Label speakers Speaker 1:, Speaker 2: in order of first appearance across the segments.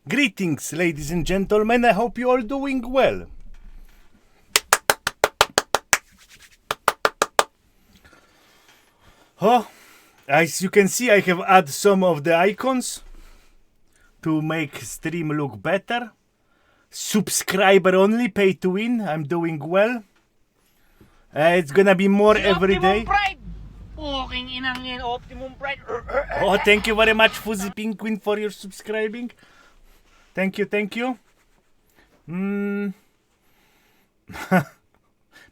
Speaker 1: Greetings, ladies and gentlemen. I hope you all doing well. Oh, as you can see, I have added some of the icons to make stream look better. Subscriber only, pay to win. I'm doing well. It's gonna be more every day. Oh, thank you very much, Fuzzy Penguin, for your subscribing. Thank you, thank you.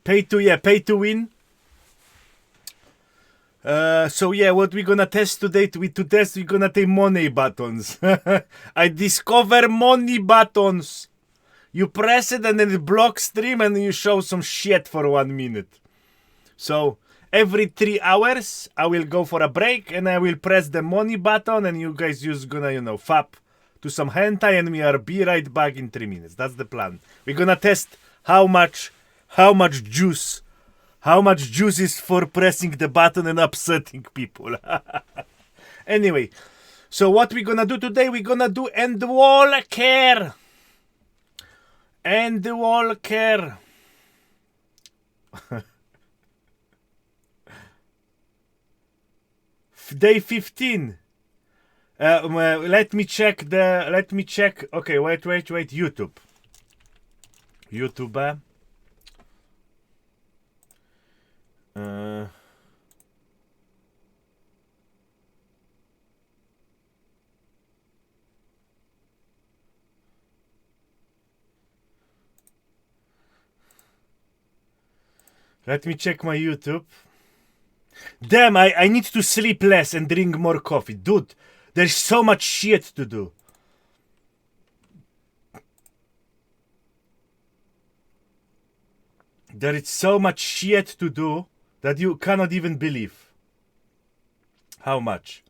Speaker 1: Pay to win. So yeah, what we're gonna test today, we're gonna take money buttons. I discover money buttons. You press it and then it blocks stream and you show some shit for 1 minute. So every 3 hours I will go for a break and I will press the money button and you guys just gonna, fap to some hentai and we are be right back in 3 minutes. That's the plan. We're gonna test how much juice is for pressing the button and upsetting people. Anyway, so what we're gonna do today, we're gonna do Endwalker. Endwalker. Day 15. Let me check. Okay, wait. YouTube. Let me check my YouTube. Damn, I need to sleep less and drink more coffee. Dude, there's so much shit to do. There is so much shit to do that you cannot even believe. How much.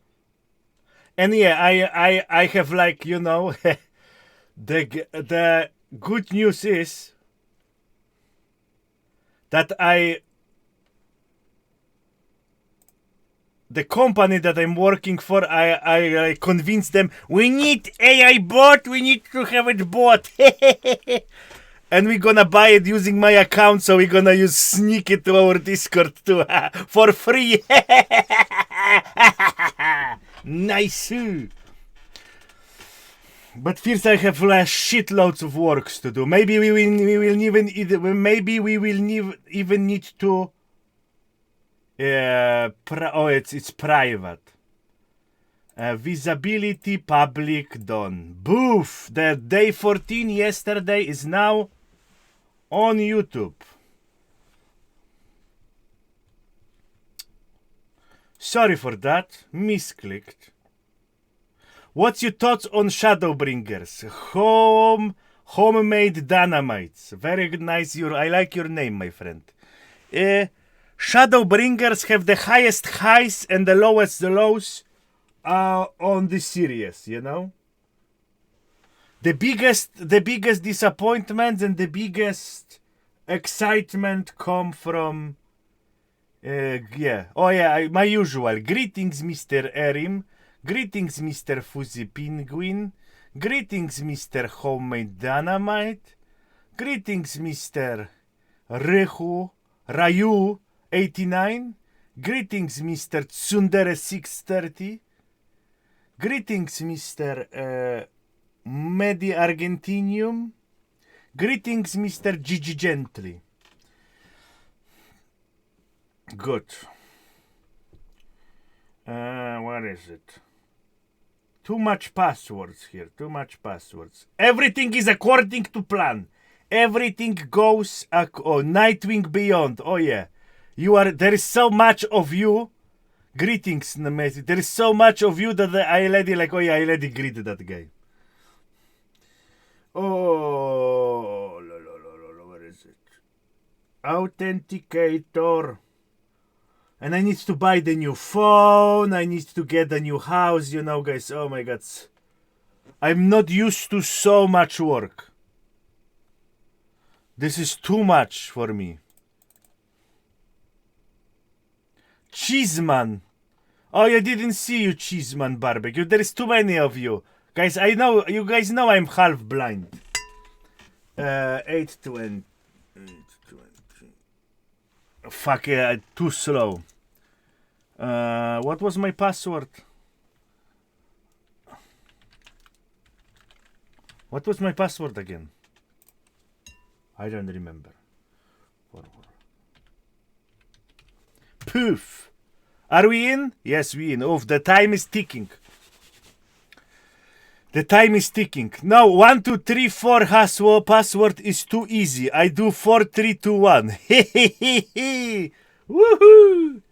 Speaker 1: And yeah, I have the good news is that the company that I'm working for, I convinced them, we need AI bot, we need to have it bought. And we're gonna buy it using my account, so we're gonna sneak it to our Discord too, for free. Nice. But first I have shitloads of works to do. Maybe we will even need to. It's private. Visibility public done. Boof! The day 14 yesterday is now on YouTube. Sorry for that. Misclicked. What's your thoughts on Shadowbringers? Homemade dynamites. Very nice. I like your name, my friend. Shadowbringers have the highest highs and the lowest lows on this series, you know? The biggest disappointments and the biggest excitement come from my usual. Greetings, Mr. Erim. Greetings, Mr. Fuzzy Penguin. Greetings, Mr. Homemade Dynamite. Greetings, Mr. Ryu 89. Greetings, Mr. Tsundere 630. Greetings, Mr. Medi Argentinium. Greetings, Mr. Gigi Gently. Good. What is it? Too much passwords here. Too much passwords. Everything is according to plan. Everything goes. Nightwing Beyond. Oh yeah, there is so much of you. Greetings, Nemesi. There is so much of you that I already I already greeted that guy. Oh, where is it? Authenticator. And I need to buy the new phone. I need to get a new house, you know, guys. Oh my god. I'm not used to so much work. This is too much for me. Cheeseman. Oh, I didn't see you, Cheeseman Barbecue. There is too many of you. Guys, I know, you guys know I'm half blind. 820. Fuck yeah, too slow. What was my password? What was my password again? I don't remember. Poof! Are we in? Yes, we in. Oh, the time is ticking. The time is ticking. No, 1, 2, 3, 4 password is too easy. I do 4, 3, 2, 1. Woohoo!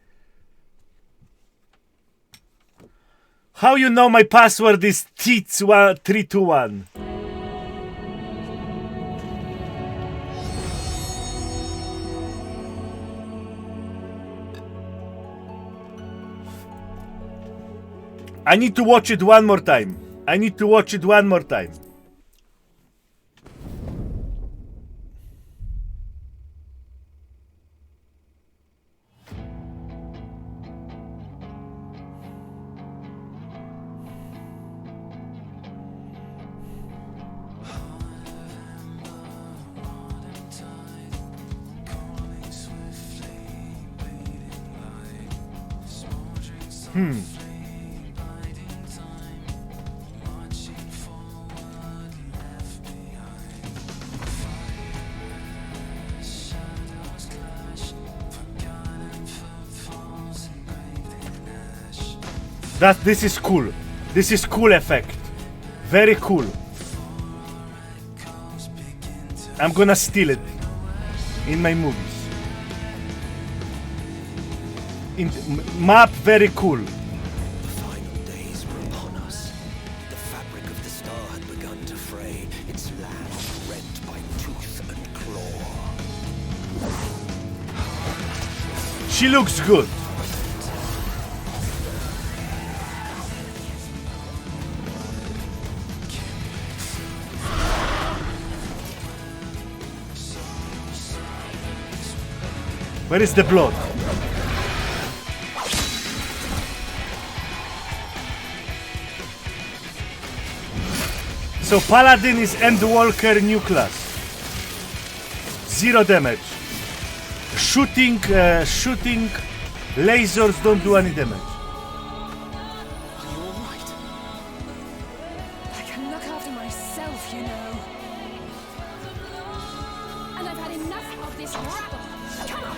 Speaker 1: How you know my password is TITS321? I need to watch it one more time. I need to watch it one more time. This is cool. This is cool effect. Very cool. I'm gonna steal it in my movies. Map very cool.
Speaker 2: The final days were upon us. The fabric of the star had begun to fray, its land rent by tooth and claw.
Speaker 1: She looks good. Where is the blood? So Paladin is Endwalker new class. 0 damage. Shooting lasers don't do any damage.
Speaker 2: Are you all right?
Speaker 3: I can look after myself, you know. And I've had enough of this rabble. Come on!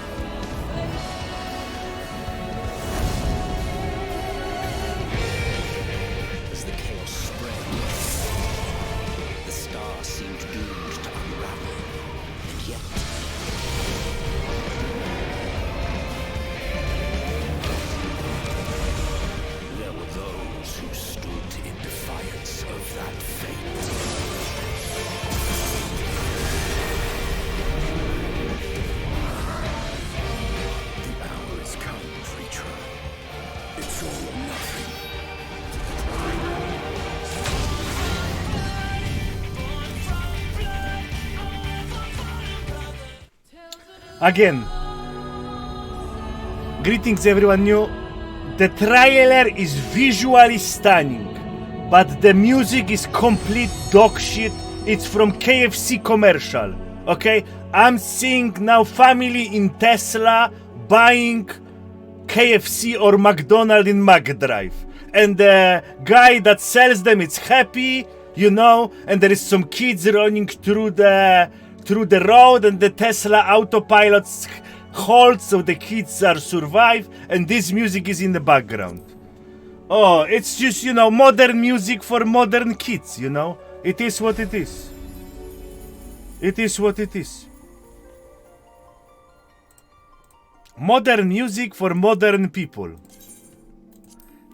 Speaker 1: Again, greetings everyone new. The trailer is visually stunning, but the music is complete dog shit. It's from KFC commercial, okay? I'm seeing now family in Tesla buying KFC or McDonald's in McDrive. And the guy that sells them is happy, you know, and there is some kids running through the road, and the Tesla autopilot holds so the kids are survive, and this music is in the background. Oh, it's just, you know, modern music for modern kids, you know. It is what it is. It is what it is. Modern music for modern people.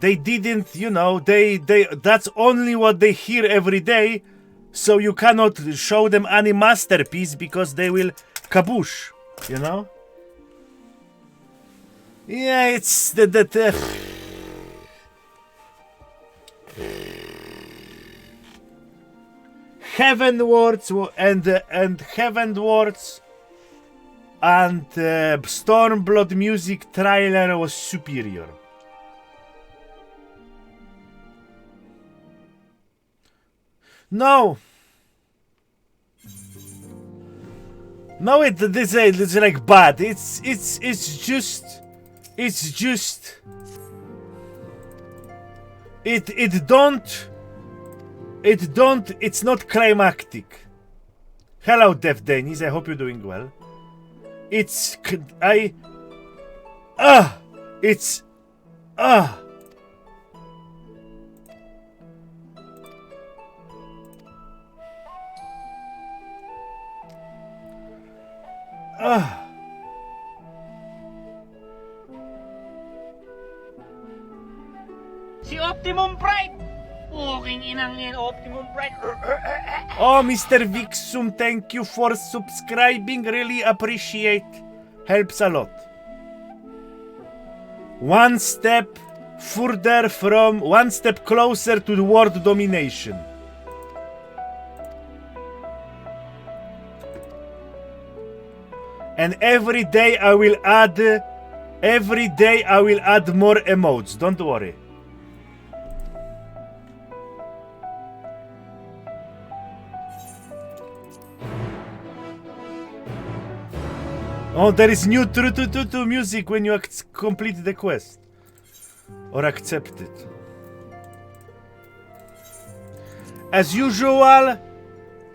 Speaker 1: They didn't, you know, they that's only what they hear every day, so you cannot show them any masterpiece because they will kaboosh, you know? Yeah, it's the Heavenwards and Heavenwards and Stormblood music trailer was superior. No, it's like bad. It's just it's not climactic. Hello, Dev Dennis. I hope you're doing well. It's
Speaker 4: Si Optimum Pride! Puking inang yan, Optimum Pride.
Speaker 1: Oh, Mr. Vixum, thank you for subscribing. Really appreciate. Helps a lot. One step closer to the world domination. And every day I will add more emotes. Don't worry. Oh, there is new to music when you complete the quest. Or accept it. As usual,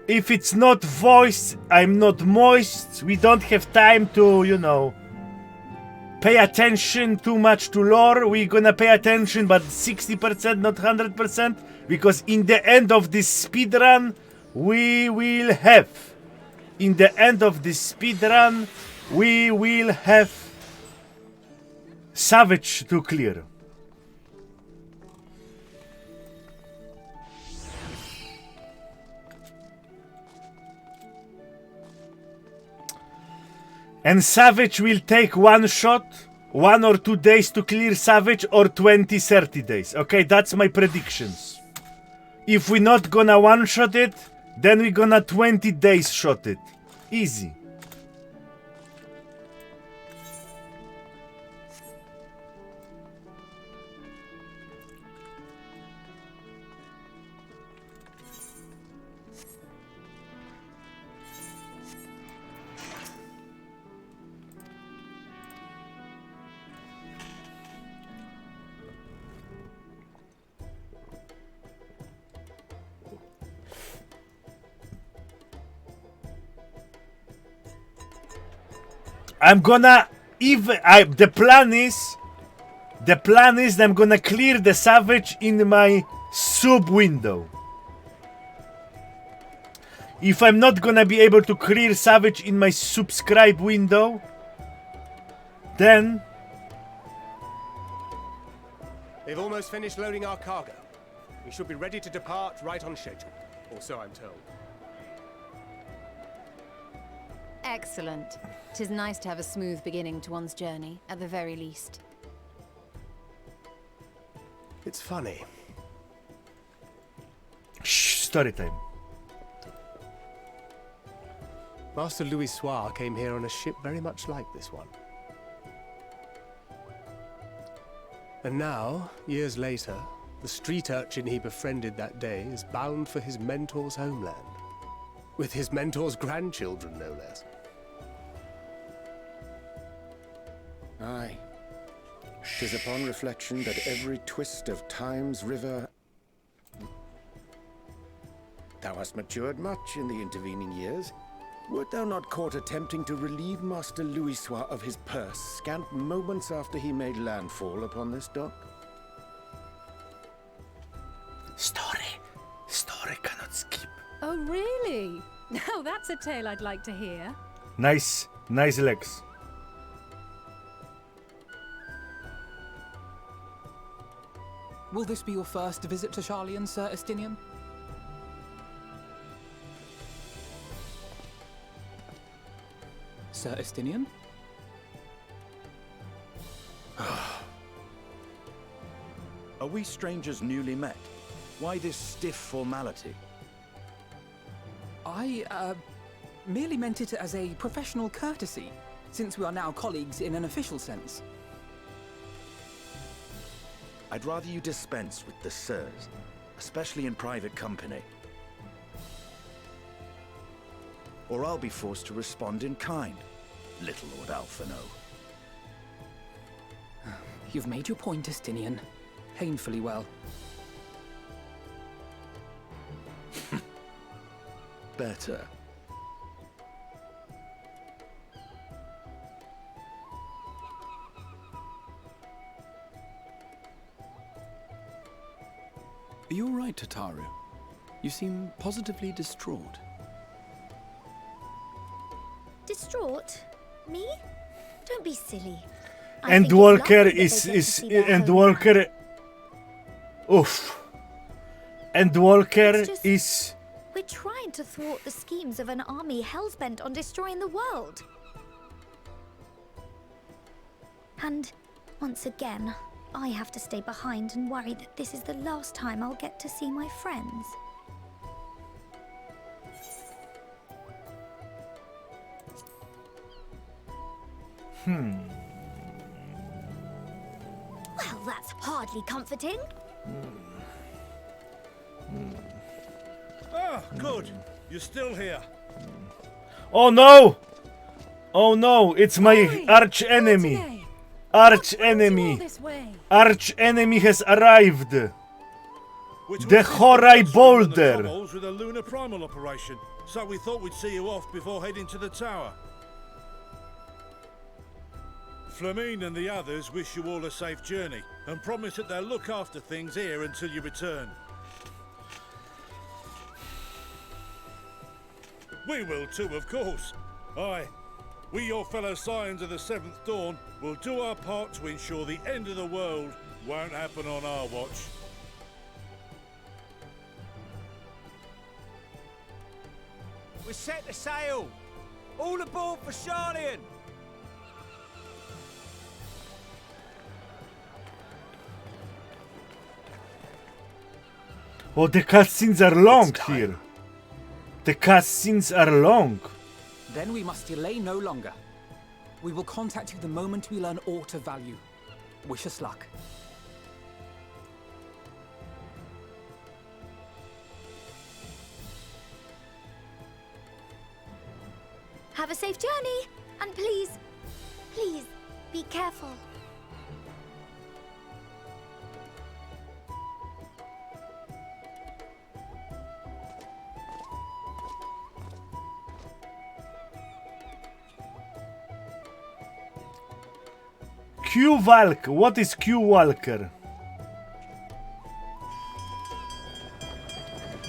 Speaker 1: if it's not voice, I'm not moist. We don't have time to, you know, pay attention too much to lore. We're gonna pay attention, but 60%, not 100%. Because in the end of this speedrun, we will have Savage to clear. And Savage will take one shot, 1 or 2 days to clear Savage, or 20, 30 days. Okay, that's my predictions. If we're not gonna one-shot it, then we're gonna 20 days shot it. Easy. I'm gonna the plan is I'm gonna clear the Savage in my sub window. If I'm not gonna be able to clear Savage in my subscribe window, then
Speaker 5: They've almost finished loading our cargo. We should be ready to depart right on schedule, or so I'm told.
Speaker 6: Excellent. 'Tis nice to have a smooth beginning to one's journey, at the very least.
Speaker 5: It's funny.
Speaker 1: shh, story time.
Speaker 5: Master Louis Soir came here on a ship very much like this one. And now, years later, the street urchin he befriended that day is bound for his mentor's homeland. With his mentor's grandchildren, no less.
Speaker 7: Aye. 'Tis upon reflection that every twist of time's river... Thou hast matured much in the intervening years. Wert thou not caught attempting to relieve Master Louis Soir of his purse scant moments after he made landfall upon this dock?
Speaker 1: Story cannot skip.
Speaker 3: Oh, really? Now that's a tale I'd like to hear.
Speaker 1: Nice legs.
Speaker 8: Will this be your first visit to Charlian, Sir Estinian? Sir Estinian?
Speaker 9: Are we strangers newly met? Why this stiff formality?
Speaker 8: I, merely meant it as a professional courtesy, since we are now colleagues in an official sense.
Speaker 9: I'd rather you dispense with the sirs, especially in private company. Or I'll be forced to respond in kind, little Lord Alphino.
Speaker 8: You've made your point, Estinian. Painfully well.
Speaker 9: Better.
Speaker 2: Are you all right, Tataru? You seem positively distraught.
Speaker 10: Distraught? Me? Don't be silly. I think it's
Speaker 1: Endwalker
Speaker 10: lovely that
Speaker 1: is
Speaker 10: they get to see their
Speaker 1: Endwalker. Oof. Endwalker
Speaker 10: It's just-
Speaker 1: is.
Speaker 10: We're trying to thwart the schemes of an army hell-bent on destroying the world. And once again, I have to stay behind and worry that this is the last time I'll get to see my friends. Well, that's hardly comforting.
Speaker 11: Ah, good. You're still here.
Speaker 1: Oh no! Oh no! It's my arch enemy. Arch enemy. Arch enemy has arrived. The Horai Boulder.
Speaker 11: With a lunar primal operation, so we thought we'd see you off before heading to the tower. Flamine and the others wish you all a safe journey and promise that they'll look after things here until you return. We will too, of course. Aye, we, your fellow Scions of the Seventh Dawn, will do our part to ensure the end of the world won't happen on our watch.
Speaker 4: We're set to sail. All aboard for Charlian.
Speaker 1: Oh, the cutscenes are long here. The cutscenes are long.
Speaker 8: Then we must delay no longer. We will contact you the moment we learn aught of value. Wish us luck.
Speaker 10: Have a safe journey, and please, please, be careful.
Speaker 1: Q-Walk. What is Q-Walker?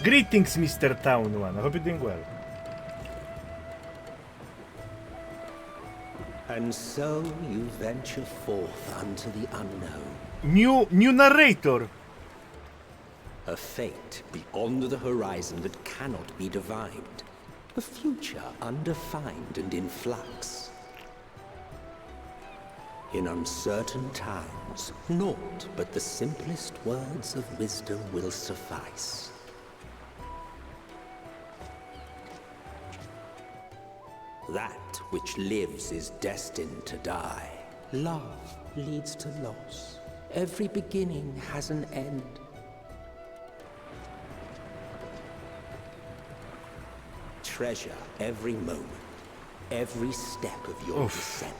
Speaker 1: Greetings, Mr. Town One. I hope you're doing well.
Speaker 2: And so you venture forth unto the unknown.
Speaker 1: New narrator.
Speaker 2: A fate beyond the horizon that cannot be divined. A future undefined and in flux. In uncertain times, naught but the simplest words of wisdom will suffice. That which lives is destined to die. Love leads to loss. Every beginning has an end. Treasure every moment, every step of your descent.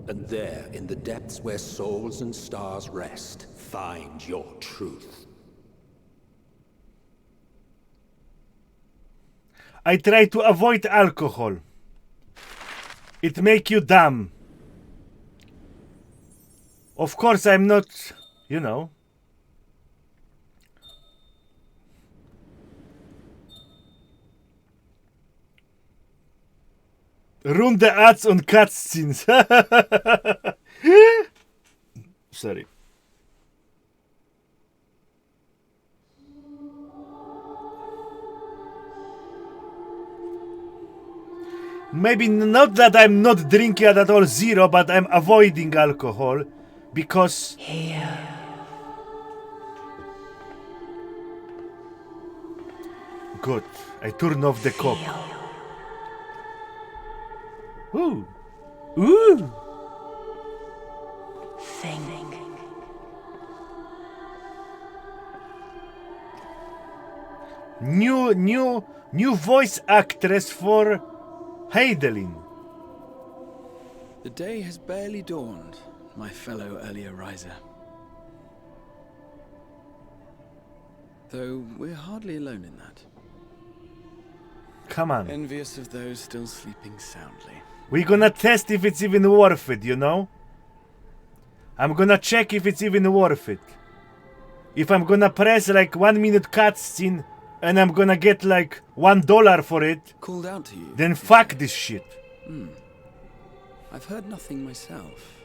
Speaker 2: And there, in the depths where souls and stars rest, find your truth.
Speaker 1: I try to avoid alcohol. It make you dumb. Of course, I'm not, you know. Run the ads on cutscenes. Sorry. Maybe not that I'm not drinking at all zero, but I'm avoiding alcohol because good. I turn off the cock. Ooh. Ooh. New voice actress for Heidelin.
Speaker 12: The day has barely dawned, my fellow earlier riser. Though we're hardly alone in that.
Speaker 1: Come on.
Speaker 12: Envious of those still sleeping soundly.
Speaker 1: We're gonna test if it's even worth it, you know? I'm gonna check if it's even worth it. If I'm gonna press like 1 minute cutscene and I'm gonna get like $1 for it,
Speaker 12: called out to you,
Speaker 1: then fuck this shit.
Speaker 12: I've heard nothing myself.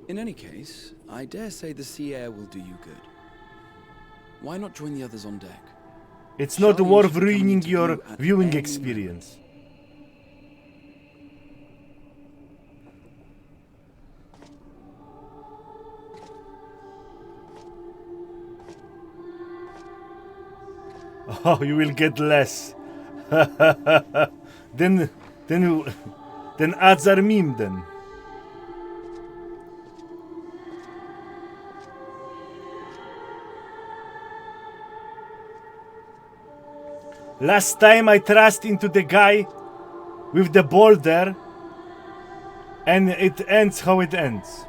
Speaker 12: In any case, I dare say the sea air will do you good. Why not join the others on deck?
Speaker 1: It's not
Speaker 12: Charlie
Speaker 1: worth
Speaker 12: should come
Speaker 1: ruining
Speaker 12: into
Speaker 1: your
Speaker 12: view at
Speaker 1: viewing
Speaker 12: any
Speaker 1: experience. Oh, you will get less. then ads are meme then. Last time I trust into the guy with the boulder and it ends how it ends.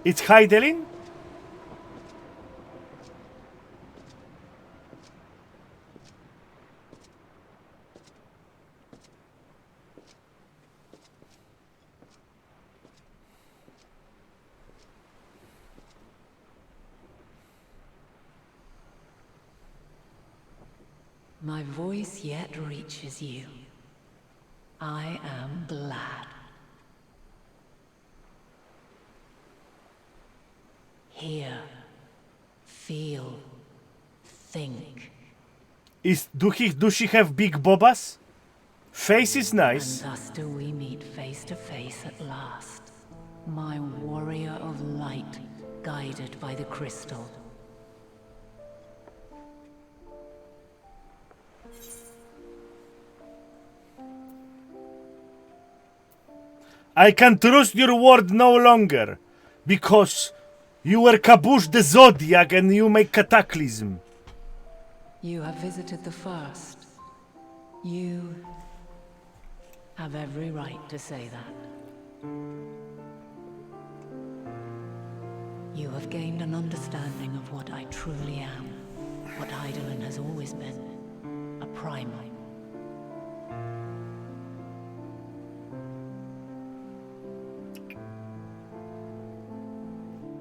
Speaker 1: It's Heidelin?
Speaker 13: My voice yet reaches you. I am glad. Hear, feel, think.
Speaker 1: Do she have big bobas? Face is nice.
Speaker 13: And thus do we meet face to face at last. My warrior of light, guided by the crystal.
Speaker 1: I can trust your word no longer, because you were Kabush the Zodiac and you make cataclysm.
Speaker 13: You have visited the first. You have every right to say that. You have gained an understanding of what I truly am, what Heidelin has always been, a primal.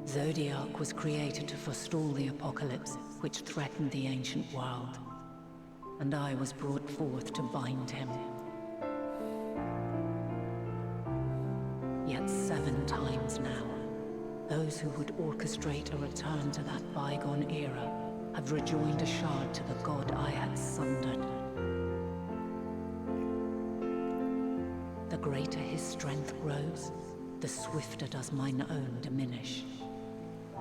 Speaker 13: Zodiac was created to forestall the apocalypse which threatened the ancient world, and I was brought forth to bind him. Yet 7 times now, Those who would orchestrate a return to that bygone era have rejoined a shard to the god I had sundered. The greater his strength grows, the swifter does mine own diminish.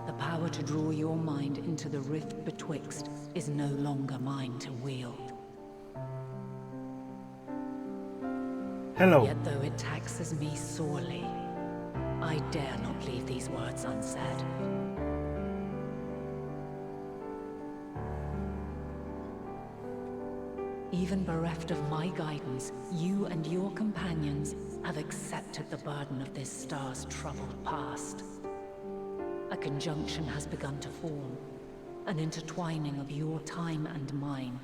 Speaker 13: The power to draw your mind into the rift betwixt is no longer mine to wield.
Speaker 1: Hello.
Speaker 13: Yet though it taxes me sorely, I dare not leave these words unsaid. Even bereft of my guidance, you and your companions have accepted the burden of this star's troubled past. A conjunction has begun to form, an intertwining of your time and mine.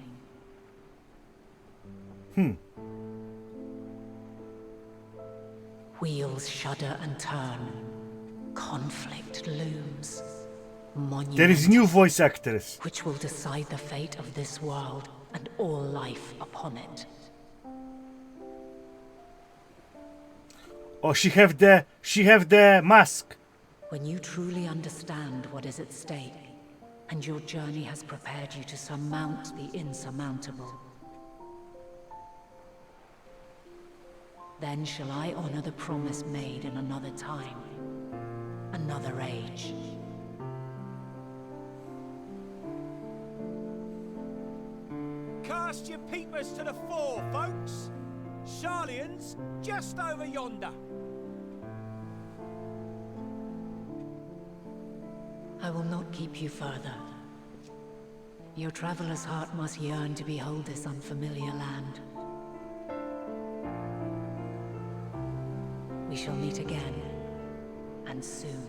Speaker 13: Wheels shudder and turn. Conflict looms.
Speaker 1: There is new voice actress.
Speaker 13: Which will decide the fate of this world and all life upon it.
Speaker 1: Oh, she have the mask.
Speaker 13: When you truly understand what is at stake, and your journey has prepared you to surmount the insurmountable, then shall I honor the promise made in another time, another age.
Speaker 14: Cast your peepers to the fore, folks. Sharlayan's just over yonder.
Speaker 13: I will not keep you further. Your traveler's heart must yearn to behold this unfamiliar land. We shall meet again, and soon.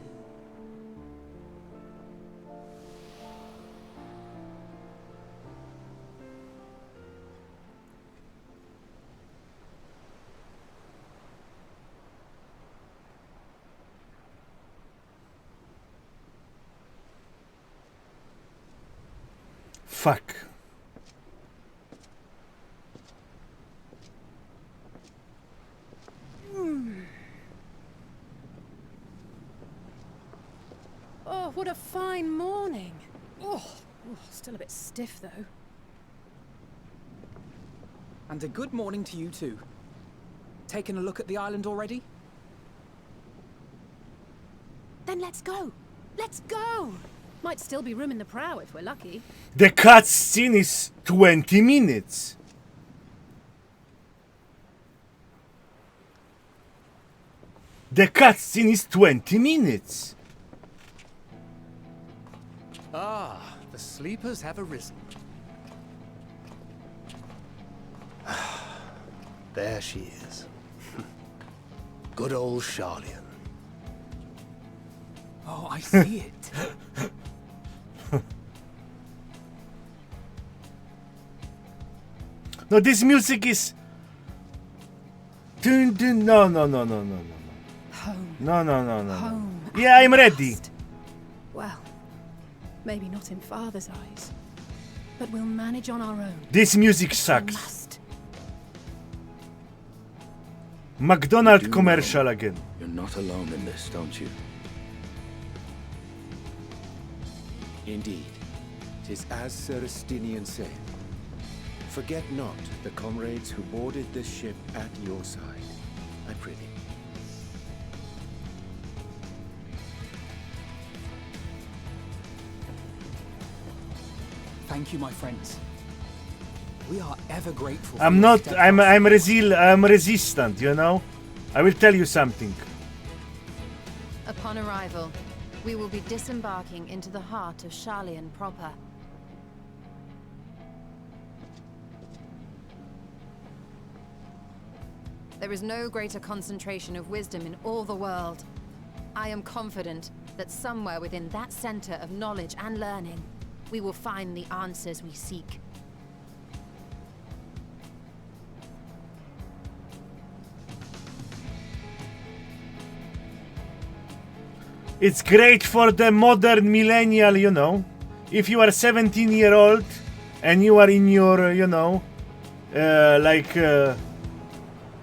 Speaker 1: Fuck.
Speaker 3: Oh, what a fine morning. Still a bit stiff though.
Speaker 8: And a good morning to you too. Taking a look at the island already?
Speaker 3: Then let's go. Let's go. Might still be room in the prow if we're lucky.
Speaker 1: The cutscene is 20 minutes. The cutscene is 20 minutes.
Speaker 5: Ah, the sleepers have arisen. There she is. Good old Sharlayan.
Speaker 8: Oh, I see it.
Speaker 1: No, this music is... Dun, dun. No.
Speaker 3: Home.
Speaker 1: No.
Speaker 3: Home.
Speaker 1: Yeah, I'm ready.
Speaker 3: Well, maybe not in Father's eyes, but we'll manage on our own.
Speaker 1: This music sucks. McDonald's commercial again.
Speaker 9: You're not alone in this, don't you?
Speaker 7: Indeed. 'Tis as Sir Estinian said. Forget not the comrades who boarded this ship at your side, I prithee.
Speaker 8: Thank you, my friends. We are ever grateful. For
Speaker 1: I'm
Speaker 8: your
Speaker 1: not.
Speaker 8: steadfast-
Speaker 1: I'm resistant. You know. I will tell you something.
Speaker 6: Upon arrival, we will be disembarking into the heart of Sharlayan proper. There is no greater concentration of wisdom in all the world. I am confident that somewhere within that center of knowledge and learning, we will find the answers we seek.
Speaker 1: It's great for the modern millennial, you know. If you are 17-year-old and you are in your, you know,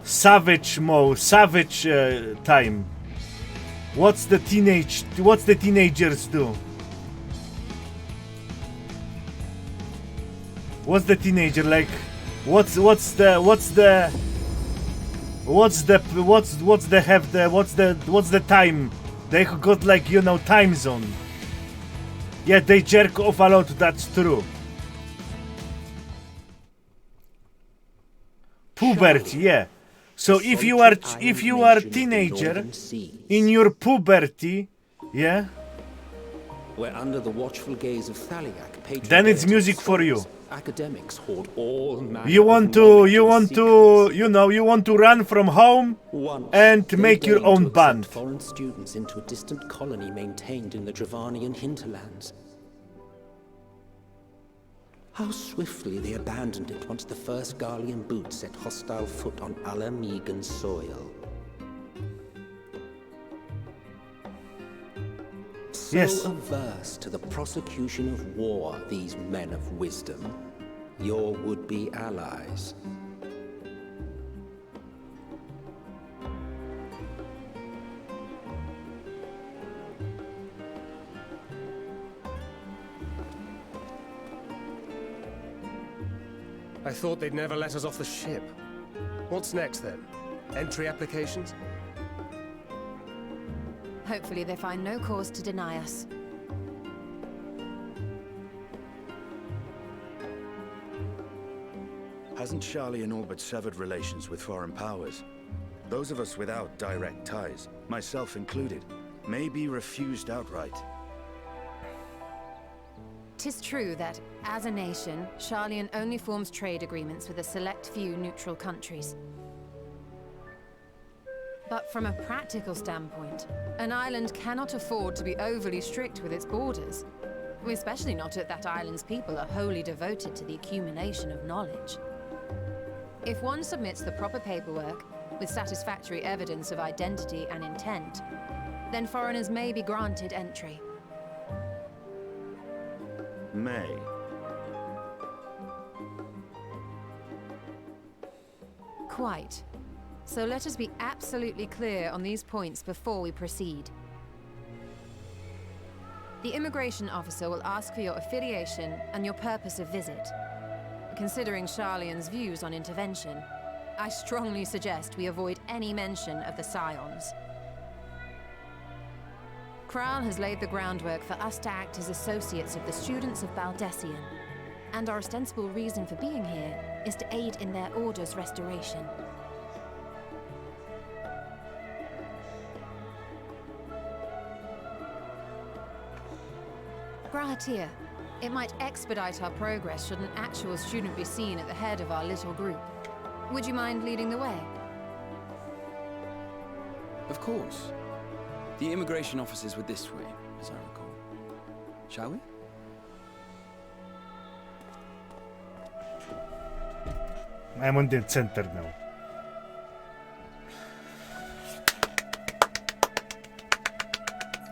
Speaker 1: savage mode, savage time. What's the teenagers do? What's the teenager like? What's the time? They got like, you know, time zone. Yeah, they jerk off a lot, that's true. Puberty, yeah. So if you are teenager in your puberty, yeah,
Speaker 2: where under the watchful gaze of Thaliak,
Speaker 1: then it's music for you.
Speaker 2: Academics hoard all manner
Speaker 1: You want to run from home and make your own band.
Speaker 2: Foreign students into a distant colony maintained in the Dravanian hinterlands. How swiftly they abandoned it once the first Garlean boot set hostile foot on Alamegan soil. So averse to the prosecution of war, these men of wisdom, your would-be allies.
Speaker 5: I thought they'd never let us off the ship. What's next then? Entry applications?
Speaker 6: Hopefully they find no cause to deny us.
Speaker 9: Hasn't Charlian all but severed relations with foreign powers? Those of us without direct ties, myself included, may be refused outright.
Speaker 6: 'Tis true that, as a nation, Charlian only forms trade agreements with a select few neutral countries. But from a practical standpoint, an island cannot afford to be overly strict with its borders, especially not if that island's people are wholly devoted to the accumulation of knowledge. If one submits the proper paperwork, with satisfactory evidence of identity and intent, then foreigners may be granted entry.
Speaker 9: May.
Speaker 6: Quite. So let us be absolutely clear on these points before we proceed. The immigration officer will ask for your affiliation and your purpose of visit. Considering Charlian's views on intervention, I strongly suggest we avoid any mention of the Scions. Kral has laid the groundwork for us to act as associates of the students of Baldessian, and our ostensible reason for being here is to aid in their order's restoration. Grahatir, it might expedite our progress should an actual student be seen at the head of our little group. Would you mind leading the way?
Speaker 12: Of course. The immigration offices were this way, as I recall. Shall we?
Speaker 1: I'm on the center now.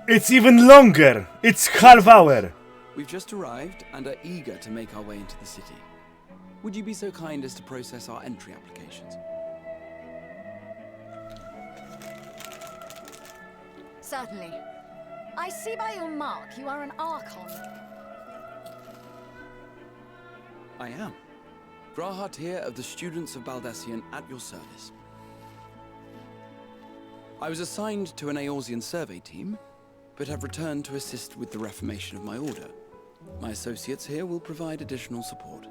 Speaker 1: It's even longer! It's half hour!
Speaker 12: We've just arrived and are eager to make our way into the city. Would you be so kind as to process our entry applications?
Speaker 15: Certainly. I see by your mark you are an Archon.
Speaker 12: I am. Grahatir of the Students of Baldessian at your service. I was assigned to an Eorzean survey team, but have returned to assist with the reformation of my order. My associates here will provide additional support.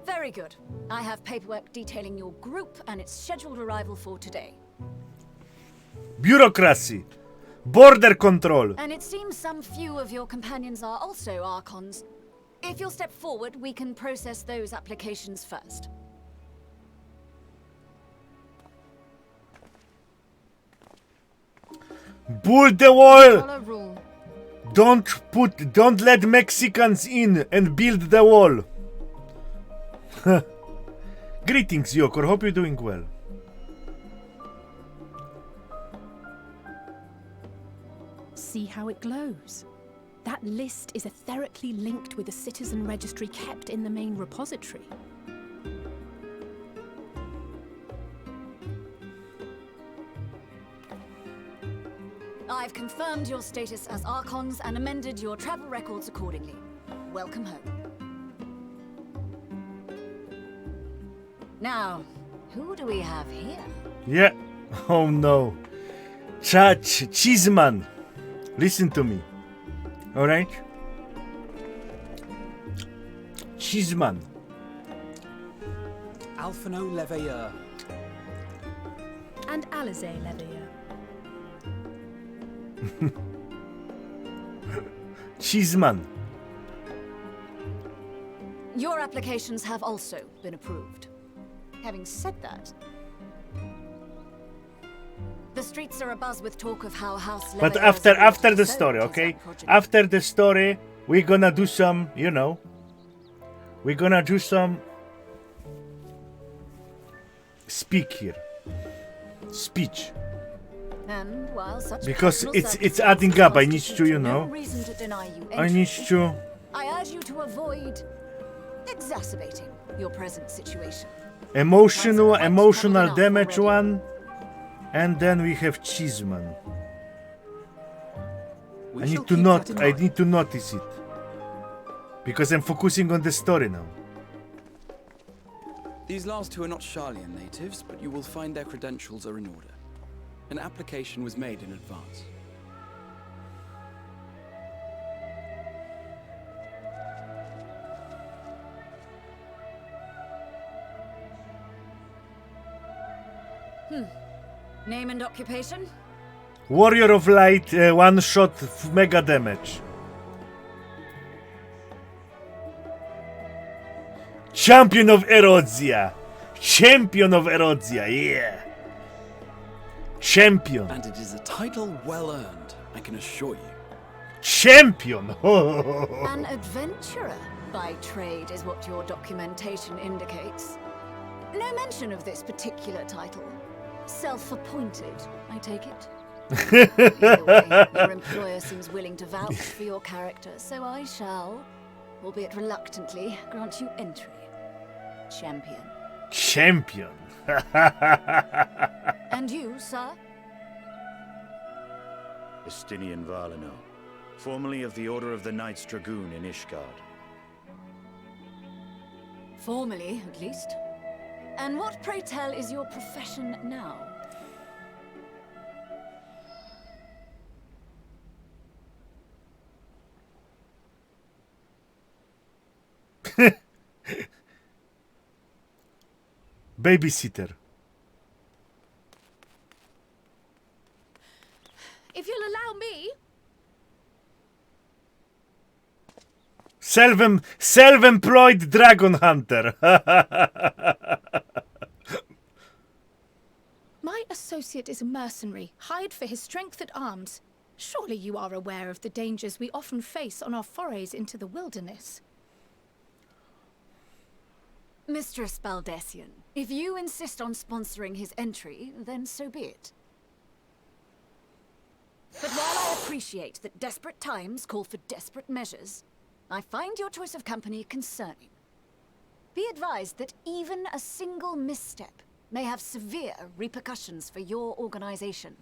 Speaker 15: Very good. I have paperwork detailing your group and its scheduled arrival for today.
Speaker 1: Bureaucracy. Border control.
Speaker 15: And it seems some few of your companions are also Archons. If you'll step forward, we can process those applications first.
Speaker 1: Build the wall!
Speaker 6: Follow rule.
Speaker 1: Don't let Mexicans in and build the wall. Greetings, Yokor. Hope you're doing well.
Speaker 3: See how it glows? That list is etherically linked with the citizen registry kept in the main repository.
Speaker 15: I've confirmed your status as Archons and amended your travel records accordingly. Welcome home. Now, who do we have here?
Speaker 1: Yeah. Oh no. Cheeseman. Listen to me. Alright? Cheeseman.
Speaker 8: Alphino Leveilleur.
Speaker 3: And Alizé Leveilleur.
Speaker 1: Cheeseman.
Speaker 15: Your applications have also been approved. Having said that, the streets are abuzz with talk of how House
Speaker 1: But
Speaker 15: Leveilleur's
Speaker 1: after the
Speaker 15: so
Speaker 1: story,
Speaker 15: does
Speaker 1: okay?
Speaker 15: our progeny.
Speaker 1: After the story, we're gonna do some, you know. We're gonna do some speak here. Speech.
Speaker 15: And while such
Speaker 1: Because
Speaker 15: personal
Speaker 1: it's
Speaker 15: circumstances
Speaker 1: adding up. I need
Speaker 15: constitute
Speaker 1: to, you
Speaker 15: no
Speaker 1: know.
Speaker 15: reason to deny you
Speaker 1: I need
Speaker 15: entry,
Speaker 1: to.
Speaker 15: I urge you to avoid exacerbating your present situation.
Speaker 1: Emotional damage one. And then we have Cheeseman. I need to notice it. Because I'm focusing on the story now.
Speaker 12: These last two are not Sharlayan natives, but you will find their credentials are in order. An application was made in advance.
Speaker 15: Name and occupation?
Speaker 1: Warrior of Light, one shot mega damage. Champion of Erodzia. Champion of Erodzia, yeah. Champion.
Speaker 12: And it is a title well earned, I can assure you.
Speaker 1: Champion.
Speaker 15: An adventurer by trade is what your documentation indicates. No mention of this particular title. Self-appointed, I take it. Either way, your employer seems willing to vouch for your character, so I shall, albeit reluctantly, grant you entry. Champion.
Speaker 1: Champion.
Speaker 15: And you, sir?
Speaker 9: Estinian Valino, formerly of the Order of the Knights Dragoon in Ishgard.
Speaker 15: Formally, at least. And what, pray tell, is your profession now?
Speaker 1: Babysitter.
Speaker 3: If you'll allow me.
Speaker 1: Self-employed dragon hunter.
Speaker 3: My associate is a mercenary, hired for his strength at arms. Surely you are aware of the dangers we often face on our forays into the wilderness.
Speaker 15: Mistress Baldessian, if you insist on sponsoring his entry, then so be it. But while I appreciate that desperate times call for desperate measures, I find your choice of company concerning. Be advised that even a single misstep may have severe repercussions for your organization.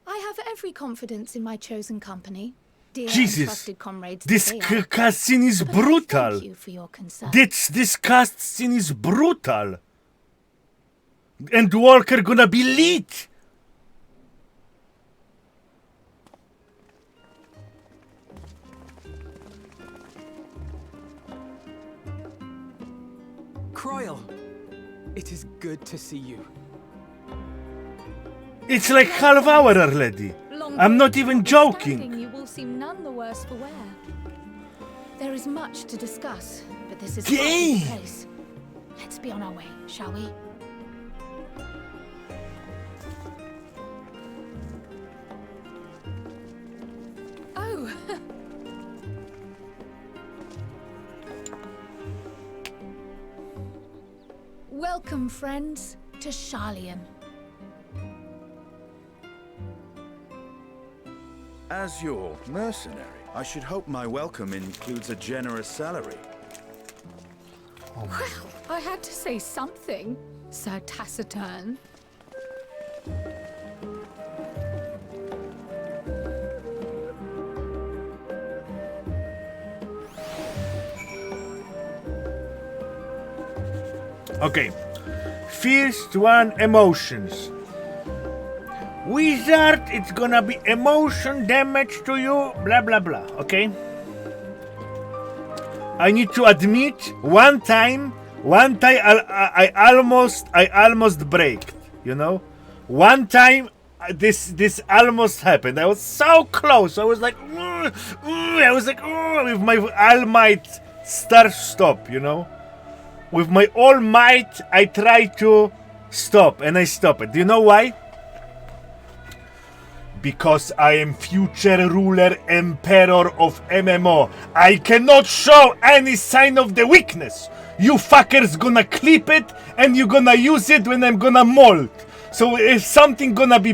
Speaker 3: I have every confidence in my chosen company. Dear and
Speaker 1: Jesus,
Speaker 3: trusted comrades,
Speaker 1: this
Speaker 3: that they are.
Speaker 1: cutscene is
Speaker 3: But I
Speaker 1: brutal.
Speaker 3: thank you for your concern.
Speaker 1: This cutscene is brutal. Endwalker gonna be lit.
Speaker 8: Croyle, it is good to see you.
Speaker 1: It's like half hour already. I'm not even joking.
Speaker 3: You will seem none the worse for wear. There is much to discuss, but this is
Speaker 1: Dang.
Speaker 3: the place. Let's be on our way, shall we? Oh. Welcome, friends, to Sharlayan.
Speaker 9: As your mercenary, I should hope my welcome includes a generous salary.
Speaker 3: Well, I had to say something, Sir Taciturn.
Speaker 1: Okay. First one, emotions. Wizard, it's gonna be emotion damage to you, blah blah blah, okay? I need to admit, one time I almost braked, you know? One time this almost happened. I was so close. I was like, with my all might stop, you know? With my all might, I tried to stop, and I stopped it. Do you know why? Because I am future ruler emperor of MMO. I cannot show any sign of the weakness. You fuckers gonna clip it and you gonna use it when I'm gonna mold. So if something gonna be,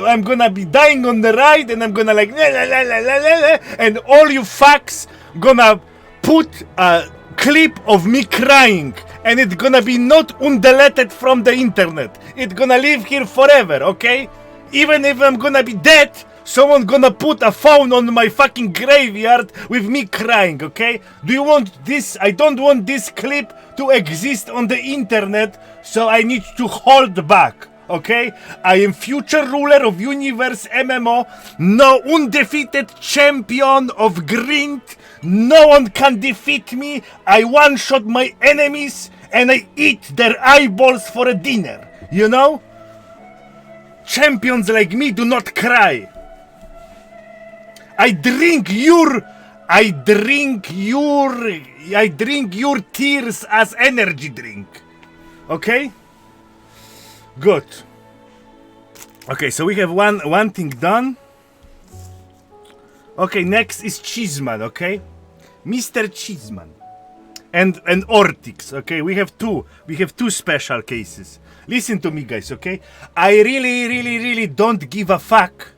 Speaker 1: I'm gonna be dying on the ride and I'm gonna like, la, la, la, la, la, la, and all you fucks gonna put a clip of me crying, and it's gonna be not undeleted from the internet. It's gonna live here forever, okay? Even if I'm gonna be dead, someone gonna put a phone on my fucking graveyard with me crying, okay? Do you want this? I don't want this clip to exist on the internet, so I need to hold back, okay? I am future ruler of universe MMO, no undefeated champion of grind. No one can defeat me. I one-shot my enemies and I eat their eyeballs for a dinner, you know? Champions like me do not cry. I drink your tears as energy drink. Okay? Good. Okay, so we have one thing done. Okay, next is Cheeseman, okay? Mr. Cheeseman. And Ortix, okay? We have two special cases. Listen to me, guys, okay? I really don't give a fuck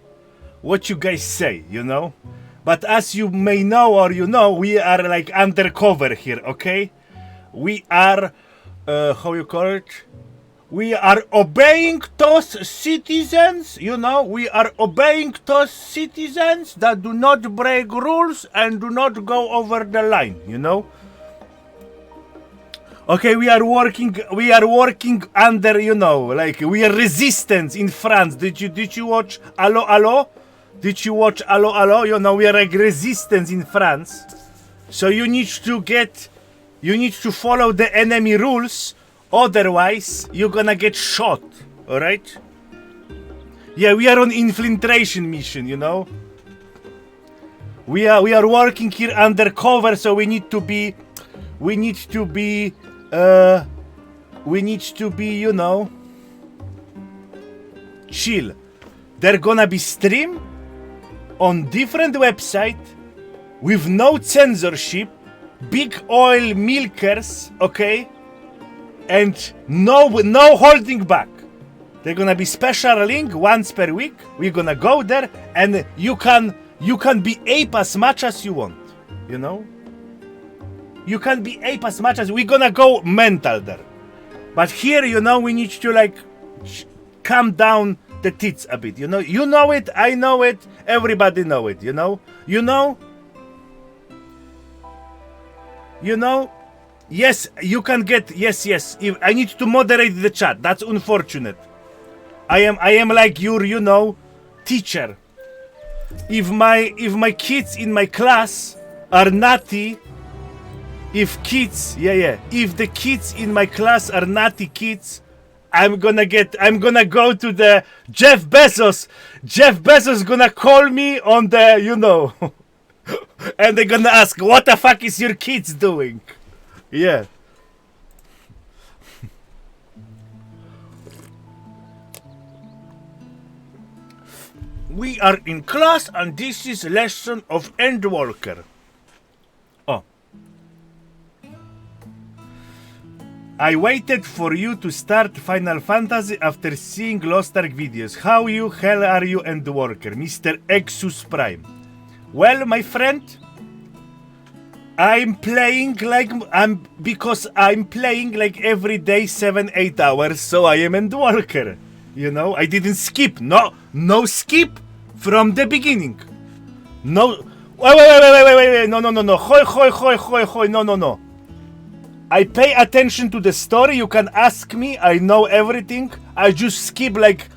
Speaker 1: what you guys say, you know? But as you may know or you know, we are like undercover here, okay? We are, how you call it? We are obeying those citizens, you know? We are obeying those citizens that do not break rules and do not go over the line, you know? Okay, we are working under, you know, like we are resistance in France. Did you watch Allo Allo? Did you watch Allo Allo? You know, we are like resistance in France. So you need to follow the enemy rules, otherwise you're gonna get shot, alright? Yeah, we are on infiltration mission, you know? We are working here undercover, so we need to be, you know, chill. They're gonna be stream on different website with no censorship, big oil milkers, okay, and no holding back. They're gonna be special link once per week. We're gonna go there, and you can be ape as much as you want, you know. You can be ape as much as we're gonna go mental there. But here, you know, we need to like calm down the tits a bit, you know. You know it, I know it, everybody know it, you know. You know. Yes, you can get yes. If I need to moderate the chat, that's unfortunate. I am like your, you know, teacher. If my kids in my class are naughty. If the kids in my class are naughty kids, I'm gonna go to the Jeff Bezos. Jeff Bezos gonna call me on the, you know, and they're gonna ask, what the fuck is your kids doing? Yeah. We are in class and this is lesson of Endwalker. I waited for you to start Final Fantasy after seeing Lost Ark videos. How you hell are you, Endwalker? Mr. Exus Prime. Well, my friend, I'm playing like every day 7-8 hours, so I am Endwalker. You know, I didn't skip. No skip from the beginning. No. Wait. No. I pay attention to the story. You can ask me. I know everything. I just skip like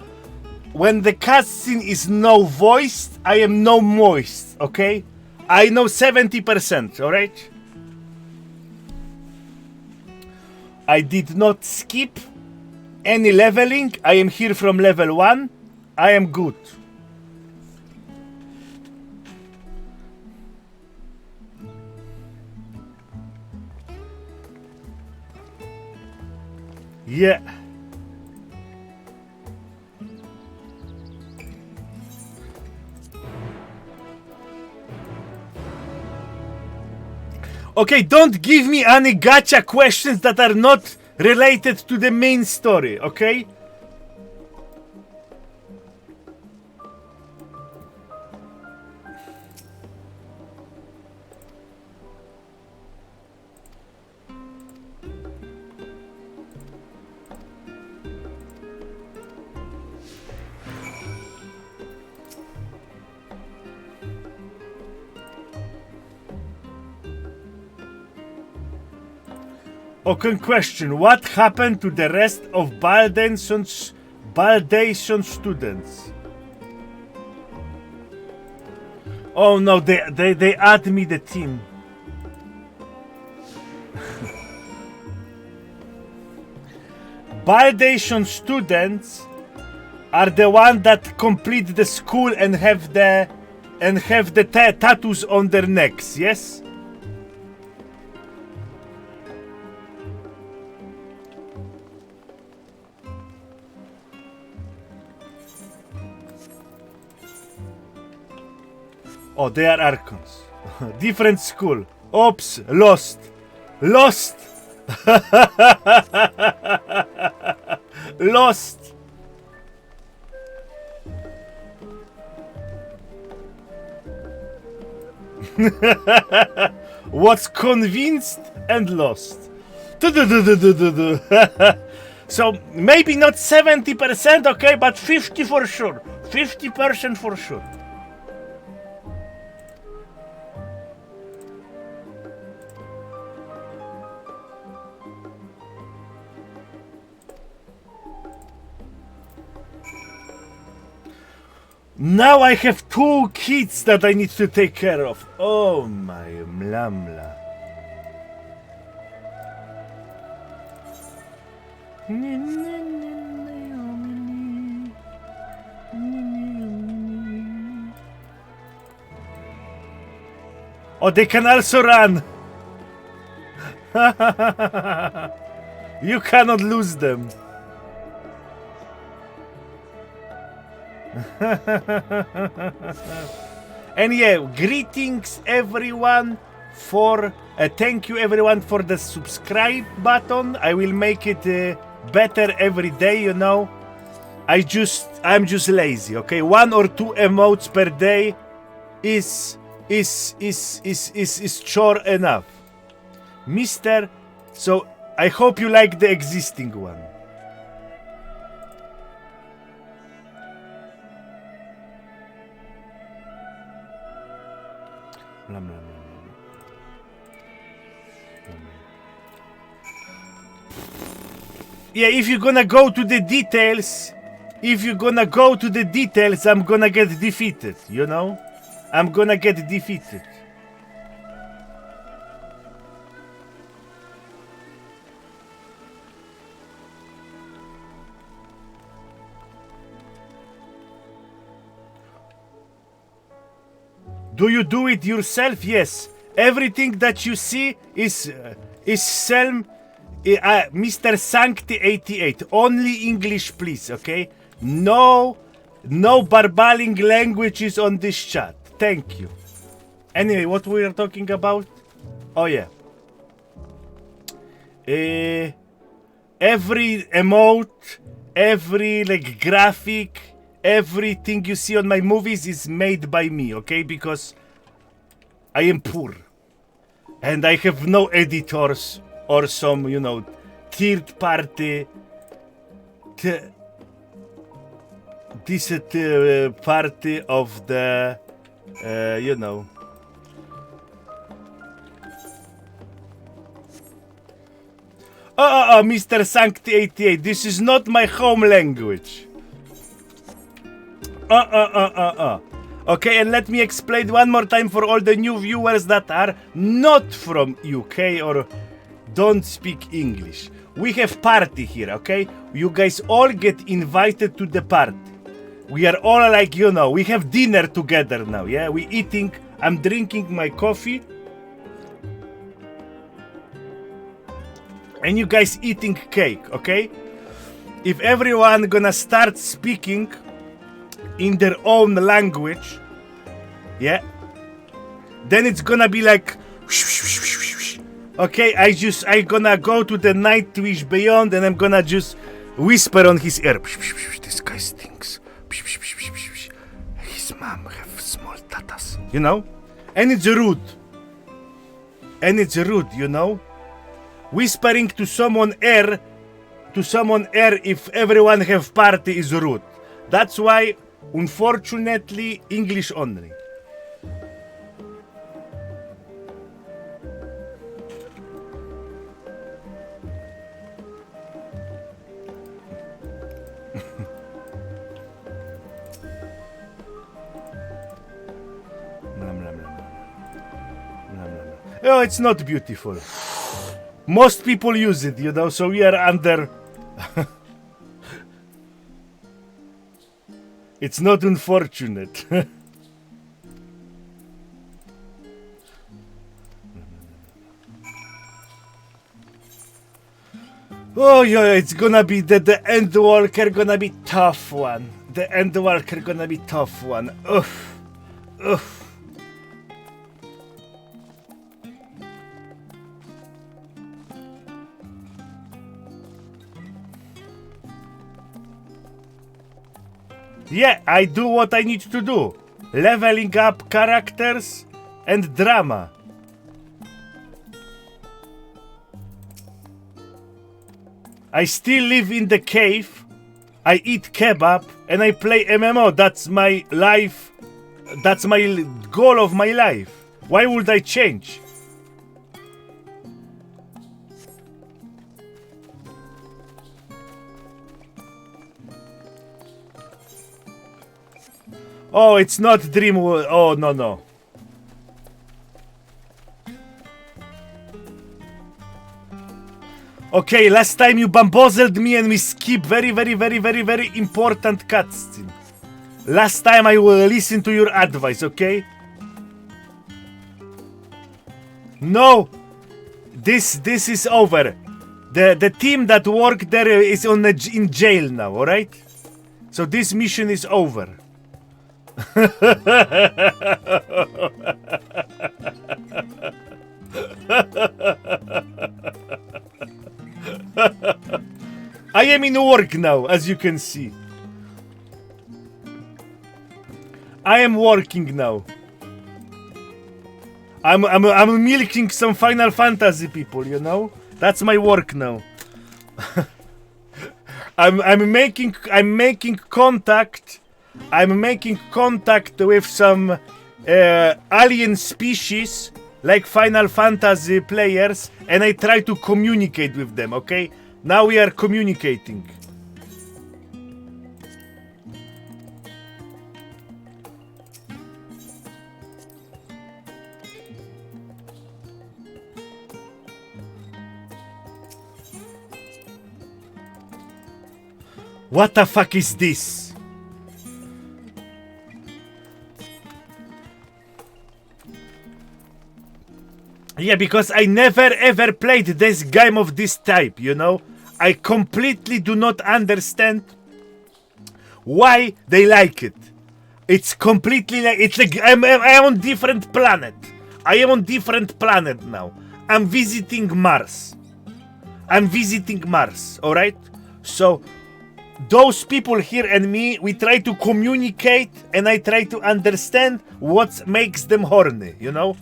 Speaker 1: when the cutscene is no voiced, I am no moist, okay? I know 70%, alright? I did not skip any leveling. I am here from level 1. I am good. Yeah. Okay, don't give me any gacha questions that are not related to the main story, okay? Okay, question. What happened to the rest of Baldation's students? Oh no, they add me the team. Baldation students are the one that complete the school and have the tattoos on their necks, yes? Oh, they are Archons. Different school. Oops, lost. Lost. Lost. Was convinced and lost. So maybe not 70%, okay, but 50 for sure. 50% for sure. Now I have 2 kids that I need to take care of. Oh my mlamla. Oh, they can also run. You cannot lose them. And yeah, greetings everyone for thank you everyone for the subscribe button. I will make it better every day, you know. I'm just lazy, okay? 1 or 2 emotes per day is chore enough. Mister, so I hope you like the existing one. Yeah, if you're gonna go to the details, I'm gonna get defeated, you know? I'm gonna get defeated. Do you do it yourself? Yes. Everything that you see is Mr. Sancti 88. Only English, please, okay? No barbaling languages on this chat. Thank you. Anyway, what we are talking about? Oh yeah. Every emote, every like graphic, everything you see on my movies is made by me, okay? Because I am poor. And I have no editors or some, you know, third party party of the, you know. Mr. Sancti 88, this is not my home language. Okay, and let me explain one more time for all the new viewers that are not from UK or don't speak English. We have party here, okay? You guys all get invited to the party. We are all like, you know, we have dinner together now, yeah? We eating, I'm drinking my coffee. And you guys eating cake, okay? If everyone gonna start speaking in their own language, yeah, then it's gonna be like, okay, I gonna go to the Nightwish Beyond and I'm gonna just whisper on his ear. This guy stinks. His mom have small tatas, you know? And it's rude. You know? Whispering to someone air if everyone have party is rude. That's why, unfortunately, English only. Oh, it's not beautiful. Most people use it, you know, so we are under... It's not unfortunate. Oh, yeah, it's gonna be the Endwalker gonna be tough one. The Endwalker gonna be tough one. Oof. Oof. Yeah, I do what I need to do. Leveling up characters and drama. I still live in the cave. I eat kebab and I play MMO. That's my life. That's my goal of my life. Why would I change? Oh, it's not Dream World. Oh, no. Okay, last time you bamboozled me and we skip very important cutscene. Last time I will listen to your advice, okay? No! This is over. The team that worked there is in jail now, alright? So this mission is over. I am in work now, as you can see. I am working now. I'm milking some Final Fantasy people, you know? That's my work now. I'm making contact. I'm making contact with some alien species like Final Fantasy players, and I try to communicate with them, okay? Now we are communicating. What the fuck is this? Yeah, because I never ever played this game of this type, you know? I completely do not understand why they like it. It's completely like, it's like I'm on different planet. I am on different planet now. I'm visiting Mars. Alright? So, those people here and me, we try to communicate and I try to understand what makes them horny, you know?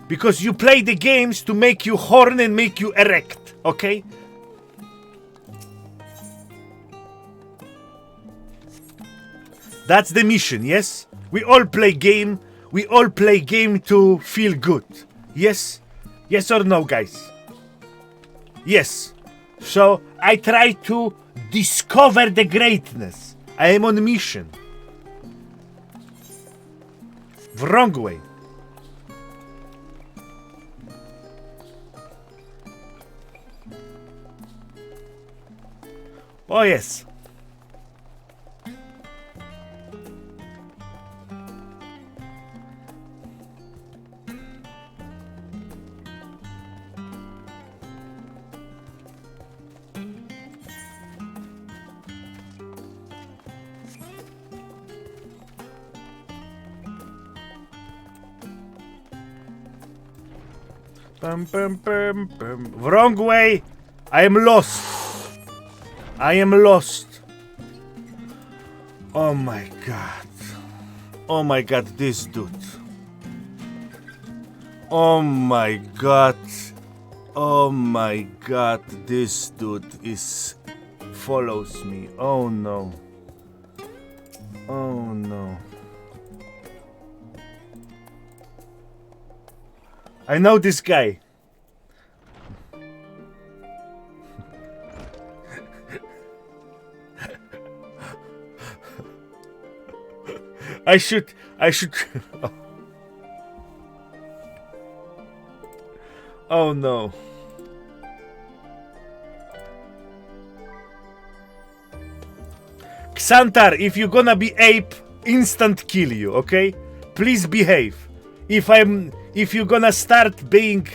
Speaker 1: Because you play the games to make you horny and make you erect, okay? That's the mission, yes? We all play game to feel good. Yes? Yes or no, guys? Yes. So I try to discover the greatness. I am on a mission. Wrong way. Oh yes. Bum, bum, bum, bum. Wrong way. I am lost. I am lost. Oh my god. Oh my god, this dude. Oh my god. Oh my god, this dude follows me. Oh no. Oh no. I know this guy. I should. Oh no. Xantar, if you're gonna be ape, instant kill you, okay? Please behave. If you're gonna start being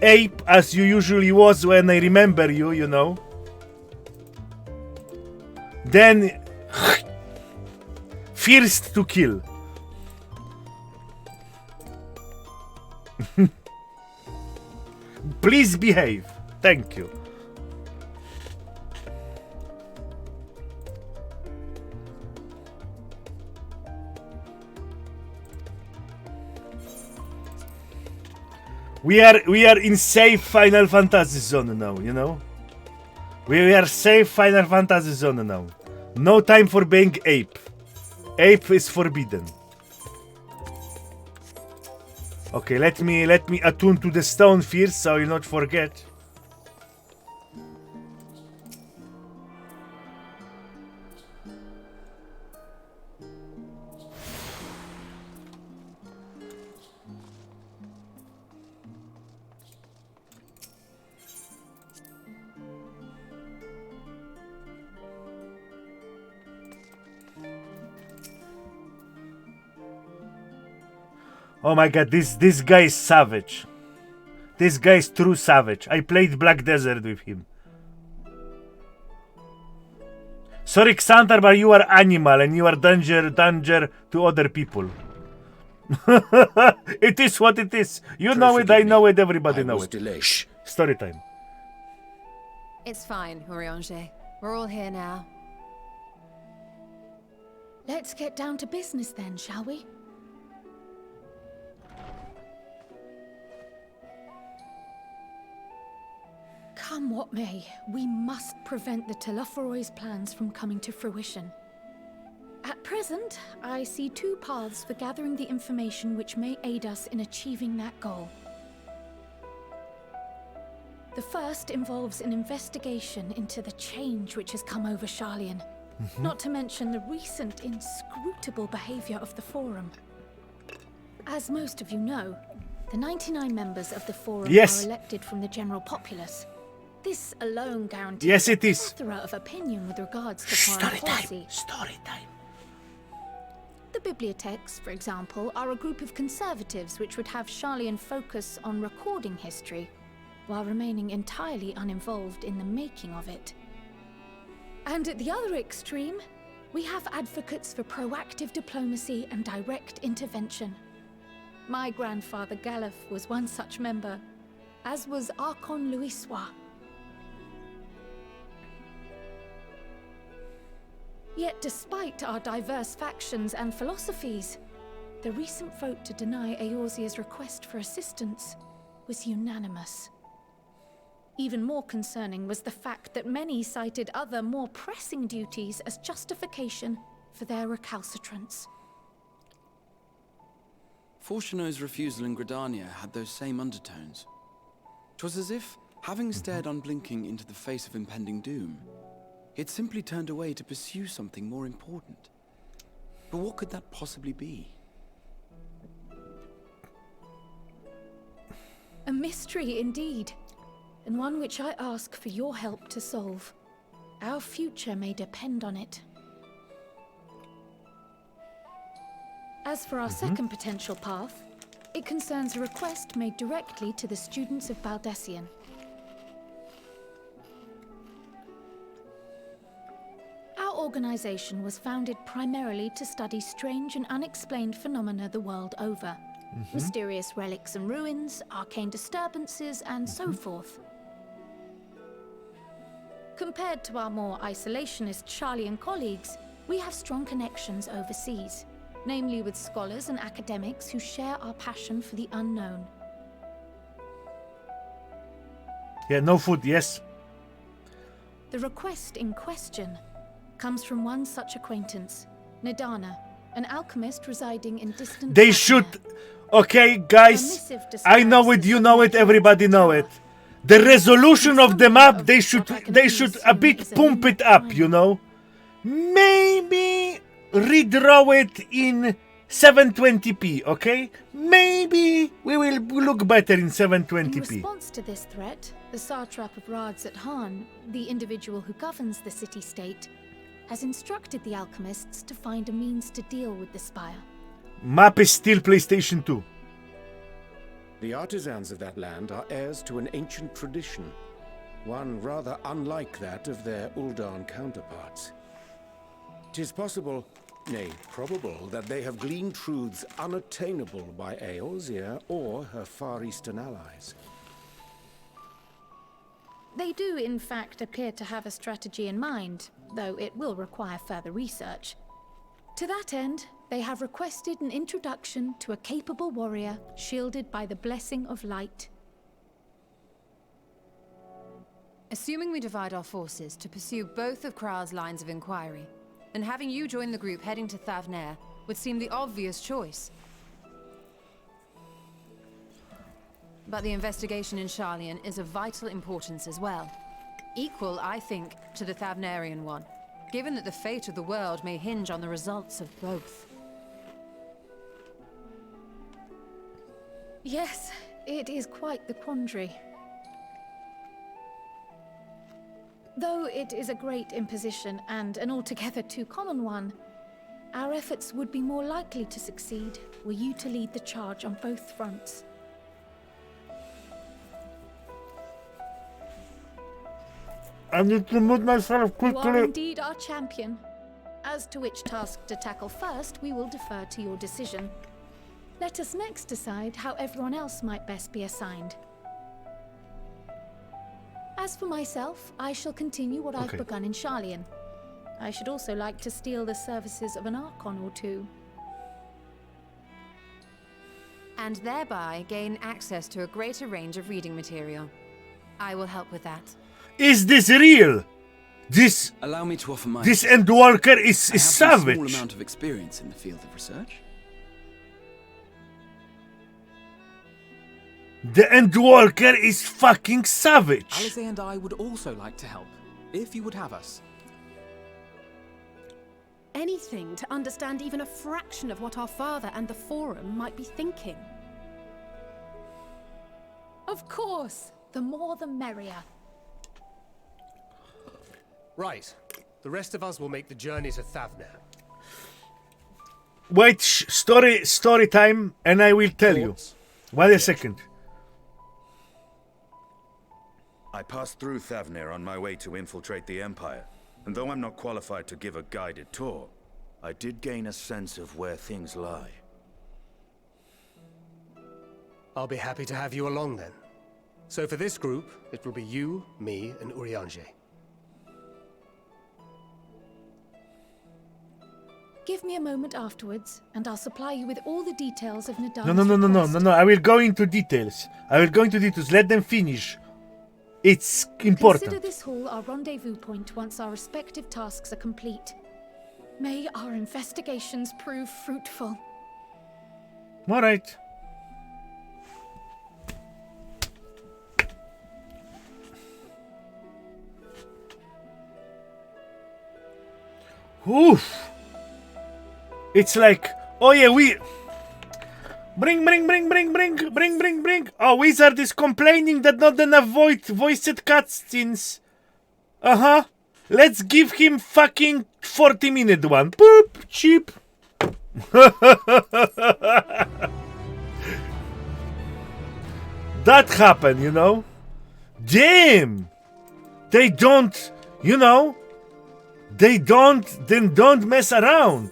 Speaker 1: ape as you usually was when I remember you, you know, then first to kill. Please behave. Thank you. We are in safe Final Fantasy zone now, you know? We are safe Final Fantasy zone now. No time for being ape. Ape is forbidden. Okay, let me attune to the stone first so I'll not forget. Oh my god, this guy is savage. This guy is true savage. I played Black Desert with him. Sorry, Xantar, but you are animal and you are danger to other people. It is what it is. You know it, I know it, everybody knows it. Shh, story time.
Speaker 6: It's fine, Urianger. We're all here now.
Speaker 3: Let's get down to business then, shall we? Come what may, we must prevent the Telophoroid's plans from coming to fruition. At present, I see two paths for gathering the information which may aid us in achieving that goal. The first involves an investigation into the change which has come over Sharlayan, not to mention the recent inscrutable behavior of the Forum. As most of you know, the 99 members of the Forum are elected from the general populace. This alone guarantees a plethora of opinion with regards to foreign policy.
Speaker 1: Story time.
Speaker 3: The bibliotheques, for example, are a group of conservatives which would have Sharlayan focus on recording history, while remaining entirely uninvolved in the making of it. And at the other extreme, we have advocates for proactive diplomacy and direct intervention. My grandfather Galef was one such member, as was Archon Louisois. Yet despite our diverse factions and philosophies, the recent vote to deny Eorzea's request for assistance was unanimous. Even more concerning was the fact that many cited other, more pressing duties as justification for their recalcitrance.
Speaker 12: Fortuno's refusal in Gridania had those same undertones. 'Twas as if Having stared unblinking into the face of impending doom, it simply turned away to pursue something more important. But what could that possibly be?
Speaker 3: A mystery indeed, and one which I ask for your help to solve. Our future may depend on it. As for our second potential path, it concerns a request made directly to the students of Baldessian. Our organization was founded primarily to study strange and unexplained phenomena the world over. Mysterious relics and ruins, arcane disturbances, and so forth. Compared to our more isolationist Charlian colleagues, we have strong connections overseas, namely with scholars and academics who share our passion for the unknown.
Speaker 1: Yeah, no food, yes.
Speaker 3: The request in question comes from one such acquaintance, Nidana, an alchemist residing in distant...
Speaker 1: They should... Okay, guys, I know it, you know it, everybody know it. The resolution of the map, they should a bit pump it up, you know? Maybe redraw it in 720p, okay? Maybe we will look better in 720p.
Speaker 3: In response to this threat, the satrap of Rads at Han, the individual who governs the city-state, has instructed the alchemists to find a means to deal with the spire.
Speaker 1: Map is still PlayStation 2.
Speaker 7: The artisans of that land are heirs to an ancient tradition, one rather unlike that of their Uldan counterparts. 'Tis possible, nay, probable, that they have gleaned truths unattainable by Eorzea or her Far Eastern allies.
Speaker 3: They do, in fact, appear to have a strategy in mind, though it will require further research. To that end, they have requested an introduction to a capable warrior shielded by the blessing of light.
Speaker 6: Assuming we divide our forces to pursue both of Kral's lines of inquiry, then having you join the group heading to Thavnair would seem the obvious choice. But the investigation in Charlian is of vital importance as well. Equal, I think, to the Thavnairian one, given that the fate of the world may hinge on the results of both.
Speaker 3: Yes, it is quite the quandary. Though it is a great imposition and an altogether too common one, our efforts would be more likely to succeed were you to lead the charge on both fronts.
Speaker 1: I need to move myself
Speaker 3: You are
Speaker 1: quickly.
Speaker 3: indeed our champion. As to which task to tackle first, we will defer to your decision. Let us next decide how everyone else might best be assigned. As for myself, I shall continue what I've begun in Charlian. I should also like to steal the services of an Archon or two.
Speaker 6: And thereby gain access to a greater range of reading material. I will help with that.
Speaker 1: Is this real? This...
Speaker 12: Allow me to offer my...
Speaker 1: This Endwalker is savage.
Speaker 12: I have a small amount of experience in the field of research.
Speaker 1: The Endwalker is fucking savage.
Speaker 8: Alice and I would also like to help, if you would have us.
Speaker 16: Anything to understand even a fraction of what our father and the Forum might be thinking.
Speaker 3: Of course, the more the merrier.
Speaker 5: Right. The rest of us will make the journey to Thavnair.
Speaker 1: Wait, story time, and I will tell you. Wait a second.
Speaker 9: I passed through Thavnair on my way to infiltrate the Empire, and though I'm not qualified to give a guided tour, I did gain a sense of where things lie.
Speaker 5: I'll be happy to have you along then. So for this group, it will be you, me, and Urianger.
Speaker 3: Give me a moment afterwards, and I'll supply you with all the details of Nadana's
Speaker 1: No. I will go into details. Let them finish. It's important.
Speaker 3: Consider this hall our rendezvous point once our respective tasks are complete. May our investigations prove fruitful.
Speaker 1: All right. Oof. It's like, oh yeah, we... Bring. Oh, Wizard is complaining that not enough voiced cutscenes. Uh-huh. Let's give him fucking 40-minute one. Boop, cheap. That happened, you know? Damn! They don't, you know? They don't mess around.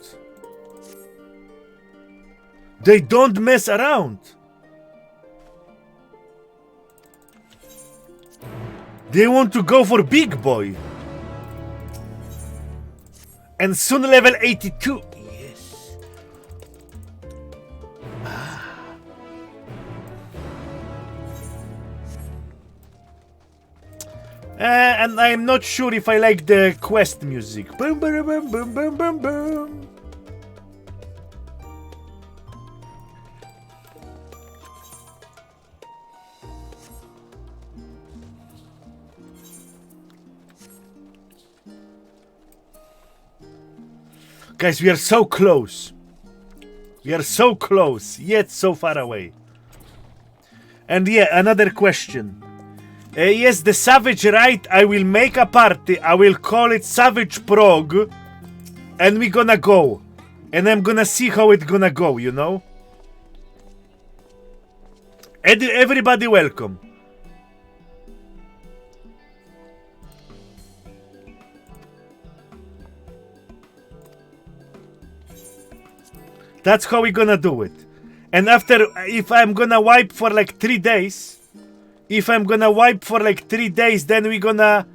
Speaker 1: They don't mess around. They want to go for big boy. And soon level 82. Yes. And I'm not sure if I like the quest music. Boom, boom, boom, boom, boom, boom, boom. Guys, we are so close. We are so close, yet so far away. And yeah, another question. Yes, the Savage Right, I will make a party. I will call it Savage Prog. And we gonna go. And I'm gonna see how it's gonna go, you know? Everybody welcome. That's how we gonna do it. And after, if I'm gonna wipe for like 3 days, then we gonna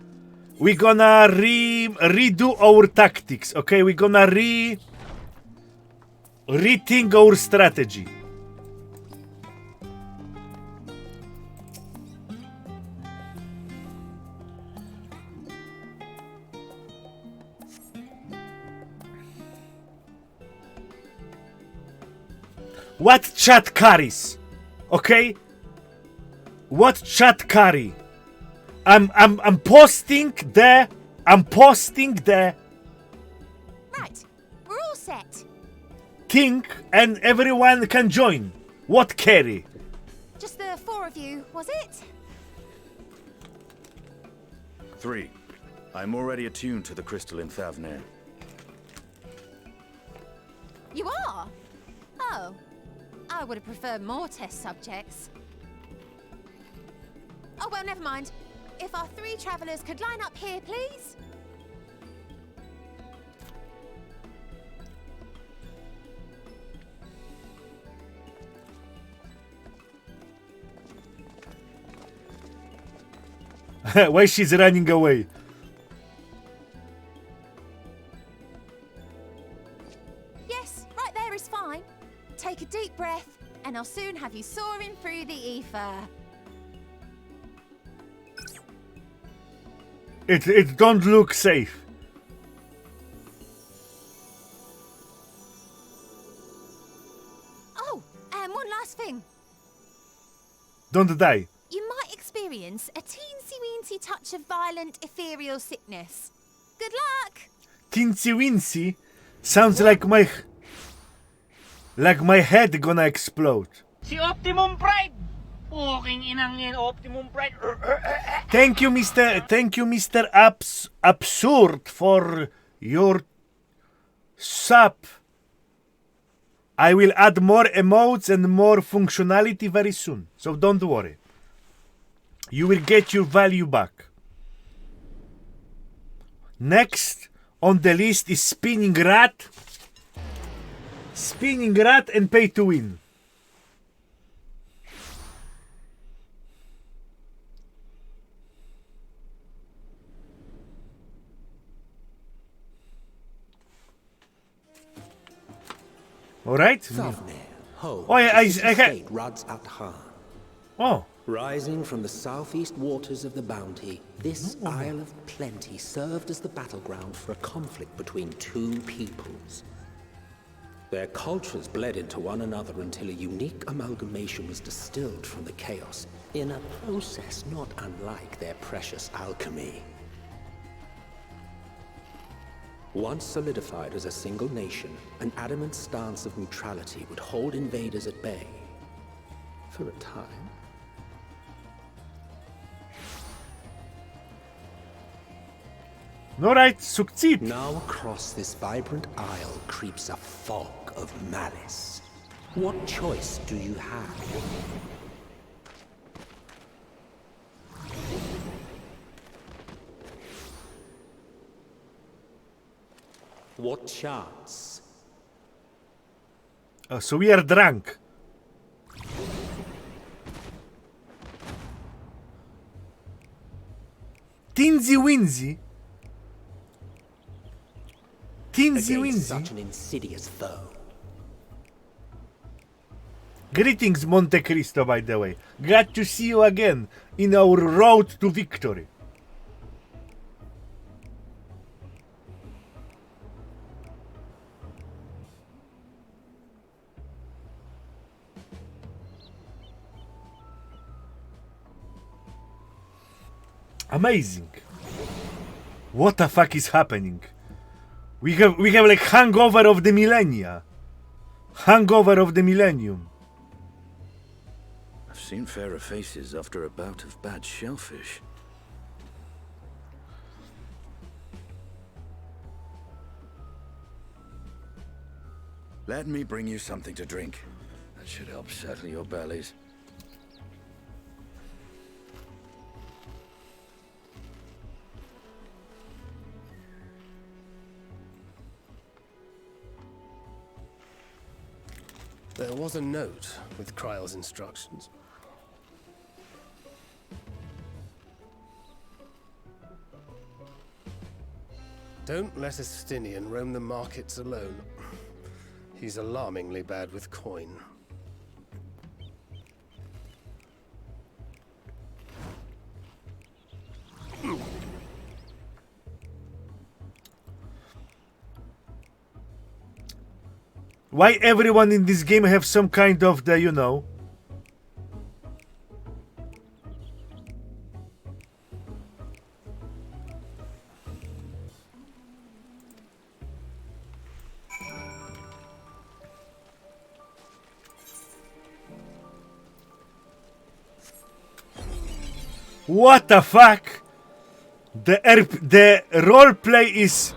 Speaker 1: redo our tactics, okay? We gonna rethink our strategy. What chat carries? Okay? What chat carry? I'm posting the
Speaker 17: Right, we're all set.
Speaker 1: thing and everyone can join. What carry?
Speaker 17: Just the 4 of you, was it?
Speaker 9: 3. I'm already attuned to the crystal in Thavnir.
Speaker 17: You are? Oh. I would have preferred more test subjects. Oh, well, never mind. If our 3 travelers could line up here, please.
Speaker 1: Why she's running away?
Speaker 17: Yes, right there is fine. Take a deep breath, and I'll soon have you soaring through the ether.
Speaker 1: It don't look safe.
Speaker 17: Oh, and one last thing.
Speaker 1: Don't die.
Speaker 17: You might experience a teensy-weensy touch of violent ethereal sickness. Good luck!
Speaker 1: Teensy Wincy sounds like my head gonna explode.
Speaker 4: Si Optimum Pride! Puking inang yan, Optimum Pride.
Speaker 1: Thank you, Mr. Absurd, for your sub. I will add more emotes and more functionality very soon, so don't worry. You will get your value back. Next on the list is Spinning Rat. Spinning Rat and Pay to Win. All right.
Speaker 2: Home
Speaker 1: Oh, yeah,
Speaker 2: to City State Rads at Han.
Speaker 1: Oh.
Speaker 2: Rising from the southeast waters of the Bounty, this Isle of Plenty served as the battleground for a conflict between 2 peoples. Their cultures bled into one another until a unique amalgamation was distilled from the chaos, in a process not unlike their precious alchemy. Once solidified as a single nation, an adamant stance of neutrality would hold invaders at bay. For a time.
Speaker 1: Alright, succeed.
Speaker 2: Now across this vibrant isle creeps a fog of malice. What choice do you have? What chance?
Speaker 1: Oh, so we are drunk. Tinsy Winsy. Tinsy
Speaker 2: Against
Speaker 1: Winsy.
Speaker 2: such an insidious foe.
Speaker 1: Greetings, Monte Cristo, by the way. Glad to see you again in our road to victory. Amazing. What the fuck is happening? We have like hangover of the millennia. Hangover of the millennium.
Speaker 9: I've seen fairer faces after a bout of bad shellfish. Let me bring you something to drink. That should help settle your bellies.
Speaker 5: There was a note with Kryle's instructions. Don't let Estinian roam the markets alone. He's alarmingly bad with coin.
Speaker 1: Why everyone in this game have some kind of the, you know? What the fuck? The roleplay is...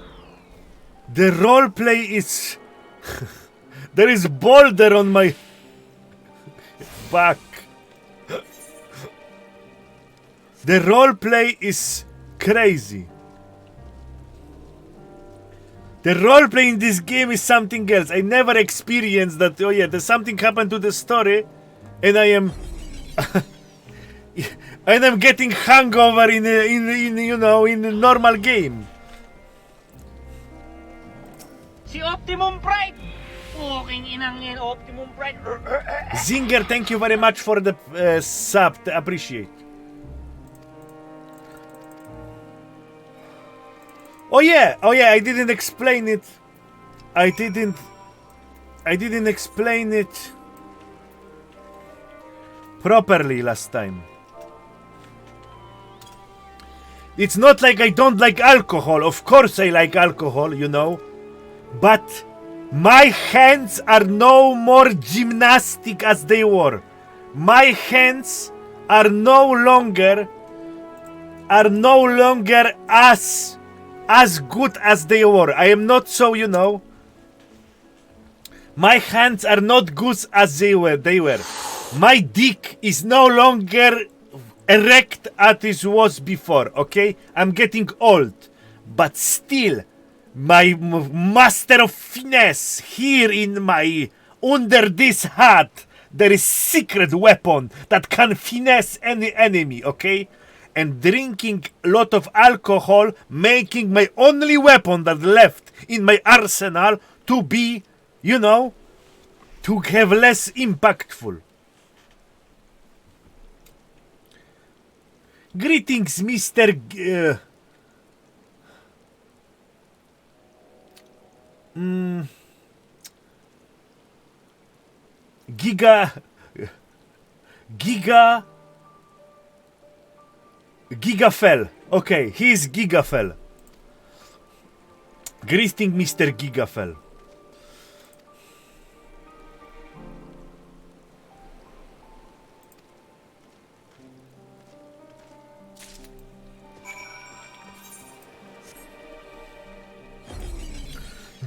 Speaker 1: The roleplay is... There is boulder on my back. The roleplay is crazy. The roleplay in this game is something else. I never experienced that. Oh yeah, there's something happened to the story, and I am, and I'm getting hangover in you know, in a normal game.
Speaker 4: Si Optimum Pride! Fucking inang yan, Optimum Pride.
Speaker 1: Zinger, thank you very much for the sub. Appreciate. Oh yeah, I didn't explain it. I didn't explain it properly last time. It's not like I don't like alcohol. Of course I like alcohol, you know. But my hands are no more gymnastic as they were. My hands are no longer as good as they were. I am not so, you know. My hands are not good as they were. My dick is no longer erect as it was before, okay? I'm getting old. But still, my master of finesse here in my... Under this hat, there is secret weapon that can finesse any enemy, okay? And drinking a lot of alcohol, making my only weapon that left in my arsenal to be, you know, to have less impactful. Greetings, Mr. Gigafell. Okay, he's Gigafell. Greeting Mr. Gigafell.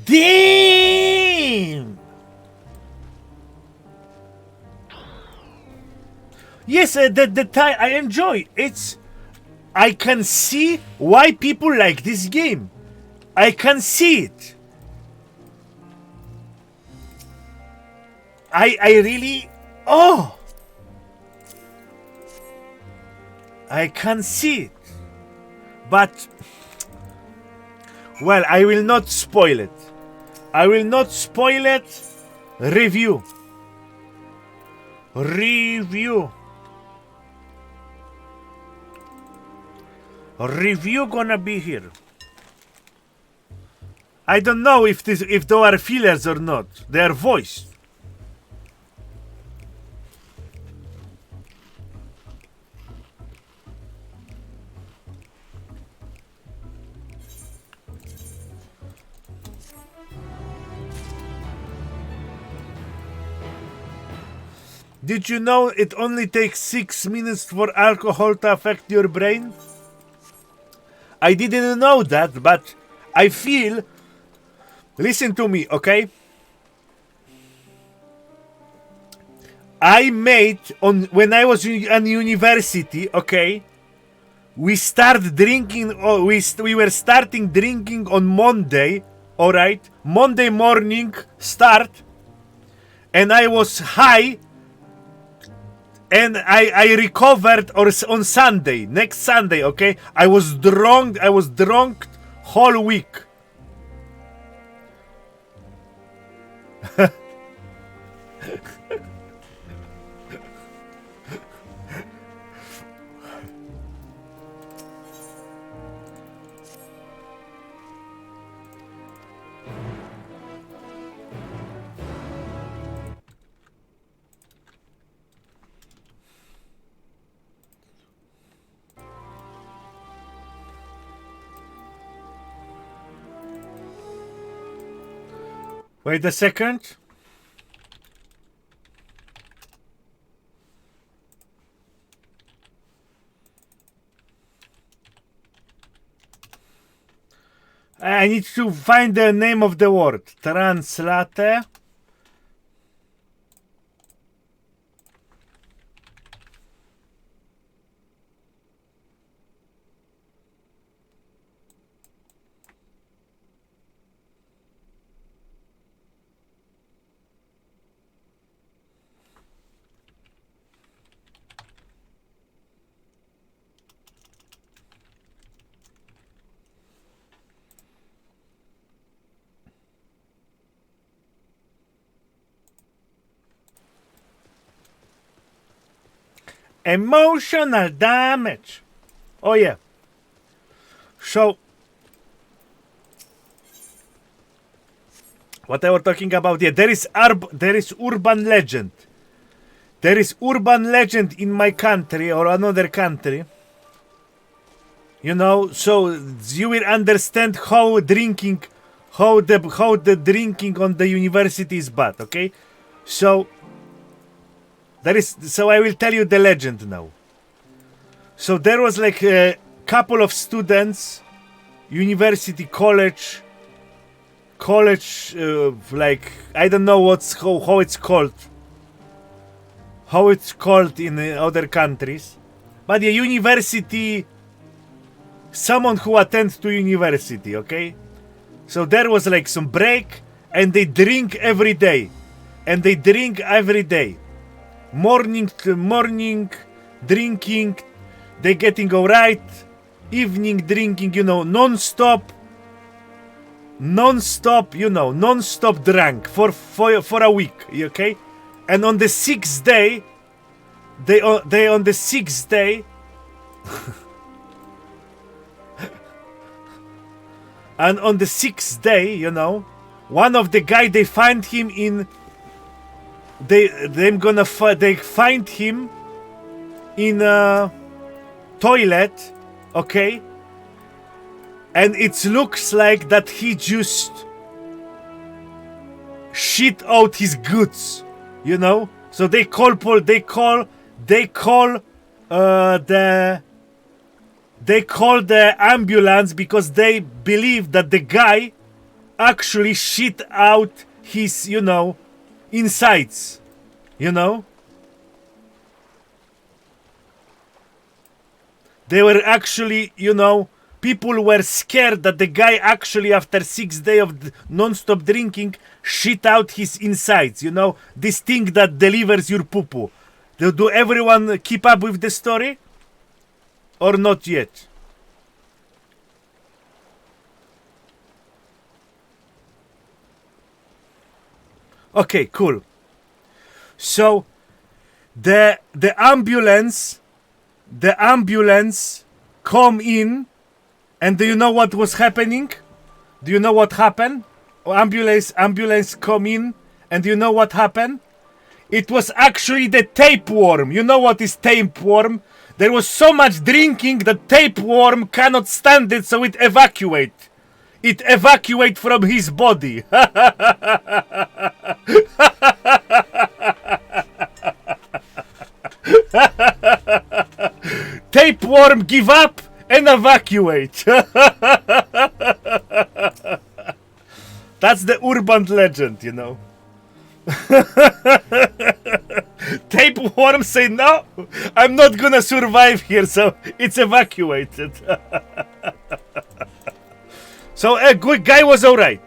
Speaker 1: Damn! Yes, the time I enjoy. I can see why people like this game. I can see it. I really, oh, I can see it. But, well, I will not spoil it. I will not spoil it. Review. Review gonna be here. I don't know if they are fillers or not. They are voiced. Did you know it only takes 6 minutes for alcohol to affect your brain? I didn't know that, but I feel... Listen to me, okay? I made, when I was in university, okay? We started drinking, we were starting drinking on Monday, alright? Monday morning start. And I was high. And I recovered on Sunday, next Sunday, okay? I was drunk whole week. Wait a second. I need to find the name of the word. Translate. Emotional damage. Oh yeah. So what I was talking about, yeah, there is urban legend. There is urban legend in my country or another country. You know, so you will understand how the drinking on the university is bad, okay? So I will tell you the legend now. So there was like a couple of students, university, college, like I don't know how it's called in other countries, but the university, someone who attends to university, okay? So there was like some break, and they drink every day, morning to morning drinking, they getting alright, evening drinking, you know, non-stop, non-stop drunk for a week, okay? And on the sixth day, and on the sixth day, you know, one of the guy, they find him in, they find him in a toilet, okay? and it looks like that he just shit out his goods, you know. So they call the ambulance because they believe that the guy actually shit out his, you know, insides, you know. They were actually, you know, people were scared that the guy actually, after 6 days of non-stop drinking, shit out his insides, you know, this thing that delivers your poo-poo. Do everyone keep up with the story? Or not yet? Okay, cool. So the ambulance come in, and do you know what was happening? Do you know what happened? Ambulance come in, and do you know what happened? It was actually the tapeworm. You know what is tapeworm? There was so much drinking that tapeworm cannot stand it, so it evacuate. It evacuate from his body. Tapeworm give up and evacuate. That's the urban legend, you know. Tapeworm say, no, I'm not gonna survive here, so it's evacuated. So a good guy was alright.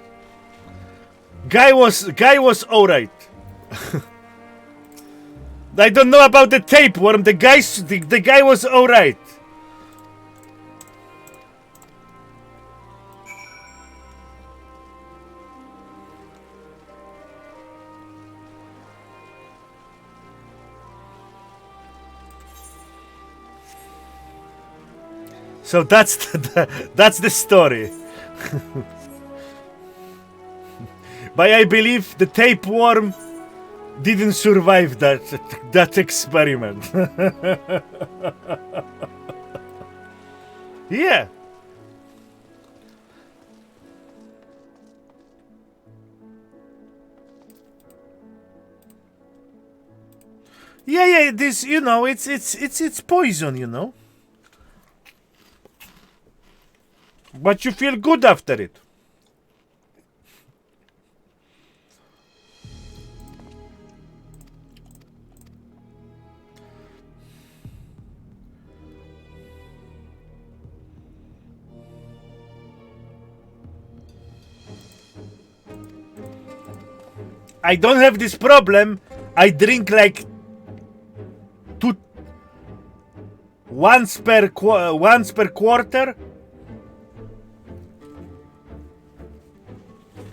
Speaker 1: Guy was alright. I don't know about the tapeworm. The guy was alright. So that's the story. But I believe the tapeworm didn't survive that experiment. Yeah. Yeah, this, you know, it's poison, you know. But you feel good after it. I don't have this problem. I drink like once per quarter.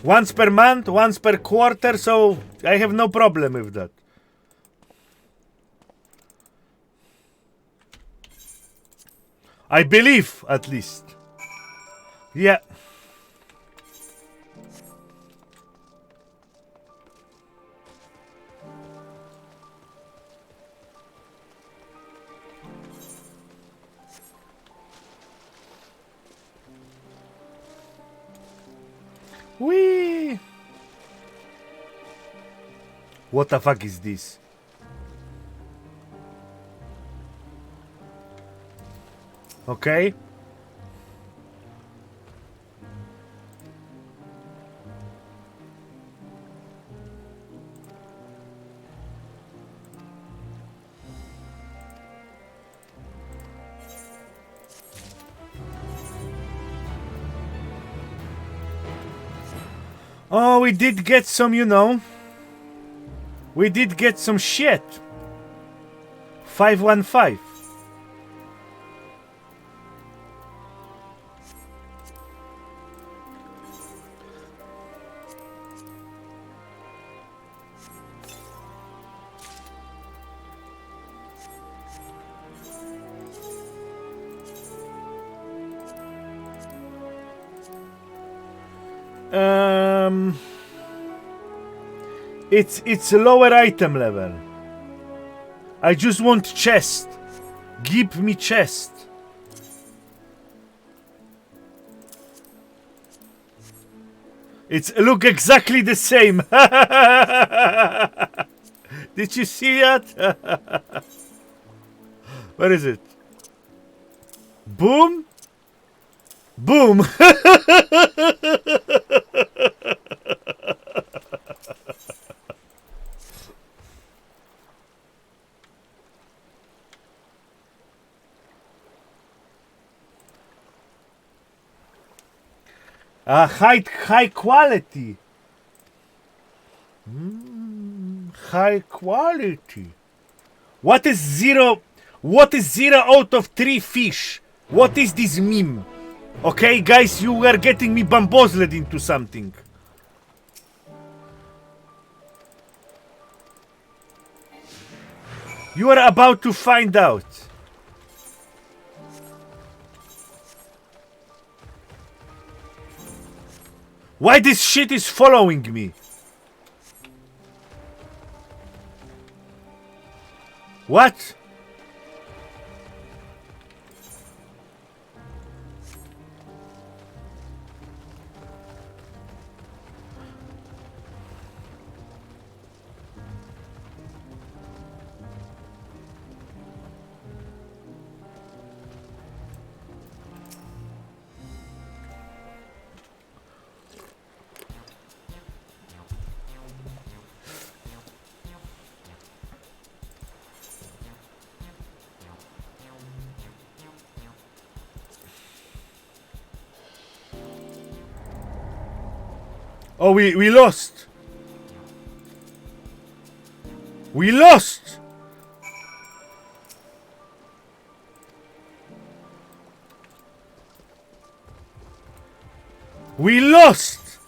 Speaker 1: Once per month, once per quarter, so I have no problem with that. I believe, at least. Yeah. Whee! What the fuck is this? Okay. Oh, we did get some, you know. We did get some shit. 515. It's a lower item level. I just want chest. Give me chest. It's look exactly the same. Did you see that? Where is it? Boom. Boom. High quality. High quality. What is 0? What is 0 out of 3 fish? What is this meme? Okay, guys, you are getting me bamboozled into something. You are about to find out. Why this shit is following me? What? Oh, we lost. We lost. We lost.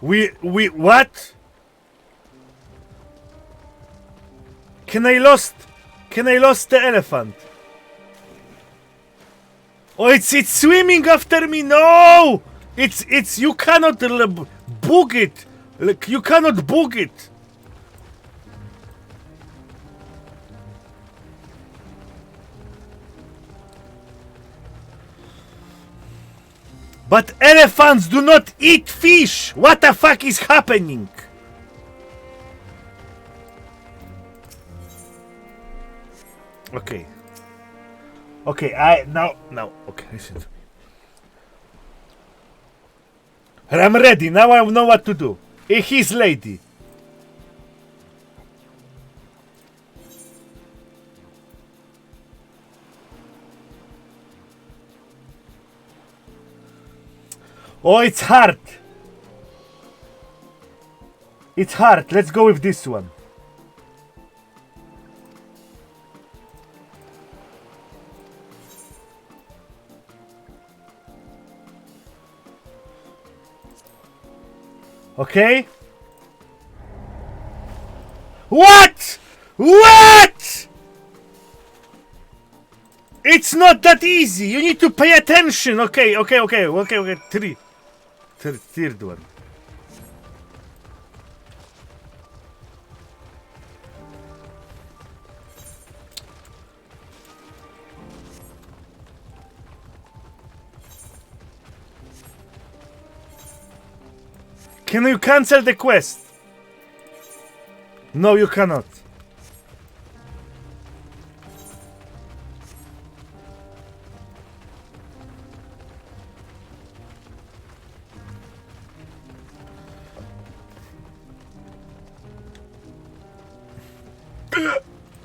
Speaker 1: We what? Can I lost the elephant? Oh, it's swimming after me. No! It's you cannot boog it. Like you cannot boog it. But elephants do not eat fish. What the fuck is happening? Okay. Okay, now, okay, listen to me. I'm ready, now I know what to do. His lady. Oh, it's hard. It's hard, let's go with this one. Okay. What? What? It's not that easy. You need to pay attention. Okay. Third one. Can you cancel the quest? No, you cannot.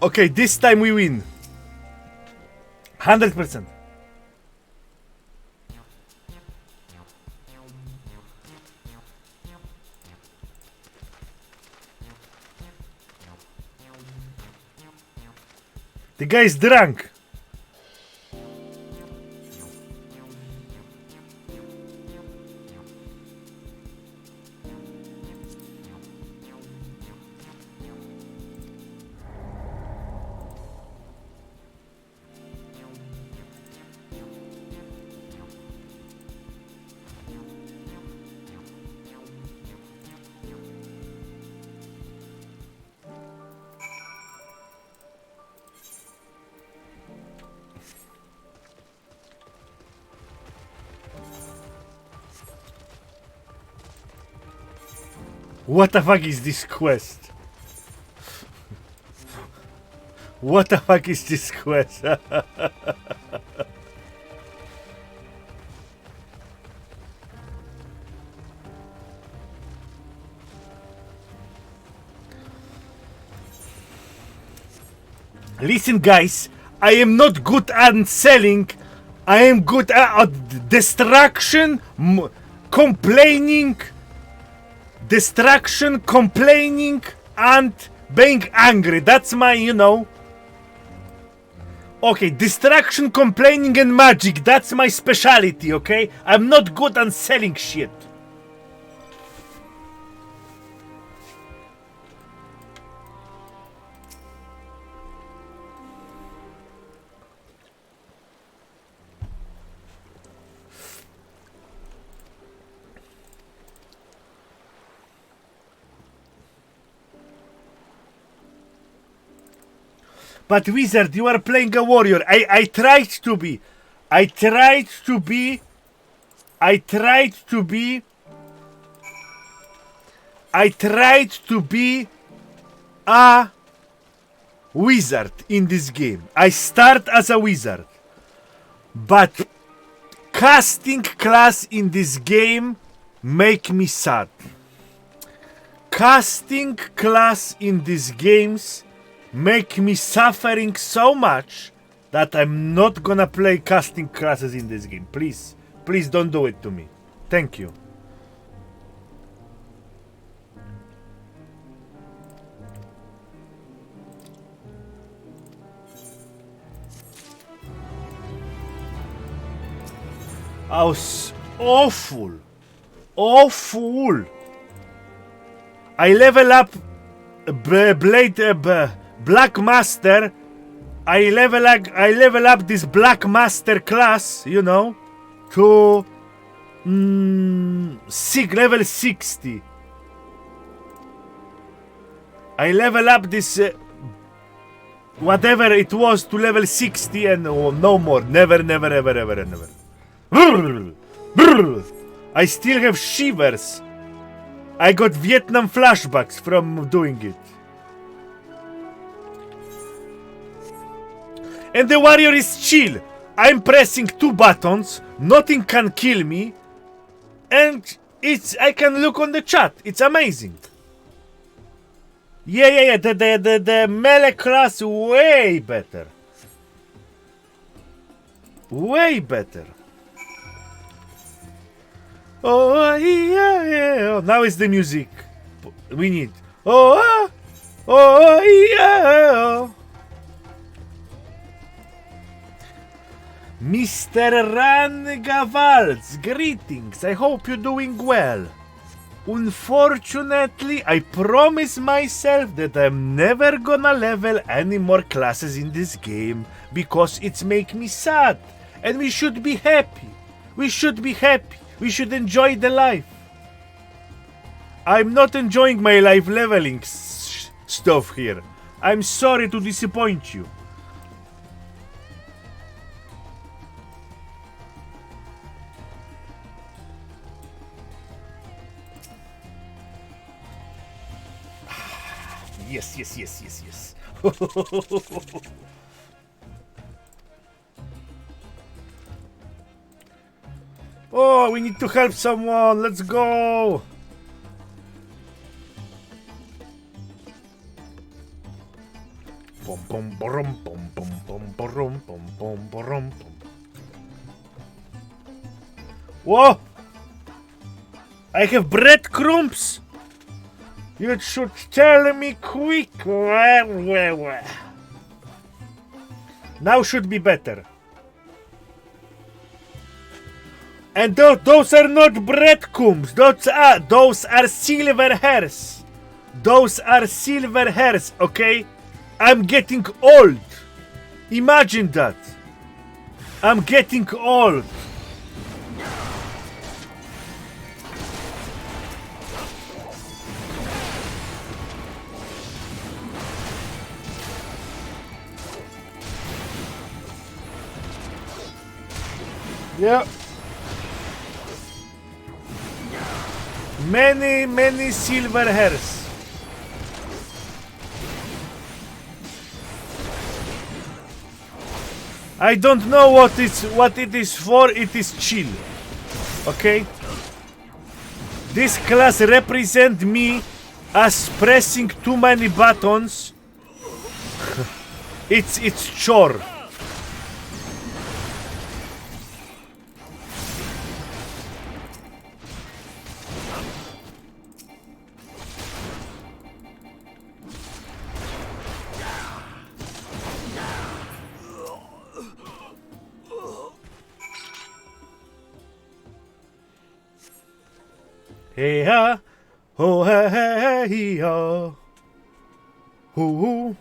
Speaker 1: Okay, this time we win. 100%. The guy is drunk. What the fuck is this quest? What the fuck is this quest? Listen, guys, I am not good at selling. I am good at distraction, complaining, and being angry. That's my, you know. Okay, distraction, complaining, and magic. That's my specialty, okay? I'm not good at selling shit. But Wizard, you are playing a warrior. I tried to be a wizard in this game. I start as a wizard. But casting class in this game make me sad. Casting class in these games make me suffering so much that I'm not gonna play casting classes in this game. Please, please don't do it to me. Thank you. Oh, awful. Awful. I level up Black Master. I level up this Black Master class, you know, to level 60. I level up this whatever it was to level 60 and no more. Never. I still have shivers. I got Vietnam flashbacks from doing it. And the warrior is chill. I'm pressing 2 buttons. Nothing can kill me. And I can look on the chat. It's amazing. Yeah. The melee class way better. Way better. Oh yeah. Now is the music we need. Oh yeah. Mr. Rangavals, greetings. I hope you're doing well. Unfortunately, I promise myself that I'm never gonna level any more classes in this game because it's make me sad. And we should be happy. We should be happy. We should enjoy the life. I'm not enjoying my life leveling stuff here. I'm sorry to disappoint you. Yes. Oh, we need to help someone. Let's go. Whoa! I have breadcrumbs. You should tell me quick. Now should be better. And those are not breadcrumbs. Those are silver hairs. Those are silver hairs, okay? I'm getting old. Imagine that. I'm getting old. Yeah. Many silver hairs. I don't know what it is for. It is chill. Okay? This class represent me as pressing too many buttons. It's chore. Hey ha, ho ha ha hee ha, hoo.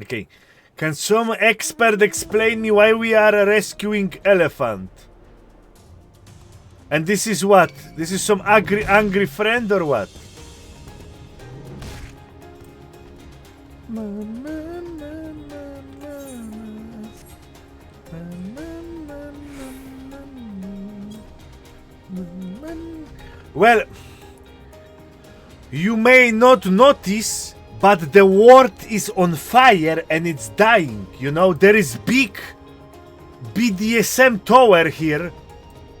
Speaker 1: Okay, can some expert explain me why we are rescuing elephant? And this is what? This is some angry friend or what? Well, you may not notice, but the world is on fire and it's dying, you know? There is big BDSM tower here,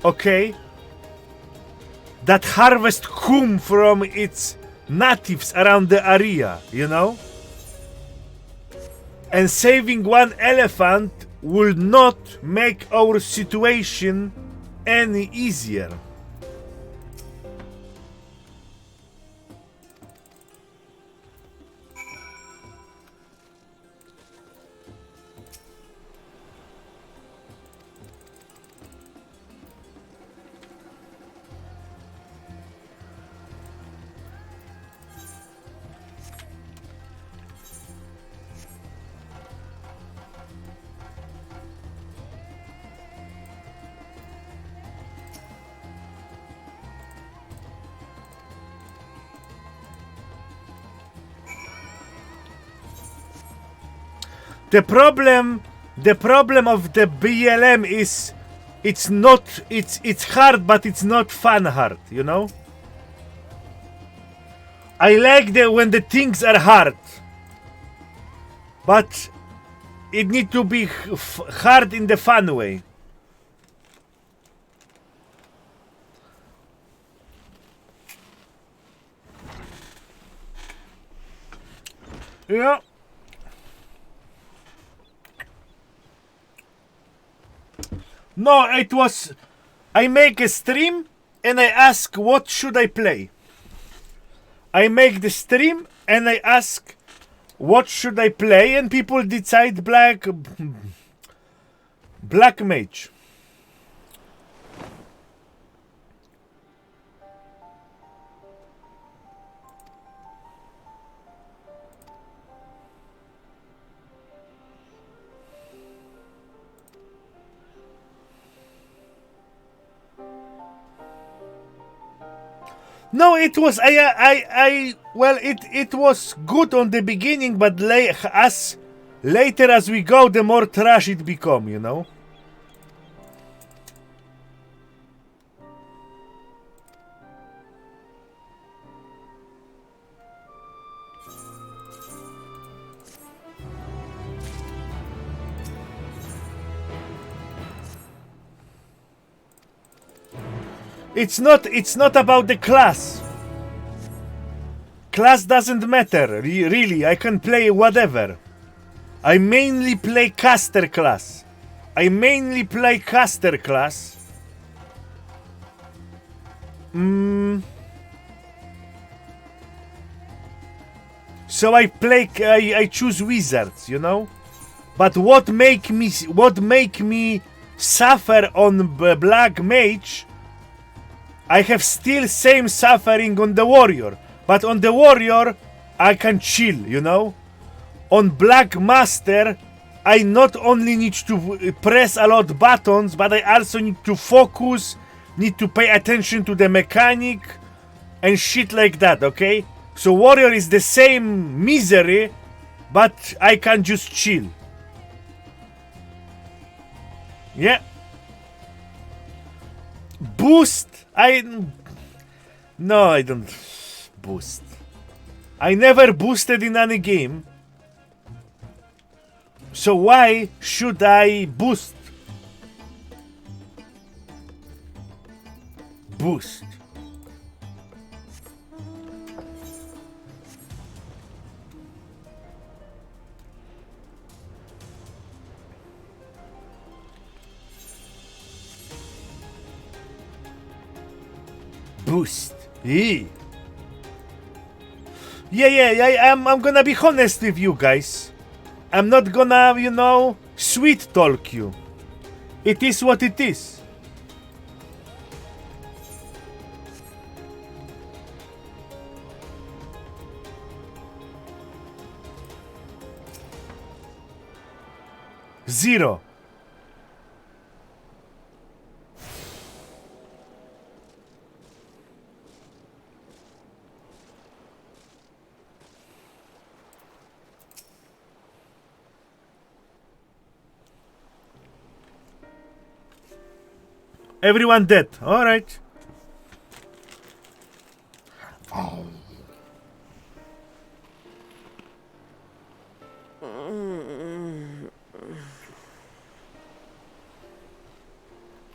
Speaker 1: okay? That harvest cum from its natives around the area, you know? And saving one elephant will not make our situation any easier. The problem of the BLM is it's hard, but it's not fun hard, you know? I like when the things are hard, but it need to be hard in the fun way. Yeah. No, it was... I make a stream and I ask what should I play. I make the stream and I ask what should I play and people decide black mage. No, it was well, it was good on the beginning, but later as we go, the more trash it become, you know. It's not about the class. Class doesn't matter, really. I can play whatever. I mainly play caster class. So I choose wizards, you know. But what make me suffer on black mage? I have still same suffering on the warrior, but on the warrior I can chill, you know. On black master I not only need to press a lot buttons, but I also need to focus, need to pay attention to the mechanic and shit like that, okay? So warrior is the same misery, but I can just chill. Yeah. Boost? No, I don't boost. I never boosted in any game. So why should I boost? Boost. Boost. Yeah, I'm gonna be honest with you guys. I'm not gonna, you know, sweet talk you. It is what it is. Zero. Everyone dead. All right.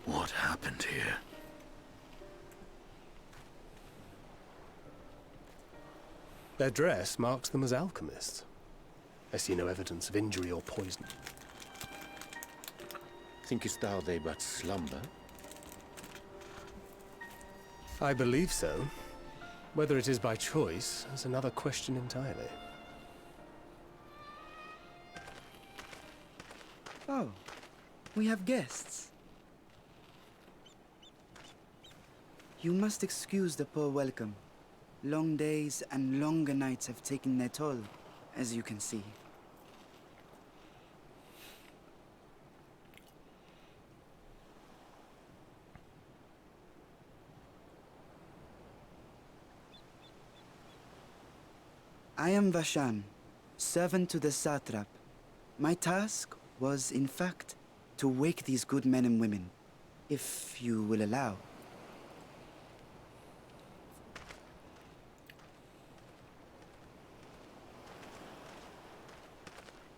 Speaker 9: What happened here?
Speaker 5: Their dress marks them as alchemists. I see no evidence of injury or poison.
Speaker 7: Thinkest thou they but slumber?
Speaker 5: I believe so. Whether it is by choice is another question entirely.
Speaker 18: Oh, we have guests. You must excuse the poor welcome. Long days and longer nights have taken their toll, as you can see. I am Vashan, servant to the satrap. My task was, in fact, to wake these good men and women, if you will allow.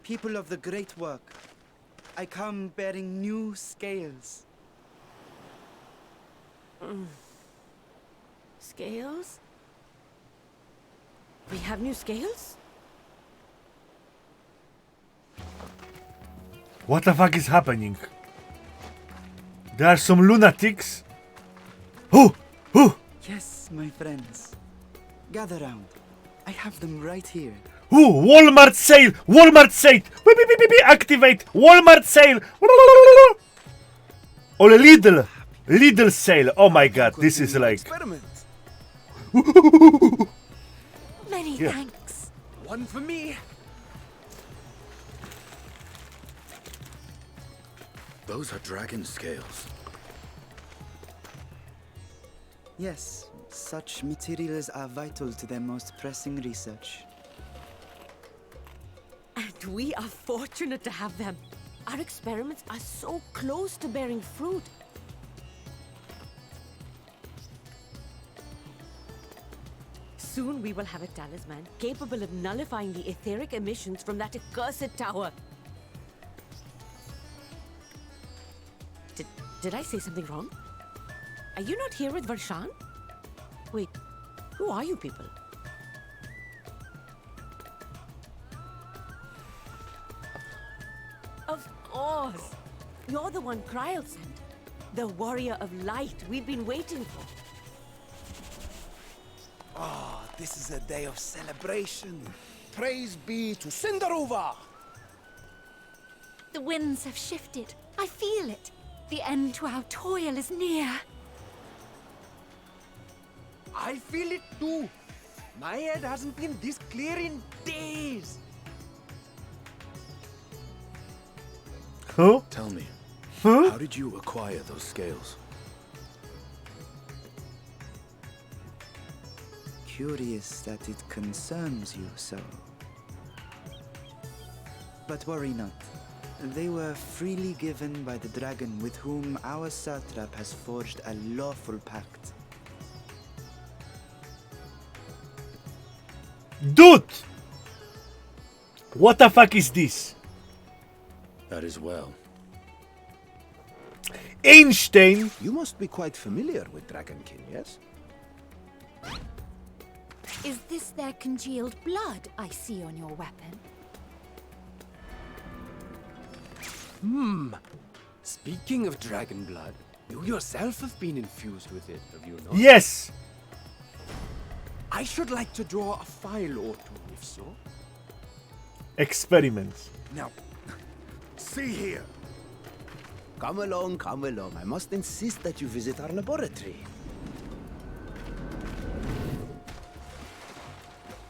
Speaker 18: People of the great work, I come bearing new scales.
Speaker 19: Scales? We have new scales?
Speaker 1: What the fuck is happening? There are some lunatics. Who?
Speaker 18: Yes, my friends. Gather round. I have them right here.
Speaker 1: Ooh, Walmart sale! Walmart sale! Beep, beep, beep, beep, activate! Walmart sale! Or Lidl! Lidl sale! Oh my god, this is like...
Speaker 19: Many thanks.
Speaker 18: One for me.
Speaker 9: Those are dragon scales.
Speaker 18: Yes, such materials are vital to their most pressing research.
Speaker 19: And we are fortunate to have them. Our experiments are so close to bearing fruit. Soon we will have a talisman capable of nullifying the etheric emissions from that accursed tower. Did I say something wrong? Are you not here with Varshan? Wait, who are you people? Of course! You're the one Kryl sent. The warrior of light we've been waiting for.
Speaker 14: Ah, this is a day of celebration. Praise be to Cinderova!
Speaker 10: The winds have shifted. I feel it. The end to our toil is near.
Speaker 14: I feel it too. My head hasn't been this clear in days.
Speaker 1: Huh?
Speaker 9: Tell me,
Speaker 1: huh?
Speaker 9: How did you acquire those scales?
Speaker 18: curious that it concerns you so. But worry not. They were freely given by the dragon with whom our satrap has forged a lawful pact.
Speaker 1: Dude! What the fuck is this?
Speaker 7: That is well.
Speaker 1: Einstein!
Speaker 20: You must be quite familiar with Dragonkin, yes?
Speaker 17: Is this their congealed blood I see on your weapon?
Speaker 21: Speaking of dragon blood, you yourself have been infused with it, have you not?
Speaker 1: Yes!
Speaker 21: I should like to draw a file or two, if so.
Speaker 1: Experiments.
Speaker 20: Now, see here. Come along, come along. I must insist that you visit our laboratory.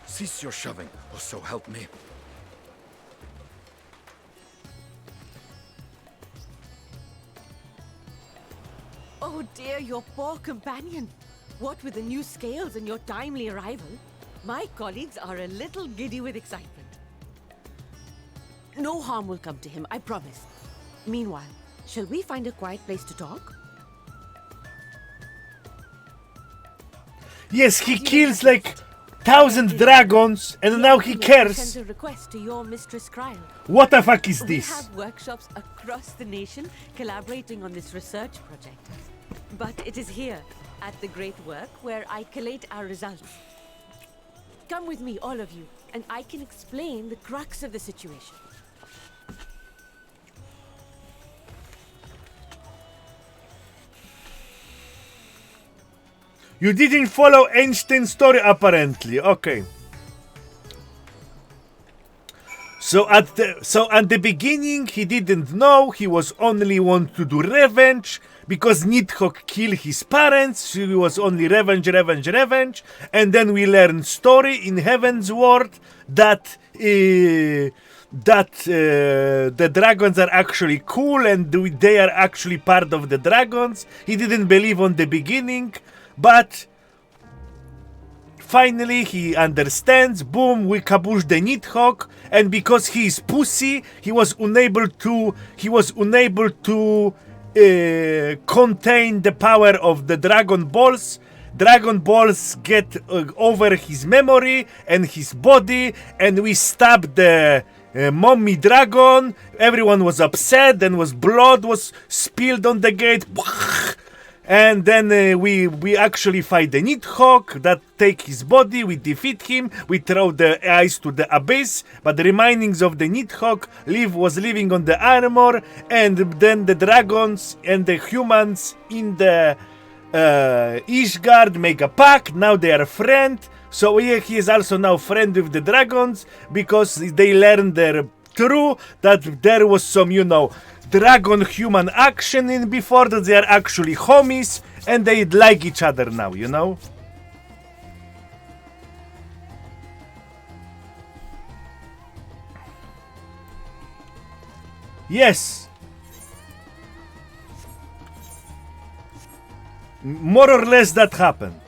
Speaker 9: Cease your shoving, or so help me.
Speaker 19: Oh dear, your poor companion. What with the new scales and your timely arrival, my colleagues are a little giddy with excitement. No harm will come to him, I promise. Meanwhile, shall we find a quiet place to talk?
Speaker 1: Yes, he kills like 1,000 dragons and now he cares.
Speaker 19: Send a request to your Mistress Kryl.
Speaker 1: What the fuck is
Speaker 19: We
Speaker 1: this?
Speaker 19: have workshops across the nation collaborating on this research project. But it is here, at the Great Work, where I collate our results. Come with me, all of you, and I can explain the crux of the situation.
Speaker 1: You didn't follow Einstein's story apparently. Okay. So at the beginning he didn't know, he was only want to do revenge because Nidhogg killed his parents. He was only revenge. And then we learn story in Heaven's Ward that the dragons are actually cool and they are actually part of the dragons. He didn't believe on the beginning, but finally he understands. Boom, we kabush the Nidhogg, and because he is pussy, he was unable to contain the power of the Dragon Balls. Dragon Balls get over his memory and his body, and we stabbed the mommy dragon. Everyone was upset, and blood was spilled on the gate. And then we actually fight the Nidhogg that take his body, we defeat him, we throw the eyes to the abyss, but the remainings of the Nidhogg was living on the armor, and then the dragons and the humans in the Ishgard make a pact. Now they are friends, so he is also now friend with the dragons, because they learned their true that there was some, dragon-human action in before, that they are actually homies and they like each other now, Yes. More or less that happened.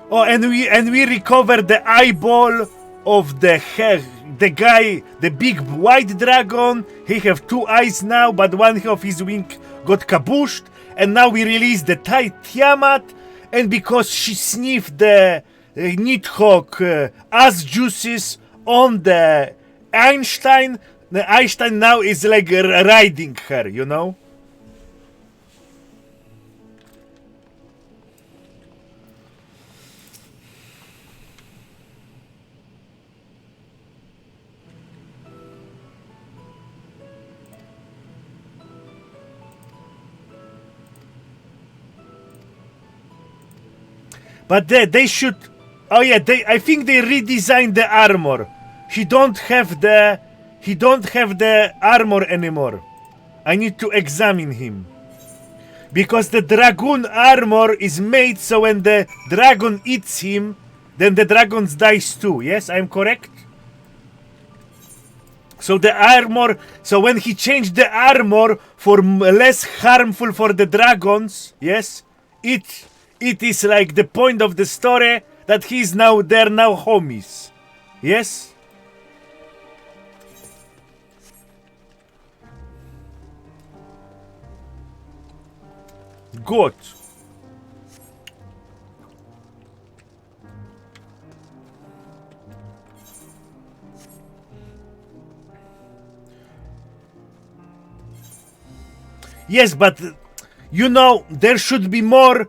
Speaker 1: Oh, and we recovered the eyeball of the guy, the big white dragon. He have two eyes now, but one of his wing got kabooshed. And now we release the Tiamat, and because she sniffed the Nidhogg ass juices on the Einstein now is like riding her, But they should. Oh yeah, I think they redesigned the armor. He don't have the armor anymore. I need to examine him, because the dragoon armor is made so when the dragon eats him, then the dragons dies too. Yes, I'm correct? So the armor, so when he changed the armor for less harmful for the dragons, yes, it is like the point of the story that they're now homies. Yes? Good. Yes, but you know, there should be more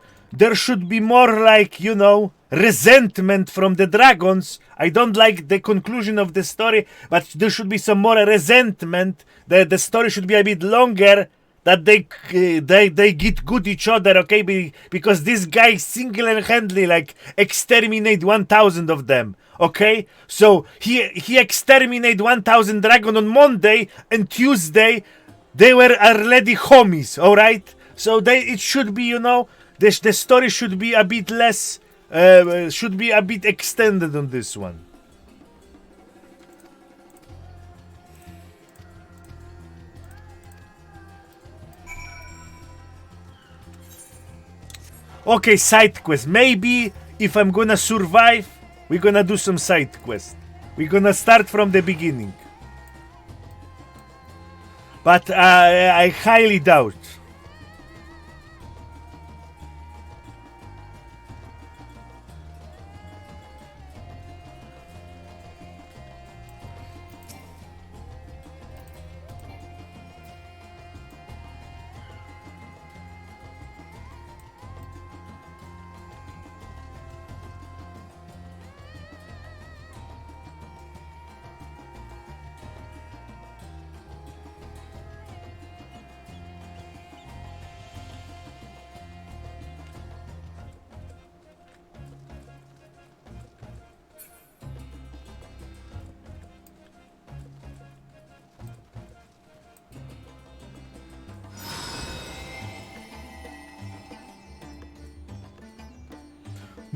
Speaker 1: like, you know, resentment from the dragons. I don't like the conclusion of the story, but there should be some more resentment. The story should be a bit longer, that they get good each other, okay? Because this guy single-handedly like exterminate 1,000 of them, okay? So he exterminate 1,000 dragon on Monday, and Tuesday they were already homies, all right? So it should be, you know, the story should be a bit less, should be a bit extended on this one. Okay, side quest. Maybe if I'm gonna survive, we're gonna do some side quest. We're gonna start from the beginning. But I highly doubt.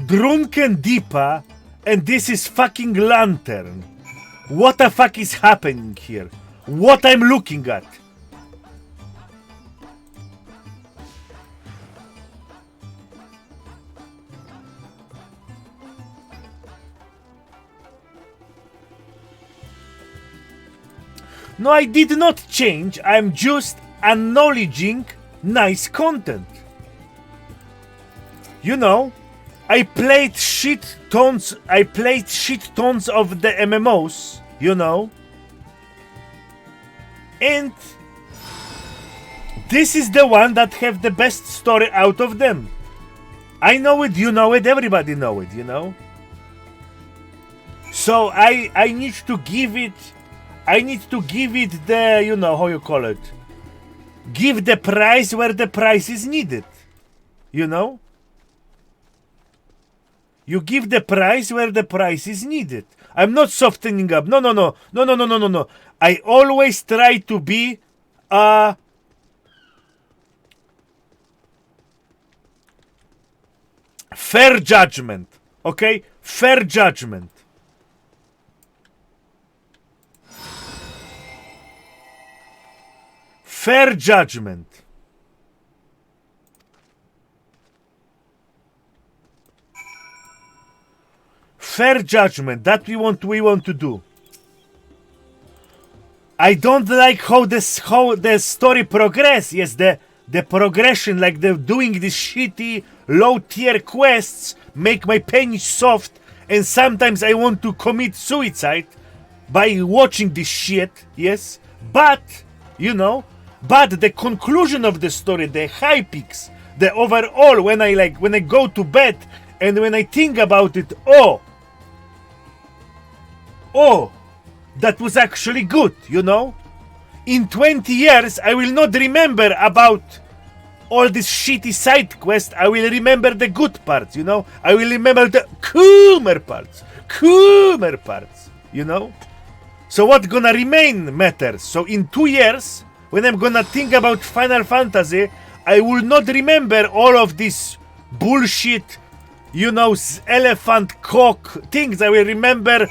Speaker 1: Drunken Deepa, and this is fucking Lantern. What the fuck is happening here? What I'm looking at? No, I did not change. I'm just acknowledging nice content. You know, I played shit tons of the MMOs, you know. And this is the one that have the best story out of them. I know it, you know it, everybody know it, you know. So I need to give it the, you know, how you call it. Give the price where the price is needed. You know? You give the price where the price is needed. I'm not softening up. No. I always try to be fair judgment. Okay? Fair judgment. Fair judgment. Fair judgment. That we want to do. I don't like how the story progress. Yes, the progression, like the doing these shitty low tier quests, make my penis soft, and sometimes I want to commit suicide by watching this shit. Yes, but you know, but the conclusion of the story, the high peaks, the overall, when I go to bed and when I think about it, oh, that was actually good, you know? In 20 years, I will not remember about all this shitty side quest. I will remember the good parts, you know? I will remember the cooler parts, you know? So what gonna remain matters. So in 2 years, when I'm gonna think about Final Fantasy, I will not remember all of this bullshit you know, elephant cock things. I will remember.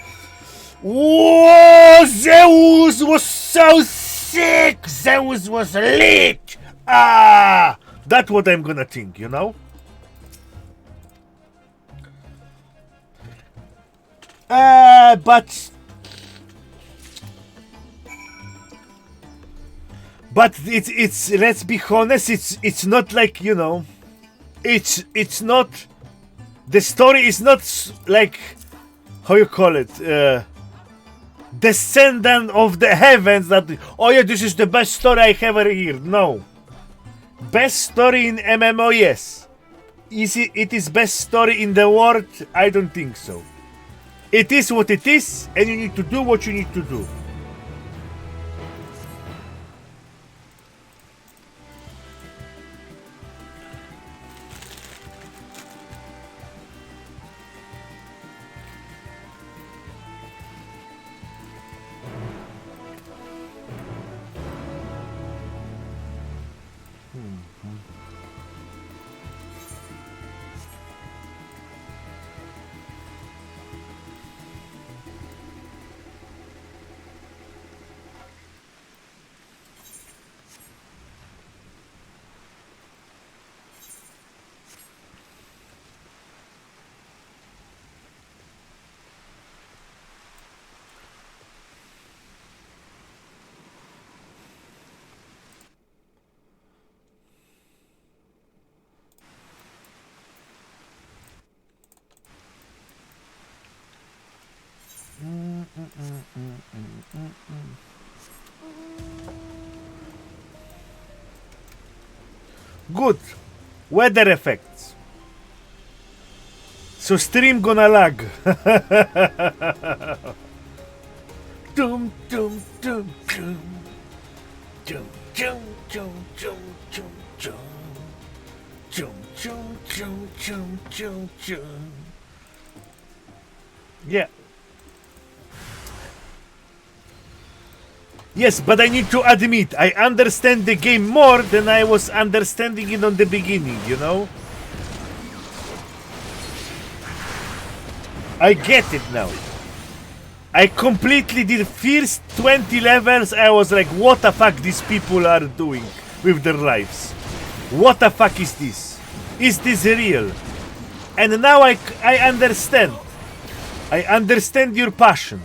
Speaker 1: Whoa, Zeus was so sick. Zeus was lit. That's what I'm gonna think, you know. But it's let's be honest, it's not like, you know, it's not, the story is not like, how you call it, descendant of the heavens that, oh yeah, this is the best story I ever heard. No, best story in MMO, yes. Is it is best story in the world? I don't think so. It is what it is, and you need to do what you need to do. Good. Weather effects. So stream gonna lag. Dum dum dum dum. Dum dum dum dum dum dum. Dum dum dum dum dum dum. Yeah. Yes, but I need to admit, I understand the game more than I was understanding it on the beginning, you know? I get it now. I completely did first 20 levels, I was like, what the fuck these people are doing with their lives? What the fuck is this? Is this real? And now I understand. I understand your passion.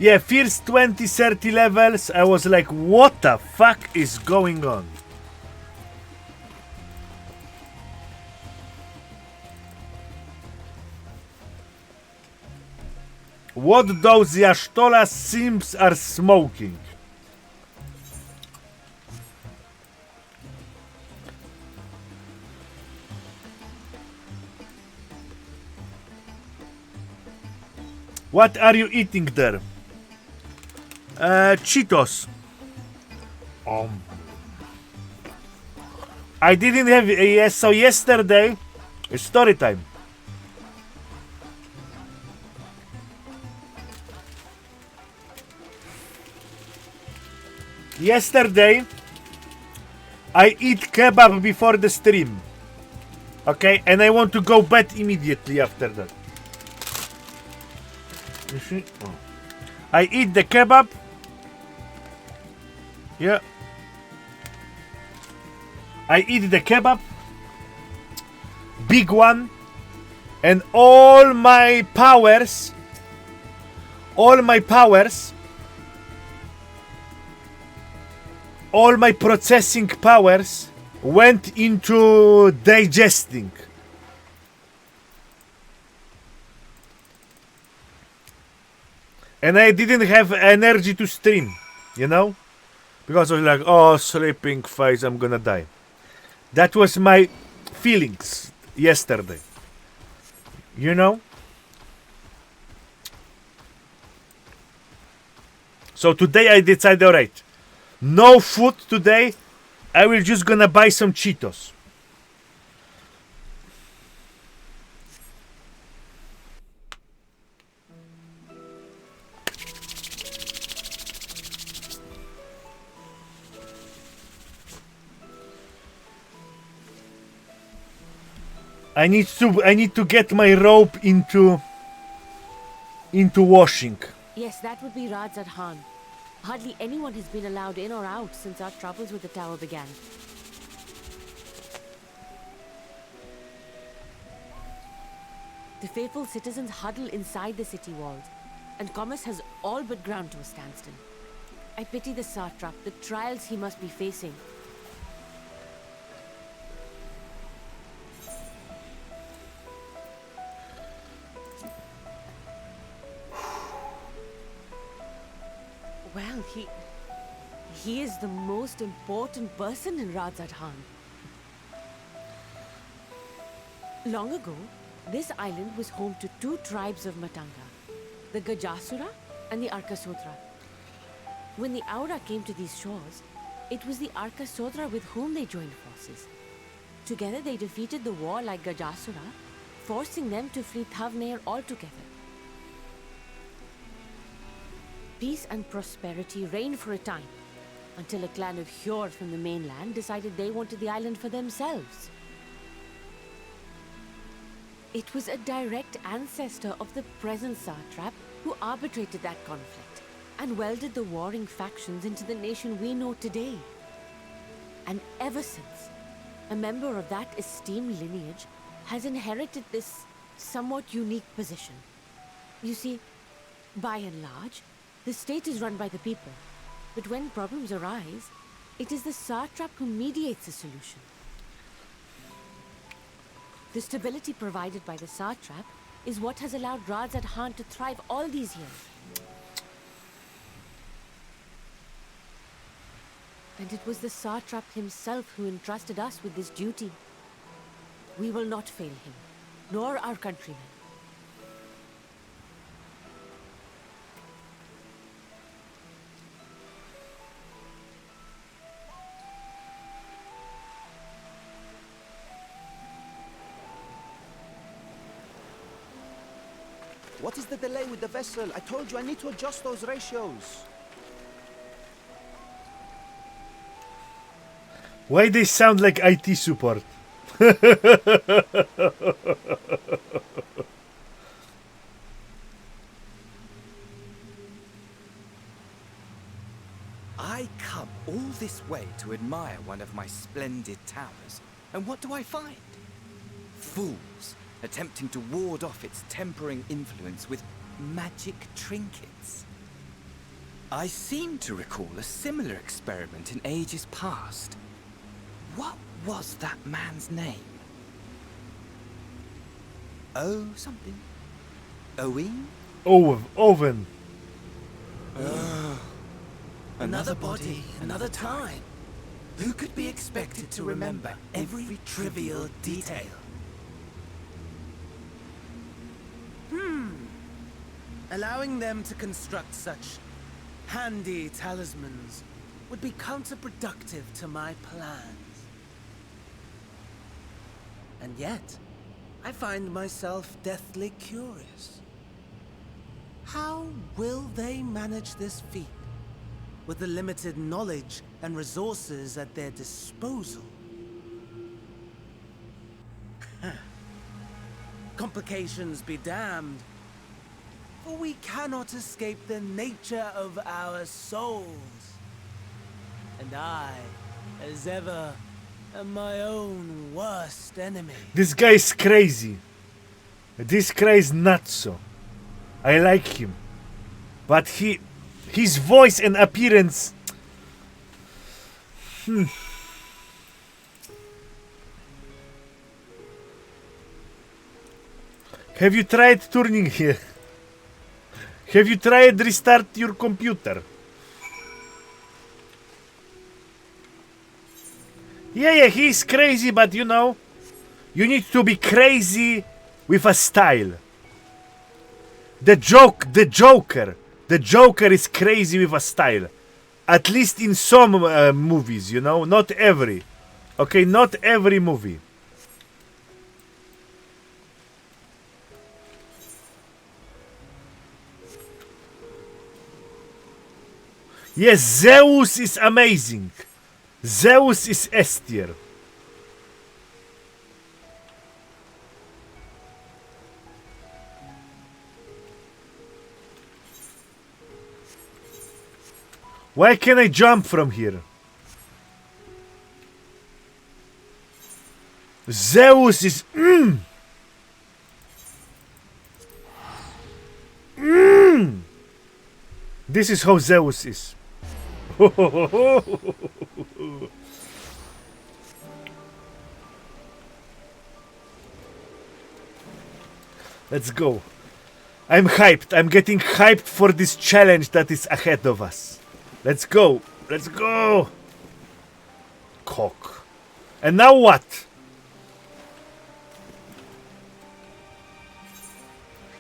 Speaker 1: Yeah, first 20, 30 levels, I was like, what the fuck is going on? What those Yashtola simps are smoking? What are you eating there? Cheetos. I didn't have, yes, so yesterday, it's story time. Yesterday, I eat kebab before the stream. Okay, and I want to go bed immediately after that. You see? Oh. I eat the kebab. Yeah. I eat the kebab. Big one. And all my powers. All my processing powers went into digesting. And I didn't have energy to stream, you know? Because I was like, oh, sleeping face, I'm gonna die. That was my feelings yesterday. You know? So today I decided, alright, no food today, I will just gonna buy some Cheetos. I need to get my rope into washing.
Speaker 19: Yes, that would be Radzat Khan. Hardly anyone has been allowed in or out since our troubles with the tower began. The faithful citizens huddle inside the city walls, and commerce has all but ground to a standstill. I pity the satrap, the trials he must be facing. Well, he is the most important person in Radzat Khan. Long ago, this island was home to two tribes of Matanga, the Gajasura and the Arkasodra. When the Aura came to these shores, it was the Arkasodra with whom they joined forces. Together they defeated the warlike Gajasura, forcing them to flee Thavnair altogether. Peace and prosperity reigned for a time, until a clan of Hjord from the mainland decided they wanted the island for themselves. It was a direct ancestor of the present satrap who arbitrated that conflict and welded the warring factions into the nation we know today. And ever since, a member of that esteemed lineage has inherited this somewhat unique position. You see, by and large, the state is run by the people, but when problems arise, it is the satrap who mediates a solution. The stability provided by the satrap is what has allowed Radzat Khan to thrive all these years. And it was the satrap himself who entrusted us with this duty. We will not fail him, nor our countrymen.
Speaker 20: What is the delay with the vessel? I told you I need to adjust those ratios.
Speaker 1: Why they sound like IT support?
Speaker 11: I come all this way to admire one of my splendid towers, and what do I find? Fools attempting to ward off its tempering influence with magic trinkets. I seem to recall a similar experiment in ages past. What was that man's name? Oh, something. Owen?
Speaker 1: Owen.
Speaker 11: Another body, another time. Who could be expected to remember every trivial detail?
Speaker 22: Allowing them to construct such handy talismans would be counterproductive to my plans. And yet, I find myself deathly curious. How will they manage this feat with the limited knowledge and resources at their disposal? Complications be damned, for we cannot escape the nature of our souls. And I, as ever, am my own worst enemy.
Speaker 1: This guy is crazy. This guy is nutso. I like him. But his voice and appearance... Have you tried turning here? Have you tried restart your computer? Yeah, he's crazy, but you know, you need to be crazy with a style. The Joker is crazy with a style. At least in some movies, you know, not every. Okay, not every movie. Yes, Zeus is amazing. Zeus is S tier. Why can I jump from here? Zeus is This is how Zeus is. Let's go. I'm hyped. I'm getting hyped for this challenge that is ahead of us. Let's go. Let's go. Cock. And now what?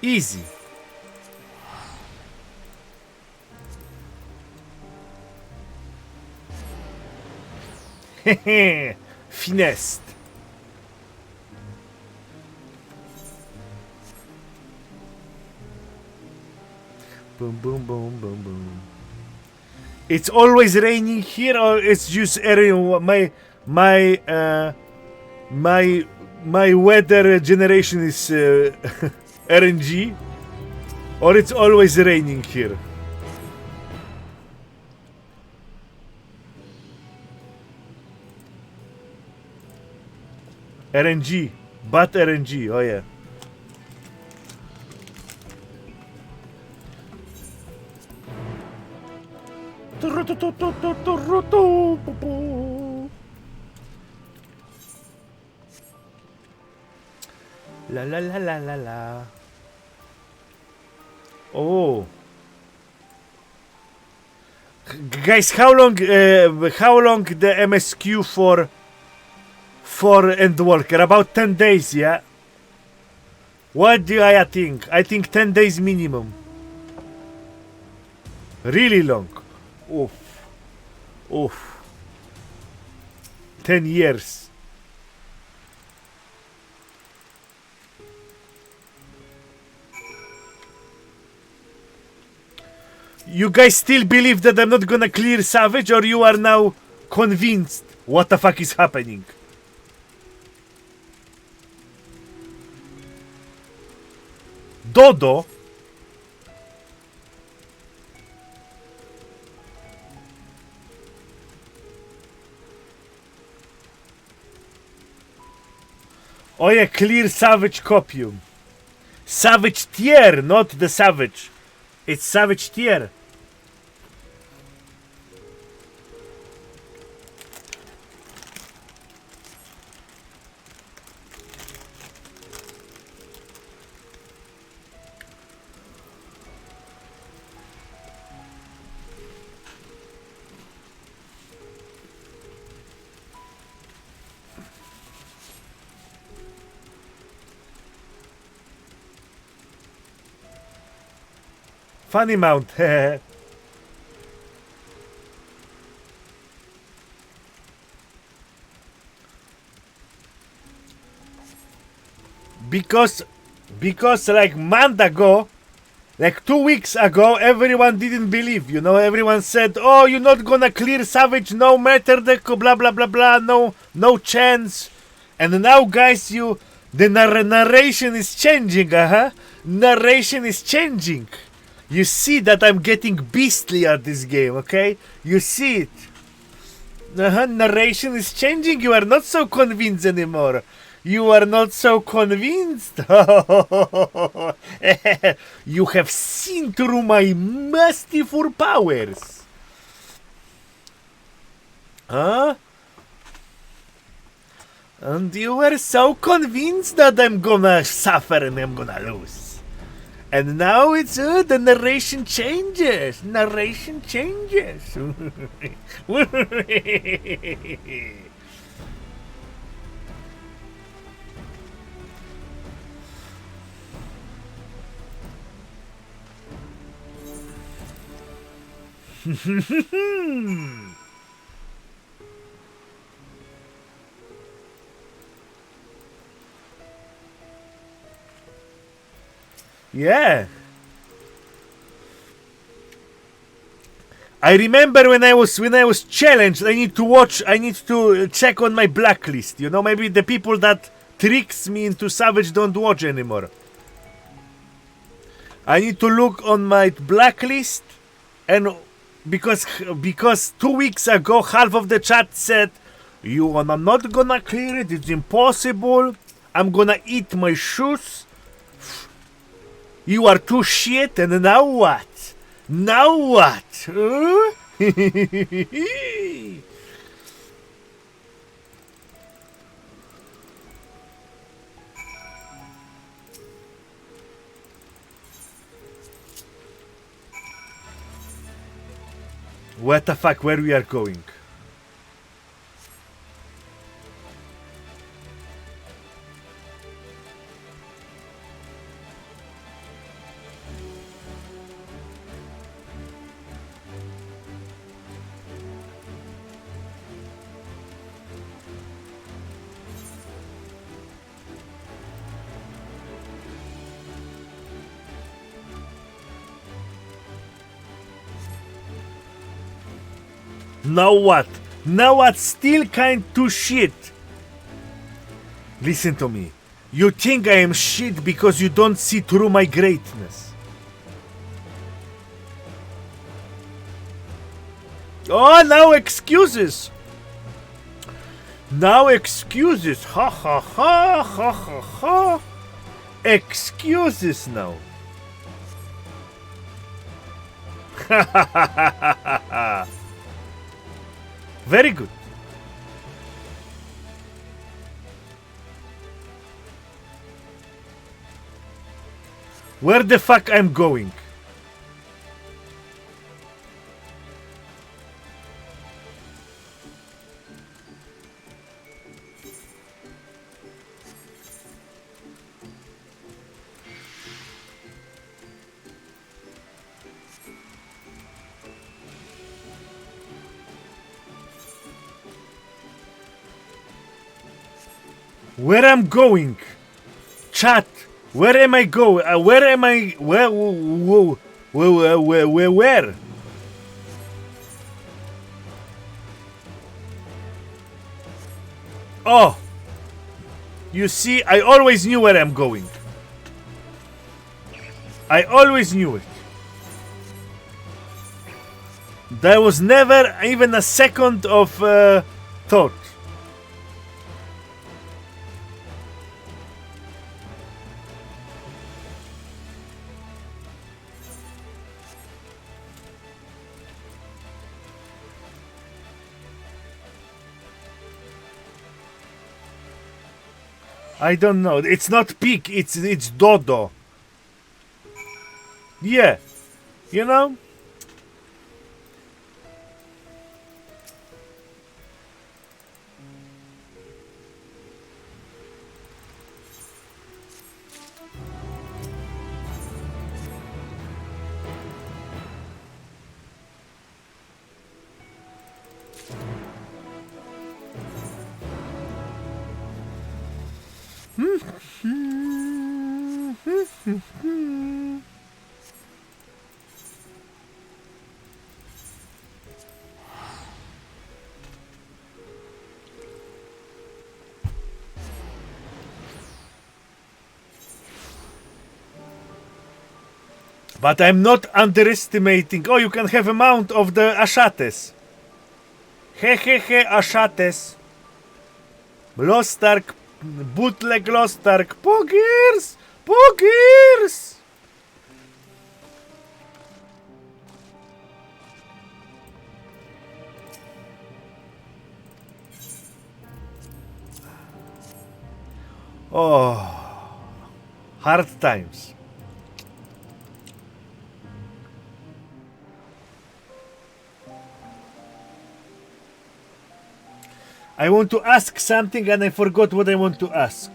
Speaker 1: Easy. Hehe. Finessed. Boom, boom, boom, boom, boom. It's always raining here, or it's just my weather generation is RNG, or it's always raining here. RNG, but RNG. Oh yeah. La la la la la la. Oh, guys, how long the MSQ for Endwalker? About 10 days, yeah. What do I think? I think 10 days minimum. Really long. Oof. Oof. 10 years. You guys still believe that I'm not gonna clear Savage, or you are now convinced what the fuck is happening? Dodo? Oh yeah, clear Savage copium. Savage tier, not the Savage. It's Savage tier. Funny mount. because like month ago, like 2 weeks ago, everyone didn't believe, you know, everyone said, oh, you're not gonna clear Savage no matter the blah blah blah blah, no chance. And now guys, the narration is changing, narration is changing. You see that I'm getting beastly at this game, okay? You see it. Narration is changing. You are not so convinced anymore. You are not so convinced. You have seen through my masterful powers. Huh? And you were so convinced that I'm gonna suffer and I'm gonna lose. And now it's the narration changes. Narration changes. Yeah. I remember when I was challenged, I need to check on my blacklist. You know, maybe the people that tricks me into Savage don't watch anymore. I need to look on my blacklist, and because 2 weeks ago half of the chat said I'm not gonna clear it, it's impossible, I'm gonna eat my shoes, you are too shit, and now what? Now what? Huh? What the fuck, where we are going? Now what? Now what? Still kind to shit. Listen to me. You think I am shit because you don't see through my greatness. Oh, now excuses. Now excuses. Ha ha ha ha ha ha. Excuses now. Ha ha ha ha ha ha. Very good. Where the fuck I'm going? Where I'm going? Chat. Where am I going? Where am I? Where? Where? Oh. You see, I always knew where I'm going. I always knew it. There was never even a second of thought. I don't know. It's not pig. It's dodo. Yeah, you know. But I'm not underestimating. Oh, you can have a mount of the Ashates. He, Ashates. Lost Ark, bootleg Lost Ark. Poggers! Poggers! Oh, hard times. I want to ask something and I forgot what I want to ask.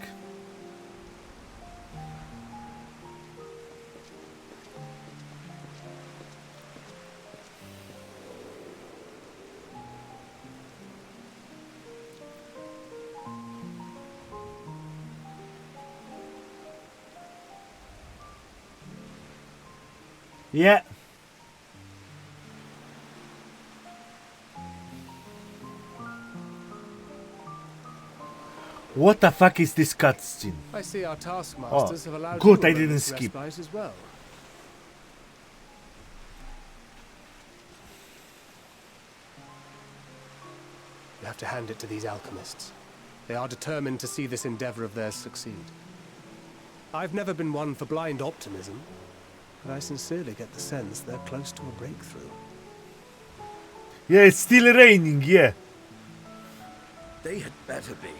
Speaker 1: Yeah. What the fuck is this cutscene?
Speaker 5: I see our taskmasters have allowed
Speaker 1: good,
Speaker 5: you
Speaker 1: I
Speaker 5: a
Speaker 1: didn't
Speaker 5: moment's
Speaker 1: skip.
Speaker 5: respite as well. You have to hand it to these alchemists. They are determined to see this endeavor of theirs succeed. I've never been one for blind optimism, but I sincerely get the sense they're close to a breakthrough.
Speaker 1: Yeah, it's still raining, yeah.
Speaker 9: They had better be,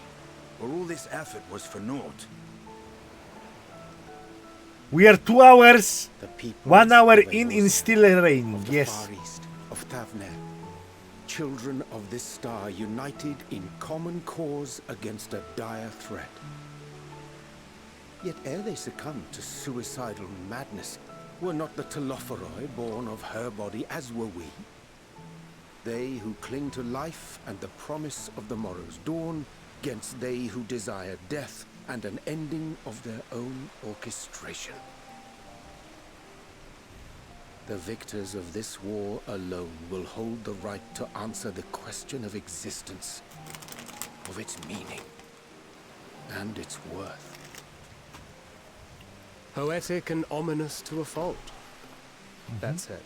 Speaker 9: or all this effort was for naught.
Speaker 1: We are 2 hours,
Speaker 7: The people
Speaker 1: 1 hour
Speaker 7: of
Speaker 1: in,
Speaker 7: Eorzea,
Speaker 1: and still raining,
Speaker 7: of the
Speaker 1: yes.
Speaker 7: Far East, of Thavner. Children of this star united in common cause against a dire threat. Yet ere they succumbed to suicidal madness, were not the Telophoroi born of her body as were we? They who cling to life and the promise of the morrow's dawn, against they who desire death and an ending of their own orchestration. The victors of this war alone will hold the right to answer the question of existence, of its meaning, and its worth.
Speaker 5: Poetic and ominous to a fault. That said,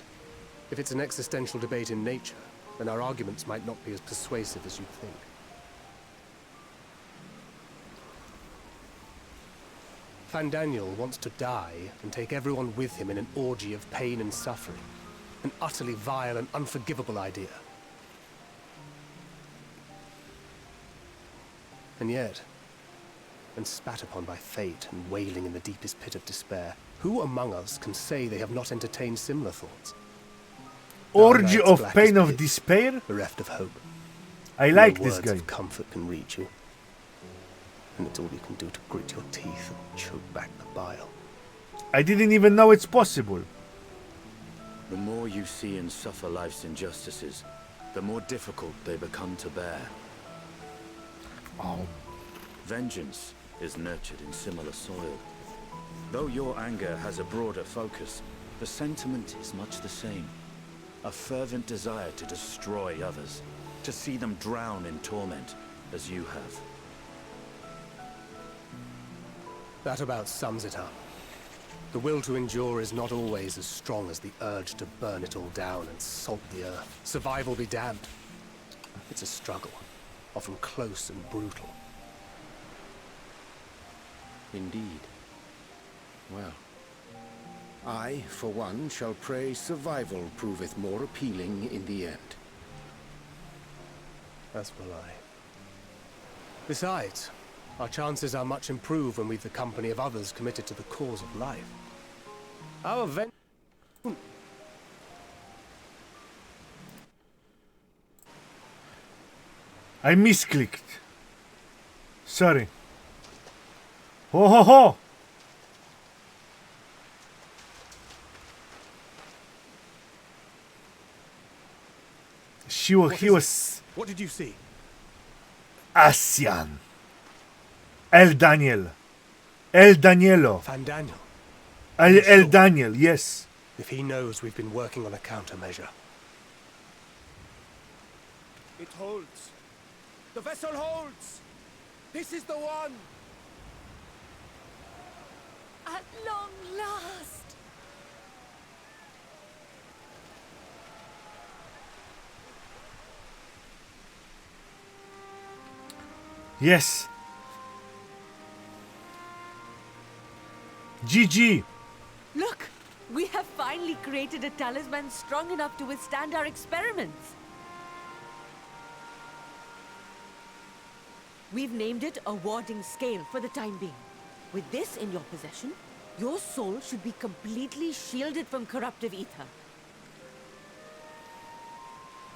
Speaker 5: if it's an existential debate in nature, then our arguments might not be as persuasive as you think. Fandaniel wants to die and take everyone with him in an orgy of pain and suffering. An utterly vile and unforgivable idea. And yet, when spat upon by fate and wailing in the deepest pit of despair, who among us can say they have not entertained similar thoughts?
Speaker 1: Orgy
Speaker 5: Our
Speaker 1: of
Speaker 5: night's
Speaker 1: pain
Speaker 5: blackest
Speaker 1: of
Speaker 5: pit,
Speaker 1: despair?
Speaker 5: bereft of hope.
Speaker 1: I like
Speaker 5: No
Speaker 1: this
Speaker 5: words
Speaker 1: guy.
Speaker 5: of comfort can reach you. And it's all you can do to grit your teeth and choke back the bile.
Speaker 1: I didn't even know it's possible.
Speaker 9: The more you see and suffer life's injustices, the more difficult they become to bear.
Speaker 1: Oh.
Speaker 9: Vengeance is nurtured in similar soil. Though your anger has a broader focus, the sentiment is much the same. A fervent desire to destroy others, to see them drown in torment, as you have.
Speaker 5: That about sums it up. The will to endure is not always as strong as the urge to burn it all down and salt the earth. Survival be damned. It's a struggle, often close and brutal.
Speaker 7: Indeed. Well, I, for one, shall pray survival proveth more appealing in the end.
Speaker 5: As will I. Besides, our chances are much improved when we've the company of others committed to the cause of life. Our
Speaker 1: I misclicked. Sorry. Ho ho ho! He was
Speaker 5: What did you see?
Speaker 1: Asian. El Daniel. El Danielo.
Speaker 5: Fandaniel.
Speaker 1: El Daniel, yes.
Speaker 5: If he knows we've been working on a countermeasure.
Speaker 14: It holds. The vessel holds. This is the one.
Speaker 17: At long last.
Speaker 1: Yes. GG.
Speaker 19: Look! We have finally created a talisman strong enough to withstand our experiments. We've named it a warding scale for the time being. With this in your possession, your soul should be completely shielded from corruptive ether.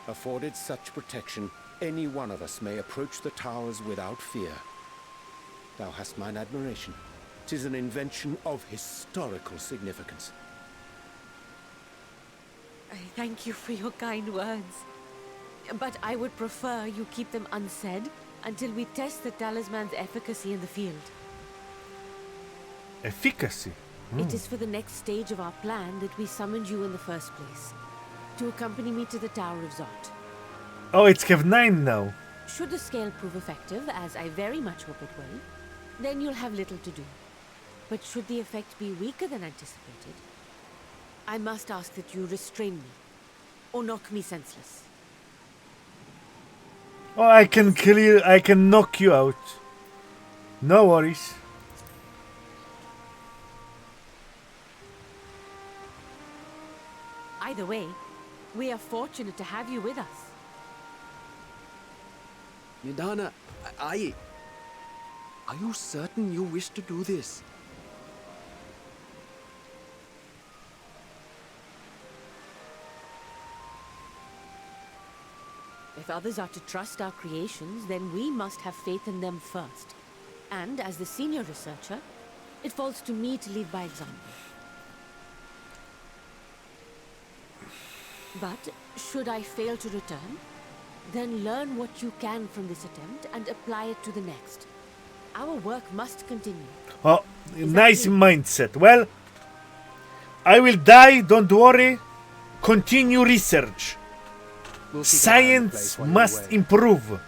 Speaker 7: Afforded such protection, any one of us may approach the towers without fear. Thou hast mine admiration. 'Tis an invention of historical significance.
Speaker 19: I thank you for your kind words. But I would prefer you keep them unsaid until we test the talisman's efficacy in the field.
Speaker 1: Efficacy?
Speaker 19: It is for the next stage of our plan that we summoned you in the first place. To accompany me to the Tower of Zot.
Speaker 1: Oh, it's have 9 now.
Speaker 19: Should the scale prove effective, as I very much hope it will, then you'll have little to do. But should the effect be weaker than anticipated, I must ask that you restrain me, or knock me senseless.
Speaker 1: Oh, I can knock you out. No worries.
Speaker 19: Either way, we are fortunate to have you with us.
Speaker 12: Nidana, are you certain you wish to do this?
Speaker 19: If others are to trust our creations, then we must have faith in them first. And as the senior researcher, it falls to me to lead by example. But should I fail to return, then learn what you can from this attempt and apply it to the next. Our work must continue.
Speaker 1: Oh, nice mindset. Well, I will die, don't worry. Continue research. Science must improve.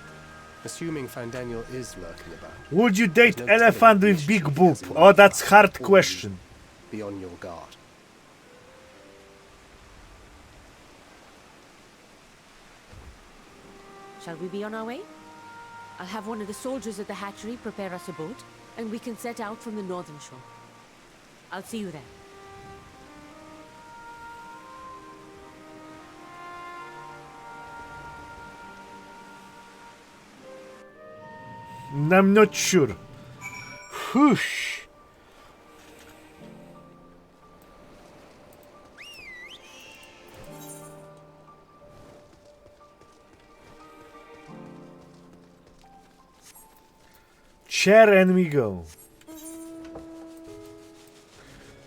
Speaker 5: Assuming Fandaniel is lurking about.
Speaker 1: Would you date elephant with big boob? Oh, that's hard question.
Speaker 5: Be on your guard.
Speaker 19: Shall we be on our way? I'll have one of the soldiers at the hatchery prepare us a boat, and we can set out from the northern shore. I'll see you there.
Speaker 1: I'm not sure. Whoosh. Chair and we go.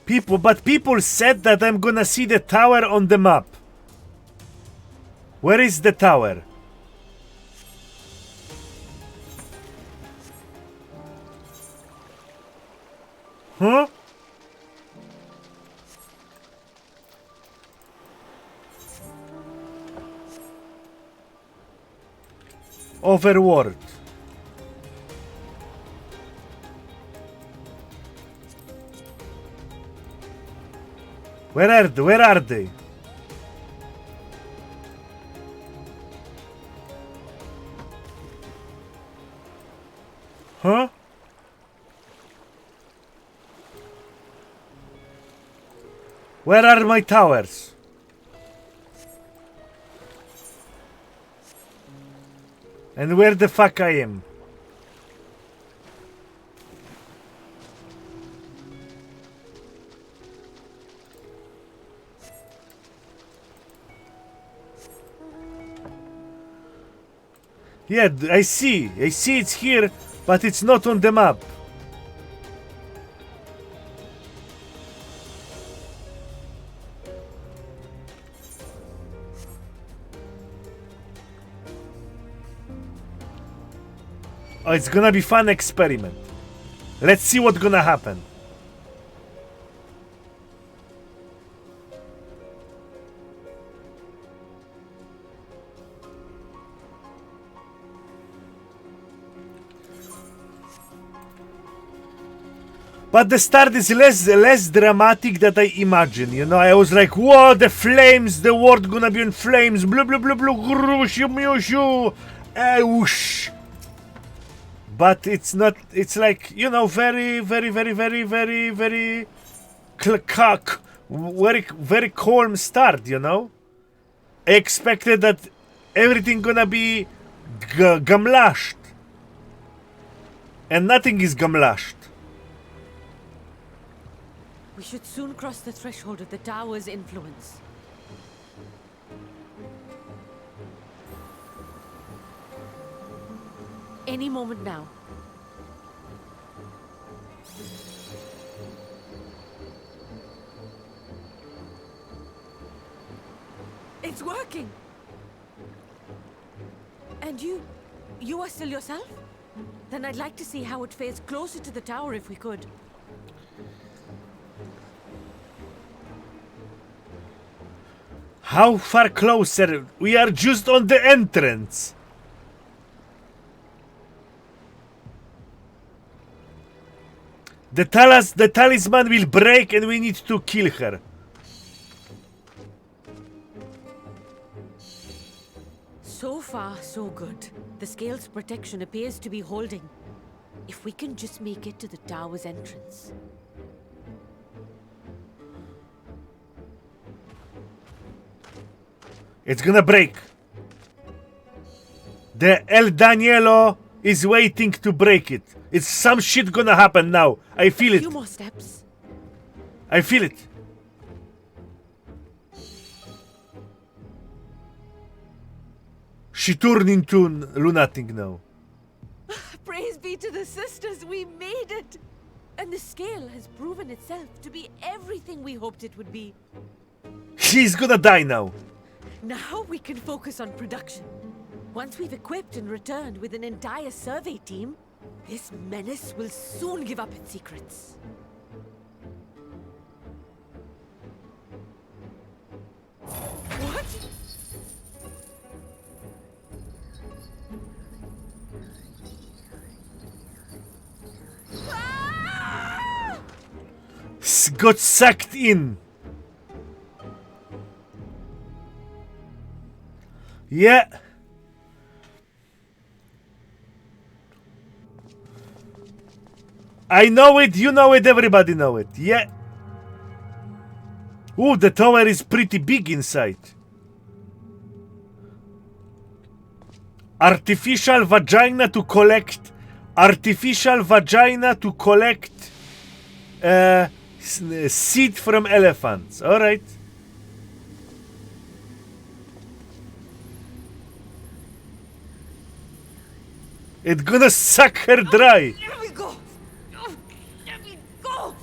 Speaker 1: People said that I'm gonna see the tower on the map. Where is the tower? Huh? Overworld. Where are they? Huh? Where are my towers? And where the fuck I am? Yeah, I see it's here, but it's not on the map. Oh, it's gonna be fun experiment. Let's see what's gonna happen. But the start is less dramatic than I imagined, you know. I was like, whoa, the flames, the world gonna be in flames, blah blah blah blah, whoosh. But it's not, it's like, you know, very calm start, you know. I expected that everything gonna be gamlashed. And nothing is gamlashed.
Speaker 19: We should soon cross the threshold of the tower's influence. Any moment now. It's working! And you are still yourself? Then I'd like to see how it fares closer to the tower if we could.
Speaker 1: How far closer? We are just on the entrance. The talisman will break and we need to kill her.
Speaker 19: So far, so good. The scale's protection appears to be holding. If we can just make it to the tower's entrance.
Speaker 1: It's gonna break. The El Danielo is waiting to break it. It's some shit gonna happen now. I feel
Speaker 19: A
Speaker 1: it.
Speaker 19: few more steps.
Speaker 1: I feel it. She turned into lunatic now.
Speaker 19: Praise be to the sisters, we made it! And the scale has proven itself to be everything we hoped it would be.
Speaker 1: She's gonna die now.
Speaker 19: Now we can focus on production. Once we've equipped and returned with an entire survey team, this menace will soon give up its secrets. What?
Speaker 1: Got sucked in. Yeah. I know it, you know it, everybody know it. Yeah. Ooh, the tower is pretty big inside. Artificial vagina to collect. Artificial vagina to collect seed from elephants. All right. It's gonna suck her dry.
Speaker 19: Let me go! Let me go!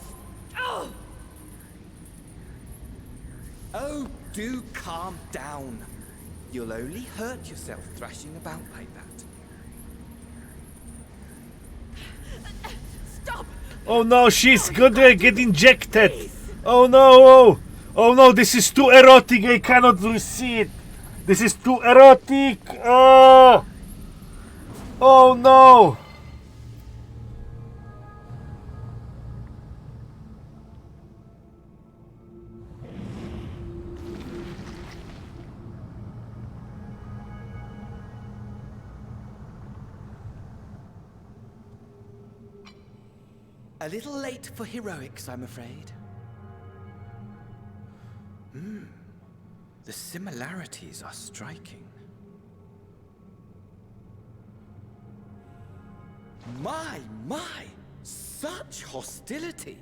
Speaker 11: Oh, do calm down. You'll only hurt yourself thrashing about like that.
Speaker 19: Stop!
Speaker 1: Oh no, she's gonna get injected. Oh no, oh no, this is too erotic. I cannot see it. This is too erotic. Oh, oh no.
Speaker 11: A little late for heroics, I'm afraid. The similarities are striking. My! Such hostility!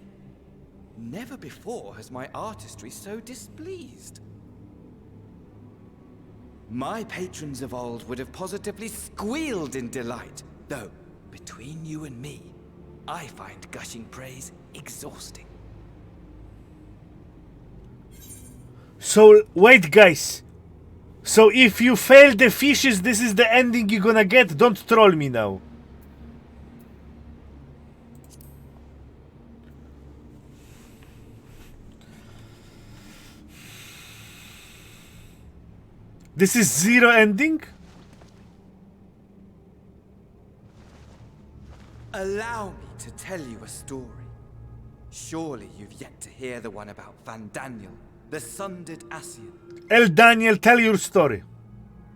Speaker 11: Never before has my artistry so displeased. My patrons of old would have positively squealed in delight, though, between you and me, I find gushing praise exhausting.
Speaker 1: So, wait guys. So if you fail the fishes, this is the ending you're gonna get. Don't troll me now. This is zero ending?
Speaker 11: Allow me to tell you a story. Surely you've yet to hear the one about Van Daniel, the sundered Ascian.
Speaker 1: El Daniel, tell your story.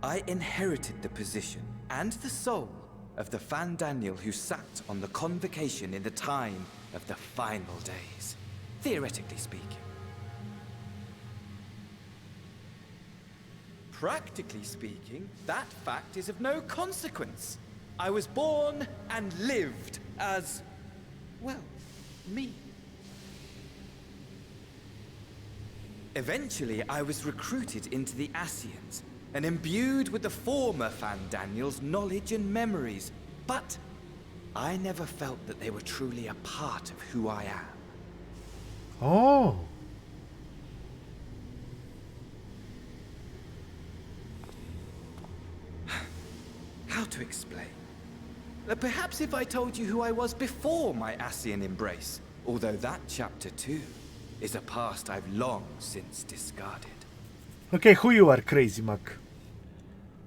Speaker 11: I inherited the position and the soul of the Van Daniel who sat on the convocation in the time of the final days, theoretically speaking. Practically speaking, that fact is of no consequence. I was born and lived as, well, me. Eventually, I was recruited into the Ascians and imbued with the former Van Daniel's knowledge and memories, but I never felt that they were truly a part of who I am.
Speaker 1: Oh.
Speaker 11: How to explain? Perhaps if I told you who I was before my Ascian embrace, although that chapter too is a past I've long since discarded.
Speaker 1: Okay, who you are, Crazy Mac?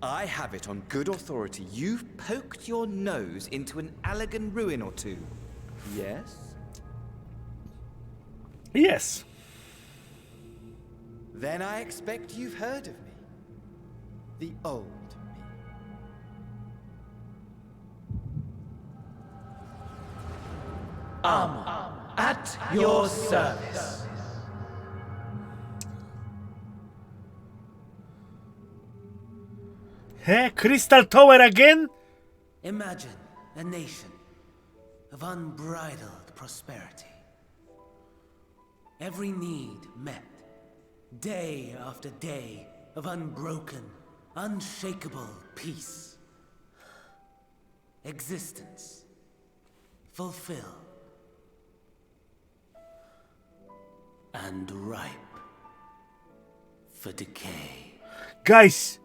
Speaker 11: I have it on good authority. You've poked your nose into an Allegan ruin or two. Yes?
Speaker 1: Yes.
Speaker 11: Then I expect you've heard of me. The old me.
Speaker 14: At your service.
Speaker 1: Hey, Crystal Tower again?
Speaker 22: Imagine a nation of unbridled prosperity. Every need met. Day after day of unbroken, unshakable peace. Existence fulfilled. And ripe for decay.
Speaker 1: Guys,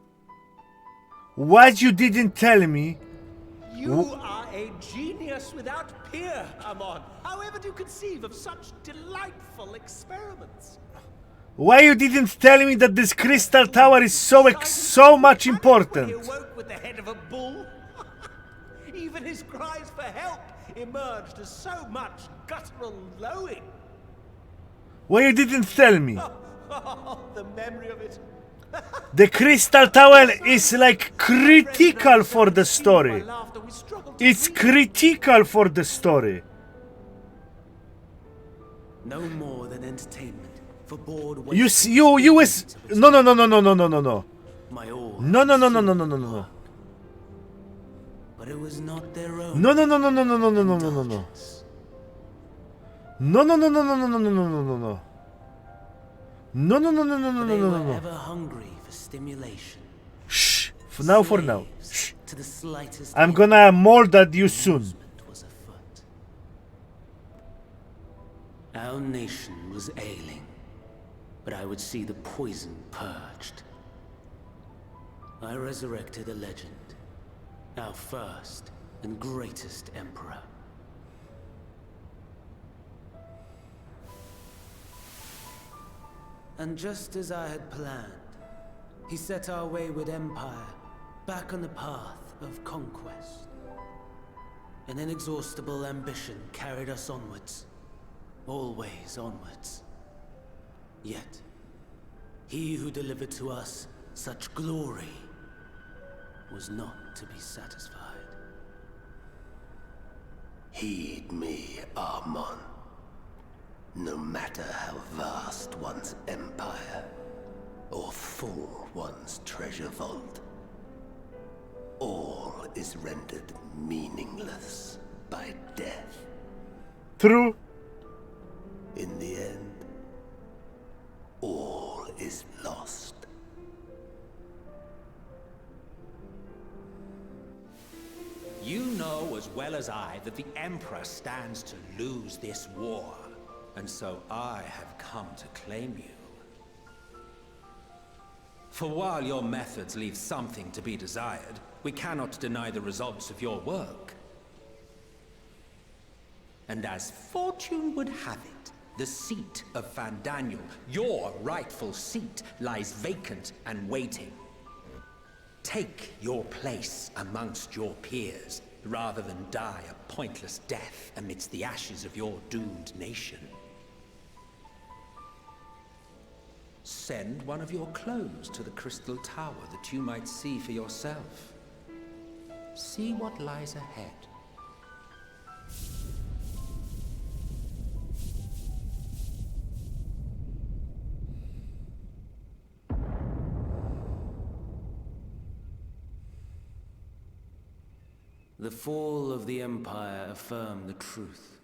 Speaker 1: what you didn't tell me?
Speaker 14: You are a genius without peer, Amon. However do you conceive of such delightful experiments?
Speaker 1: Why you didn't tell me that this Crystal Tower is so much important?
Speaker 14: He awoke with the head of a bull. Even his cries for help emerged as so much guttural lowing.
Speaker 1: Why you didn't tell me?
Speaker 14: The memory of it.
Speaker 1: The Crystal Tower is like critical for the story. It's critical for the story.
Speaker 22: No more than entertainment for bored
Speaker 1: You was no.
Speaker 22: My all.
Speaker 1: No.
Speaker 22: But it was not their own.
Speaker 1: No. No.
Speaker 22: They were ever hungry for stimulation.
Speaker 1: Shh. Now for now. Shh.
Speaker 22: To the slightest
Speaker 1: I'm gonna mold at you soon.
Speaker 22: was afoot. Our nation was ailing, but I would see the poison purged. I resurrected a legend, our first and greatest emperor. And just as I had planned, he set our wayward empire back on the path of conquest. An inexhaustible ambition carried us onwards, always onwards. Yet, he who delivered to us such glory was not to be satisfied.
Speaker 20: Heed me, Amon. No matter how vast one's empire, or full one's treasure vault, all is rendered meaningless by death.
Speaker 1: True.
Speaker 20: In the end, all is lost.
Speaker 14: You know as well as I that the Emperor stands to lose this war. And so I have come to claim you. For while your methods leave something to be desired, we cannot deny the results of your work. And as fortune would have it, the seat of Van Daniel, your rightful seat, lies vacant and waiting. Take your place amongst your peers, rather than die a pointless death amidst the ashes of your doomed nation. Send one of your clones to the Crystal Tower that you might see for yourself. See what lies ahead.
Speaker 22: The fall of the Empire affirmed the truth.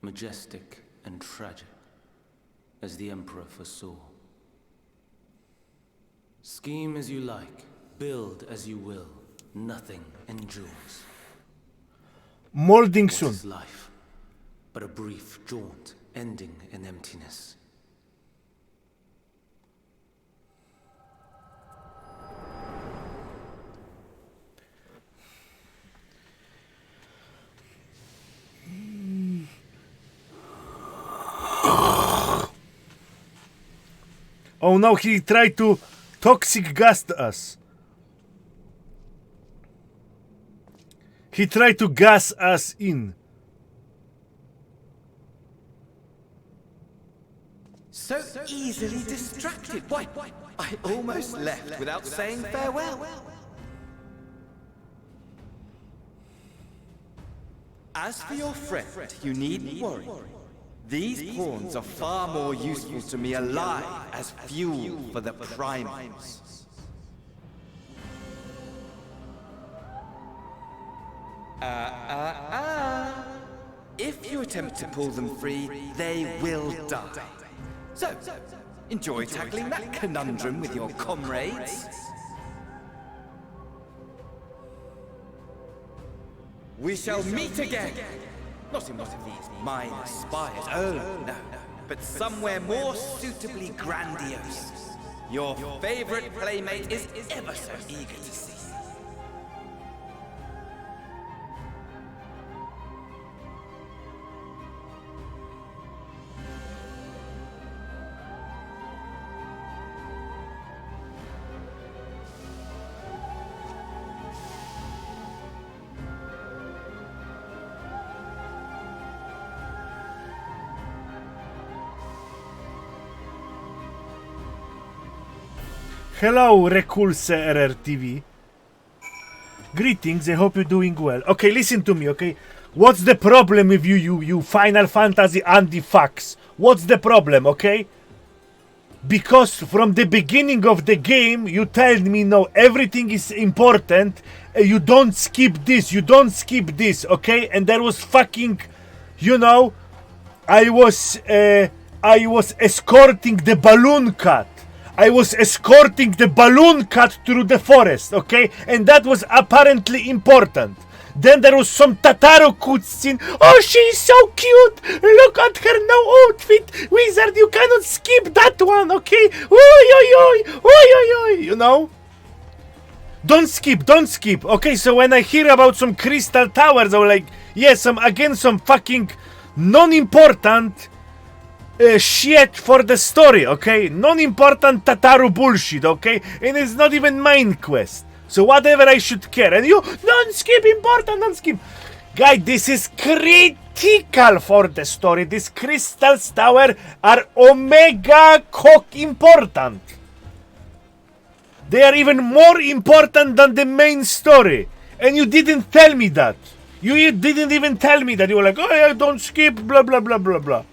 Speaker 22: Majestic and tragic, as the Emperor foresaw. Scheme as you like, build as you will, nothing endures.
Speaker 1: Molding
Speaker 22: What
Speaker 1: soon.
Speaker 22: is life but a brief jaunt, ending in emptiness?
Speaker 1: Oh no, he tried to toxic gas us. He tried to gas us in.
Speaker 11: So easily distracted. Why, I almost left without saying farewell. As for your friend, you needn't worry. These pawns are far more useful to me alive as fuel for the primals. If you attempt to pull them free, they will die. So, enjoy tackling that conundrum with your comrades. We shall meet again! Not in one of these minor spires, oh no, but somewhere more suitably grandiose. Your favorite playmate is ever so eager to see.
Speaker 1: Hello, Reculse RRTV. Greetings, I hope you're doing well. Okay, listen to me, okay? What's the problem with you Final Fantasy anti-fucks? What's the problem, okay? Because from the beginning of the game, you tell me, no, everything is important. You don't skip this, you don't skip this, okay? And there was fucking, you know, I was escorting the balloon cat. I was escorting the balloon cat through the forest, okay? And that was apparently important. Then there was some Tataru cutscene. Oh, she's so cute! Look at her new outfit! Wizard, you cannot skip that one, okay? Oi, oi, oi! Oi, oi, oi! You know? Don't skip, don't skip. Okay, so when I hear about some crystal towers, I'm like, yes, some fucking non-important shit for the story, okay? Non-important Tataru bullshit, okay? And it's not even main quest. So whatever I should care. And you, don't skip, important, don't skip. Guy, this is critical for the story. These crystal towers are omega cock important. They are even more important than the main story. And you didn't tell me that. You didn't even tell me that. You were like, oh yeah, don't skip, blah, blah, blah, blah, blah.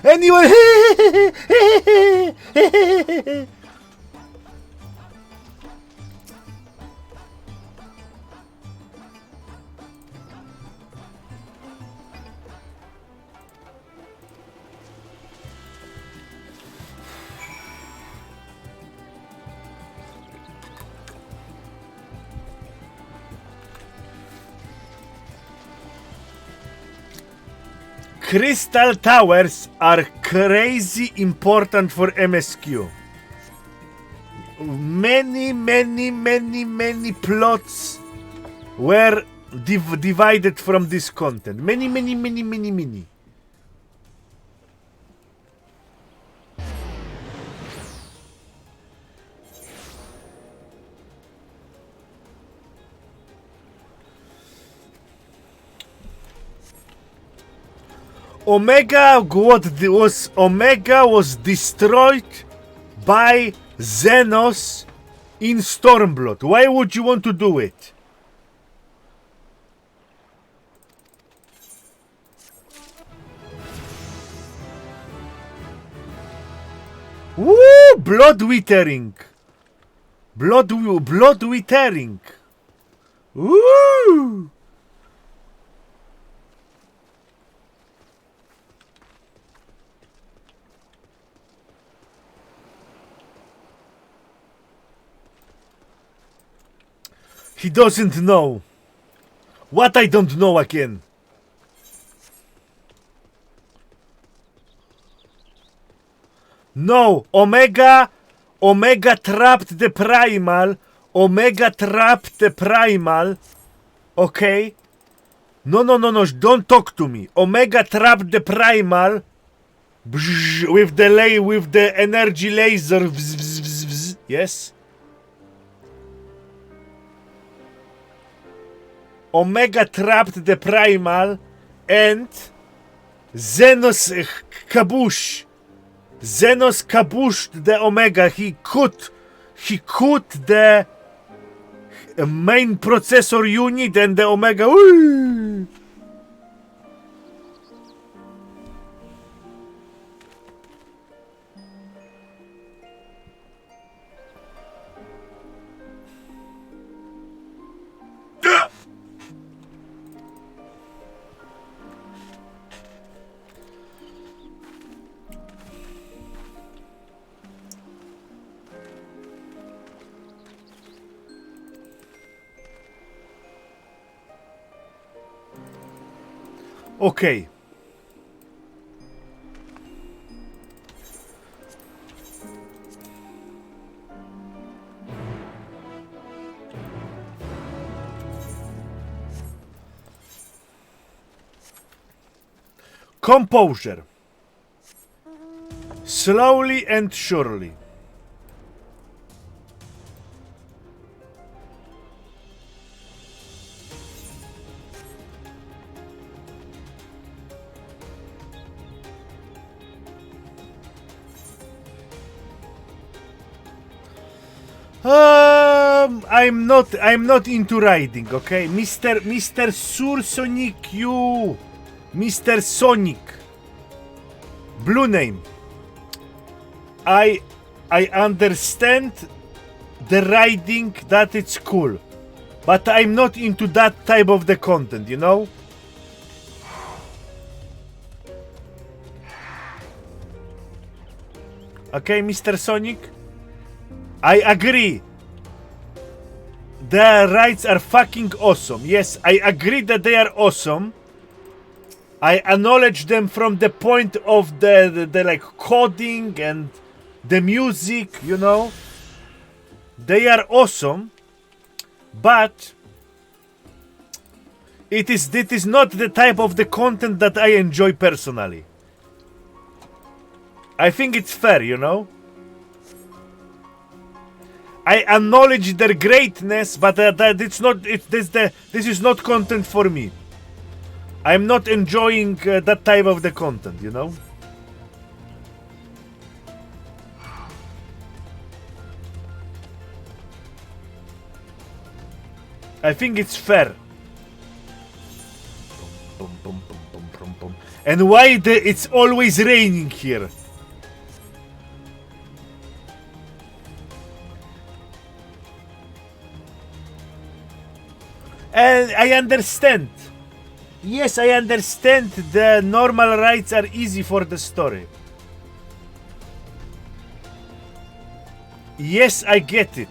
Speaker 1: And you were Crystal towers are crazy important for MSQ. Many plots were divided from this content. Many. Omega was destroyed by Xenos in Stormblood. Why would you want to do it? Woo! Blood withering. Blood withering. Woo! He doesn't know. What I don't know again. No, Omega trapped the primal. Okay. No, no, no, no, don't talk to me. Omega trapped the primal with the energy laser. Vzz, vzz, vzz, vzz. Yes. Omega trapped the primal and Xenos kaboosh. Xenos kabooshed the Omega. He cut the main processor unit and the Omega. Woo! Okay. Composure. Slowly and surely. I'm not into riding, okay? Mr. Sonic, you Mr. Sonic. Blue name. I understand the riding, that it's cool. But I'm not into that type of the content, you know? Okay, Mr. Sonic? I agree. The rides are fucking awesome. Yes, I agree that they are awesome. I acknowledge them from the point of the like coding and the music, you know. They are awesome. But it is not the type of the content that I enjoy personally. I think it's fair, you know. I acknowledge their greatness, but that it's not. This is not content for me. I'm not enjoying that type of the content, you know. I think it's fair. And why it's always raining here? And I understand. Yes, I understand the normal rides are easy for the story. Yes, I get it.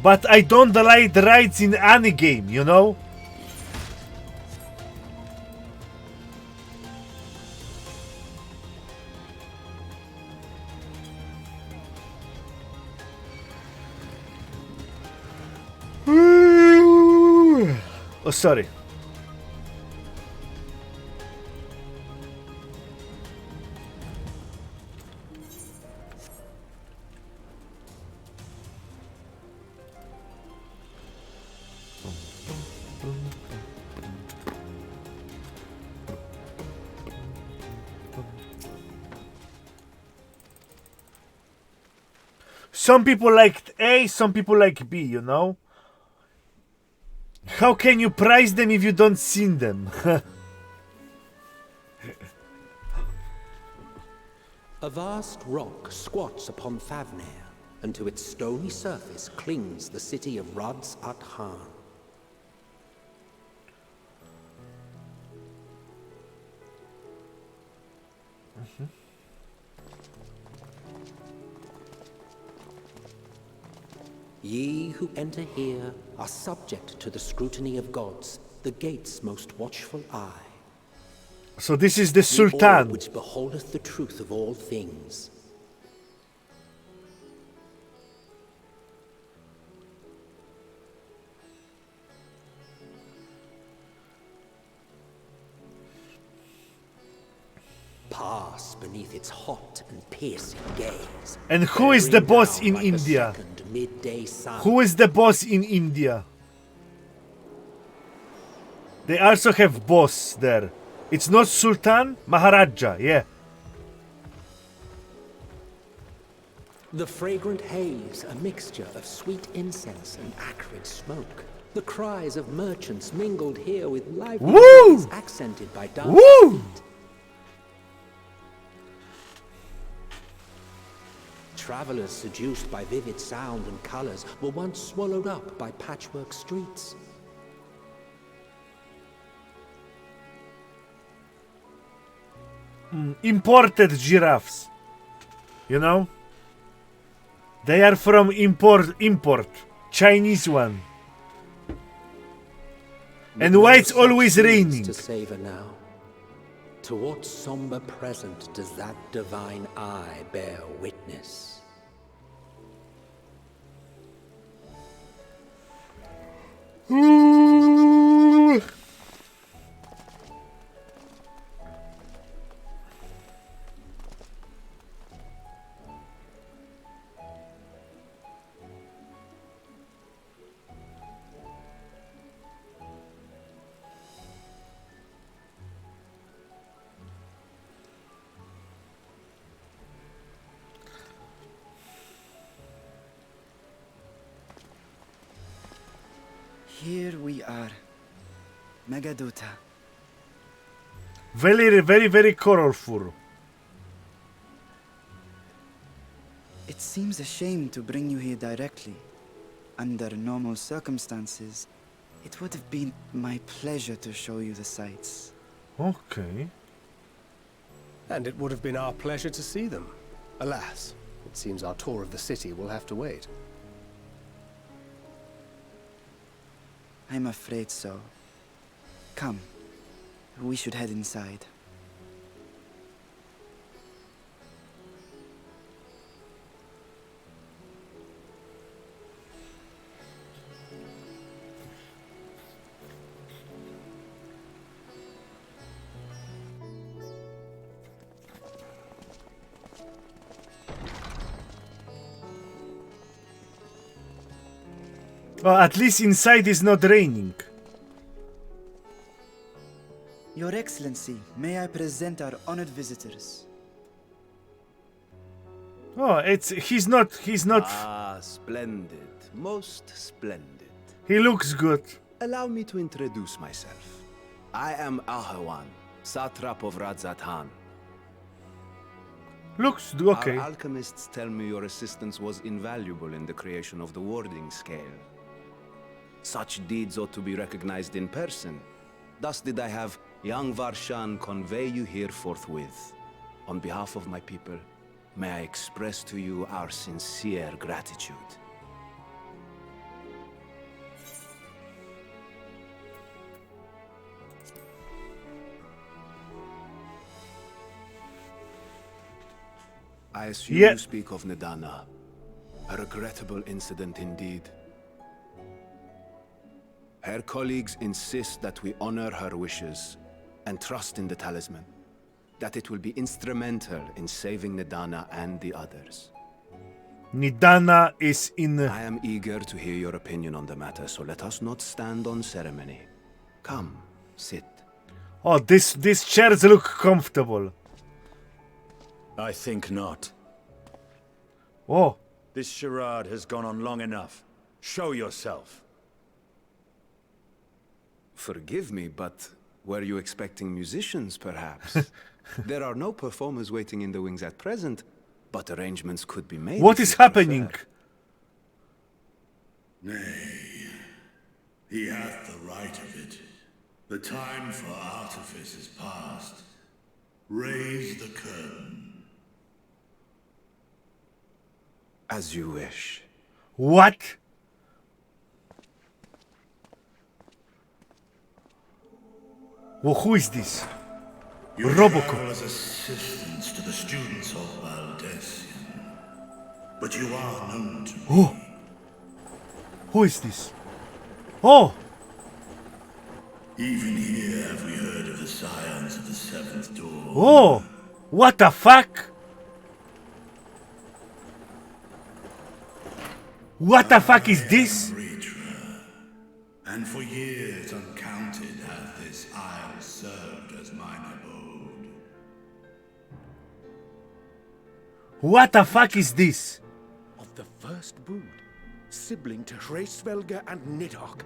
Speaker 1: But I don't like the rides in any game, you know? Oh, sorry. Some people like A, some people like B, you know? How can you prize them if you don't see them?
Speaker 2: A vast rock squats upon Favnir, and to its stony surface clings the city of Rods at Han. Ye who enter here are subject to the scrutiny of gods, the gate's most watchful eye.
Speaker 1: So this is the
Speaker 2: The orb
Speaker 1: Sultan.
Speaker 2: which beholdeth the truth of all things. pass beneath its hot and piercing gaze.
Speaker 1: And who is the
Speaker 2: bearing
Speaker 1: boss
Speaker 2: down
Speaker 1: in
Speaker 2: like a
Speaker 1: India?
Speaker 2: second midday sun.
Speaker 1: Who is the boss in India? They also have boss there. It's not Sultan, Maharaja, yeah.
Speaker 2: The fragrant haze, a mixture of sweet incense and acrid smoke. The cries of merchants mingled here with lively
Speaker 1: Woo!
Speaker 2: noise accented by dancing
Speaker 1: Woo!
Speaker 2: feet. Travelers seduced by vivid sound and colors were once swallowed up by patchwork streets.
Speaker 1: Imported giraffes. You know? They are from import. Chinese one. And why it's always raining?
Speaker 2: To savor now. To what somber present does that divine eye bear witness?
Speaker 1: Ooh.
Speaker 18: Here we are. Megaduta.
Speaker 1: Very, very, very colorful.
Speaker 18: It seems a shame to bring you here directly. Under normal circumstances, it would have been my pleasure to show you the sights.
Speaker 1: Okay.
Speaker 5: And it would have been our pleasure to see them. Alas, it seems our tour of the city will have to wait.
Speaker 18: I'm afraid so. Come, we should head inside.
Speaker 1: Well, at least inside is not raining.
Speaker 18: Your Excellency, may I present our honored visitors?
Speaker 1: Oh, he's not.
Speaker 21: Ah, splendid. Most splendid.
Speaker 1: He looks good.
Speaker 21: Allow me to introduce myself. I am Ahawan, satrap of Radzatan.
Speaker 1: Looks okay.
Speaker 21: Our alchemists tell me your assistance was invaluable in the creation of the warding scale. Such deeds ought to be recognized in person. Thus did I have young Varshan convey you here forthwith. On behalf of my people, may I express to you our sincere gratitude. I assume you speak of Nidana. A regrettable incident indeed. Her colleagues insist that we honor her wishes and trust in the talisman, that it will be instrumental in saving Nidana and the others.
Speaker 1: Nidana is in...
Speaker 21: I am eager to hear your opinion on the matter, so let us not stand on ceremony. Come, sit.
Speaker 1: Oh, these chairs look comfortable.
Speaker 9: I think not.
Speaker 1: Oh.
Speaker 9: This charade has gone on long enough. Show yourself.
Speaker 21: Forgive me, but were you expecting musicians, perhaps? There are no performers waiting in the wings at present, but arrangements could be made.
Speaker 1: What is happening?
Speaker 13: Nay, he hath the right of it. The time for artifice is past. Raise the curtain.
Speaker 21: As you wish.
Speaker 1: What? Well, who is this?
Speaker 13: You
Speaker 1: Robocop.
Speaker 13: travel as assistants to the students of Valdesian, but you are known to me.
Speaker 1: Oh. Who is this? Oh.
Speaker 13: Even here have we heard of the scions of the Seventh Door.
Speaker 1: Oh. What the fuck? What the fuck is this?
Speaker 13: And for years uncounted hath this isle served as mine abode.
Speaker 1: What the fuck is this?
Speaker 7: Of the first brood, sibling to Hraesvelga and Nidhogg.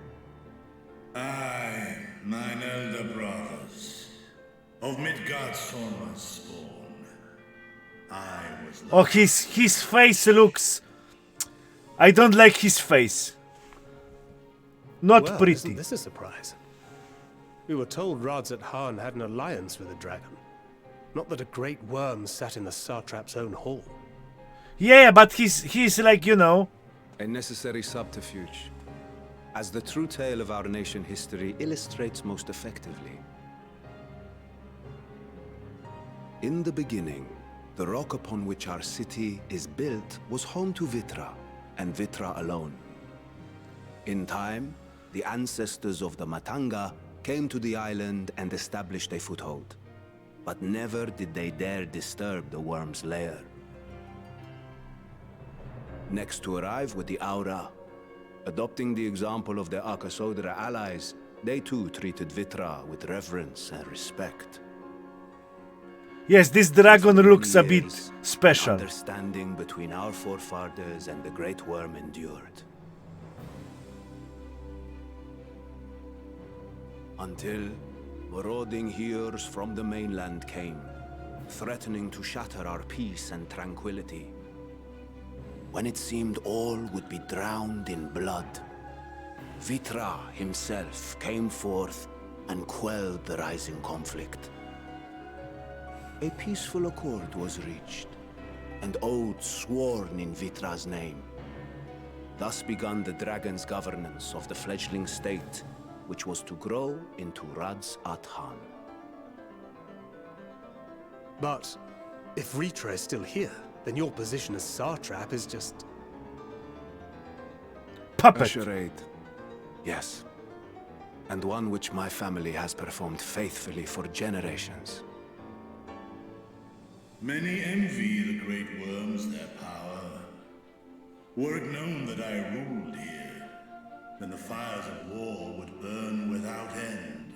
Speaker 13: Aye, mine elder brothers, of Midgardsormr's spawn. I was
Speaker 1: Oh, his face looks... I don't like his face. Not
Speaker 5: Well,
Speaker 1: pretty.
Speaker 5: Isn't this a surprise? We were told Radzat Han had an alliance with a dragon. Not that a great worm sat in the satrap's own hall.
Speaker 1: Yeah, but he's like, you know...
Speaker 21: A necessary subterfuge, as the true tale of our nation history illustrates most effectively. In the beginning, the rock upon which our city is built was home to Vitra, and Vitra alone. In time, the ancestors of the Matanga came to the island and established a foothold. But never did they dare disturb the worm's lair. Next to arrive with the Aura, adopting the example of their Akasodra allies, they too treated Vitra with reverence and respect.
Speaker 1: Yes, this dragon looks a bit special.
Speaker 21: Understanding between our forefathers and the Great Worm endured. Until marauding heroes from the mainland came, threatening to shatter our peace and tranquility. When it seemed all would be drowned in blood, Vitra himself came forth and quelled the rising conflict. A peaceful accord was reached, and oaths sworn in Vitra's name. Thus began the dragon's governance of the fledgling state, which was to grow into Radzat Han.
Speaker 5: But if Ritra is still here, then your position as satrap is just...
Speaker 1: puppet.
Speaker 21: A charade. Yes. And one which my family has performed faithfully for generations.
Speaker 13: Many envy the great worms their power. Were it known that I ruled here, then the fires of war would burn without end.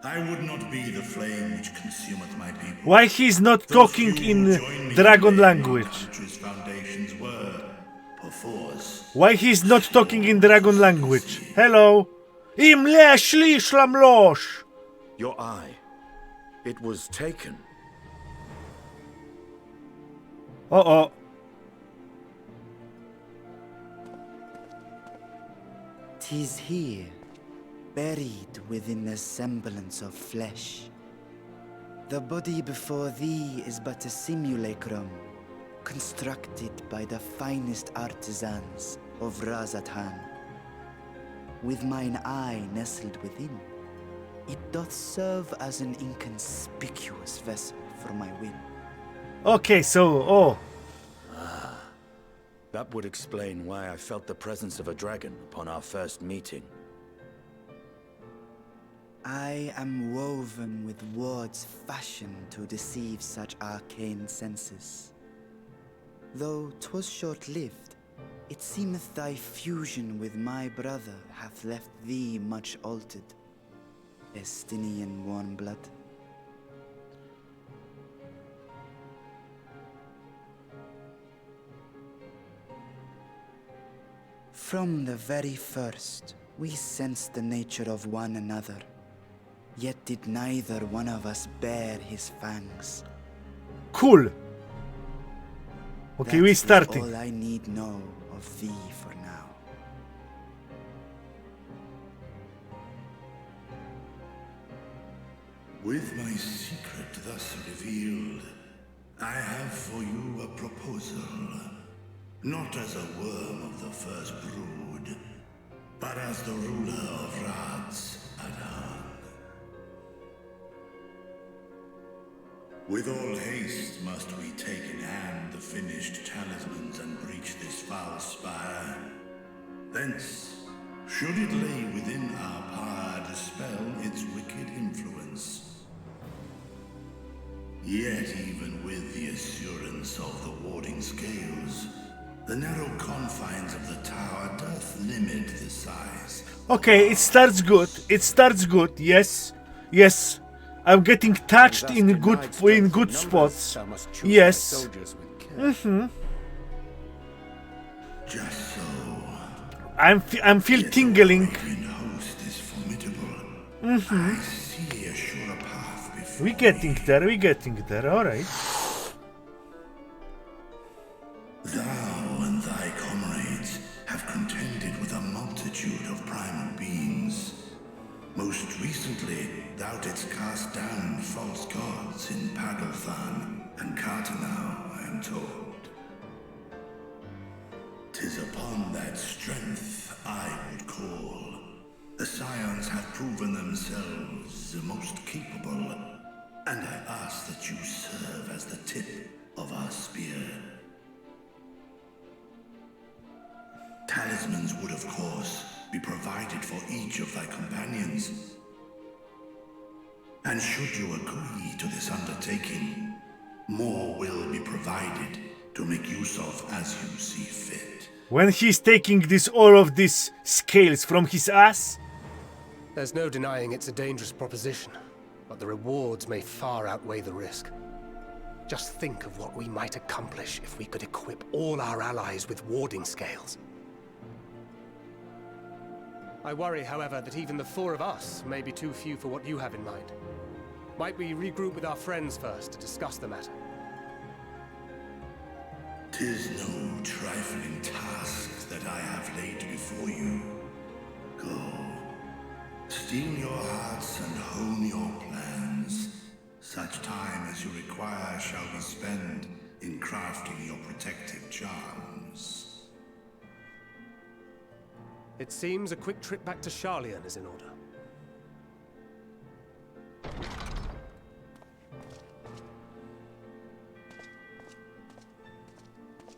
Speaker 13: I would not be the flame which consumeth my people.
Speaker 1: Why he's not talking in dragon language?
Speaker 13: Country's foundations were, perforce.
Speaker 1: Why he's not talking in dragon language? Hello? Imle shli shlamlosh.
Speaker 9: Your eye. It was taken.
Speaker 1: Uh-oh.
Speaker 18: "'Tis here, buried within the semblance of flesh. The body before thee is but a simulacrum, constructed by the finest artisans of Radzat Han. With mine eye nestled within, it doth serve as an inconspicuous vessel for my will."
Speaker 1: Okay, so,
Speaker 9: That would explain why I felt the presence of a dragon upon our first meeting.
Speaker 18: I am woven with words fashioned to deceive such arcane senses. Though 'twas short-lived, it seemeth thy fusion with my brother hath left thee much altered. Estinian warm blood. From the very first, we sensed the nature of one another, yet did neither one of us bear his fangs.
Speaker 1: cool. Okay, we starting.
Speaker 18: All I need know of thee for now.
Speaker 13: With my secret thus revealed, I have for you a proposal. Not as a worm of the first brood, but as the ruler of Radzat Han. With all haste must we take in hand the finished talismans and breach this foul spire. Thence, should it lay within our power, dispel its wicked influence. Yet even with the assurance of the warding scales, the narrow confines of the tower doth limit the size.
Speaker 1: Okay, it starts good. It starts good. Yes, yes. I'm getting touched in good spots. Yes.
Speaker 13: Just so.
Speaker 1: I'm feel tingling.
Speaker 13: Host is formidable.
Speaker 1: Mm-hmm.
Speaker 13: I see a surer path before
Speaker 1: We getting there. All right.
Speaker 13: Thou and thy comrades have contended with a multitude of primal beings. Most recently, thou didst cast down false gods in Pagelthan and Cartanau, I am told. 'Tis upon that strength I would call. The Scions have proven themselves the most capable, and I ask that you serve as the tip of our spear. Talismans would, of course, be provided for each of thy companions. And should you agree to this undertaking, more will be provided to make use of as you see fit.
Speaker 1: When he's taking all of these scales from his ass?
Speaker 5: There's no denying it's a dangerous proposition, but the rewards may far outweigh the risk. Just think of what we might accomplish if we could equip all our allies with warding scales. I worry, however, that even the four of us may be too few for what you have in mind. Might we regroup with our friends first to discuss the matter?
Speaker 13: 'Tis no trifling task that I have laid before you. Go. Steel your hearts and hone your plans. Such time as you require shall be spent in crafting your protective charms.
Speaker 5: It seems a quick trip back to Sharlayan is in order.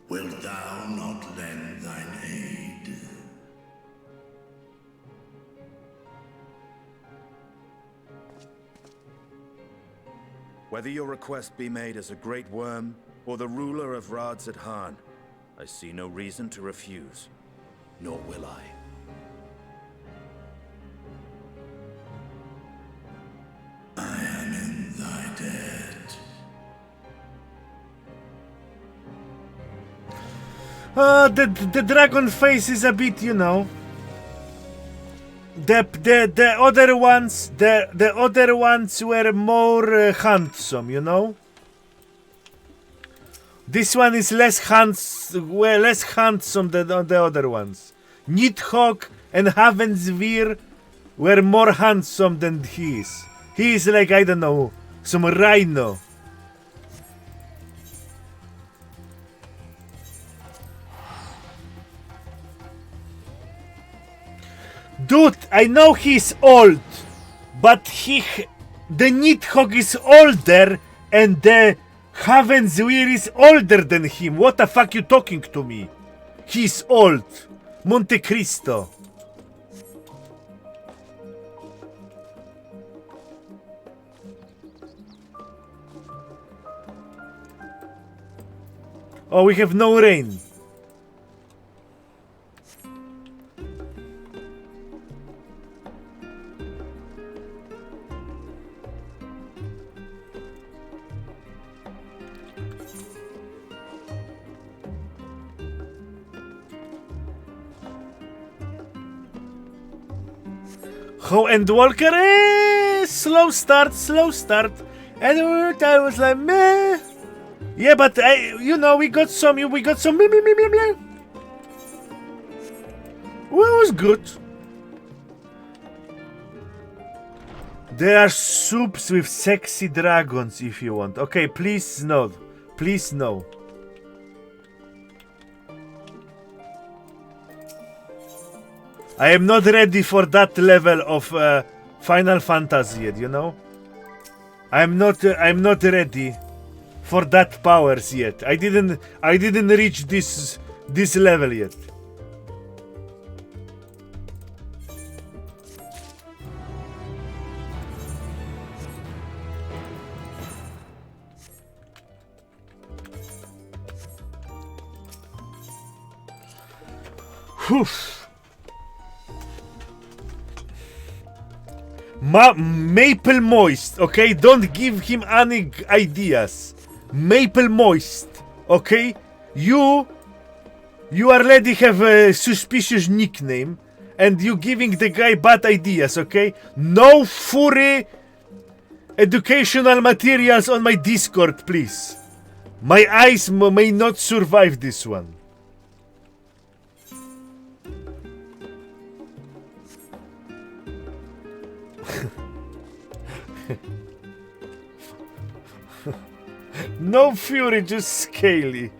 Speaker 13: Wilt thou not lend thine aid?
Speaker 9: Whether your request be made as a great worm or the ruler of Rads at Han, I see no reason to refuse, nor will I.
Speaker 13: I am in thy debt.
Speaker 1: The dragon face is a bit, you know. The other ones were more handsome, you know. This one is less handsome than the other ones. Nidhogg and Havensveer were more handsome than he is. He is like, I don't know, some rhino. Dude, I know he's old, but the Nidhogg is older and the Havensveer is older than him. What the fuck you talking to me? He's old. Monte Cristo. Oh, we have no rain. How Endwalker? Slow start. And I was like, meh. Yeah, but we got some blah, blah, blah, blah. Well, it was good. There are soups with sexy dragons if you want. Okay, please no. Please no. I am not ready for that level of Final Fantasy yet, you know? I'm not ready for that powers yet. I didn't reach this level yet. Whew. Maple Moist, okay? Don't give him any ideas. Maple Moist, okay? You already have a suspicious nickname, and you giving the guy bad ideas, okay? No furry educational materials on my Discord, please. My eyes may not survive this one. No Fury, just Scaly.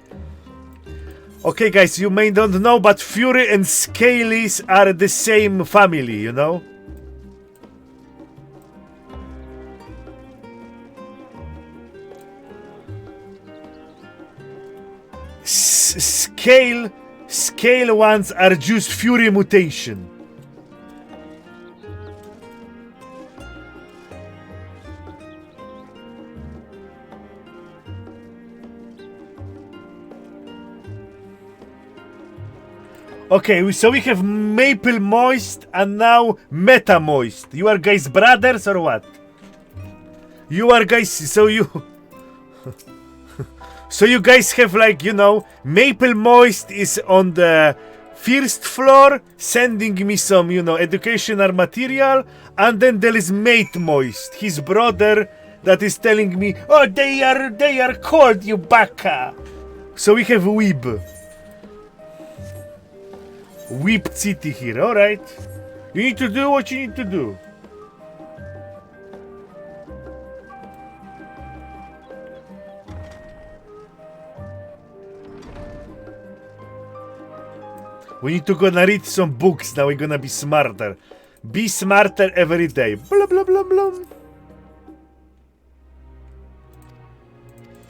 Speaker 1: Okay, guys, you may not know, but Fury and Scalies are the same family, you know? Scale ones are just Fury mutation. Okay, so we have Maple Moist and now Meta Moist. You are guys brothers or what? You are guys, so you... So you guys have, like, you know, Maple Moist is on the first floor sending me some, you know, educational material, and then there is Mate Moist, his brother, that is telling me, oh, they are cold, you baka. So we have Weeb. Weeb City here, alright. You need to do what you need to do. We need to gonna read some books, now we're gonna be smarter. Be smarter every day. Blah blah blah blah.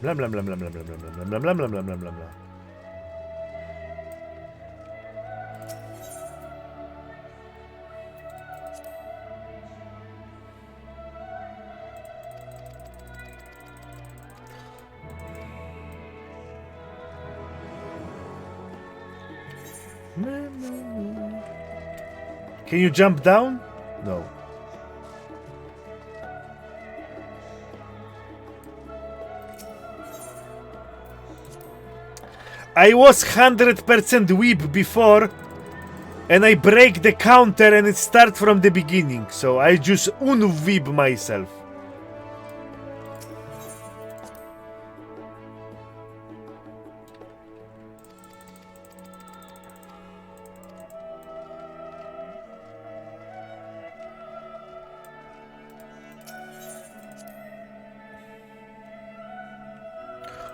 Speaker 1: Blah blah blah blah blah blah blah blah blah blah blah blah blah blah blah. Can you jump down? No. I was 100% whip before, and I break the counter and it starts from the beginning, so I just unwhip myself.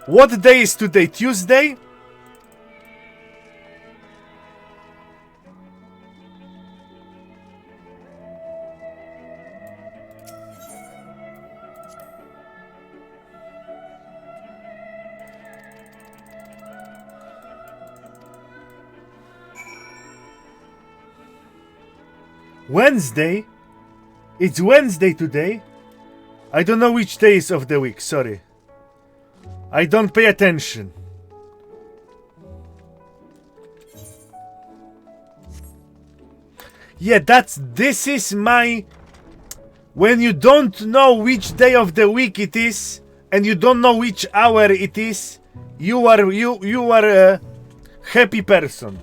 Speaker 1: What day is today? Tuesday? Wednesday? It's Wednesday today. I don't know which days of the week, sorry. I don't pay attention. Yeah, this is my... When you don't know which day of the week it is, and you don't know which hour it is, you are a happy person.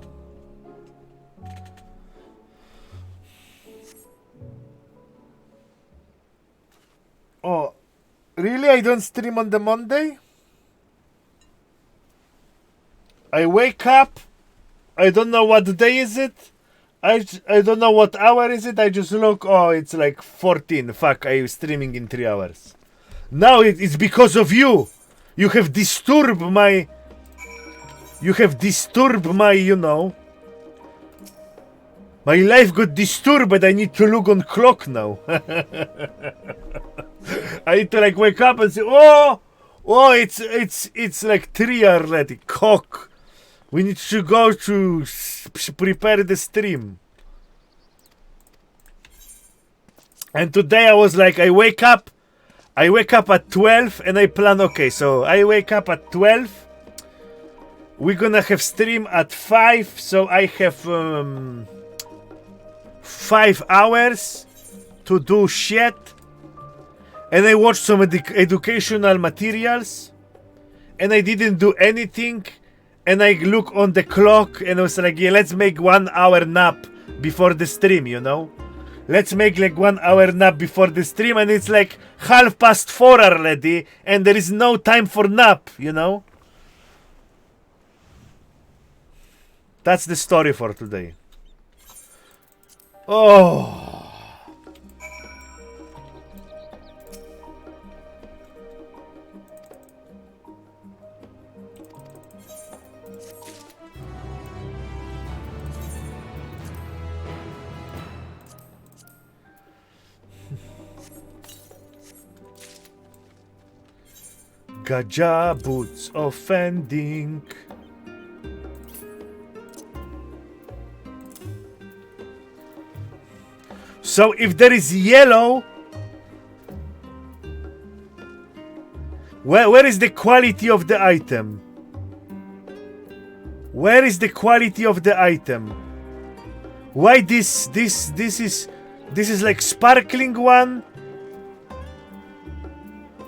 Speaker 1: Oh, really? I don't stream on the Monday? I wake up, I don't know what day is it, I don't know what hour is it, I just look, oh, it's like 14, fuck, I'm streaming in 3 hours. Now it's because of you. You have disturbed my, you know, my life got disturbed, I need to look on clock now. I need to like wake up and say, oh, it's like 3 already, cock. We need to go to prepare the stream. And today I was like, I wake up at 12 and I plan, okay, so I wake up at 12 we're gonna have stream at 5, so I have 5 hours to do shit. And I watched some educational materials, and I didn't do anything. And I look on the clock, and I was like, yeah, let's make 1 hour nap before the stream, you know? Let's make like 1 hour nap before the stream, and it's like 4:30 already, and there is no time for nap, you know? That's the story for today. Oh. Gaja boots offending. So if there is yellow, where is the quality of the item? Where is the quality of the item? Why this is like sparkling one?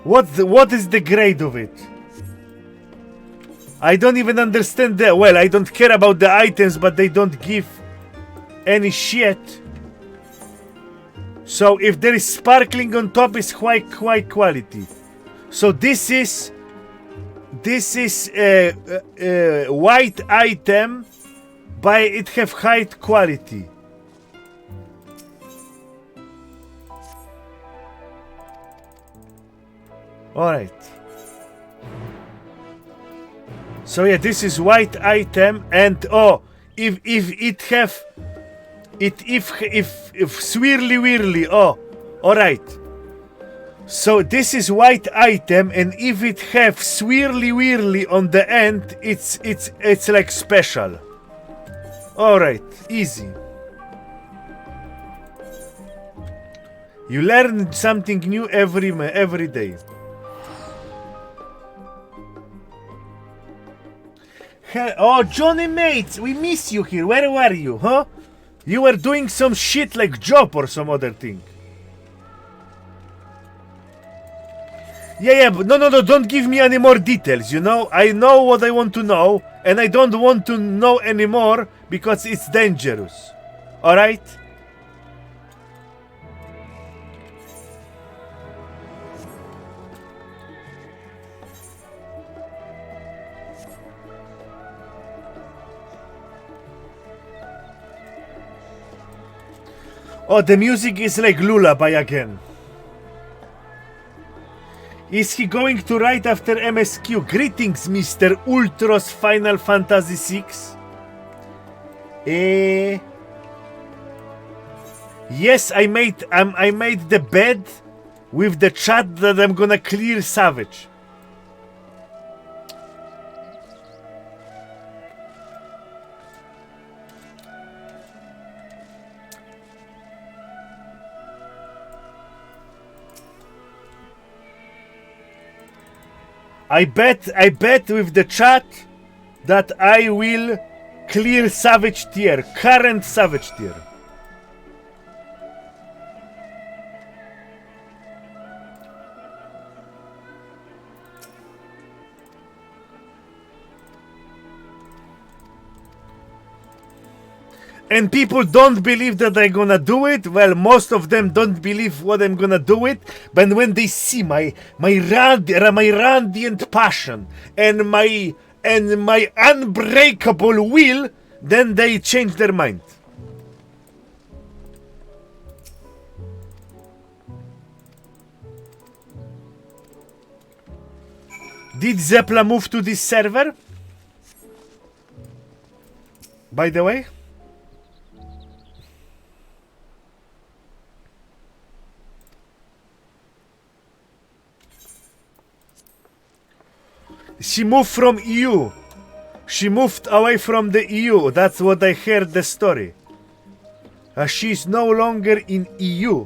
Speaker 1: What is the grade of it? I don't even understand that. Well, I don't care about the items, but they don't give any shit. So if there is sparkling on top, it's high quality. So this is a white item, but it have high quality. All right. So yeah, this is white item, and if it have it if swirly whirly. Oh, all right. So this is white item, and if it have swirly whirly on the end, it's like special. All right, easy. You learn something new every day. Oh, Johnny Mates, we miss you here. Where were you, huh? You were doing some shit like job or some other thing. Yeah, but no, don't give me any more details, you know? I know what I want to know, and I don't want to know anymore because it's dangerous. Alright? Oh, the music is like lullaby again. Is he going to write after MSQ? Greetings, Mr. Ultros Final Fantasy VI. Yes, I made the bed with the chat that I'm gonna clear Savage. I bet with the chat that I will clear Savage tier, current Savage tier. And people don't believe that I'm gonna do it. Well, most of them don't believe what I'm gonna do it. But when they see my radiant passion and my unbreakable will, then they change their mind. Did Zepla move to this server? By the way? She moved from EU. She moved away from the EU. That's what I heard the story. She's no longer in EU.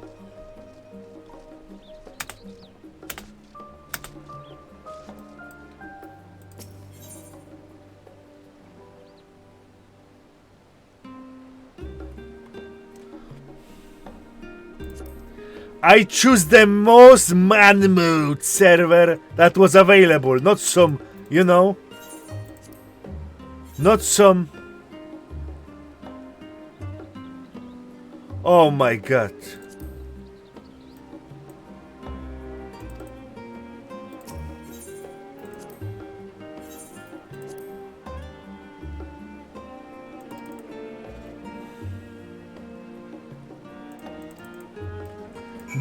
Speaker 1: I choose the most man-mode server that was available, not some, you know, not some. Oh my god.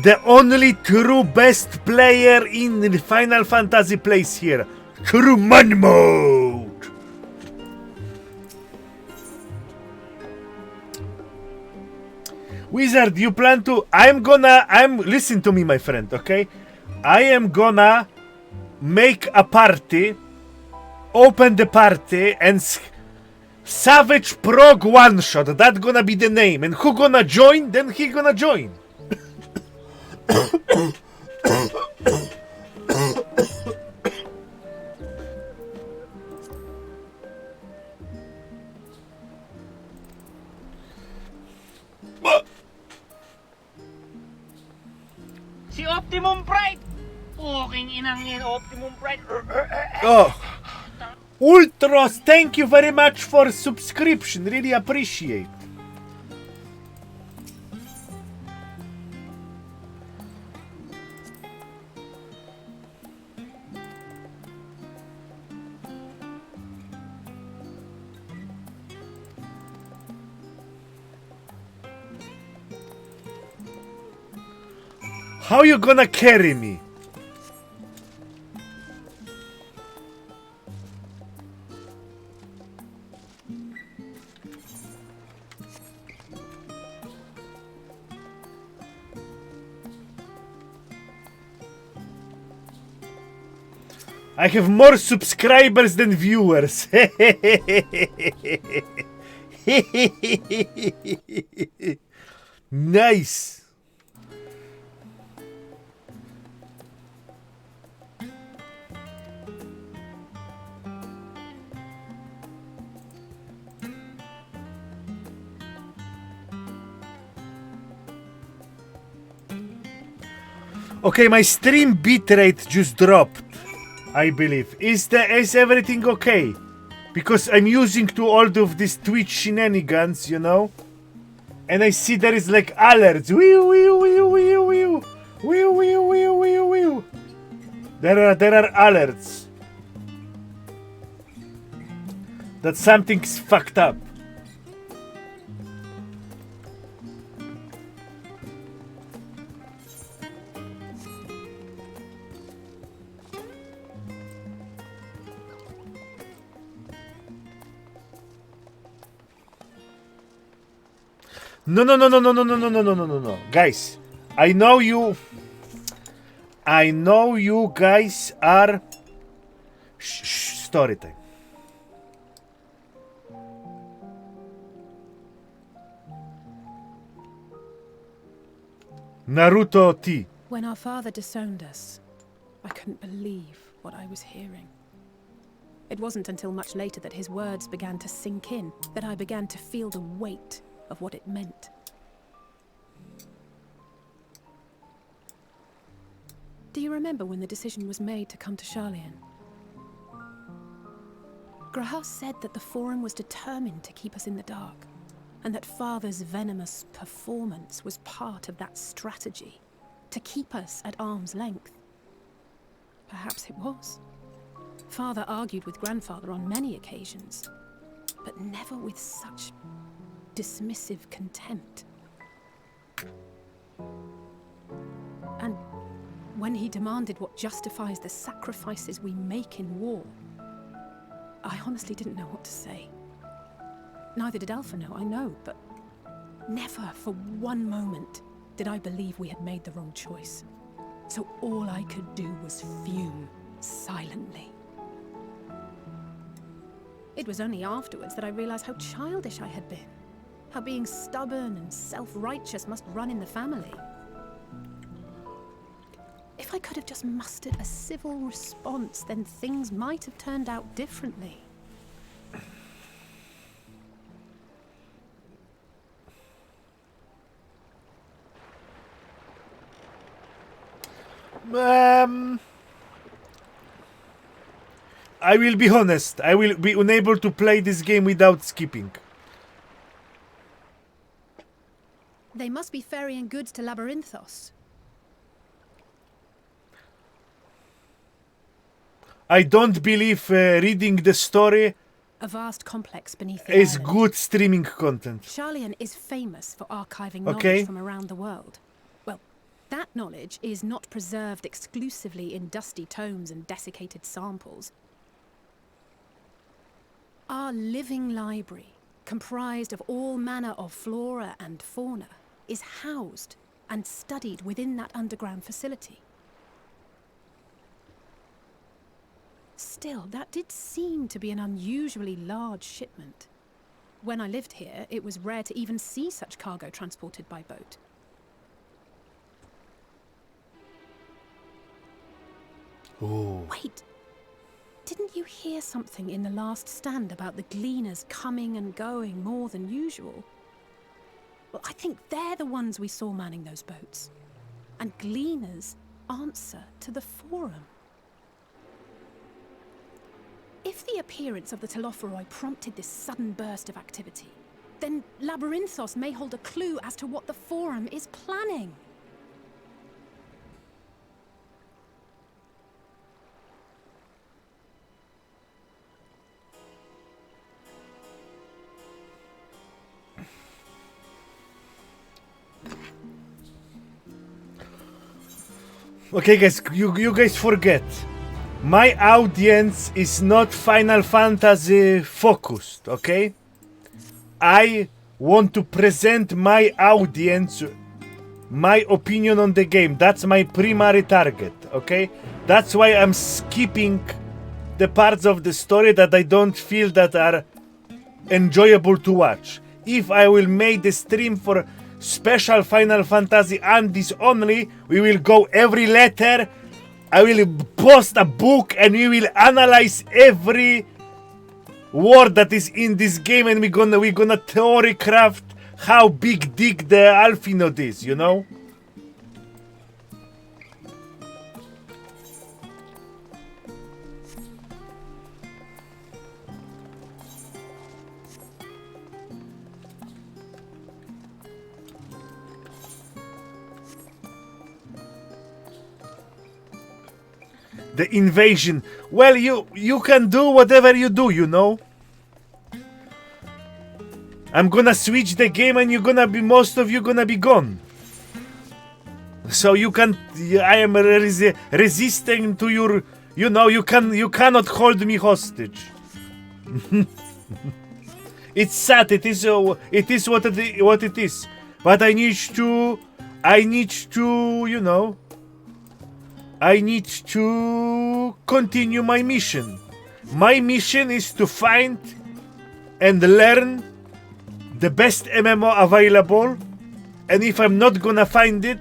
Speaker 1: The only true best player in the Final Fantasy plays here. True man mode. Wizard, you plan to... listen to me, my friend, okay? I am gonna make a party, open the party, and Savage Prog one shot. That's gonna be the name. And who gonna join? Then he gonna join.
Speaker 4: Si Optimum Pride! Puking inang yan, Optimum Pride.
Speaker 1: Oh. Ultros, thank you very much for subscription. Really appreciate. How you gonna carry me? I have more subscribers than viewers. Nice. Okay, my stream bitrate just dropped, I believe. Is everything okay? Because I'm using to all of these Twitch shenanigans, you know? And I see there is like alerts. Wee wee wee wee wee wee wee wee wee wee. There are alerts that something's fucked up. No, guys. I know you guys are... story time. Naruto T.
Speaker 16: When our father disowned us, I couldn't believe what I was hearing. It wasn't until much later that his words began to sink in, that I began to feel the weight of what it meant. Do you remember when the decision was made to come to Sharlayan? Graham said that the Forum was determined to keep us in the dark, and that Father's venomous performance was part of that strategy, to keep us at arm's length. Perhaps it was. Father argued with Grandfather on many occasions, but never with such dismissive contempt. And when he demanded what justifies the sacrifices we make in war, I honestly didn't know what to say. Neither did Alpha know, I know, but never for one moment did I believe we had made the wrong choice. So all I could do was fume silently. It was only afterwards that I realized how childish I had been. How being stubborn and self-righteous must run in the family. If I could have just mustered a civil response, then things might have turned out differently.
Speaker 1: I will be honest. I will be unable to play this game without skipping.
Speaker 16: They must be ferrying goods to Labyrinthos.
Speaker 1: I don't believe reading the story
Speaker 16: A vast complex beneath the
Speaker 1: is
Speaker 16: island.
Speaker 1: good streaming content.
Speaker 16: Charlian is famous for archiving
Speaker 1: Okay.
Speaker 16: knowledge from around the world. Well, that knowledge is not preserved exclusively in dusty tomes and desiccated samples. Our living library, comprised of all manner of flora and fauna, is housed and studied within that underground facility. Still, that did seem to be an unusually large shipment. When I lived here, it was rare to even see such cargo transported by boat.
Speaker 1: Oh.
Speaker 16: Wait! Didn't you hear something in the last stand about the gleaners coming and going more than usual? Well, I think they're the ones we saw manning those boats. And gleaners answer to the Forum. If the appearance of the Telophoroi prompted this sudden burst of activity, then Labyrinthos may hold a clue as to what the Forum is planning.
Speaker 1: Okay, guys, you guys forget. My audience is not Final Fantasy focused, okay? I want to present my audience my opinion on the game. That's my primary target, okay? That's why I'm skipping the parts of the story that I don't feel that are enjoyable to watch. If I will make the stream for special Final Fantasy and this only, we will go every letter. I will post a book and we will analyze every word that is in this game, and we're gonna theory craft how big dick the Alphinod is, you know? The invasion. Well, you can do whatever you do, you know. I'm gonna switch the game and most of you gonna be gone. So you can, I am resisting to your, you know, you cannot hold me hostage. It's sad, it is what it is. But I need to, you know, I need to continue my mission. My mission is to find and learn the best MMO available, and if I'm not gonna find it,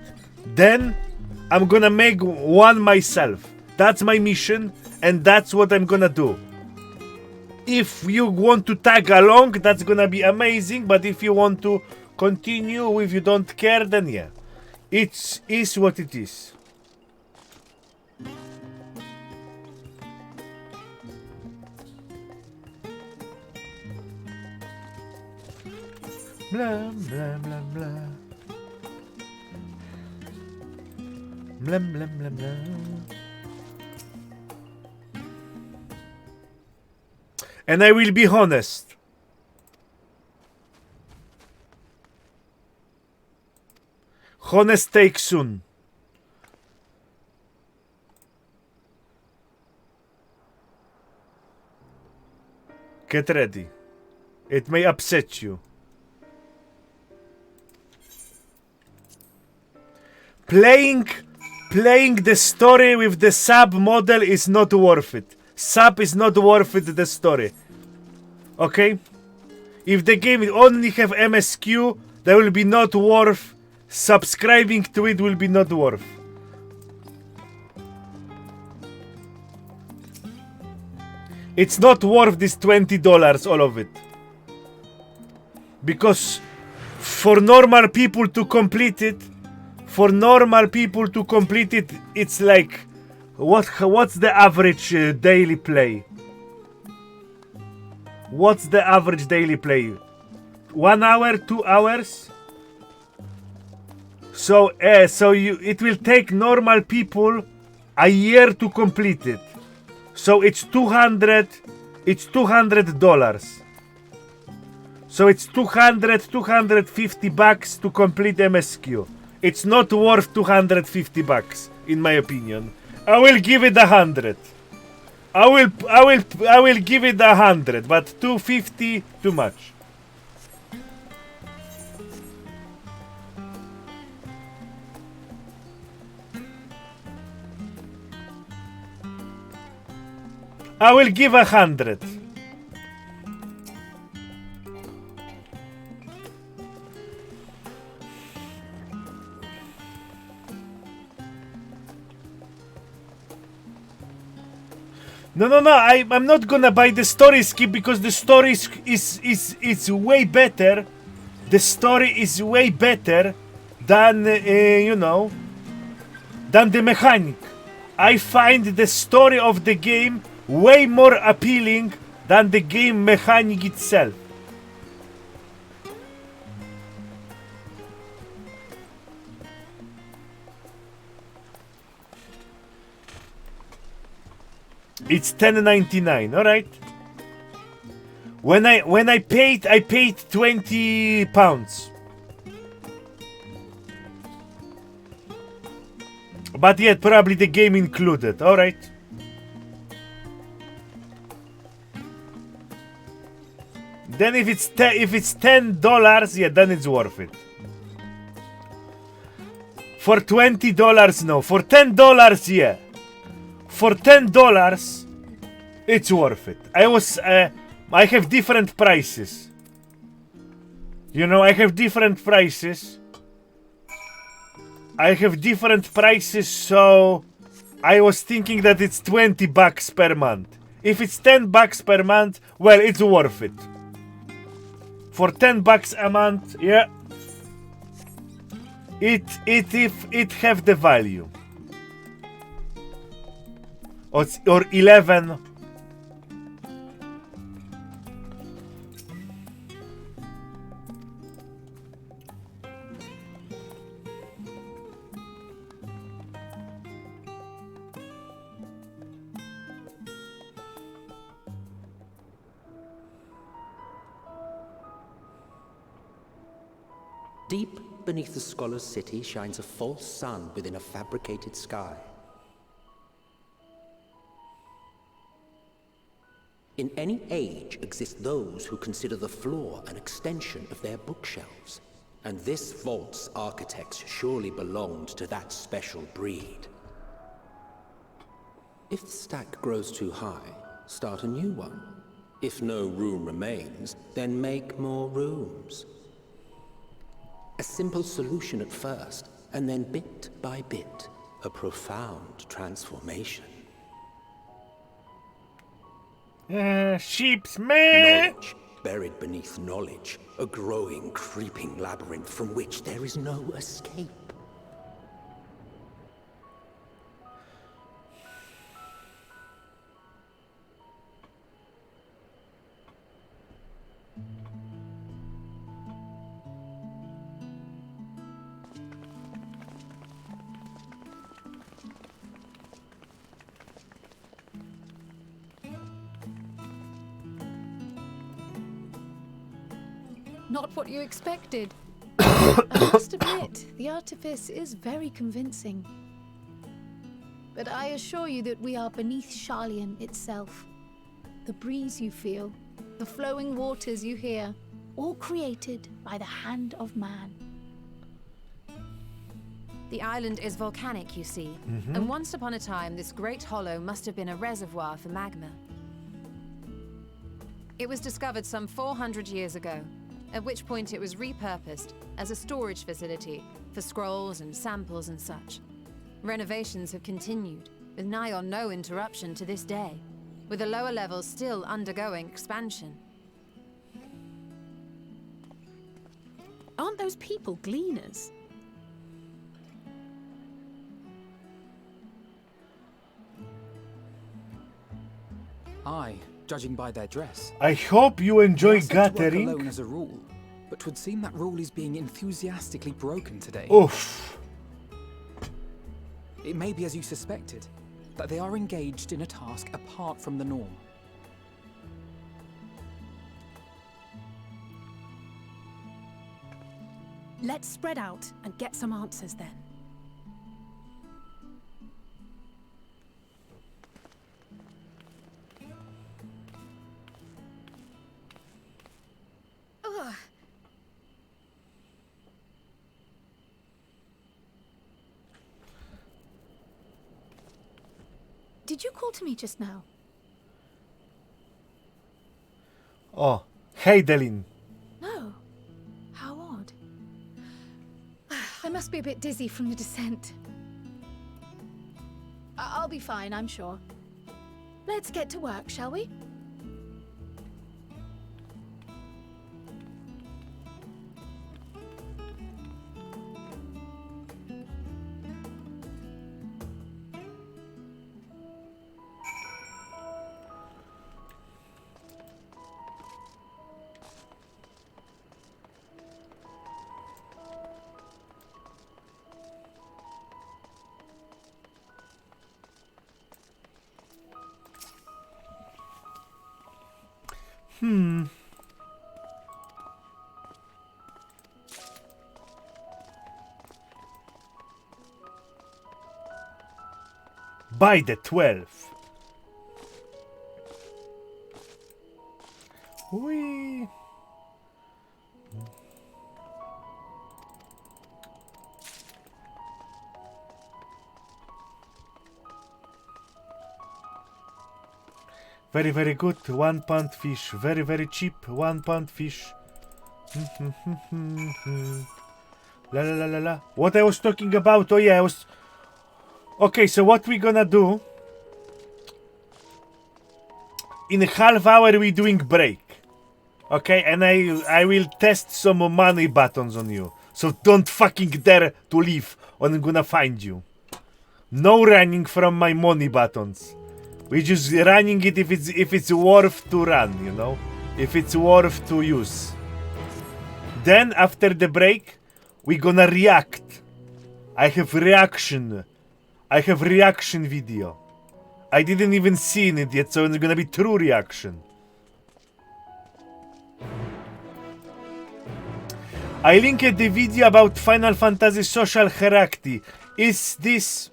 Speaker 1: then I'm gonna make one myself. That's my mission, and that's what I'm gonna do. If you want to tag along, that's gonna be amazing, but if you want to continue, if you don't care, then yeah. It is what it is. Blah, blah, blah, blah. Blah, blah, blah, blah. And I will be honest. Honest take soon. Get ready. It may upset you. Playing the story with the sub model is not worth it. Sub is not worth it, the story. Okay? If the game only have MSQ, that will be not worth. Subscribing to it will be not worth. It's not worth this $20, all of it. Because for normal people to complete it, for normal people to complete it, it's like what's the average daily play? What's the average daily play? 1 hour, 2 hours? So it will take normal people a year to complete it. So it's $200. So it's $250 to complete MSQ. It's not worth $250 in my opinion. I will give it 100. I will give it 100, but 250 too much. I will give 100. No. I'm not gonna buy the story skip because the story is way better. The story is way better than than the mechanic. I find the story of the game way more appealing than the game mechanic itself. It's $10.99, all right. When I paid, I paid £20. But yet, probably the game included, all right. Then if it's $10, yeah, then it's worth it. For $20, no. For $10, yeah. For $10, it's worth it. I have different prices. You know, I have different prices. So I was thinking that it's $20 per month. If it's $10 per month, well, it's worth it. For $10 a month, yeah, it have the value. Or 11.
Speaker 2: Deep beneath the scholar's city shines a false sun within a fabricated sky. In any age exist those who consider the floor an extension of their bookshelves, and this vault's architects surely belonged to that special breed. If the stack grows too high, start a new one. If no room remains, then make more rooms. A simple solution at first, and then bit by bit, a profound transformation.
Speaker 1: Sheep's man!
Speaker 2: Knowledge, buried beneath knowledge, a growing, creeping labyrinth from which there is no escape.
Speaker 3: Not what you expected. I must admit, the artifice is very convincing. But I assure you that we are beneath Sharlayan itself. The breeze you feel, the flowing waters you hear, all created by the hand of man.
Speaker 6: The island is volcanic, you see, and once upon a time this great hollow must have been a reservoir for magma. It was discovered some 400 years ago, at which point it was repurposed as a storage facility for scrolls and samples and such. Renovations have continued, with nigh on no interruption to this day, with the lower levels still undergoing expansion.
Speaker 16: Aren't those people gleaners?
Speaker 8: Aye, judging by their dress.
Speaker 1: I hope you enjoy
Speaker 8: They are said to work
Speaker 1: gathering.
Speaker 8: alone as a rule, but 'twould seem that rule is being enthusiastically broken today.
Speaker 1: Oof.
Speaker 8: It may be as you suspected, that they are engaged in a task apart from the norm.
Speaker 16: Let's spread out and get some answers then.
Speaker 3: Ugh. Did you call to me just now?
Speaker 1: Oh, Heidelin.
Speaker 3: No. How odd. I must be a bit dizzy from the descent. I'll be fine, I'm sure. Let's get to work, shall we?
Speaker 1: By the 12. Whee. Very, very good. £1 fish. Very, very cheap. £1 fish. La la la la la. What I was talking about? Oh yeah, I was. Okay, so what we gonna do? In a half hour we doing break. Okay, and I will test some money buttons on you. So don't fucking dare to leave or I'm gonna find you. No running from my money buttons. We just running it if it's worth to run, you know? If it's worth to use. Then after the break, we gonna react. I have reaction video. I didn't even see it yet, so it's gonna be true reaction. I linked the video about Final Fantasy social hierarchy. Is this...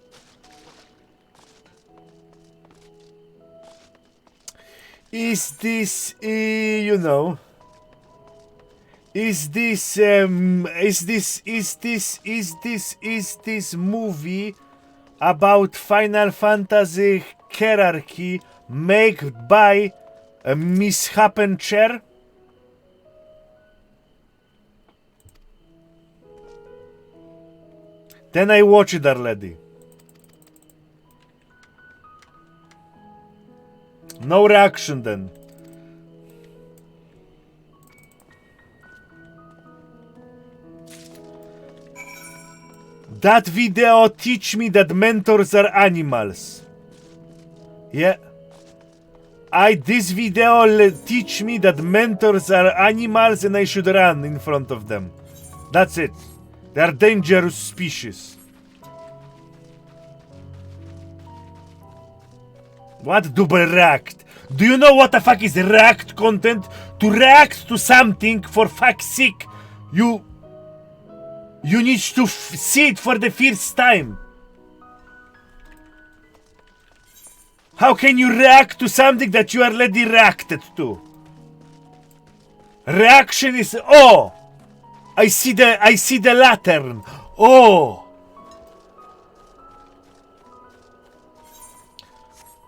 Speaker 1: you know... Is this movie about Final Fantasy hierarchy made by a mishapen chair? Then I watch it already. No reaction then. That video teach me that mentors are animals. Yeah. This video teach me that mentors are animals and I should run in front of them. That's it. They are dangerous species. What double react? Do you know what the fuck is react content? To react to something, for fuck's sake, you need to see it for the first time. How can you react to something that you already reacted to? Reaction is, oh, I see the lantern. Oh.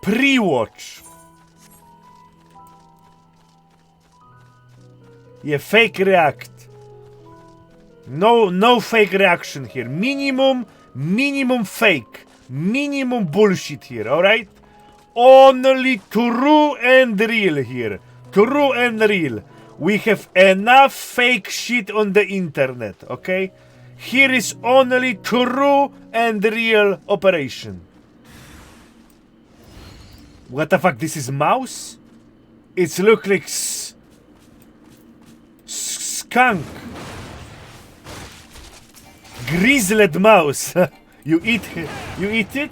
Speaker 1: Pre-watch. Yeah, fake react. No fake reaction here. Minimum fake. Minimum bullshit here, alright? Only true and real here. True and real. We have enough fake shit on the internet, okay? Here is only true and real operation. What the fuck, this is mouse? It's look like skunk. Grizzled mouse. You eat it?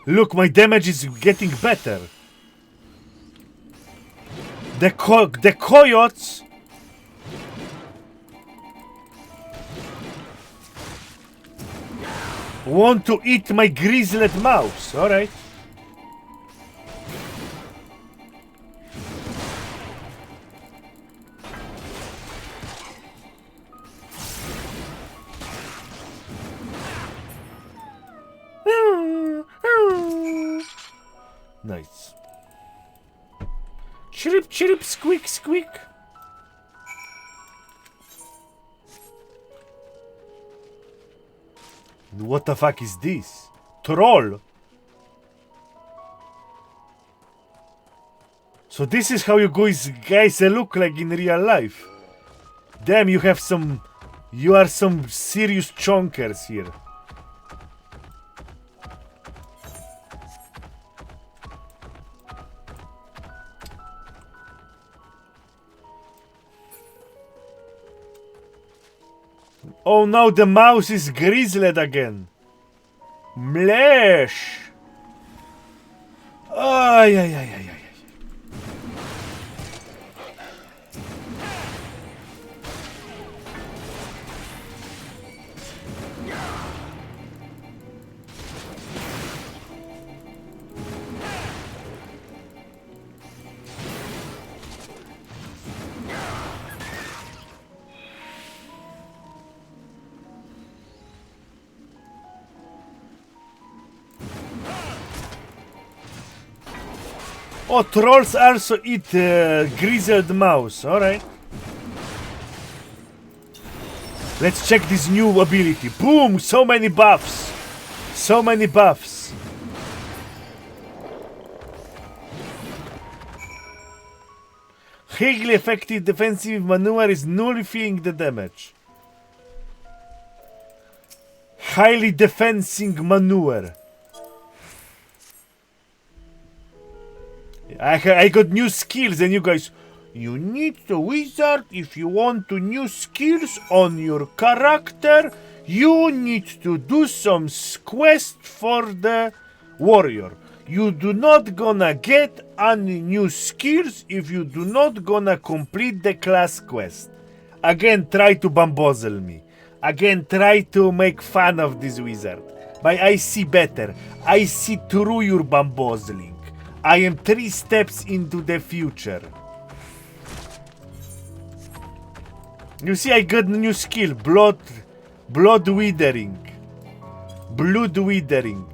Speaker 1: Look, my damage is getting better. The coyotes want to eat my grizzled mouse. All right. Nice. Chirp, chirp, squeak, squeak. What the fuck is this? Troll. So this is how you guys look like in real life. Damn, you have some... You are some serious chonkers here. Oh no, the mouse is grizzled again. Mlesh. Ay, ay, ay, ay, ay. Oh, trolls also eat grizzled mouse. Alright. Let's check this new ability. Boom! So many buffs. So many buffs. Highly effective defensive maneuver is nullifying the damage. Highly defensing maneuver. I got new skills, and you guys, you need the wizard if you want to new skills on your character. You need to do some quest for the warrior. You do not gonna get any new skills if you do not gonna complete the class quest. Again, try to bamboozle me. Again, try to make fun of this wizard. But I see better. I see through your bamboozling. I am 3 steps into the future. You see, I got a new skill. Blood withering. Blood withering.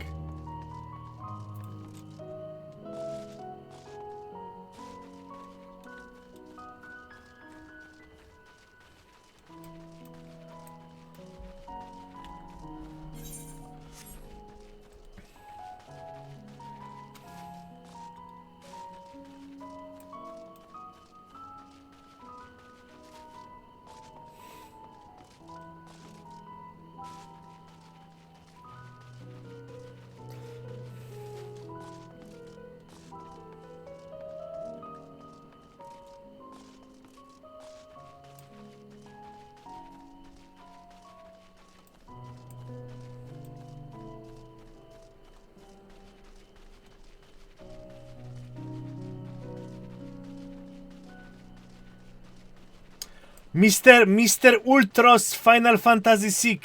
Speaker 1: Mr. Ultros Final Fantasy VI.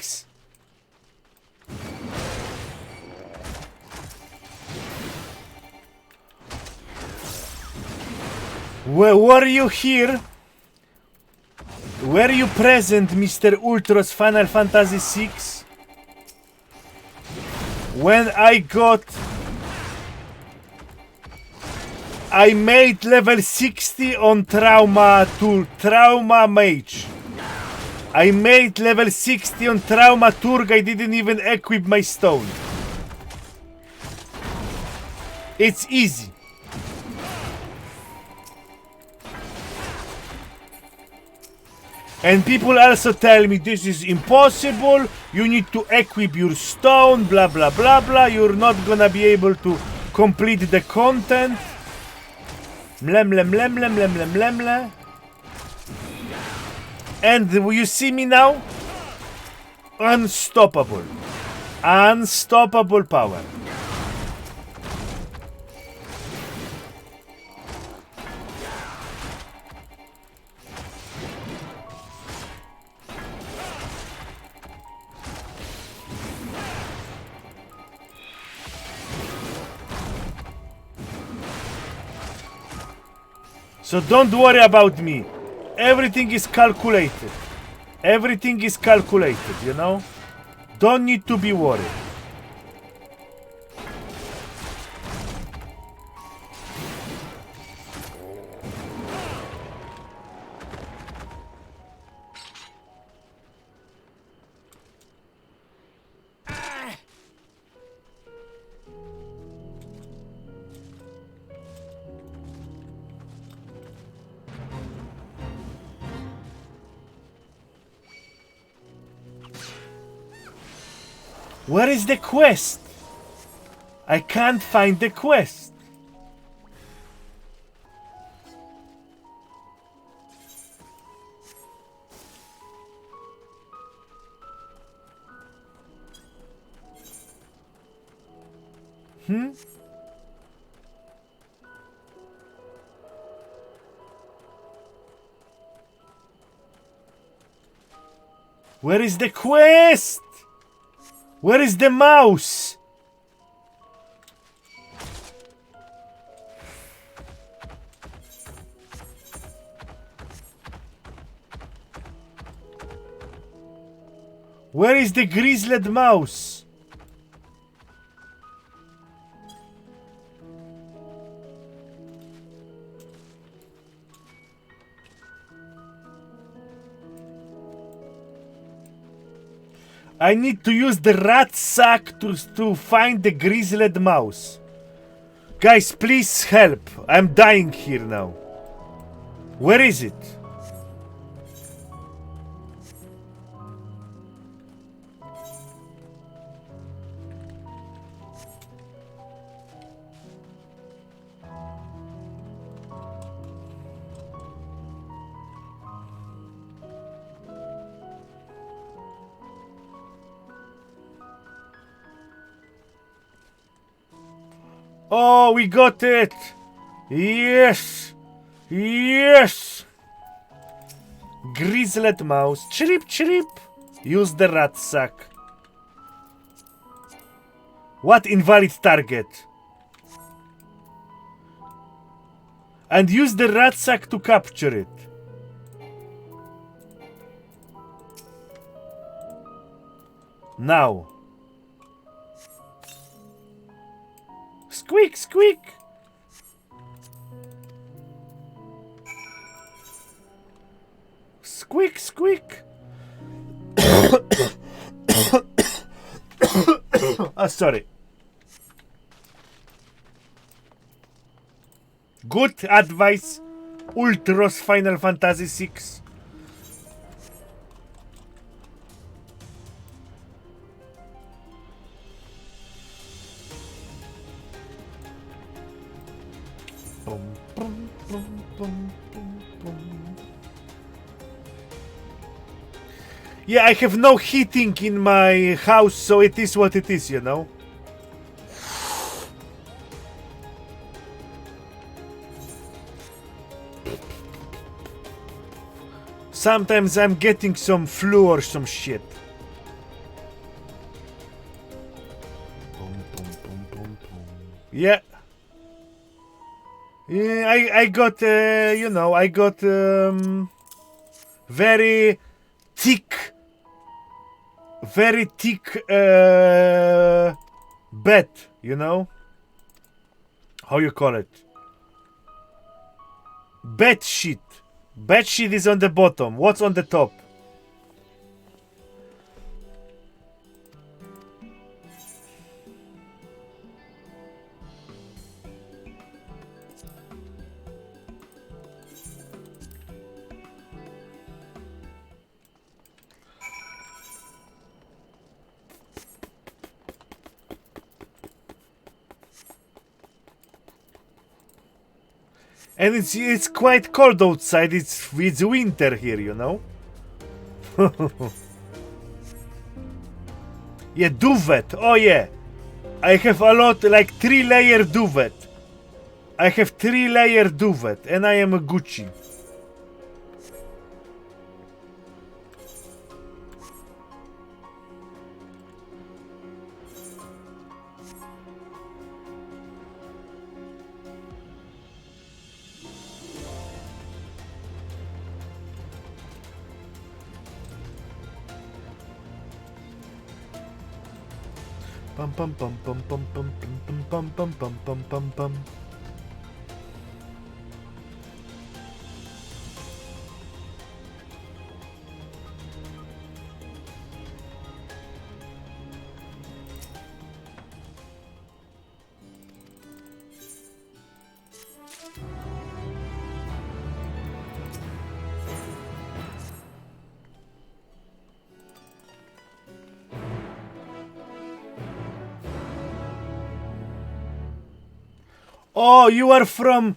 Speaker 1: Were you here? Were you present, Mr. Ultros Final Fantasy VI? When I made level 60 on Trauma Mage. I made level 60 on Trauma Turg. I didn't even equip my stone. It's easy. And people also tell me this is impossible, you need to equip your stone, blah blah blah blah, you're not gonna be able to complete the content. Mlem mlem mlem mlem mlem mlem mlem mlem. And you see me now? Unstoppable. Unstoppable power. So don't worry about me. Everything is calculated. Everything is calculated, you know? Don't need to be worried. Where is the quest? I can't find the quest. Where is the quest? Where is the mouse? Where is the grizzled mouse? I need to use the rat sack to find the grizzled mouse. Guys, please help. I'm dying here now. Where is it? Oh, we got it! Yes! Yes! Grizzled mouse. Chirip, chirip! Use the rat sack. What invalid target? And use the rat sack to capture it. Now. Squeak, squeak! Squeak, squeak! Oh, sorry. Good advice, Ultros Final Fantasy VI. Yeah, I have no heating in my house, so it is what it is, you know? Sometimes I'm getting some flu or some shit. Yeah. Yeah, I got, you know, I got very thick bed, you know? How you call it? Bed sheet. Bed sheet is on the bottom. What's on the top? And it's quite cold outside. It's winter here, you know. Yeah, duvet. Oh yeah, I have a lot, like 3-layer duvet. I have 3-layer duvet, and I am a Gucci. Pum pum pum pum pum pum pum pum pum pum pum pum pum. Oh, you are from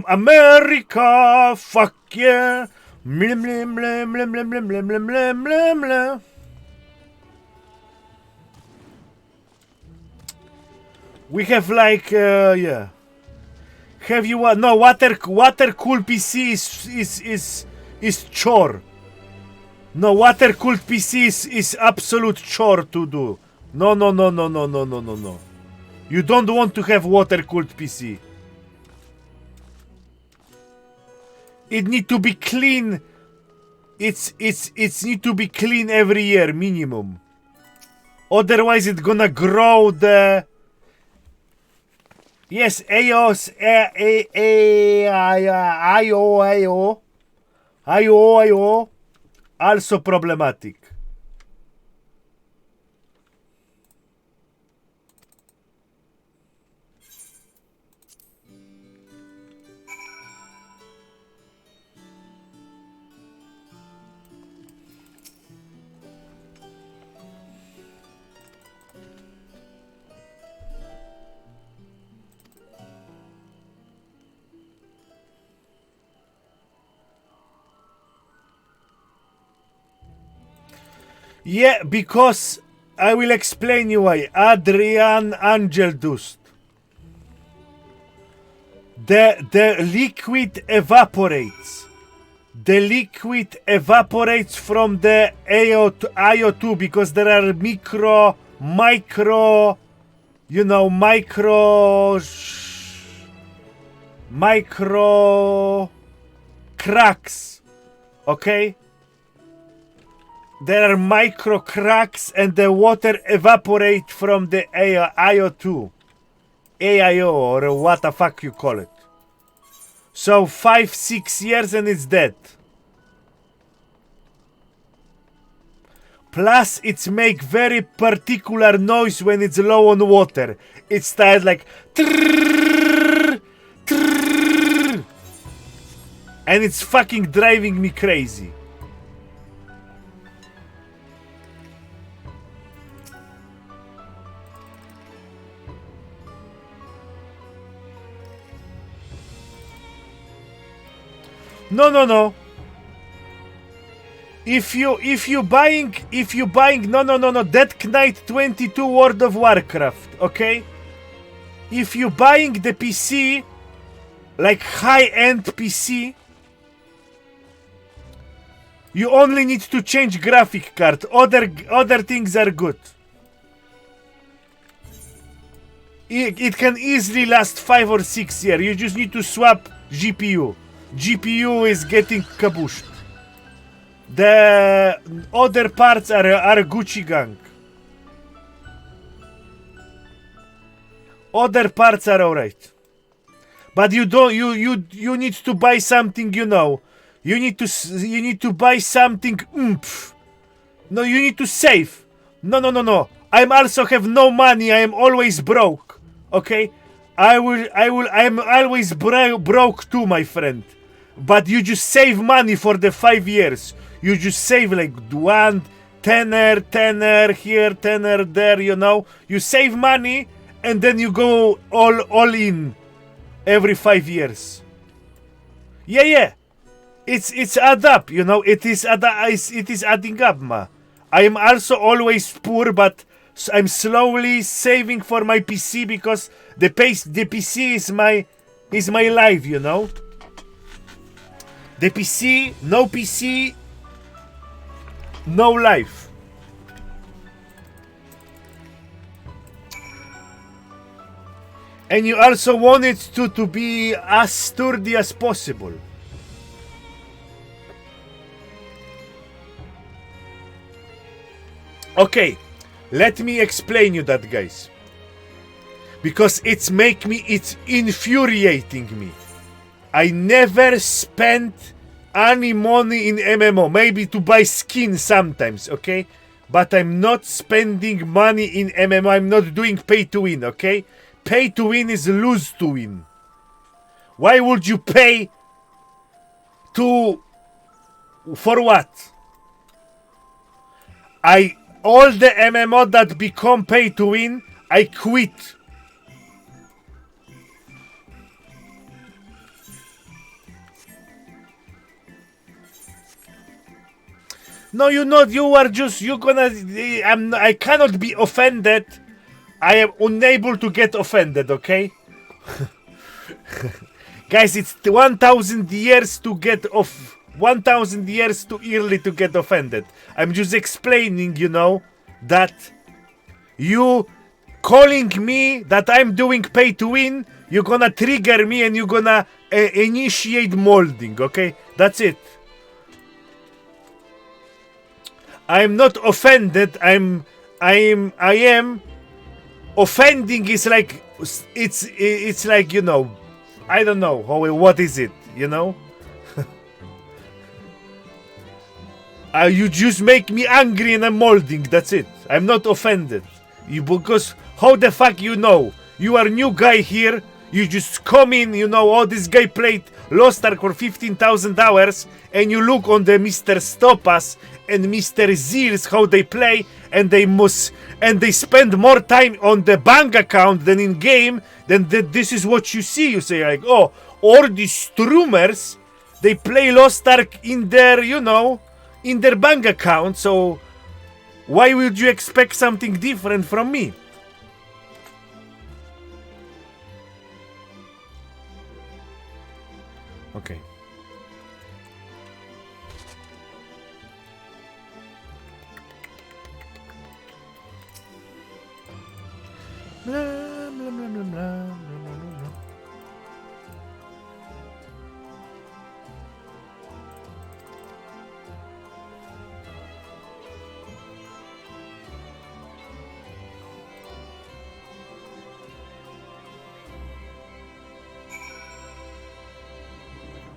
Speaker 1: America. Fuck yeah. Blim blim blim blim blim blim blim blim blim blim blim. We have like yeah. Have you no water cooled PC is chore. No, water cooled PC is absolute chore to do. No. You don't want to have water cooled PC. It need to be clean. It's need to be clean every year minimum. Otherwise it's gonna grow the. Yes, AOS IO also problematic. Yeah, because I will explain you why. Adrian Angel Dust. The liquid evaporates. The liquid evaporates from the IO2 because there are micro, you know, micro cracks. Okay? There are micro cracks and the water evaporate from the IO2. AIO or what the fuck you call it. So 5-6 years and it's dead. Plus it's make very particular noise when it's low on water. It starts like trrrr, trrrr, and it's fucking driving me crazy. No. If you buying no Dead Knight 22 World of Warcraft, okay? If you buying the PC, like high-end PC, you only need to change graphic card. Other things are good. It can easily last 5 or 6 years. You just need to swap GPU. GPU is getting kabooshed. The other parts are Gucci gang. Other parts are alright. But you don't you need to buy something, you know. You need to buy something oomph. No, you need to save. No. I'm also have no money. I am always broke. Okay? I'm always broke too, my friend. But you just save money for the 5 years. You just save like one tenner here, tenner there, you know. You save money and then you go all in every 5 years. Yeah. It's add up, you know. It is adding up, ma. I am also always poor, but I'm slowly saving for my PC because the PC is my life, you know. The PC, no life. And you also want it to be as sturdy as possible. Okay, let me explain you that, guys. Because it's infuriating me. I never spent any money in MMO. Maybe to buy skin sometimes, okay? But I'm not spending money in MMO. I'm not doing pay to win, okay? Pay to win is lose to win. Why would you pay for what? All the MMO that become pay to win, I quit. No, you're not. I cannot be offended. I am unable to get offended, okay? Guys, it's 1,000 years to get off. 1,000 years too early to get offended. I'm just explaining, you know, that you calling me that I'm doing pay to win, you're gonna trigger me and you're gonna initiate molding, okay? That's it. I'm not offended. I am offending is like it's like, you know, I don't know what is it, you know. You just make me angry and I'm molding. That's it. I'm not offended. Because how the fuck you know? You are new guy here. You just come in. You know, oh, this guy played Lost Ark for 15,000 hours, and you look on the Mr. Stopas and Mr. Zeals how they play, and they spend more time on the bank account than in game. Then this is what you see. You say like, oh, all these streamers, they play Lost Ark in their, you know, in their bank account. So why would you expect something different from me? Okay. Blah, blah, blah, blah, blah, blah, blah.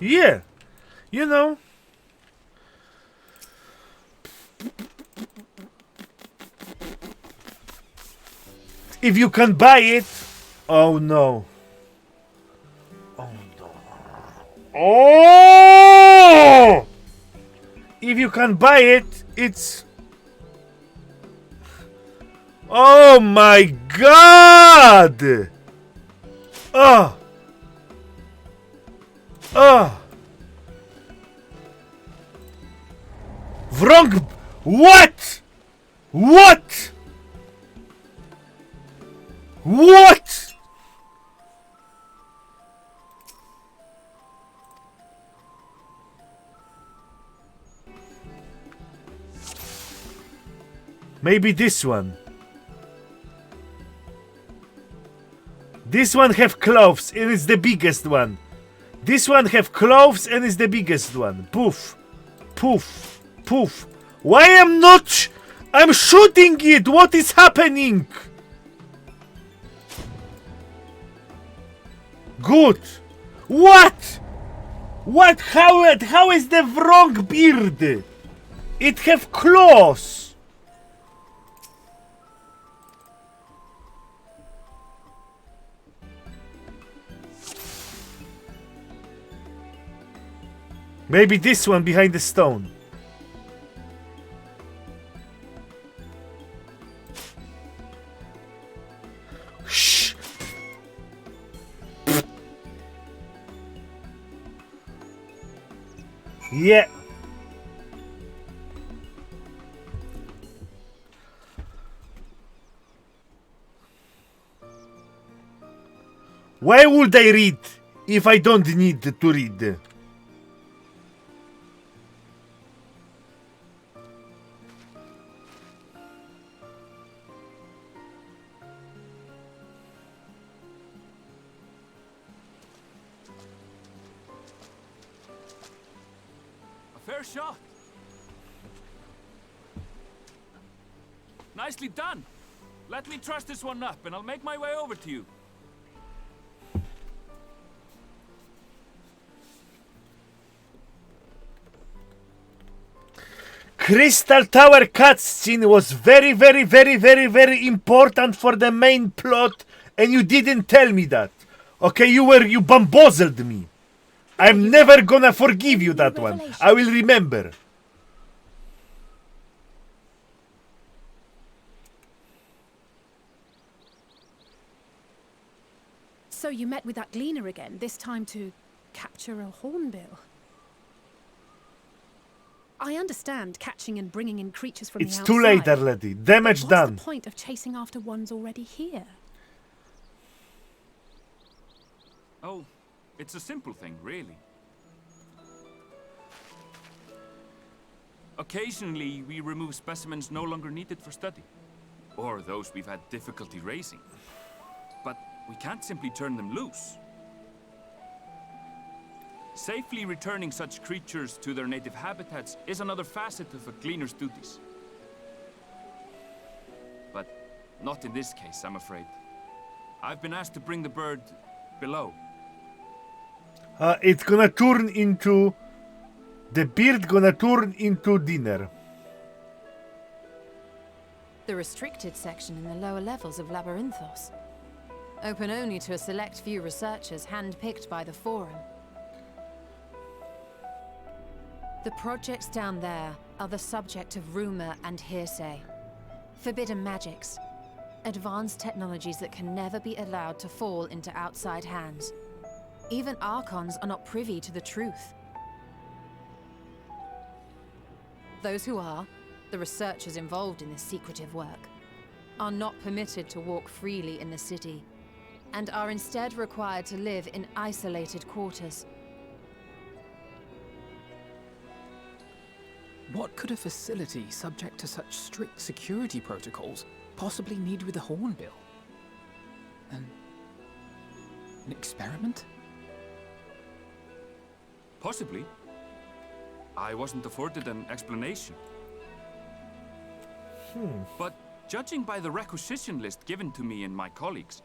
Speaker 1: Yeah, you know. If you can buy it, oh no. Oh no. Oh! If you can buy it, it's. Oh my god! Oh! Oh! Wrong! What? What? What? Maybe this one. This one have clothes and it's the biggest one. This one have clothes and is the biggest one. Poof. Poof. Poof. Why am not... I'm shooting it! What is happening? Good. What? What? How is the wrong beard? It have claws. Maybe this one behind the stone. Shh. Yeah. Why would I read if I don't need to read?
Speaker 10: A fair shot. Nicely done. Let me truss this one up and I'll make my way over to you.
Speaker 1: Crystal Tower cutscene was very, very, very, very, very important for the main plot, and you didn't tell me that. Okay, you bamboozled me. I'm never gonna forgive you that one. I will remember.
Speaker 16: So you met with that gleaner again, this time to capture a hornbill. I understand catching and bringing in creatures from the outside.
Speaker 1: It's too late, Arletty. Damage done.
Speaker 16: What's the point of chasing after ones already here?
Speaker 10: Oh, it's a simple thing, really. Occasionally, we remove specimens no longer needed for study, or those we've had difficulty raising. But we can't simply turn them loose. Safely returning such creatures to their native habitats is another facet of a gleaner's duties. But not in this case, I'm afraid. I've been asked to bring the bird below.
Speaker 1: It's gonna turn into... The bird gonna turn into dinner.
Speaker 6: The restricted section in the lower levels of Labyrinthos. Open only to a select few researchers hand-picked by the Forum. The projects down there are the subject of rumor and hearsay. Forbidden magics. Advanced technologies that can never be allowed to fall into outside hands. Even Archons are not privy to the truth. Those who are, the researchers involved in this secretive work, are not permitted to walk freely in the city, and are instead required to live in isolated quarters.
Speaker 8: What could a facility subject to such strict security protocols possibly need with a hornbill? An experiment?
Speaker 10: Possibly. I wasn't afforded an explanation. But judging by the requisition list given to me and my colleagues,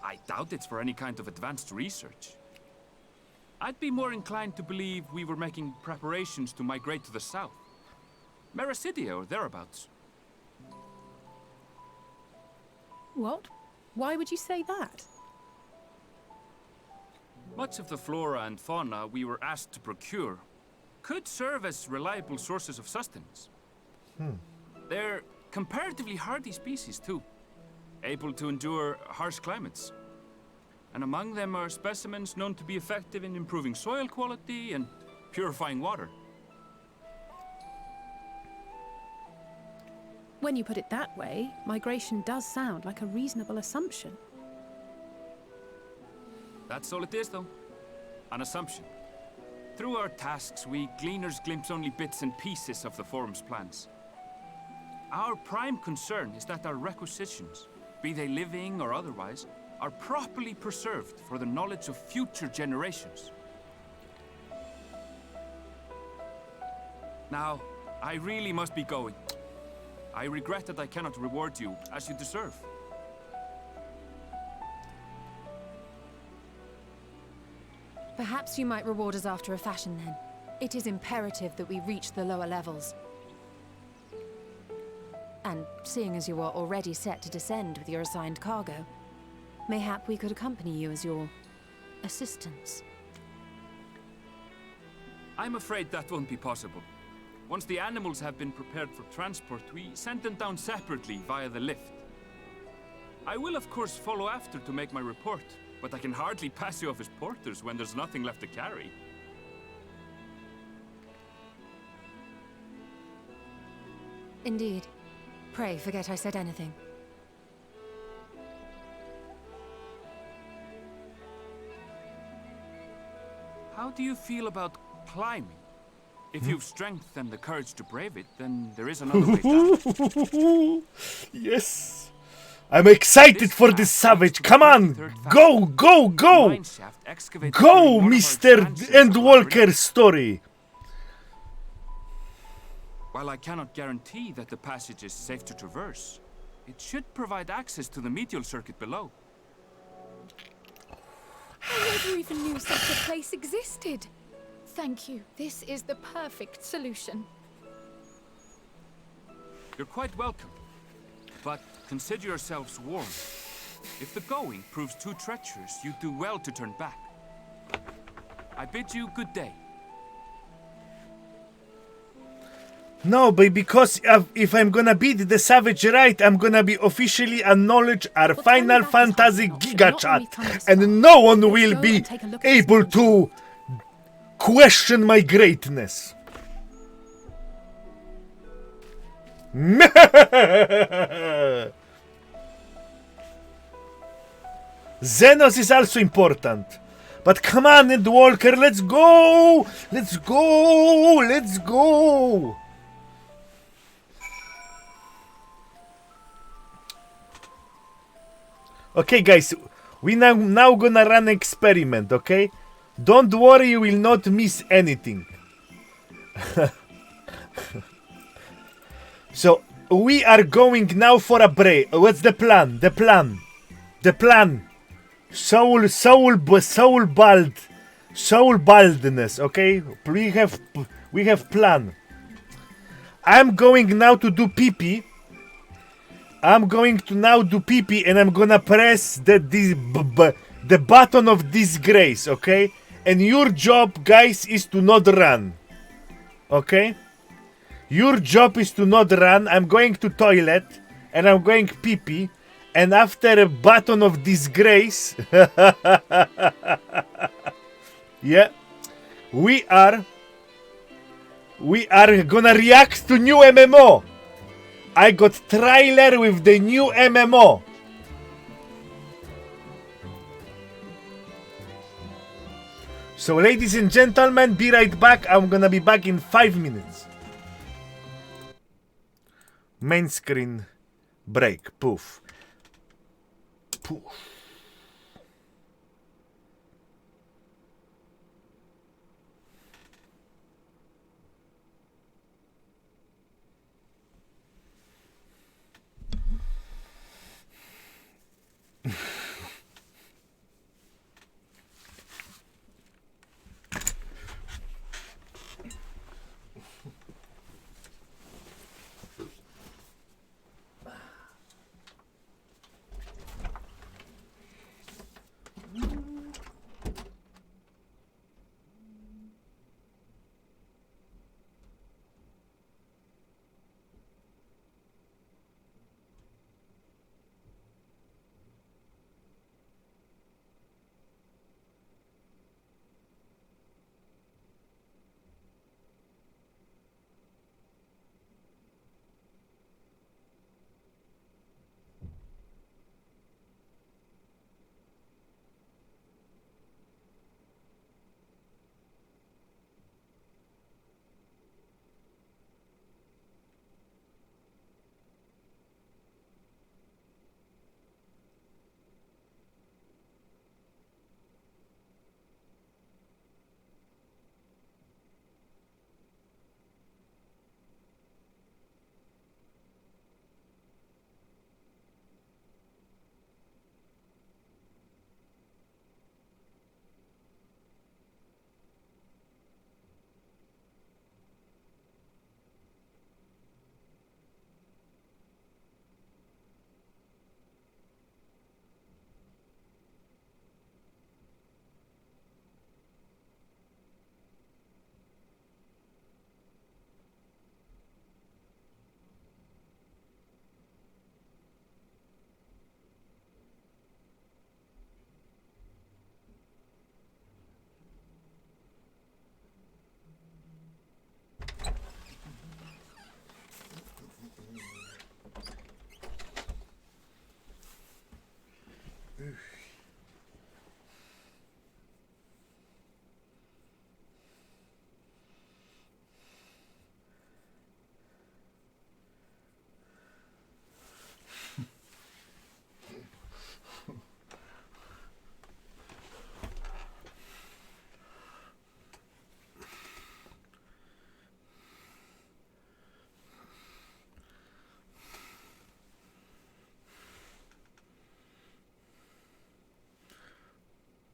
Speaker 10: I doubt it's for any kind of advanced research. I'd be more inclined to believe we were making preparations to migrate to the south. Mericidia or thereabouts.
Speaker 16: What? Why would you say that?
Speaker 10: Much of the flora and fauna we were asked to procure could serve as reliable sources of sustenance. They're comparatively hardy species too, able to endure harsh climates. And among them are specimens known to be effective in improving soil quality and purifying water.
Speaker 16: When you put it that way, migration does sound like a reasonable assumption.
Speaker 10: That's all it is, though. An assumption. Through our tasks, we gleaners glimpse only bits and pieces of the Forum's plans. Our prime concern is that our requisitions, be they living or otherwise, are properly preserved for the knowledge of future generations. Now, I really must be going. I regret that I cannot reward you as you deserve.
Speaker 6: Perhaps you might reward us after a fashion then. It is imperative that we reach the lower levels. And seeing as you are already set to descend with your assigned cargo, mayhap we could accompany you as your assistants.
Speaker 10: I'm afraid that won't be possible. Once the animals have been prepared for transport, we send them down separately via the lift. I will of course follow after to make my report, but I can hardly pass you off as porters when there's nothing left to carry.
Speaker 6: Indeed. Pray forget I said anything.
Speaker 10: How do you feel about climbing? If you've strength and the courage to brave it, then there is another way down.
Speaker 1: Yes. I'm excited for this savage. Come on. Go, go, go. Go, Mr. Endwalker story.
Speaker 10: While I cannot guarantee that the passage is safe to traverse, it should provide access to the medial circuit below.
Speaker 3: I never even knew such a place existed. Thank you. This is the perfect solution.
Speaker 10: You're quite welcome, but consider yourselves warned. If the going proves too treacherous, you do well to turn back. I bid you good day.
Speaker 1: No, but because if I'm gonna beat the Savage right, I'm gonna be officially acknowledge our Final Fantasy Giga Chat, and no one will be able to question my greatness. Xenos is also important. But come on, Endwalker, let's go! Let's go! Let's go! Okay, guys, we now gonna run an experiment, okay? Don't worry, you will not miss anything. So, we are going now for a break. What's the plan? The plan. Soul baldness, okay? We have plan. I'm going now to do pee-pee. I'm going to now do pee-pee and I'm gonna press the button of disgrace, okay? And your job, guys, is to not run. Okay? Your job is to not run. I'm going to toilet and I'm going pee-pee. And after a button of disgrace, yeah, we are gonna react to new MMO. I got trailer with the new MMO. So, ladies and gentlemen, be right back. I'm gonna be back in 5 minutes. Main screen break. Poof. Poof.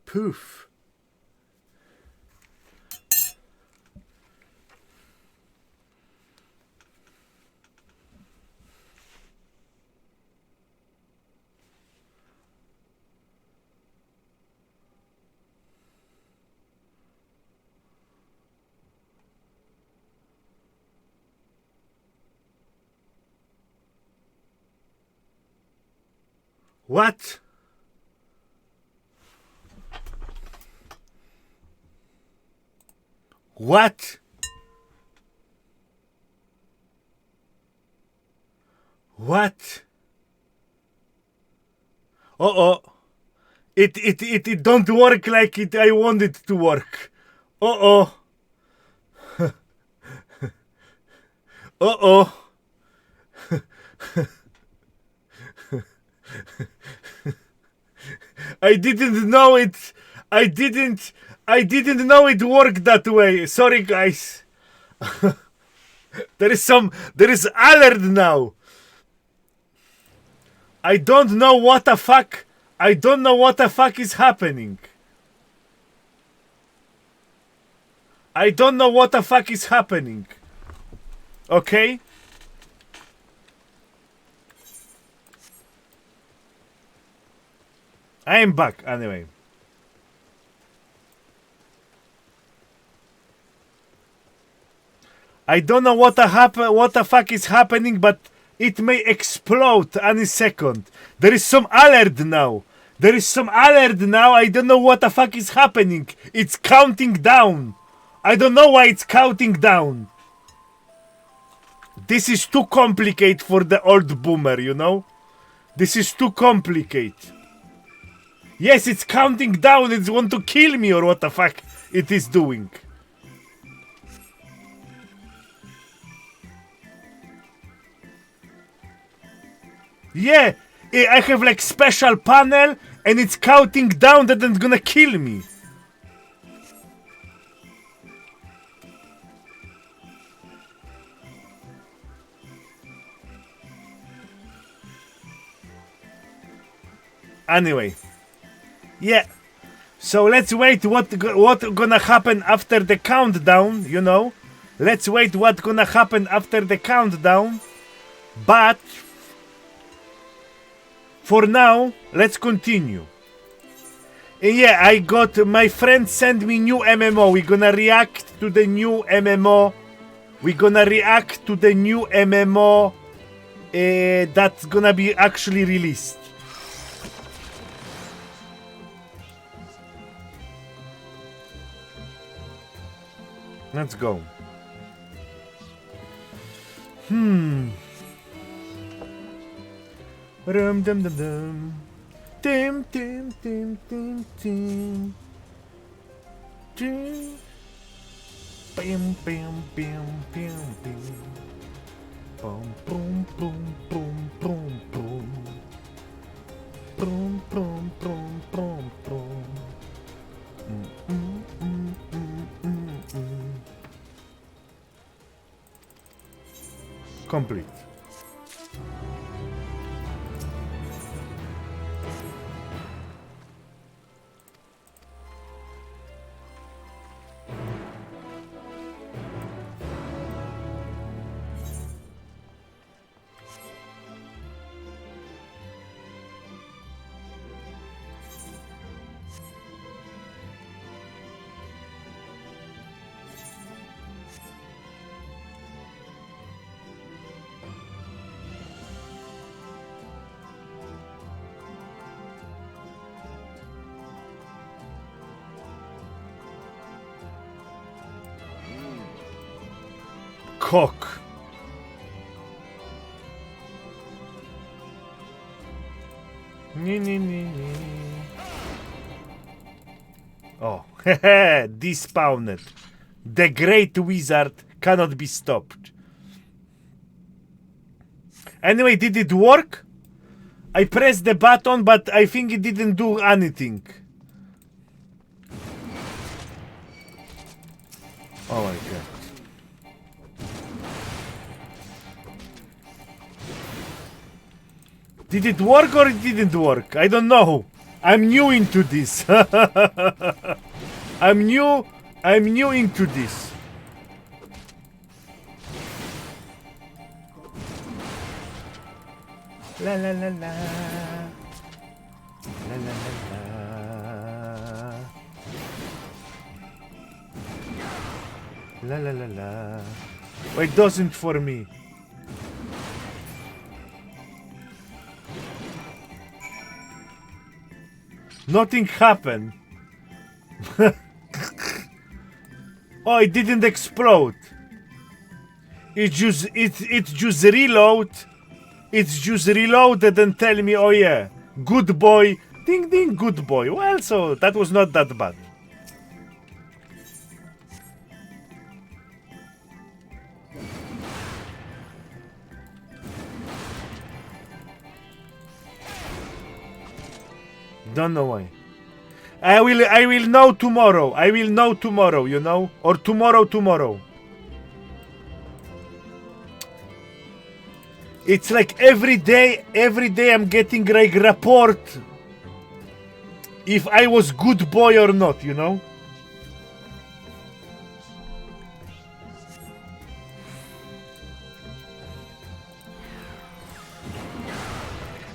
Speaker 1: Poof. What? What? What? Uh-oh. It don't work like I want it to work. Uh-oh. Uh-oh. I didn't know it. I didn't know it worked that way. Sorry, guys. There is alert now. I don't know what the fuck. I don't know what the fuck is happening. I don't know what the fuck is happening. Okay? I am back anyway. I don't know what the fuck is happening, but it may explode any second. There is some alert now. There is some alert now. I don't know what the fuck is happening. It's counting down. I don't know why it's counting down. This is too complicated for the old boomer, you know? This is too complicated. Yes, it's counting down. It's want to kill me or what the fuck it is doing. Yeah, I have like special panel and it's counting down that it's gonna kill me. Anyway, yeah. So let's wait what gonna happen after the countdown, you know? Let's wait what gonna happen after the countdown. But for now, let's continue. And yeah, I got my friend send me new MMO. We're gonna react to the new MMO. We're gonna react to the new MMO that's gonna be actually released. Let's go. Rum dum dum dum. Dim dim dim dim dim. Dim. Bam bam bam bam bam. Boom boom boom boom boom boom. Boom boom boom boom boom. Complete. Cock. Nee, nee, nee, nee. Oh, despawned. The great wizard cannot be stopped. Anyway, did it work? I pressed the button, but I think it didn't do anything. Oh my god. Did it work or it didn't work? I don't know. I'm new into this. I'm new into this. La la la la. La la la la. La la la la. Wait, doesn't for me. Nothing happened. Oh, it didn't explode. It just reload. It's just reloaded and tell me, oh yeah, good boy, ding ding, good boy. Well, so that was not that bad. Don't know why. I will know tomorrow. I will know tomorrow, you know? Or tomorrow. It's like every day I'm getting like report if I was good boy or not, you know?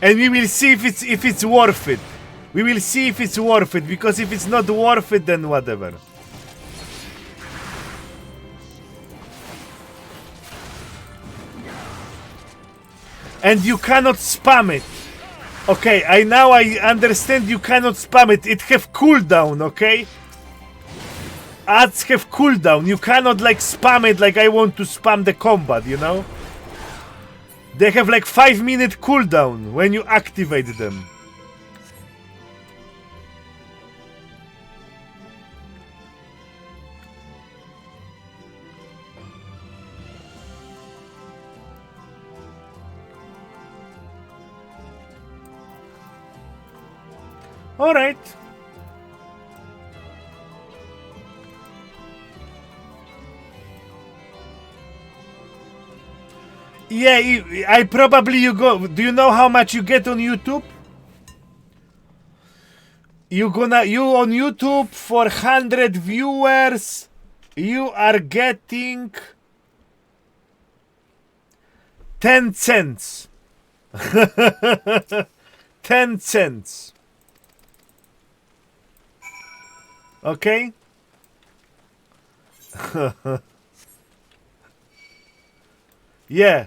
Speaker 1: And we will see if it's worth it. We will see if it's worth it, because if it's not worth it, then whatever. And you cannot spam it. Okay, I understand you cannot spam it. It have cooldown, okay? Ads have cooldown. You cannot like spam it like I want to spam the combat, you know? They have like 5-minute cooldown when you activate them. All right. Yeah, I probably you go. Do you know how much you get on YouTube? You on YouTube for 100 viewers, you are getting 10 cents. 10 cents. Okay? Yeah.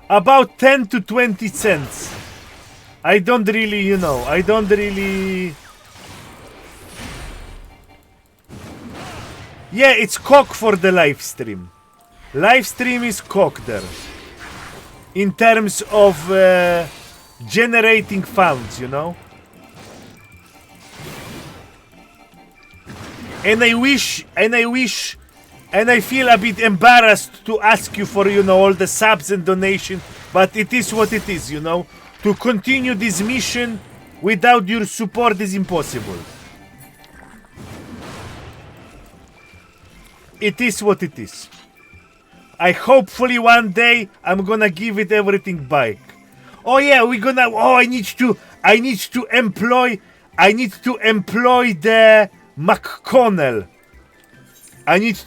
Speaker 1: About 10 to 20 cents. I don't really, you know, I don't really... Yeah, it's cock for the live stream. Live stream is cock there. In terms of generating funds, you know? And I feel a bit embarrassed to ask you for, you know, all the subs and donations, but it is what it is, you know? To continue this mission without your support is impossible. It is what it is. Hopefully one day I'm gonna give it everything back. Oh yeah, I need to employ the McConnell. I need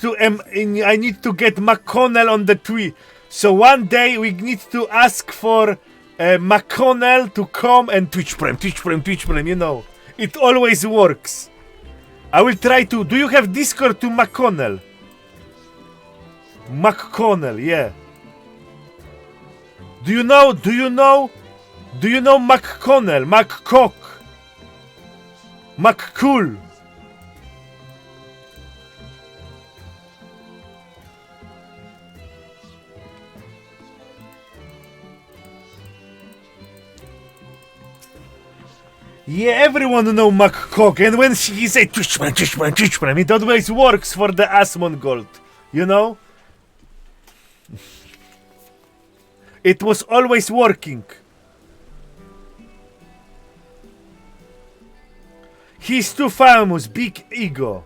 Speaker 1: to get McConnell on the tree. So one day we need to ask for McConnell to come and Twitch Prime, you know. It always works. I will try to. Do you have Discord to McConnell? McConnell, yeah. Do you know McConnell, McCock, McCool? Yeah, everyone know McCock, and when he say Twitchman, it always works for the Asmongold, you know? It was always working. He's too famous, big ego.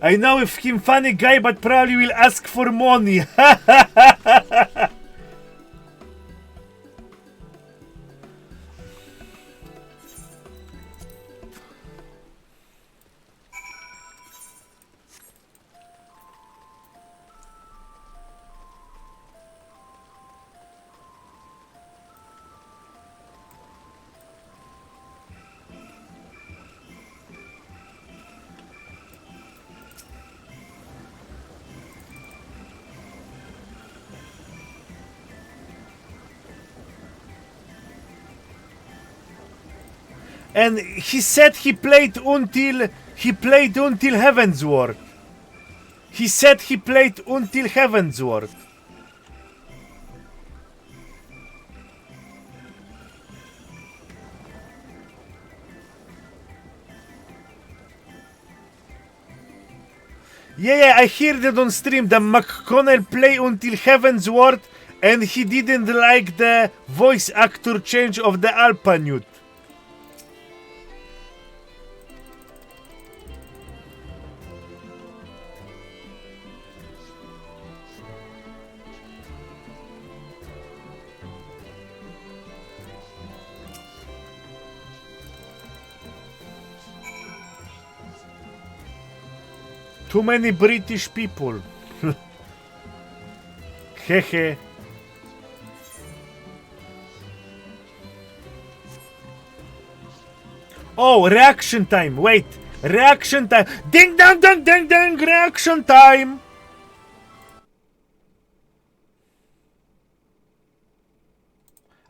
Speaker 1: I know if him funny guy, but probably will ask for money. And he said he played until Heavensward. He said he played until Heavensward. Yeah, I heard it on stream that McConnell play until Heavensward and he didn't like the voice actor change of the Alpanute. Too many British people. Hehe. Oh, reaction time. Wait. Reaction time. Ding dong dong ding ding. Reaction time.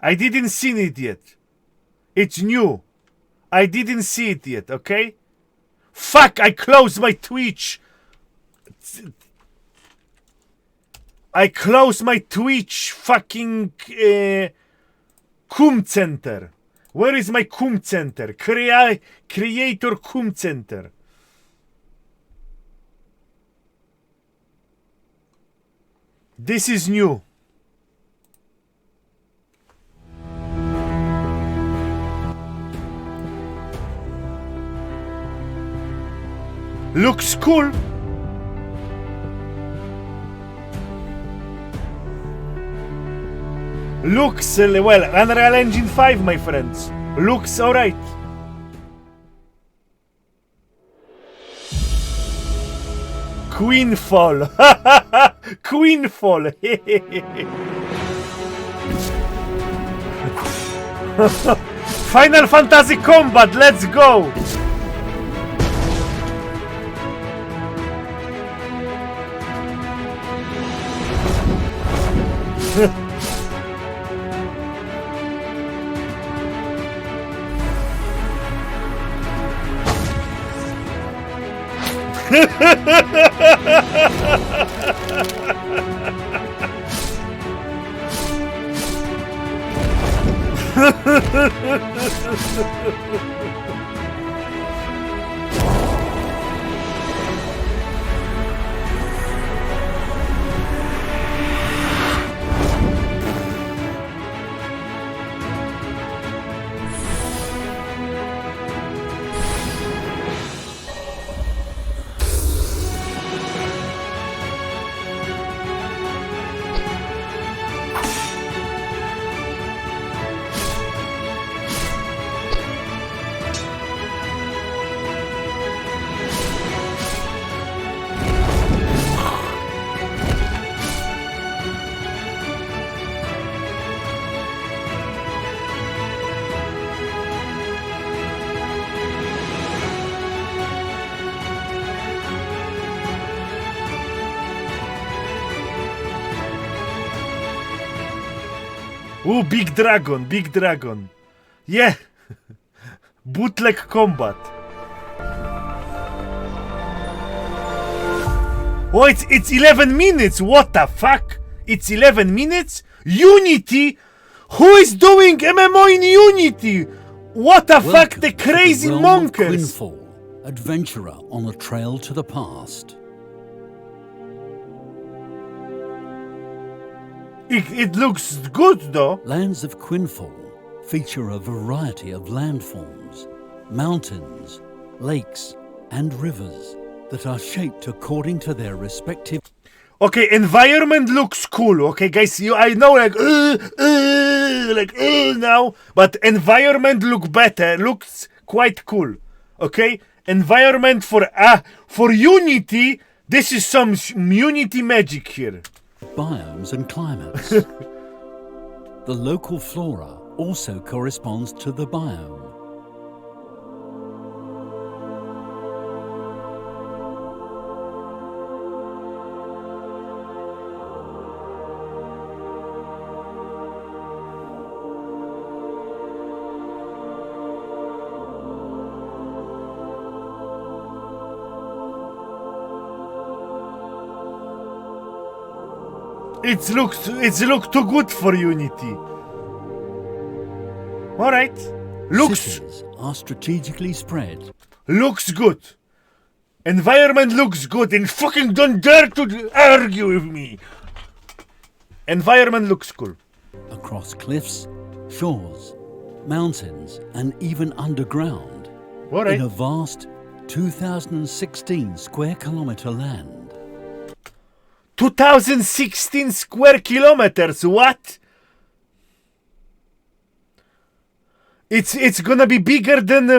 Speaker 1: I didn't see it yet. It's new. I didn't see it yet, okay? Fuck, I closed my Twitch. I closed my Twitch fucking cum center. Where is my cum center? Creator cum center. This is new. Looks cool. Looks, well, Unreal Engine 5, my friends. Looks alright. Queenfall. Queenfall. Final Fantasy Combat, let's go. Ooh, big dragon, big dragon. Yeah. Bootleg combat. Oh, it's 11 minutes. What the fuck? It's 11 minutes? Unity? Who is doing MMO in Unity? What the fuck,
Speaker 15: Welcome
Speaker 1: the
Speaker 15: to
Speaker 1: crazy
Speaker 15: realm of
Speaker 1: monkers!
Speaker 15: Quinfall, adventurer on a trail to the past.
Speaker 1: It looks good though.
Speaker 15: Lands of Quinfall feature a variety of landforms, mountains, lakes, and rivers that are shaped according to their respective.
Speaker 1: Okay, environment looks cool. Okay, guys, I know now, but environment looks quite cool. Okay, environment for Unity. This is some Unity magic here.
Speaker 15: Biomes and climates. The local flora also corresponds to the biome.
Speaker 1: It's look too good for Unity. All right,
Speaker 15: Cities are strategically spread.
Speaker 1: Looks good. Environment looks good, and fucking don't dare to argue with me. Environment looks cool.
Speaker 15: Across cliffs, shores, mountains, and even underground.
Speaker 1: All right.
Speaker 15: In a vast 2016 square kilometer land.
Speaker 1: 2016 square kilometers. What? It's gonna be bigger than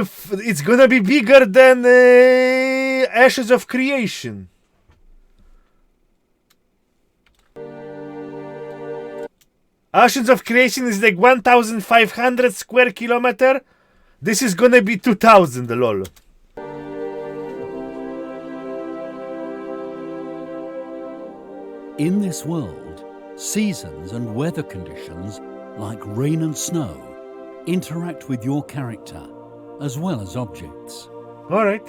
Speaker 1: Ashes of Creation. Ashes of Creation is like 1,500 square kilometer. This is gonna be 2,000. Lol.
Speaker 15: In this world, seasons and weather conditions like rain and snow interact with your character as well as objects.
Speaker 1: All right.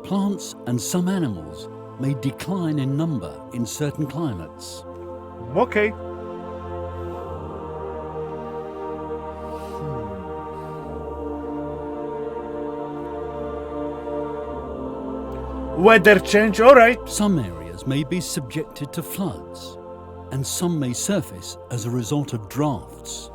Speaker 15: Plants and some animals may decline in number in certain climates.
Speaker 1: Okay. Weather change, all right.
Speaker 15: Some areas may be subjected to floods, and some may surface as a result of drafts.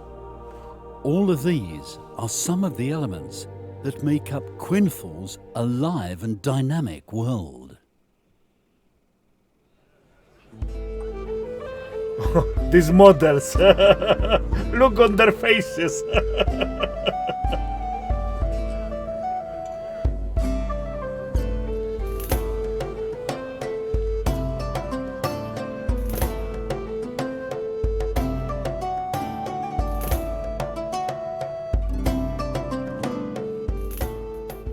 Speaker 15: All of these are some of the elements that make up Quinfall's alive and dynamic world.
Speaker 1: These models. Look on their faces.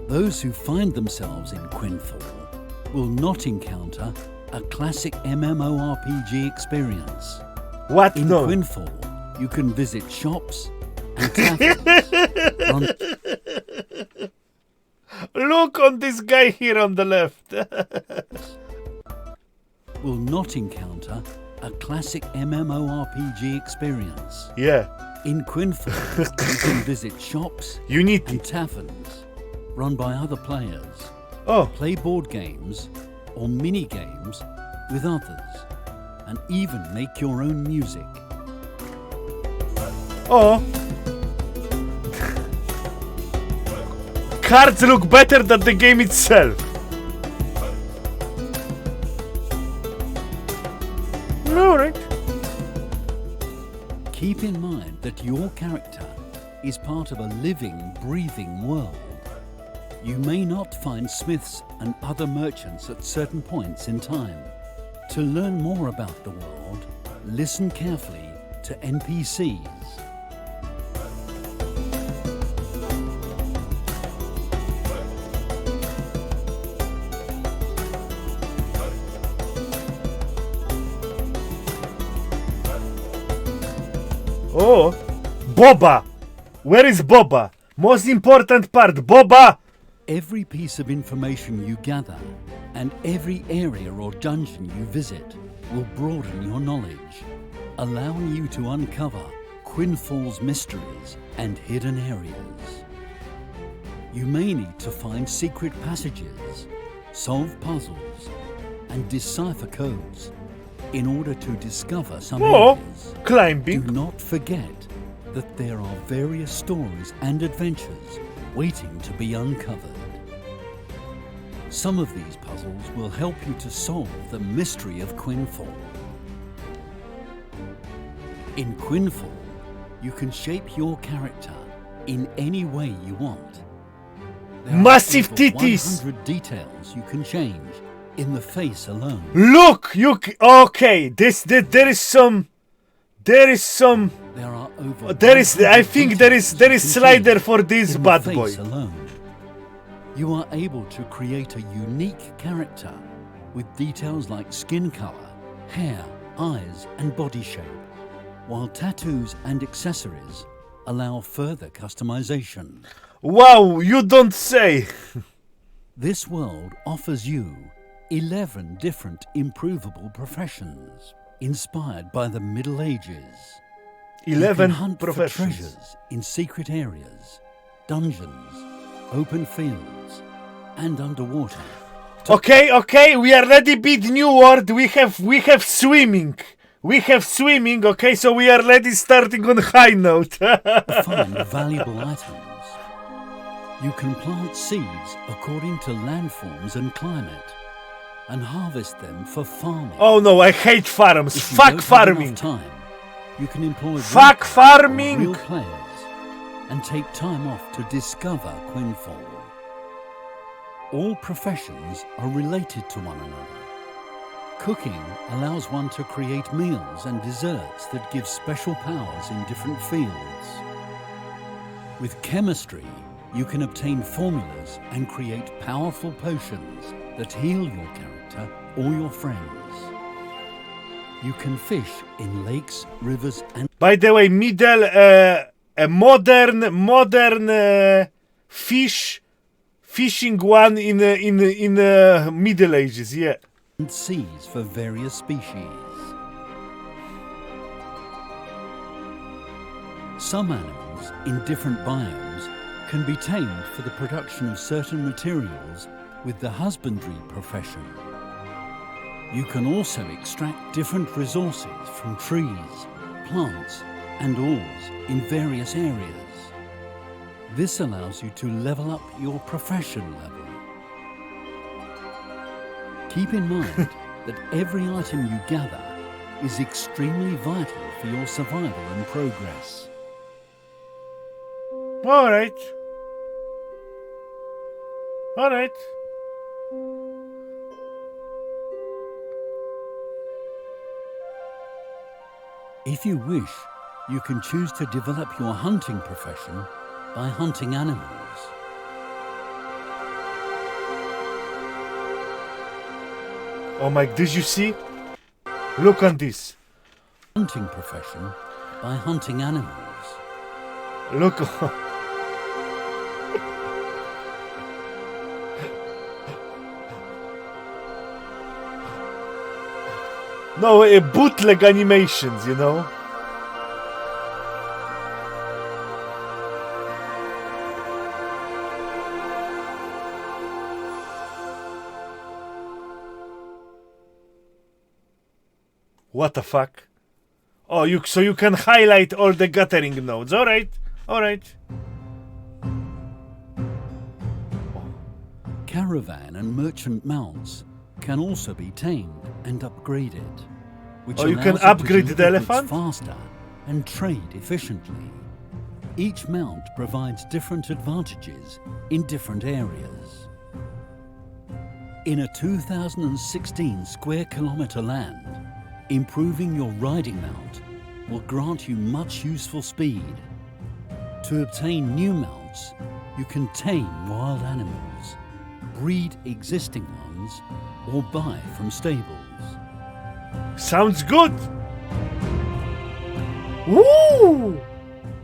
Speaker 15: Those who find themselves in Quinfall will not encounter a classic MMORPG experience.
Speaker 1: What?
Speaker 15: In
Speaker 1: No.
Speaker 15: Quinfall, you can visit shops and taverns.
Speaker 1: Look on this guy here on the left.
Speaker 15: Will not encounter a classic MMORPG experience.
Speaker 1: Yeah.
Speaker 15: In Quinfall, you can visit shops
Speaker 1: Unity
Speaker 15: and taverns run by other players.
Speaker 1: Oh.
Speaker 15: Play board games or mini games with others, and even make your own music.
Speaker 1: Oh. Cards look better than the game itself. Alright.
Speaker 15: Keep in mind that your character is part of a living, breathing world. You may not find smiths and other merchants at certain points in time. To learn more about the world, listen carefully to NPCs.
Speaker 1: Oh, Boba. Where is Boba? Most important part, Boba.
Speaker 15: Every piece of information you gather and every area or dungeon you visit will broaden your knowledge, allowing you to uncover Quinfall's mysteries and hidden areas. You may need to find secret passages, solve puzzles, and decipher codes in order to discover some areas.
Speaker 1: Climbing.
Speaker 15: Do not forget that there are various stories and adventures waiting to be uncovered. Some of these puzzles will help you to solve the mystery of Quinfall. In Quinfall, you can shape your character in any way you want. There
Speaker 1: Massive
Speaker 15: are over
Speaker 1: titties.
Speaker 15: 100 details you can change in the face alone.
Speaker 1: Look, okay. There is some.
Speaker 15: There are over
Speaker 1: I think there is slider for this
Speaker 15: in
Speaker 1: bad
Speaker 15: the
Speaker 1: boy.
Speaker 15: face alone. You are able to create a unique character with details like skin color, hair, eyes, and body shape, while tattoos and accessories allow further customization.
Speaker 1: Wow, you don't say.
Speaker 15: This world offers you 11 different improvable professions inspired by the Middle Ages.
Speaker 1: 11
Speaker 15: you can hunt
Speaker 1: professions.
Speaker 15: for treasures in secret areas, dungeons, open fields, and underwater.
Speaker 1: Okay, we already beat New World. We have swimming. We have swimming, okay, so we are already starting on high note.
Speaker 15: To find valuable items. You can plant seeds according to landforms and climate, and harvest them for farming.
Speaker 1: Oh no, I hate farms.
Speaker 15: If you
Speaker 1: Fuck
Speaker 15: don't have
Speaker 1: farming.
Speaker 15: enough time, you can employ
Speaker 1: Fuck
Speaker 15: workers or
Speaker 1: farming.
Speaker 15: real players and take time off to discover Quinfall. All professions are related to one another. Cooking allows one to create meals and desserts that give special powers in different fields. With chemistry, you can obtain formulas and create powerful potions that heal your character or your friends. You can fish in lakes, rivers, and...
Speaker 1: By the way, a modern fishing one in Middle Ages, yeah.
Speaker 15: And seas for various species. Some animals in different biomes can be tamed for the production of certain materials with the husbandry profession. You can also extract different resources from trees, plants, and ores in various areas. This allows you to level up your profession level. Keep in mind that every item you gather is extremely vital for your survival and progress.
Speaker 1: Alright.
Speaker 15: If you wish, you can choose to develop your hunting profession by hunting animals.
Speaker 1: Oh my, did you see? Look on this.
Speaker 15: Hunting profession by hunting animals.
Speaker 1: Look. No, bootleg animations, you know? What the fuck? Oh, so you can highlight all the gathering nodes. Alright.
Speaker 15: Caravan and merchant mounts can also be tamed and upgraded, which
Speaker 1: you
Speaker 15: allows
Speaker 1: can
Speaker 15: to
Speaker 1: upgrade
Speaker 15: deliver
Speaker 1: the
Speaker 15: goods
Speaker 1: elephant?
Speaker 15: faster and trade efficiently. Each mount provides different advantages in different areas. In a 2016 square kilometre land, improving your riding mount will grant you much useful speed. To obtain new mounts, you can tame wild animals, breed existing ones, or buy from stables.
Speaker 1: Sounds good! Woo!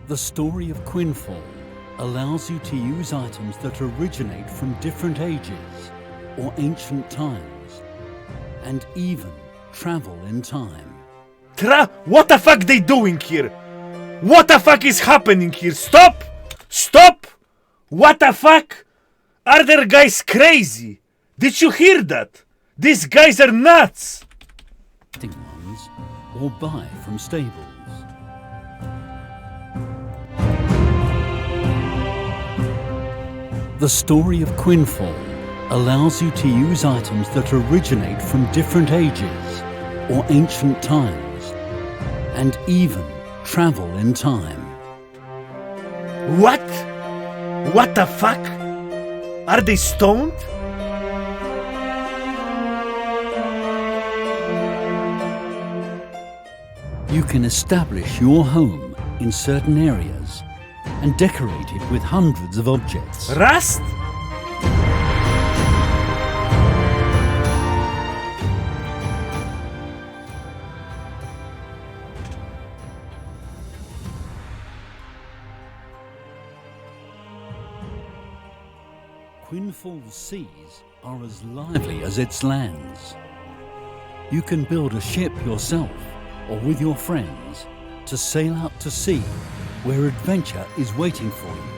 Speaker 15: The story of Quinfall allows you to use items that originate from different ages or ancient times, and even travel in time.
Speaker 1: What the fuck they doing here? What the fuck is happening here? Stop! Stop! What the fuck? Are there guys crazy? Did you hear that? These guys are nuts!
Speaker 15: Ones or buy from stables. The story of Quinfall allows you to use items that originate from different ages or ancient times, and even travel in time.
Speaker 1: What? What the fuck? Are they stoned?
Speaker 15: You can establish your home in certain areas and decorate it with hundreds of objects.
Speaker 1: Rust?
Speaker 15: Quinfall's seas are as lively as its lands. You can build a ship yourself or with your friends to sail out to sea where adventure is waiting for you.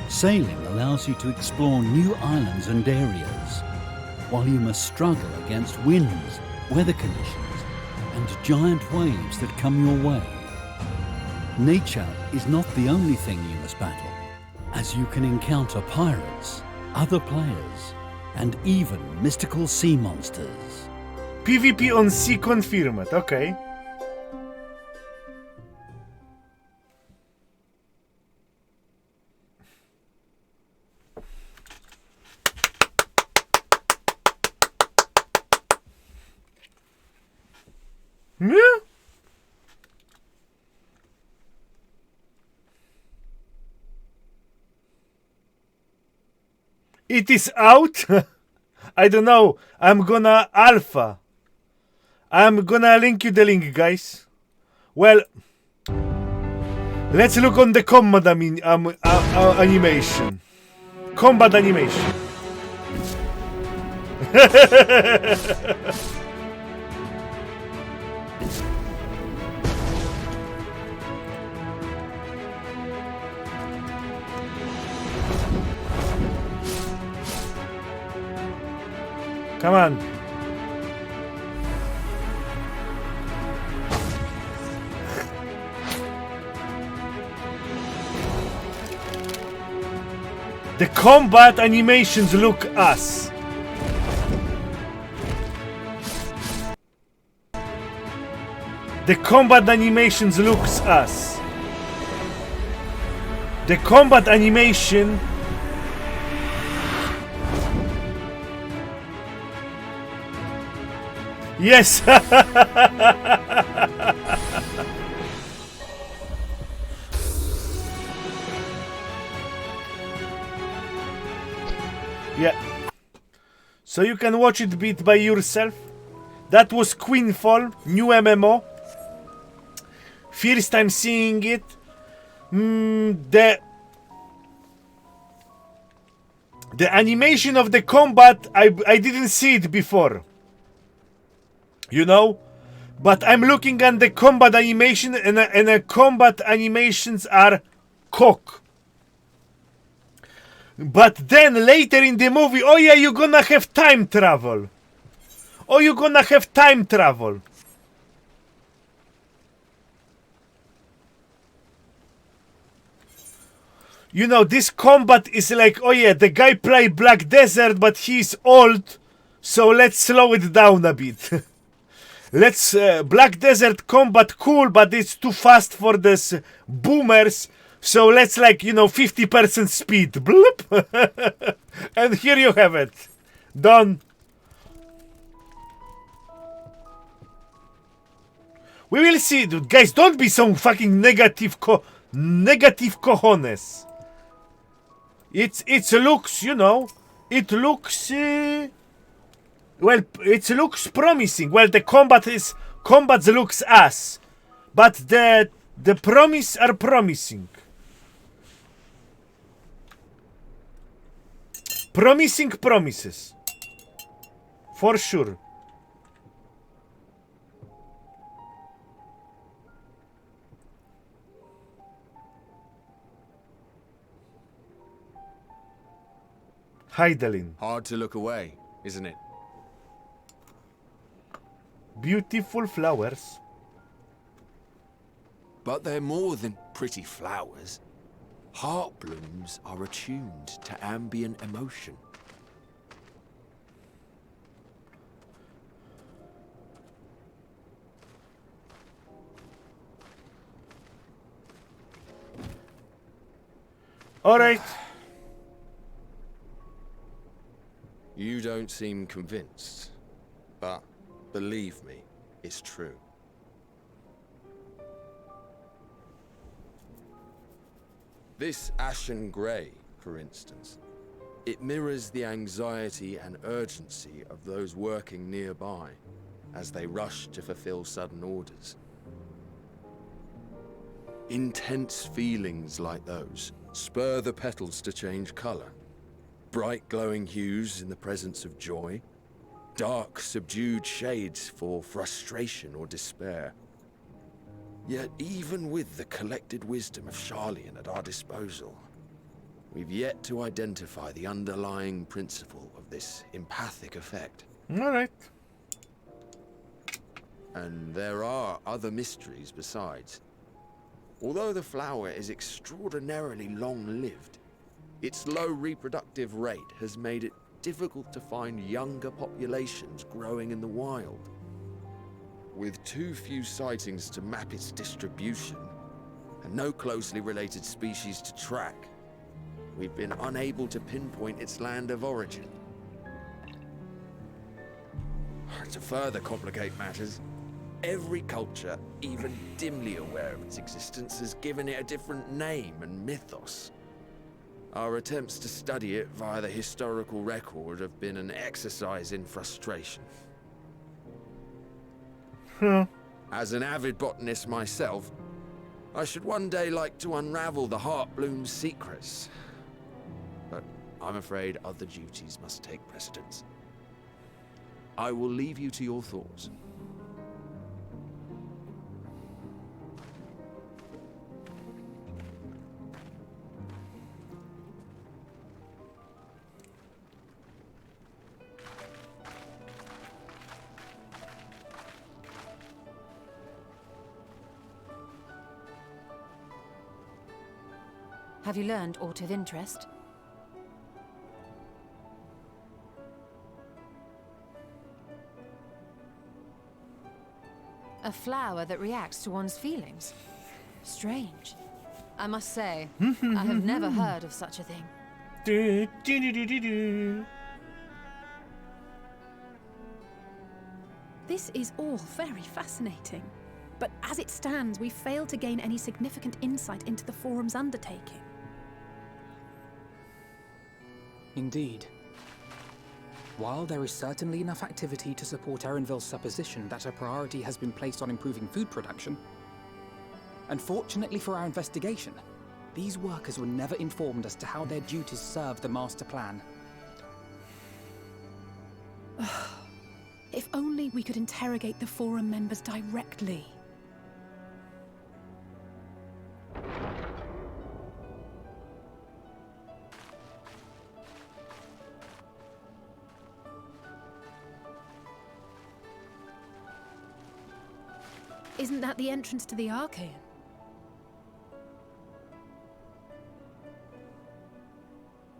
Speaker 15: Sailing allows you to explore new islands and areas, while you must struggle against winds, weather conditions, and giant waves that come your way. Nature is not the only thing you must battle, as you can encounter pirates, other players, and even mystical sea monsters.
Speaker 1: PvP on sea confirmed, okay. Yeah. It is out. I don't know. I'm gonna alpha. I'm gonna link you the link, guys. Well, let's look on the combat animation. Combat animation. Come on. The combat animations look ass. The combat animations looks ass. The combat animation yes. Yeah. So you can watch it bit by yourself. That was Quinfall, new MMO. First time seeing it. The animation of the combat, I didn't see it before. You know? But I'm looking at the combat animation, and the combat animations are cock. But then later in the movie, oh yeah, you're gonna have time travel. Oh, you're gonna have time travel. You know, this combat is like, oh yeah, the guy played Black Desert, but he's old, so let's slow it down a bit. Let's Black Desert combat cool, but it's too fast for this boomers. So let's 50% speed. Bloop. And here you have it. Done. We will see, dude. Guys, don't be so fucking negative cojones. It looks, it looks well, it looks promising. Well, the combat looks ass, but the promise are promising. Promising promises. For sure. Heidelin.
Speaker 12: Hard to look away, isn't it?
Speaker 1: Beautiful flowers.
Speaker 12: But they're more than pretty flowers. Heart blooms are attuned to ambient emotion.
Speaker 1: All right.
Speaker 12: You don't seem convinced, but believe me, it's true. This ashen grey, for instance, it mirrors the anxiety and urgency of those working nearby as they rush to fulfill sudden orders. Intense feelings like those spur the petals to change colour. Bright glowing hues in the presence of joy. Dark, subdued shades for frustration or despair. Yet even with the collected wisdom of Charlian at our disposal, we've yet to identify the underlying principle of this empathic effect.
Speaker 1: All right.
Speaker 12: And there are other mysteries besides. Although the flower is extraordinarily long-lived, its low reproductive rate has made it difficult to find younger populations growing in the wild. With too few sightings to map its distribution, and no closely related species to track, we've been unable to pinpoint its land of origin. To further complicate matters, every culture, even dimly aware of its existence, has given it a different name and mythos. Our attempts to study it via the historical record have been an exercise in frustration. As an avid botanist myself, I should one day like to unravel the Heartbloom's secrets. But I'm afraid other duties must take precedence. I will leave you to your thoughts.
Speaker 6: Have you learned aught of interest? A flower that reacts to one's feelings. Strange. I must say, I have never heard of such a thing.
Speaker 16: This is all very fascinating. But as it stands, we fail to gain any significant insight into the Forum's undertaking.
Speaker 8: Indeed. While there is certainly enough activity to support Erenville's supposition that a priority has been placed on improving food production, unfortunately for our investigation, these workers were never informed as to how their duties serve the master plan.
Speaker 16: If only we could interrogate the Forum members directly. Isn't that the entrance to the Archaean?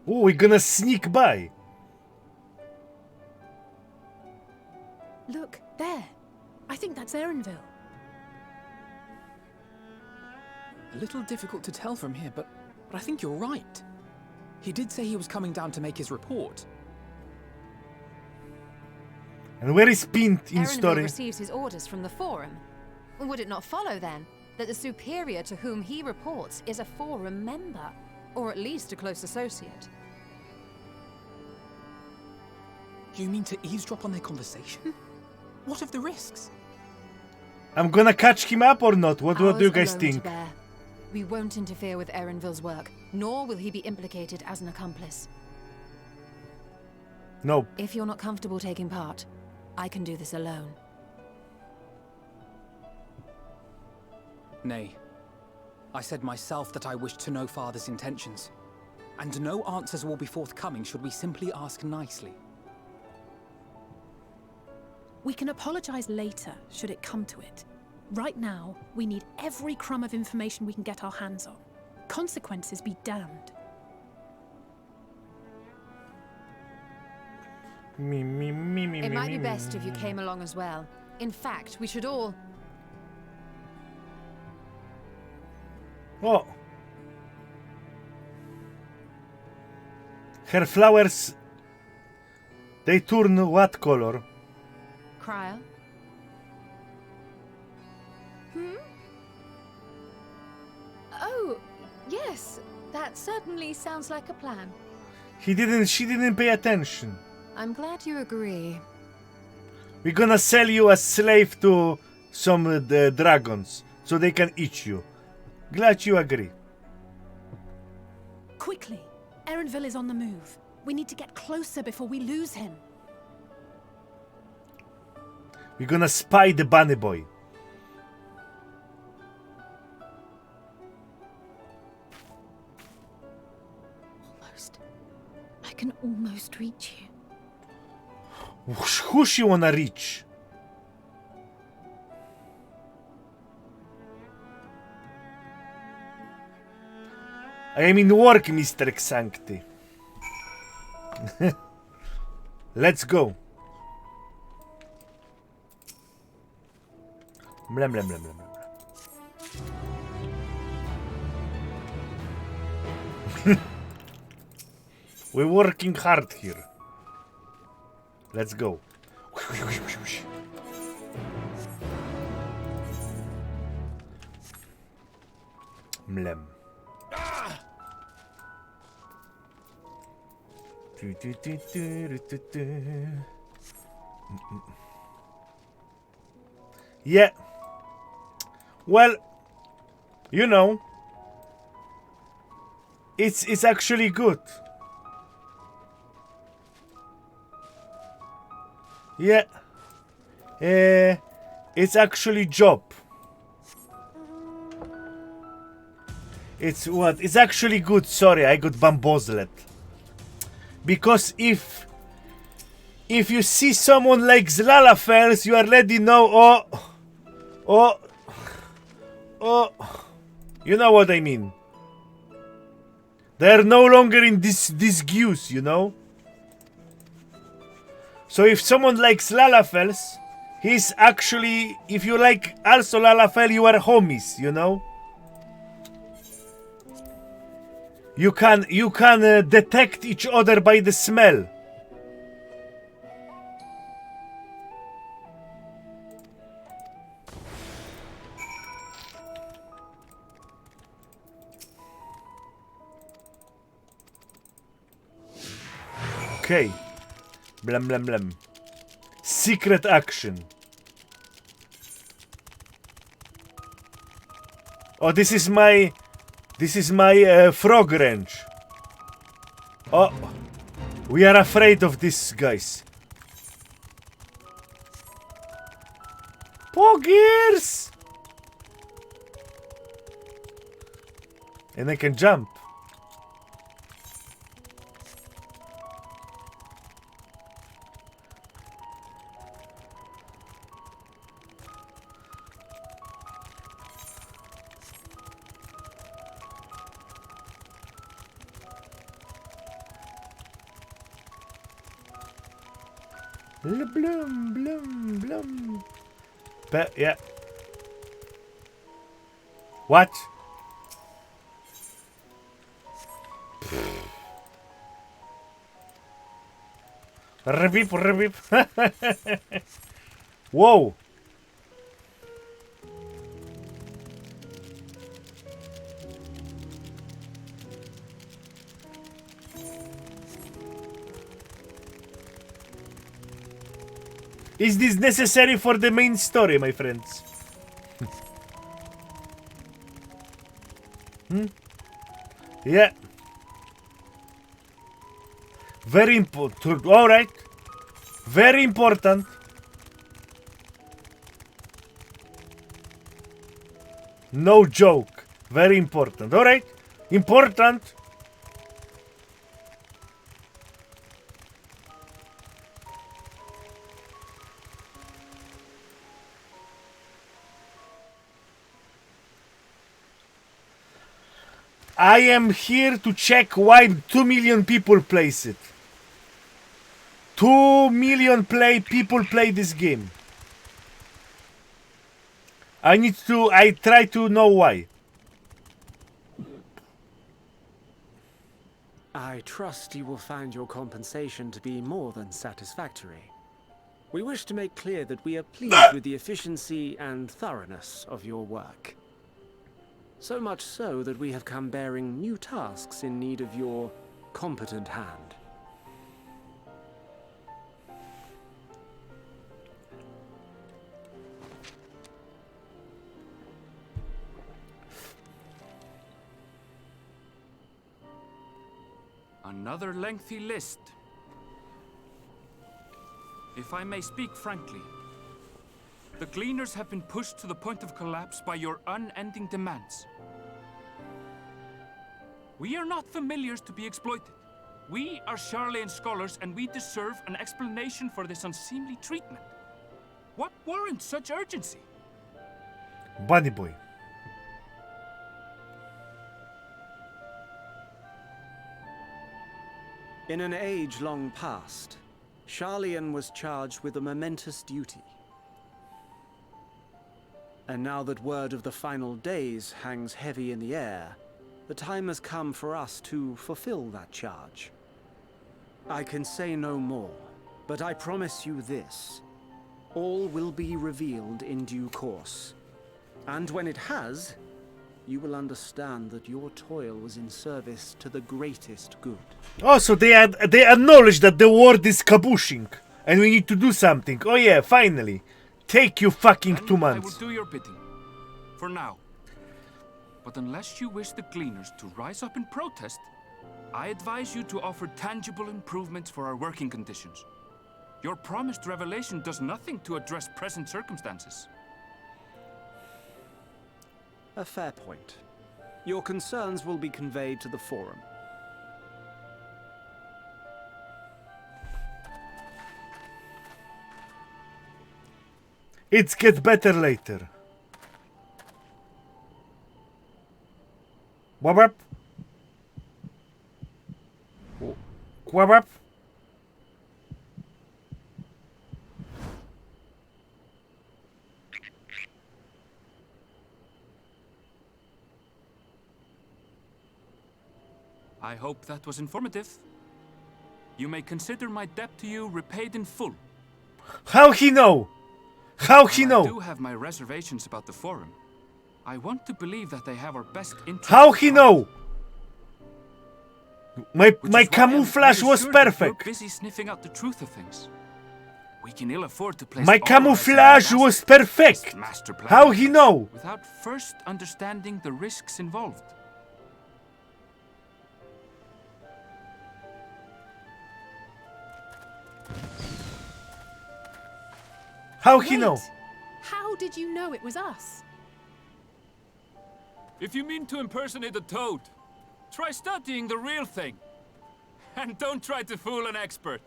Speaker 1: Oh, we're gonna sneak by.
Speaker 16: Look, there. I think that's Erenville.
Speaker 8: A little difficult to tell from here, but I think you're right. He did say he was coming down to make his report.
Speaker 1: And where is Pint in
Speaker 6: Erenville
Speaker 1: story?
Speaker 6: receives his orders from the Forum. Would it not follow, then, that the superior to whom he reports is a Forum member, or at least a close associate?
Speaker 8: You mean to eavesdrop on their conversation? What of the risks?
Speaker 1: I'm gonna catch him up or not? What do
Speaker 6: Ours
Speaker 1: you guys
Speaker 6: alone to
Speaker 1: think?
Speaker 6: bear. We won't interfere with Erenville's work, nor will he be implicated as an accomplice.
Speaker 1: No.
Speaker 6: If you're not comfortable taking part, I can do this alone.
Speaker 8: Nay. I said myself that I wished to know Father's intentions. And no answers will be forthcoming should we simply ask nicely.
Speaker 16: We can apologize later, should it come to it. Right now, we need every crumb of information we can get our hands on. Consequences be damned.
Speaker 6: It might be best if you came along as well. In fact, we should all...
Speaker 1: Oh. Her flowers, they turn what color?
Speaker 6: Cryo?
Speaker 3: Oh, yes. That certainly sounds like a plan.
Speaker 1: She didn't pay attention.
Speaker 6: I'm glad you agree.
Speaker 1: We're gonna sell you as slave to some dragons so they can eat you. Glad you agree.
Speaker 16: Quickly! Erenville is on the move. We need to get closer before we lose him.
Speaker 1: We're gonna spy the bunny boy.
Speaker 3: Almost. I can almost reach you.
Speaker 1: Who she wanna reach? I am in work, Mr. Xanthi. Let's go. Blam blam blam blam blam. We're working hard here. Let's go. Mlem. Yeah. Well, you know, it's actually good. Yeah. It's actually job. It's what? It's actually good. Sorry, I got bamboozled. Because if you see someone like Zlalafels, you already know, you know what I mean. They're no longer in this goose, you know. So if someone likes Lalafels, he's actually, if you like also Lalafel, you are homies, you know. You can detect each other by the smell. Okay. Blam blam blam. Secret action. Oh, this is my frog range. Oh, we are afraid of this, guys. Poggers! And I can jump. Blum, blum, blum. Yeah. What? Ribip, ribip. Whoa. Is this necessary for the main story, my friends? Yeah. Very important. All right. Very important. No joke. Very important. All right. Important. I am here to check why 2 million people plays it. 2 million people play this game. I try to know why.
Speaker 17: I trust you will find your compensation to be more than satisfactory. We wish to make clear that we are pleased with the efficiency and thoroughness of your work. So much so that we have come bearing new tasks in need of your competent hand.
Speaker 10: Another lengthy list. If I may speak frankly, the Gleaners have been pushed to the point of collapse by your unending demands. We are not familiars to be exploited. We are Sharlayan scholars, and we deserve an explanation for this unseemly treatment. What warrants such urgency?
Speaker 1: Bunny boy.
Speaker 17: In an age long past, Sharlayan was charged with a momentous duty. And now that word of the final days hangs heavy in the air, the time has come for us to fulfill that charge. I can say no more, but I promise you this. All will be revealed in due course. And when it has, you will understand that your toil was in service to the greatest good.
Speaker 1: Oh, so they acknowledge that the world is kabushing and we need to do something. Oh yeah, finally. Take you fucking 2 months.
Speaker 10: I will do your bidding. For now. But unless you wish the Gleaners to rise up in protest, I advise you to offer tangible improvements for our working conditions. Your promised revelation does nothing to address present circumstances.
Speaker 17: A fair point. Your concerns will be conveyed to the Forum.
Speaker 1: It's get better later. Wabap. Wabap.
Speaker 10: I hope that was informative. You may consider my debt to you repaid in full.
Speaker 1: How he know? How he know?
Speaker 10: I do have my reservations about the Forum. I want to believe that they have our best interests.
Speaker 1: How he know? My camouflage was perfect.
Speaker 10: You're busy sniffing out the truth of things. We can ill afford to place
Speaker 1: My camouflage was perfect. How he know?
Speaker 10: Without first understanding the risks involved.
Speaker 1: How he know?
Speaker 16: How did you know it was us?
Speaker 10: If you mean to impersonate a toad, try studying the real thing. And don't try to fool an expert.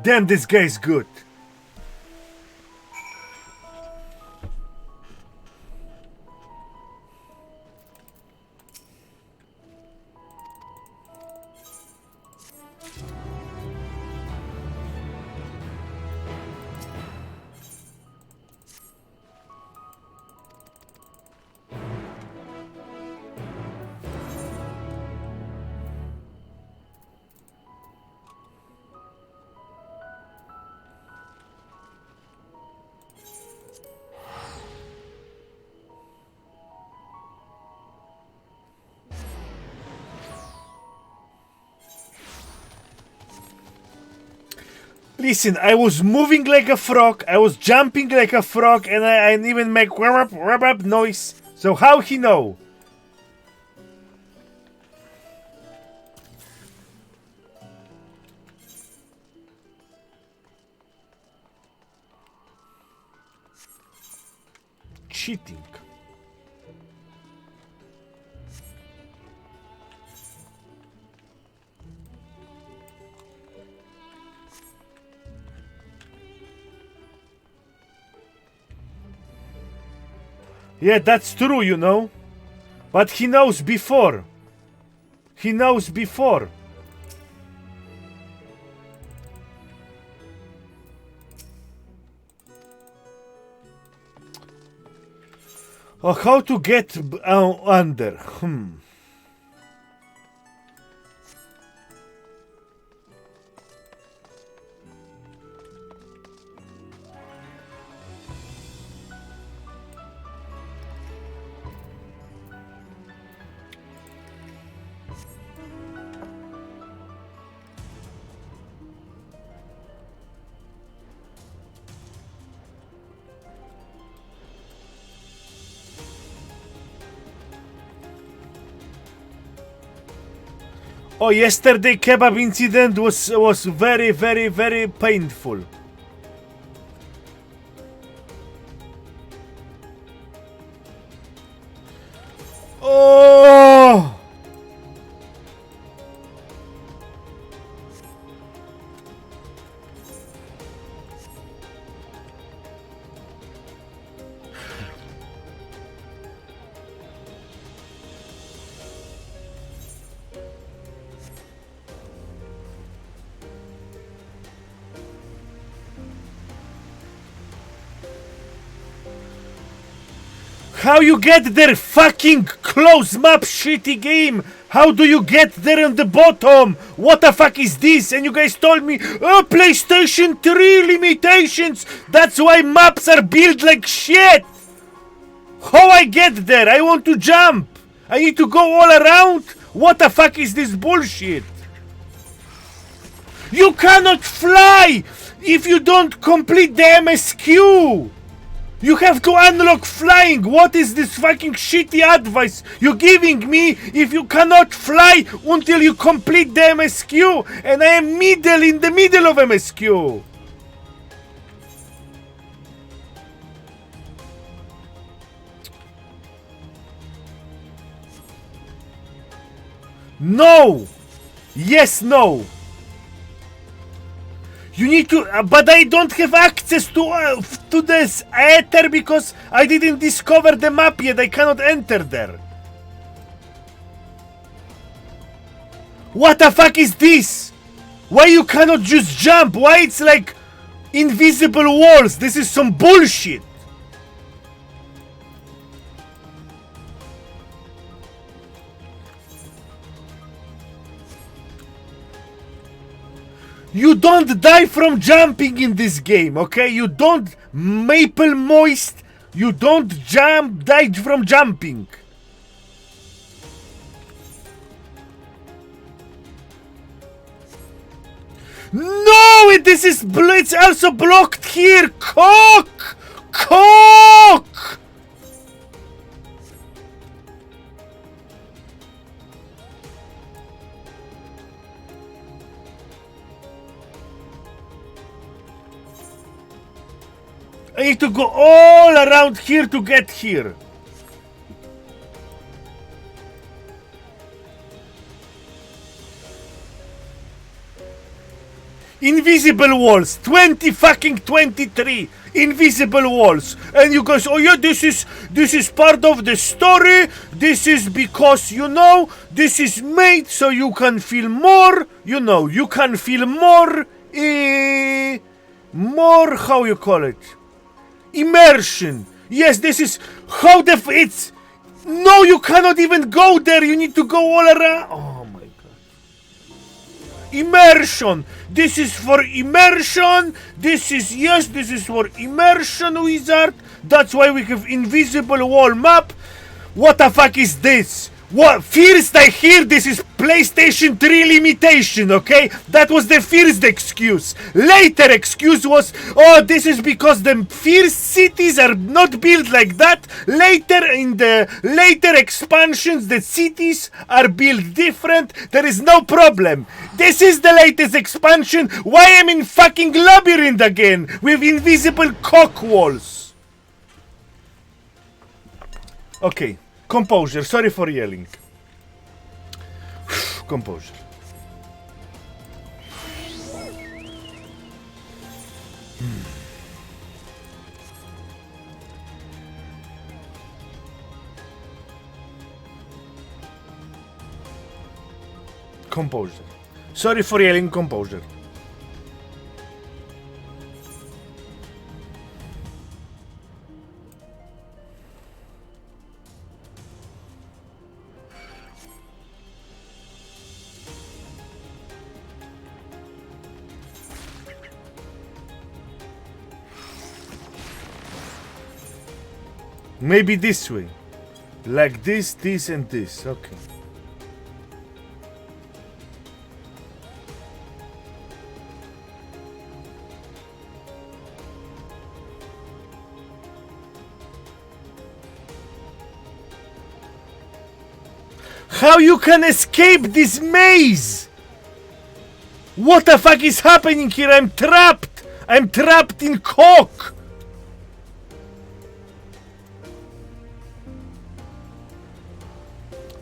Speaker 1: Damn, this guy's good. Listen, I was moving like a frog, I was jumping like a frog, and I even make wrap noise. So how he know? Cheating. Yeah, that's true, you know. But he knows before. He knows before. Oh, how to get under? Oh, yesterday kebab incident was very, very, very painful. Oh! How you get there, fucking close map shitty game? How do you get there on the bottom? What the fuck is this? And you guys told me, oh, PlayStation 3 limitations. That's why maps are built like shit. How I get there? I want to jump. I need to go all around. What the fuck is this bullshit? You cannot fly if you don't complete the MSQ. You have to unlock flying. What is this fucking shitty advice you're giving me if you cannot fly until you complete the MSQ? And I am in the middle of MSQ. No. Yes, no. You need to, but I don't have access to this ether because I didn't discover the map yet. I cannot enter there. What the fuck is this? Why you cannot just jump? Why it's like invisible walls? This is some bullshit. You don't die from jumping in this game, okay? You don't maple moist. You don't die from jumping. No, this is it's also blocked here. Cock! I need to go all around here to get here. Invisible walls, 23 invisible walls, and you guys, oh yeah, this is part of the story. This is because this is made so you can feel more. You can feel more. More, how you call it? Immersion. Yes, this is how it's. No, you cannot even go there. You need to go all around. Oh my god. Immersion. This is for immersion. This is for immersion, wizard. That's why we have invisible wall map. What the fuck is this? What? First I hear this is PlayStation 3 limitation, okay? That was the first excuse. Later excuse was, oh, this is because the first cities are not built like that. Later, in the later expansions, the cities are built different. There is no problem. This is the latest expansion. Why am I in fucking labyrinth again with invisible cock walls? Okay. Composure, sorry for yelling. Composure. composure. Sorry for yelling, composure. Maybe this way. Like this, this, and this. Okay. How you can escape this maze? What the fuck is happening here? I'm trapped. I'm trapped in coke.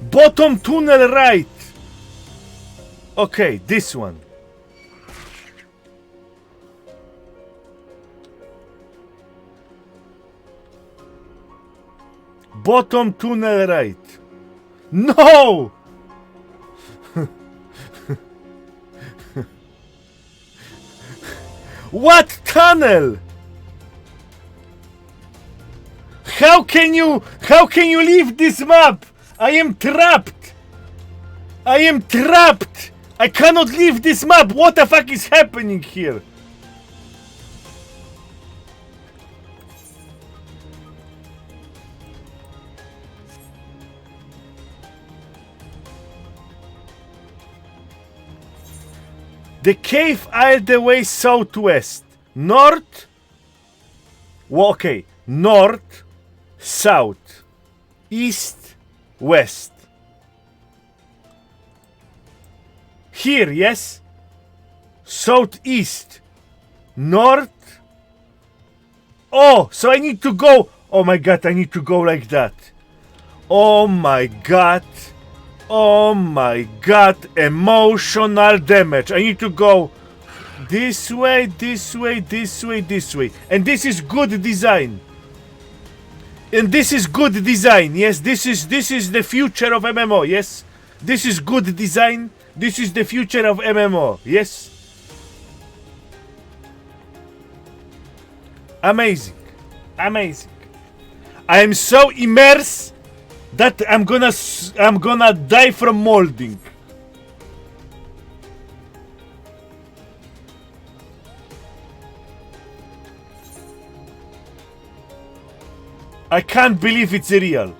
Speaker 1: Bottom tunnel right. Okay, this one. Bottom tunnel right. No! What tunnel? How can you leave this map? I am trapped. I am trapped. I cannot leave this map. What the fuck is happening here? The cave all the way southwest. North. Well, okay. North, south, east, west. Here, yes? Southeast. North. Oh, so I need to go. Oh my god, I need to go like that. Oh my god. Oh my god, emotional damage. I need to go this way, this way, this way, this way. And this is good design. And this is good design. Yes, this is the future of MMO. Yes. This is good design. This is the future of MMO. Yes. Amazing. Amazing. I am so immersed that I'm gonna die from molding. I can't believe it's real.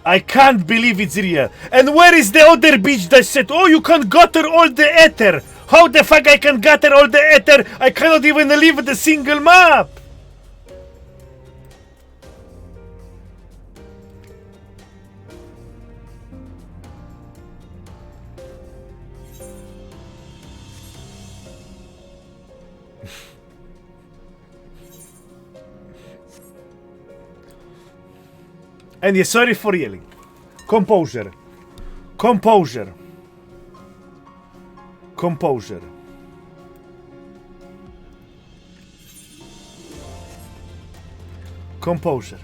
Speaker 1: I can't believe it's real. And where is the other bitch that said, oh, you can gather all the ether? How the fuck I can gather all the ether? I cannot even leave the single map. And yeah, sorry for yelling. Composure. Composure. Composure. Composure.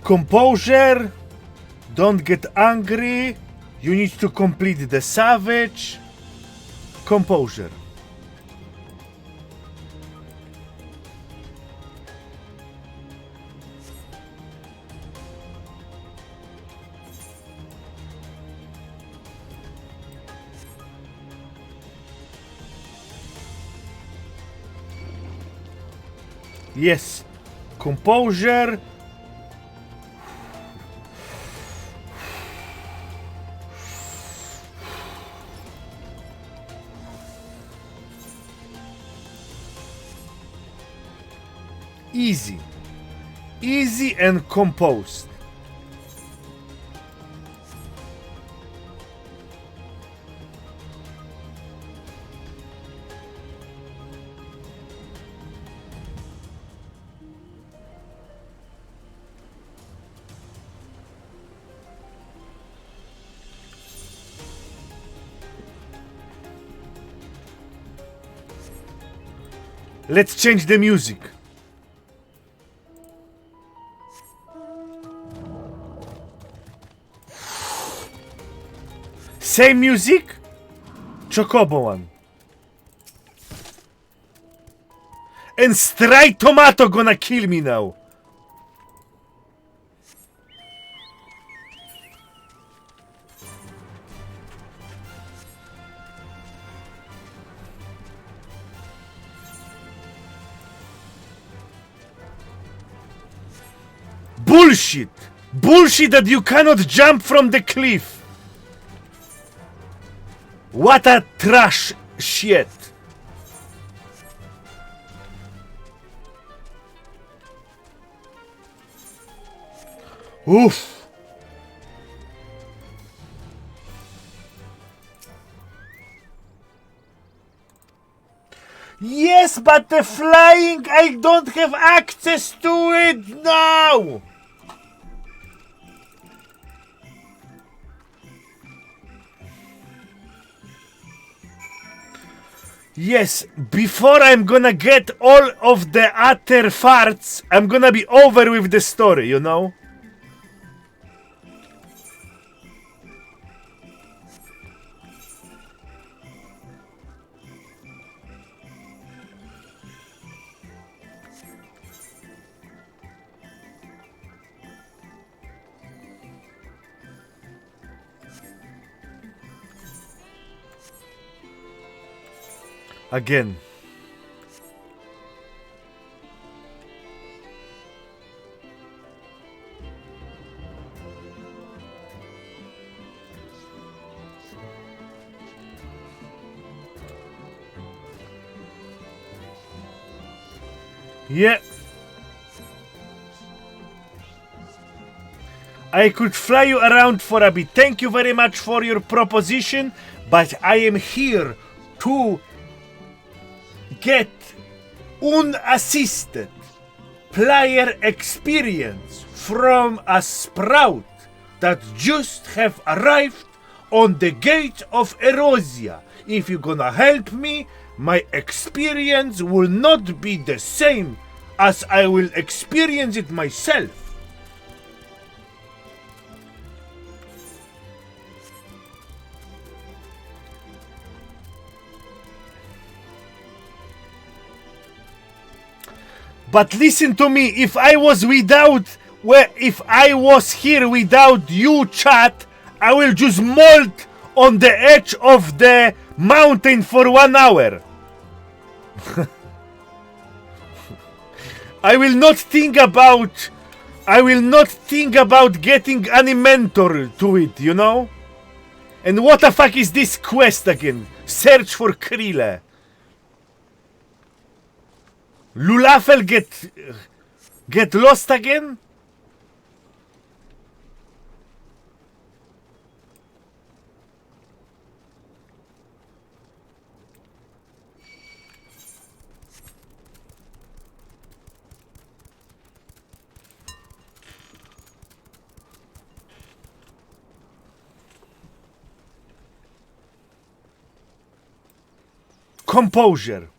Speaker 1: Composure. Don't get angry. You need to complete the savage. Composure. Yes, composure. Easy. Easy and composed. Let's change the music. Same music? Chocobo one. And Stray Tomato gonna kill me now. Bullshit! Bullshit that you cannot jump from the cliff! What a trash shit! Oof! Yes, but the flying, I don't have access to it now! Yes, before I'm gonna get all of the utter farts, I'm gonna be over with the story, you know? Again. Yeah. I could fly you around for a bit. Thank you very much for your proposition, but I am here to get unassisted player experience from a sprout that just have arrived on the gate of Erosia. If you're gonna help me, my experience will not be the same as I will experience it myself. But listen to me, if I was here without you, chat, I will just molt on the edge of the mountain for 1 hour. I will not think about getting any mentor to it, you know? And what the fuck is this quest again? Search for Krille. Lulafel get lost again? Composure.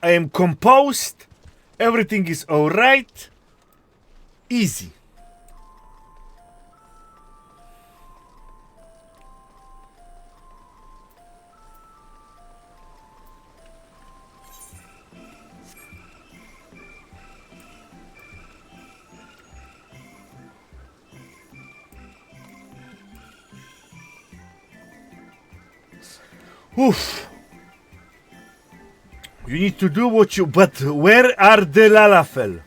Speaker 1: I am composed. Everything is alright. Easy. Oof. You need to do what you... But where are the Lalafell?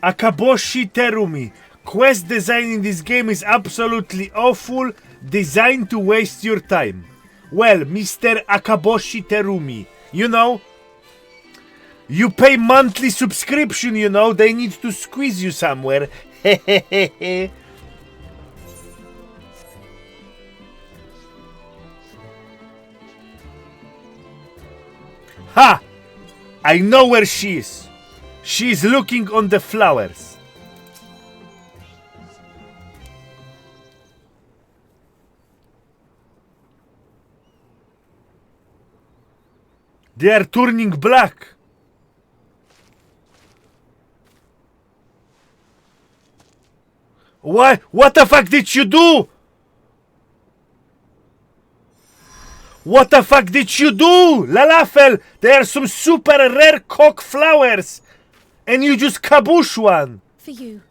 Speaker 1: Akaboshi Terumi. Quest design in this game is absolutely awful. Designed to waste your time. Well, Mr. Akaboshi Terumi, you know... You pay monthly subscription, you know, they need to squeeze you somewhere. Ha! I know where she is. She is looking on the flowers. They are turning black. Why? What the fuck did you do? What the fuck did you do? Lalafel, there are some super rare cock flowers. And you just kaboosh one.
Speaker 3: For you.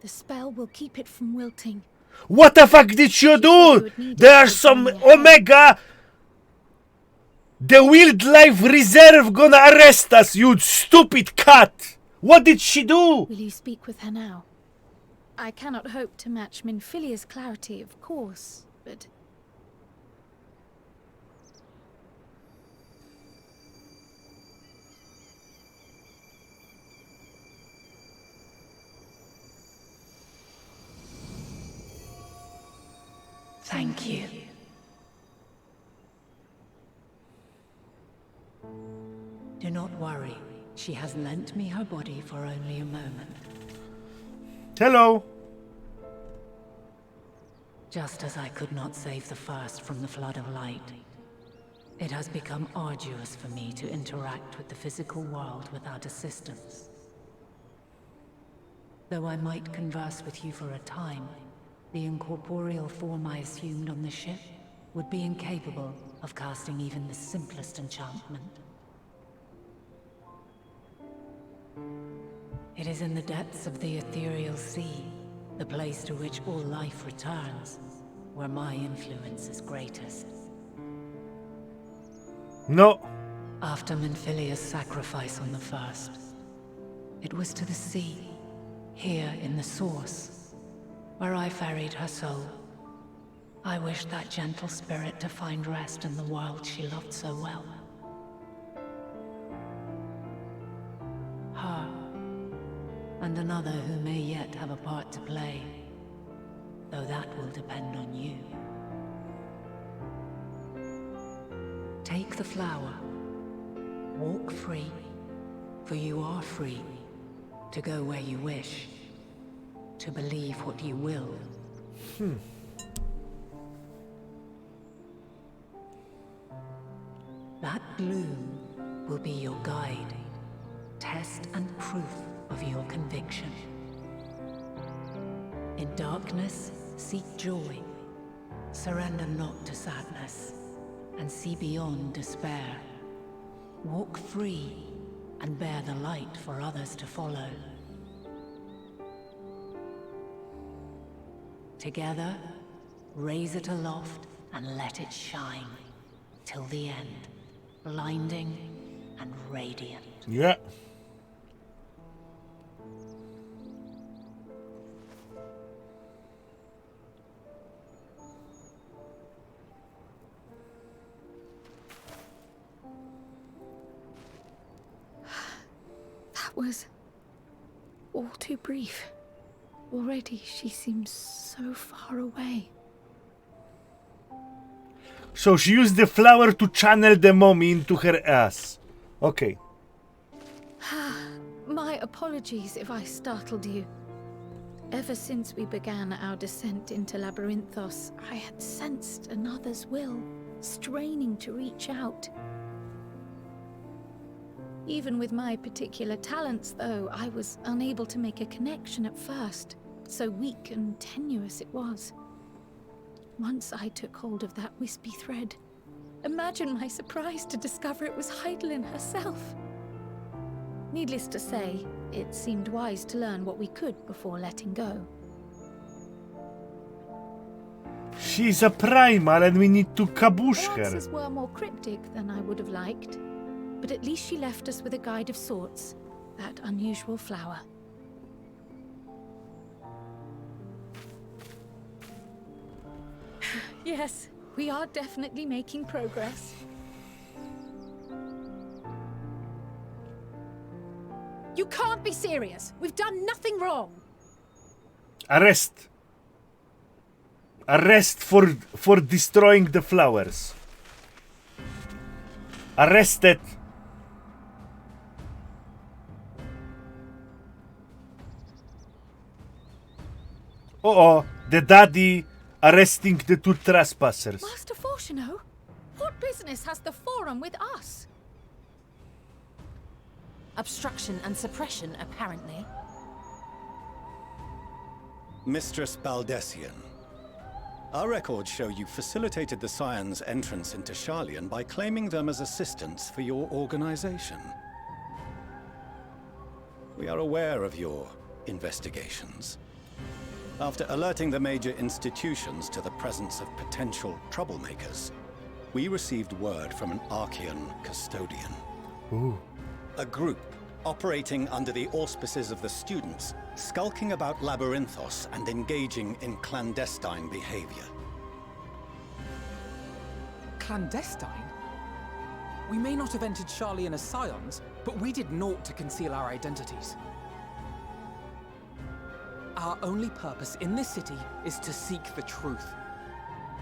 Speaker 3: The spell will keep it from wilting.
Speaker 1: What the fuck did you do? There are some Omega. The wildlife reserve gonna arrest us, you stupid cat. What did she do?
Speaker 3: Will you speak with her now? I cannot hope to match Minfilia's clarity, of course, but...
Speaker 19: Thank you. Do not worry. She has lent me her body for only a moment.
Speaker 1: Hello.
Speaker 19: Just as I could not save the first from the flood of light, it has become arduous for me to interact with the physical world without assistance. Though I might converse with you for a time, the incorporeal form I assumed on the ship would be incapable of casting even the simplest enchantment. It is in the depths of the ethereal sea, the place to which all life returns, where my influence is greatest.
Speaker 1: No.
Speaker 19: After Minfilia's sacrifice on the first, it was to the sea, here in the source, where I ferried her soul. I wished that gentle spirit to find rest in the world she loved so well. Her, and another who may yet have a part to play, though that will depend on you. Take the flower, walk free, for you are free, to go where you wish, to believe what you will. That bloom will be your guide, test and proof of your conviction. In darkness, seek joy. Surrender not to sadness, and see beyond despair. Walk free, and bear the light for others to follow. Together, raise it aloft and let it shine, till the end, blinding and radiant.
Speaker 1: Yeah.
Speaker 3: That was all too brief. Already she seems so far away.
Speaker 1: So she used the flower to channel the mommy into her ass. Okay.
Speaker 3: My apologies if I startled you. Ever since we began our descent into Labyrinthos, I had sensed another's will, straining to reach out. Even with my particular talents, though, I was unable to make a connection at first. So weak and tenuous it was. Once I took hold of that wispy thread, imagine my surprise to discover it was Heidelin herself. Needless to say, it seemed wise to learn what we could before letting go.
Speaker 1: She's a primal and we need to kaboosh
Speaker 3: Her
Speaker 1: her.
Speaker 3: answers were more cryptic than I would have liked, but at least she left us with a guide of sorts, that unusual flower. Yes, we are definitely making progress.
Speaker 16: You can't be serious! We've done nothing wrong!
Speaker 1: Arrest. Arrest for destroying the flowers. Arrested. Uh-oh, the daddy arresting the two trespassers.
Speaker 3: Master Fortuno, what business has the Forum with us?
Speaker 6: Obstruction and suppression, apparently.
Speaker 14: Mistress Baldessian, our records show you facilitated the Scions' entrance into Sharlayan by claiming them as assistants for your organization. We are aware of your investigations. After alerting the major institutions to the presence of potential troublemakers, we received word from an Archean custodian.
Speaker 1: Ooh.
Speaker 14: A group operating under the auspices of the students, skulking about Labyrinthos and engaging in clandestine behavior.
Speaker 8: Clandestine? We may not have entered Sharlayan as Scions, but we did naught to conceal our identities. Our only purpose in this city is to seek the truth.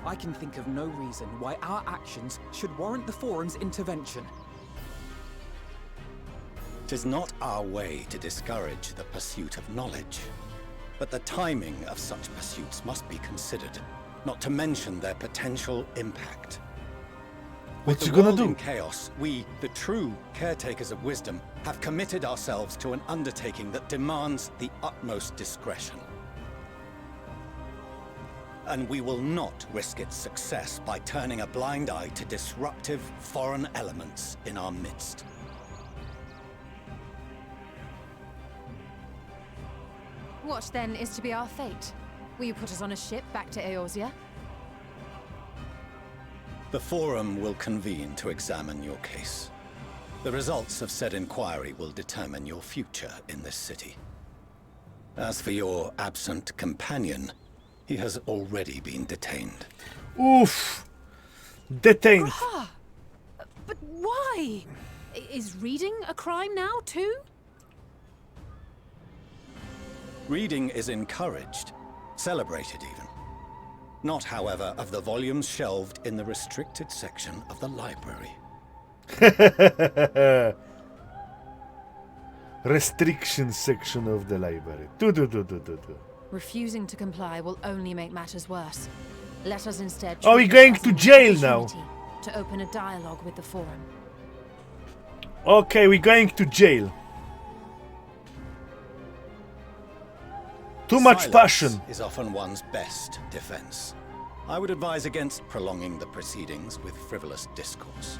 Speaker 8: I can think of no reason why our actions should warrant the Forum's intervention.
Speaker 14: It is not our way to discourage the pursuit of knowledge, but the timing of such pursuits must be considered, not to mention their potential impact.
Speaker 1: What's
Speaker 14: With
Speaker 1: he
Speaker 14: the
Speaker 1: gonna
Speaker 14: world
Speaker 1: do?
Speaker 14: in chaos, we, the true caretakers of wisdom, have committed ourselves to an undertaking that demands the utmost discretion. And we will not risk its success by turning a blind eye to disruptive foreign elements in our midst.
Speaker 6: What, then, is to be our fate? Will you put us on a ship back to Eorzea?
Speaker 14: The Forum will convene to examine your case. The results of said inquiry will determine your future in this city. As for your absent companion, he has already been detained.
Speaker 1: Oof! Detained.
Speaker 16: Graha! But why? Is reading a crime now, too?
Speaker 14: Reading is encouraged, celebrated even. Not, however, of the volumes shelved in the restricted section of the library.
Speaker 1: Restriction section of the library. Do.
Speaker 6: Refusing to comply will only make matters worse. Let us instead.
Speaker 1: Are we
Speaker 6: treat
Speaker 1: going
Speaker 6: this
Speaker 1: to
Speaker 6: as an
Speaker 1: jail now?
Speaker 6: opportunity to open a dialogue with the Forum.
Speaker 1: Okay, we're going to jail. Too much
Speaker 14: Silence
Speaker 1: passion.
Speaker 14: is often one's best defense. I would advise against prolonging the proceedings with frivolous discourse.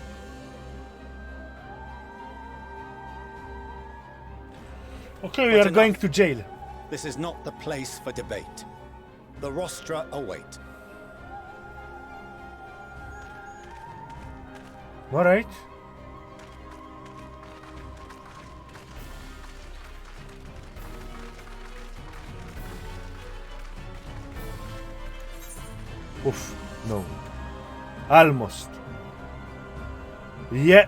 Speaker 1: Okay, we
Speaker 14: But
Speaker 1: are
Speaker 14: enough.
Speaker 1: going to jail.
Speaker 14: This is not the place for debate. The rostra await.
Speaker 1: All right. Oof, no. Almost. Yeah.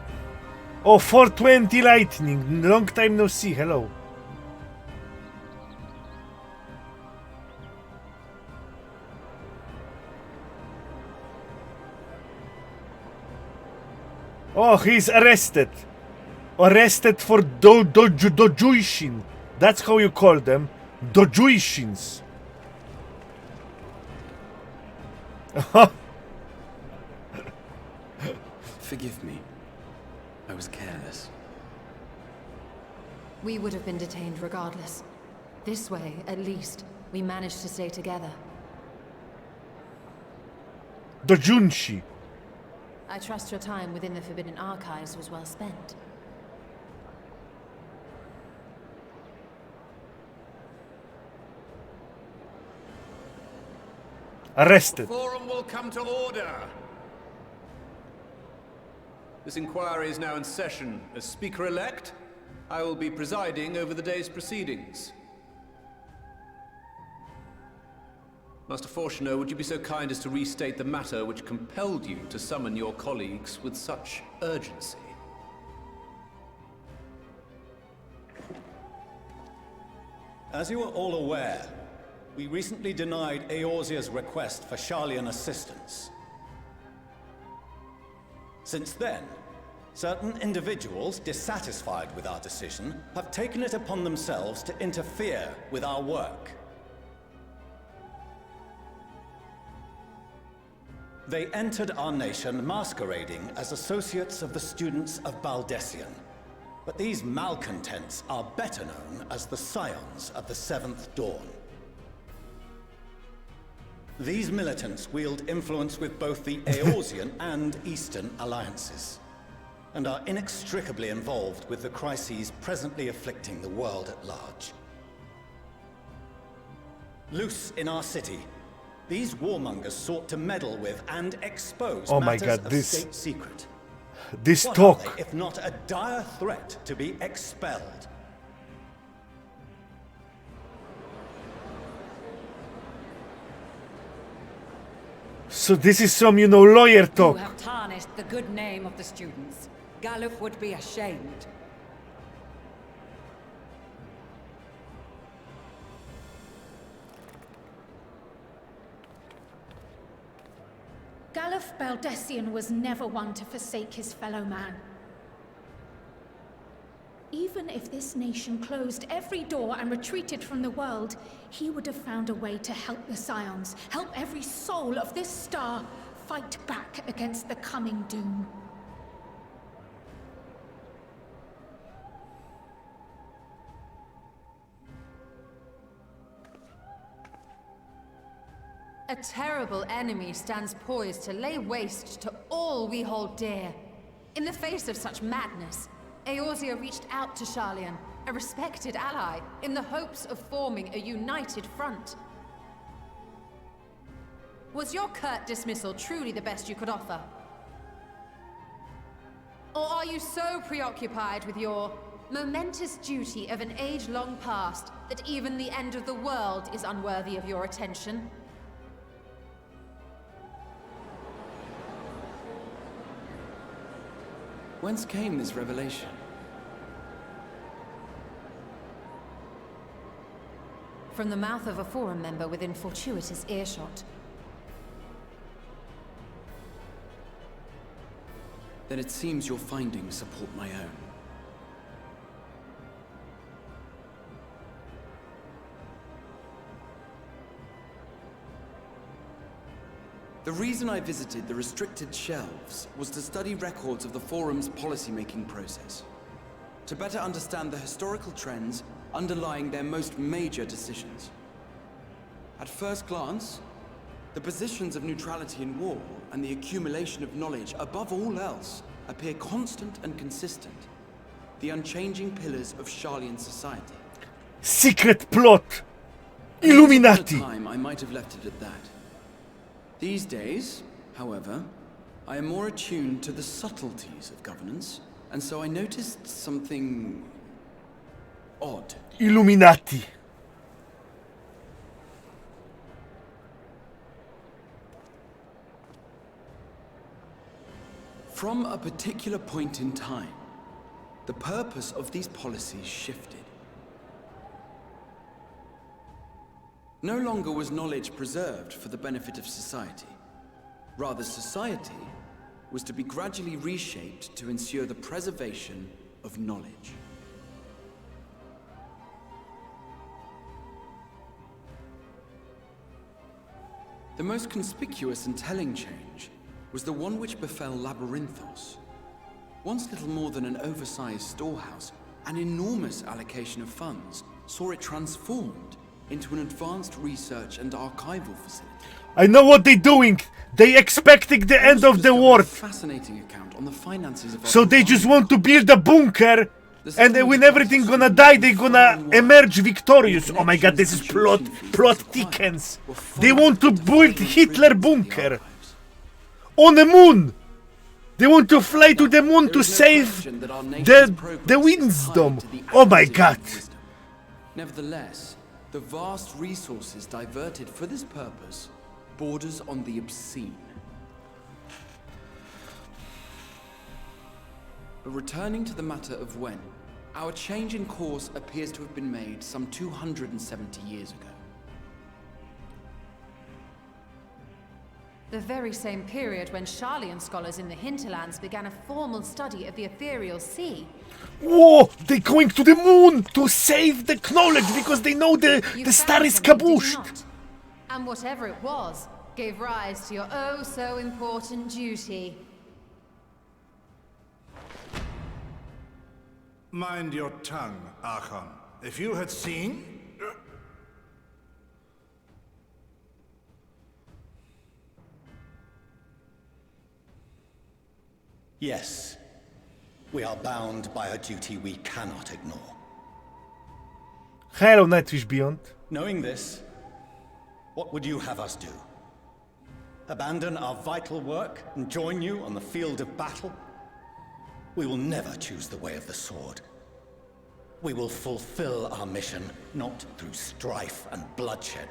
Speaker 1: Oh, 420 lightning. Long time no see. Hello. Oh, he's arrested. Arrested for dojuishin. That's how you call them. Dojuishins.
Speaker 20: Forgive me. I was careless.
Speaker 6: We would have been detained regardless. This way, at least, we managed to stay together.
Speaker 1: Dojunshi.
Speaker 6: I trust your time within the Forbidden Archives was well spent.
Speaker 1: Arrested.
Speaker 23: The Forum will come to order. This inquiry is now in session. As Speaker-elect, I will be presiding over the day's proceedings. Master Fortuner, would you be so kind as to restate the matter which compelled you to summon your colleagues with such urgency?
Speaker 14: As you are all aware, we recently denied Eorzea's request for Sharlayan assistance. Since then, certain individuals dissatisfied with our decision have taken it upon themselves to interfere with our work. They entered our nation masquerading as associates of the students of Baldessian, But these malcontents are better known as the Scions of the Seventh Dawn. These militants wield influence with both the Eorzean and Eastern alliances, and are inextricably involved with the crises presently afflicting the world at large. Loose in our city, these warmongers sought to meddle with and expose matters of state secret.
Speaker 1: This
Speaker 14: What
Speaker 1: talk.
Speaker 14: are they, if not a dire threat to be expelled?
Speaker 1: So this is some, you know, lawyer talk.
Speaker 7: You have tarnished the good name of the students. Galuf would be ashamed.
Speaker 3: Galuf Baldessian was never one to forsake his fellow man. Even if this nation closed every door and retreated from the world, he would have found a way to help the Scions, help every soul of this star fight back against the coming doom.
Speaker 6: A terrible enemy stands poised to lay waste to all we hold dear. In the face of such madness, Eorzea reached out to Sharlayan, a respected ally, in the hopes of forming a united front. Was your curt dismissal truly the best you could offer? Or are you so preoccupied with your momentous duty of an age long past that even the end of the world is unworthy of your attention?
Speaker 20: Whence came this revelation?
Speaker 6: From the mouth of a forum member within fortuitous earshot.
Speaker 20: Then it seems your findings support my own. The reason I visited the restricted shelves was to study records of the Forum's policymaking process, to better understand the historical trends underlying their most major decisions. At first glance, the positions of neutrality in war and the accumulation of knowledge above all else appear constant and consistent, the unchanging pillars of Sharlayan society.
Speaker 1: Secret plot! Illuminati!
Speaker 20: At a time, I might have left it at that. These days, however, I am more attuned to the subtleties of governance, and so I noticed something odd.
Speaker 1: Illuminati.
Speaker 20: From a particular point in time, the purpose of these policies shifted. No longer was knowledge preserved for the benefit of society. Rather, society was to be gradually reshaped to ensure the preservation of knowledge. The most conspicuous and telling change was the one which befell Labyrinthos. Once little more than an oversized storehouse, an enormous allocation of funds saw it transformed into an advanced research and archival facility.
Speaker 1: I know what they're doing. They expecting the end of the war.
Speaker 20: Fascinating account on the finances of
Speaker 1: So they just want to build a bunker, and then when everything gonna die, they gonna emerge victorious. Oh my god, this is plot thickens. They want to build Hitler bunker on the moon. They want to fly to the moon to save the wisdom. Oh my god.
Speaker 20: Nevertheless, the vast resources diverted for this purpose borders on the obscene. But returning to the matter of when, our change in course appears to have been made some 270 years ago.
Speaker 6: The very same period when Sharlayan scholars in the hinterlands began a formal study of the ethereal sea.
Speaker 1: Whoa! They're going to the moon to save the knowledge because they know the star is kabooshed.
Speaker 6: And whatever it was, gave rise to your oh so important duty.
Speaker 13: Mind your tongue, Archon. If you had seen...
Speaker 14: Yes. We are bound by a duty we cannot ignore.
Speaker 1: Hello, Nightwish Beyond.
Speaker 14: Knowing this, what would you have us do? Abandon our vital work and join you on the field of battle? We will never choose the way of the sword. We will fulfill our mission not through strife and bloodshed,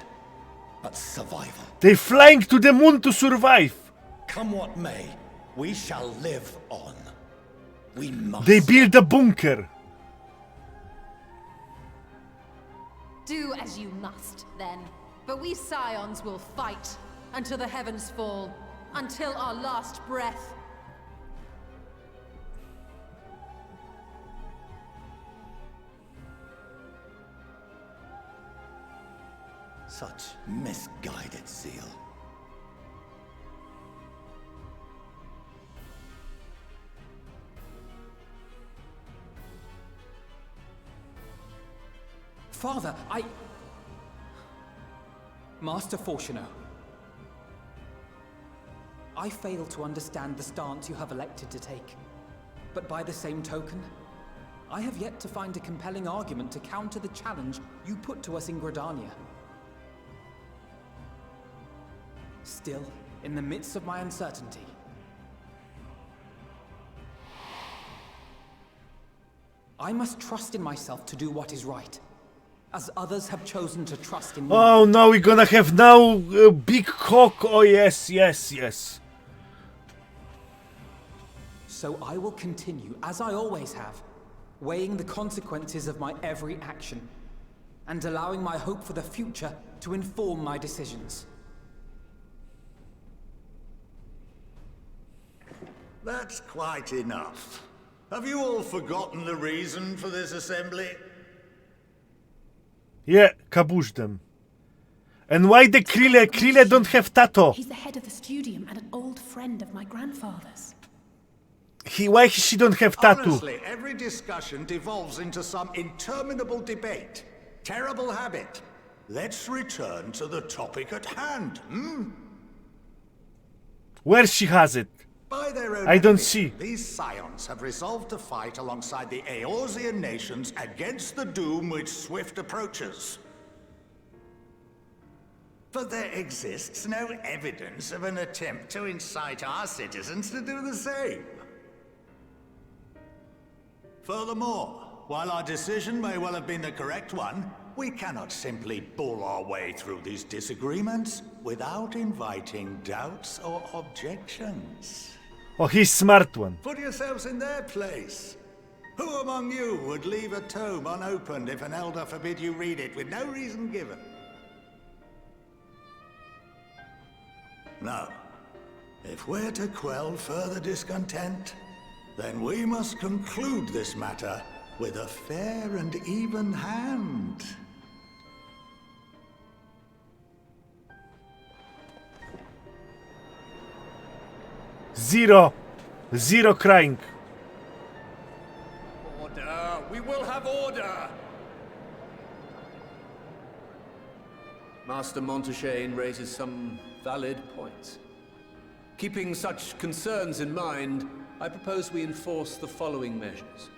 Speaker 14: but survival.
Speaker 1: They flying to the moon to survive.
Speaker 14: Come what may, we shall live on. We must.
Speaker 1: They build a bunker.
Speaker 6: Do as you must, then. But we Scions will fight until the heavens fall, until our last breath.
Speaker 14: Such misguided zeal.
Speaker 8: Father, Master Fortuno. I fail to understand the stance you have elected to take. But by the same token, I have yet to find a compelling argument to counter the challenge you put to us in Gridania. Still, in the midst of my uncertainty, I must trust in myself to do what is right, as others have chosen to trust in me.
Speaker 1: Oh no, we're gonna have now a big cock. Oh yes, yes, yes.
Speaker 8: So I will continue, as I always have, weighing the consequences of my every action, and allowing my hope for the future to inform my decisions.
Speaker 11: That's quite enough. Have you all forgotten the reason for this assembly?
Speaker 1: Yeah, kabush them. And why the Krille don't have tattoo?
Speaker 16: He's the head of the studium and an old friend of my grandfather's.
Speaker 1: Why she don't have tattoo?
Speaker 11: Honestly, every discussion devolves into some interminable debate. Terrible habit. Let's return to the topic at hand,
Speaker 1: Where she has it?
Speaker 11: By their own
Speaker 1: I don't
Speaker 11: admission,
Speaker 1: see.
Speaker 11: These Scions have resolved to fight alongside the Eorzean nations against the doom which swift approaches. But there exists no evidence of an attempt to incite our citizens to do the same. Furthermore, while our decision may well have been the correct one, we cannot simply bull our way through these disagreements without inviting doubts or objections.
Speaker 1: Oh, he's smart one.
Speaker 11: Put yourselves in their place. Who among you would leave a tome unopened if an elder forbid you read it with no reason given? No. If we're to quell further discontent, then we must conclude this matter with a fair and even hand.
Speaker 1: Zero crying.
Speaker 23: Order! We will have order! Master Montaigne raises some valid points. Keeping such concerns in mind, I propose we enforce the following measures.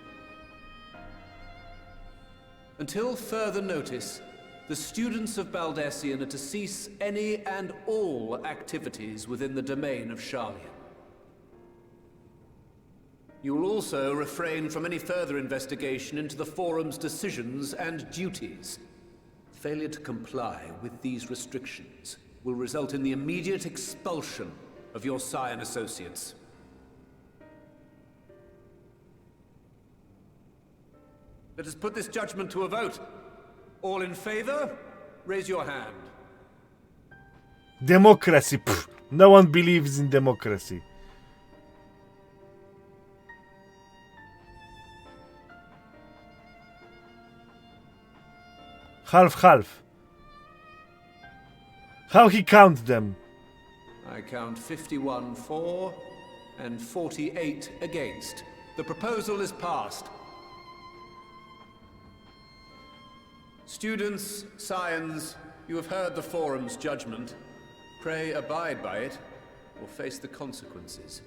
Speaker 23: Until further notice, the students of Baldessian are to cease any and all activities within the domain of Sharlayan. You will also refrain from any further investigation into the Forum's decisions and duties. Failure to comply with these restrictions will result in the immediate expulsion of your Scion associates. Let us put this judgment to a vote. All in favor, raise your hand.
Speaker 1: Democracy. Pfft. No one believes in democracy. Half. How he count them?
Speaker 23: I count 51 for and 48 against. The proposal is passed. Students, scions, you have heard the Forum's judgment. Pray abide by it, or face the consequences.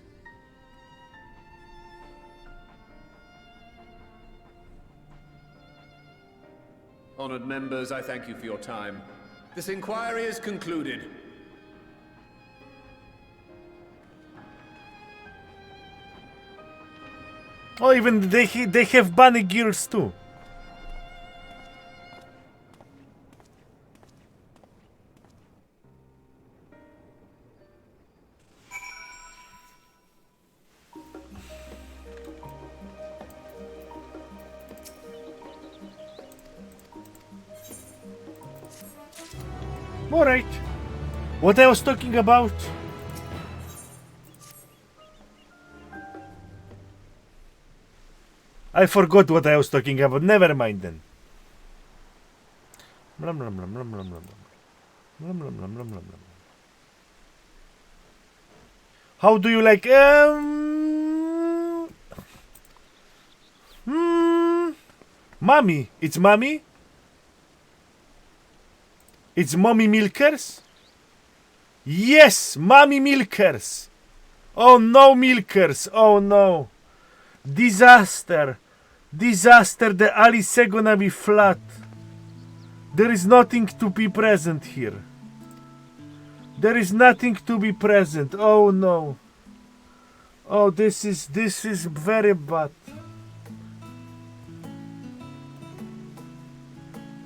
Speaker 23: Honored members, I thank you for your time. This inquiry is concluded.
Speaker 1: Oh, even they have bunny gears too. Alright. What I was talking about? I forgot what I was talking about. Never mind then. Blum, blum, blum, blum, blum, blum. Blum, blum, blum, blum, blum, blum. How do you like Mommy? It's Mommy? It's Mommy Milkers? Yes, Mommy Milkers. Oh no, Milkers. Oh no. Disaster. Disaster. The Alice gonna be flat. There is nothing to be present here. There is nothing to be present. Oh no. Oh, this is very bad.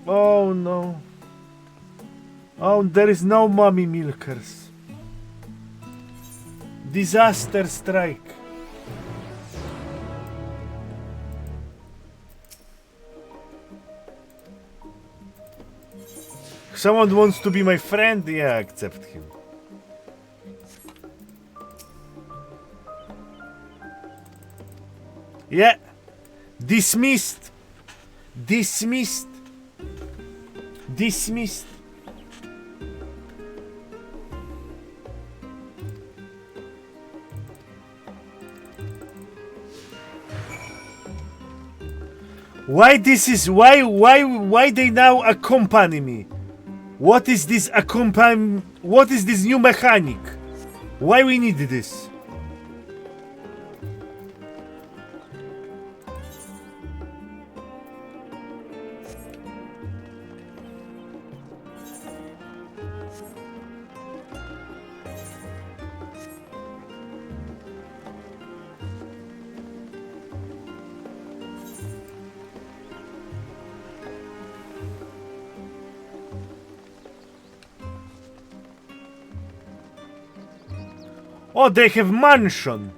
Speaker 1: Oh no. Oh, there is no Mommy Milkers. Disaster strike. Someone wants to be my friend? Yeah, accept him. Yeah. Dismissed. Dismissed. Dismissed. Why this is why they now accompany me? What is this what is this new mechanic? Why we need this? Oh, they have mansion.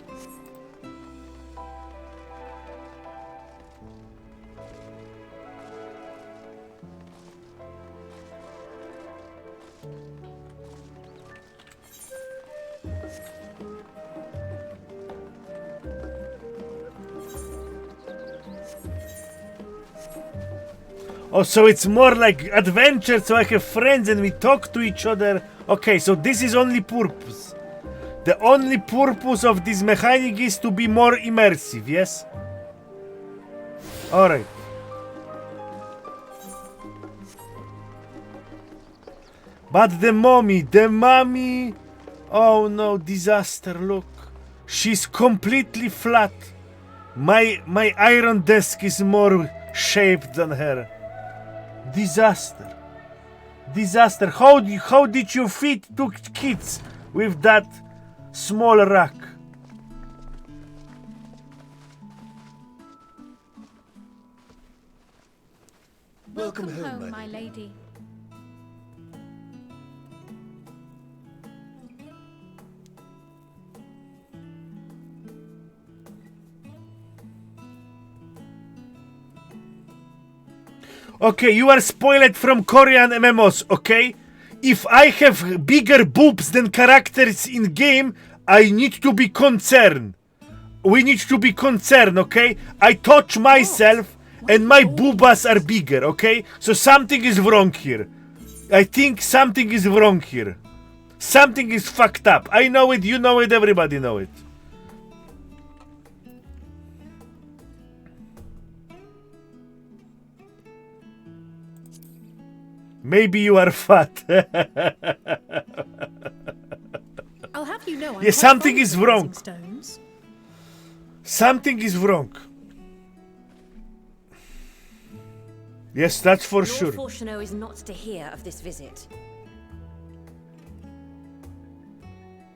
Speaker 1: Oh, so it's more like adventure, so I have friends and we talk to each other. Okay, so this is only purpose. The only purpose of this mechanic is to be more immersive, yes? Alright. But the mommy... Oh no, disaster, look. She's completely flat. My iron desk is more shaped than her. Disaster. Disaster. How did you fit two kids with that small rack?
Speaker 3: Welcome home, my lady.
Speaker 1: Okay, you are spoiled from Korean MMOs, okay? If I have bigger boobs than characters in game, I need to be concerned. We need to be concerned, okay? I touch myself and my boobas are bigger, okay? So something is wrong here. I think something is wrong here. Something is fucked up. I know it, you know it, everybody know it. Maybe you are fat.
Speaker 16: I'll have you know I'm
Speaker 1: Yeah,
Speaker 16: quite
Speaker 1: something
Speaker 16: fond
Speaker 1: is
Speaker 16: of
Speaker 1: wrong.
Speaker 16: rising stones.
Speaker 1: Something is wrong. Yes, that's for
Speaker 18: Lord
Speaker 1: sure.
Speaker 18: Fortuneau is not to hear of this visit.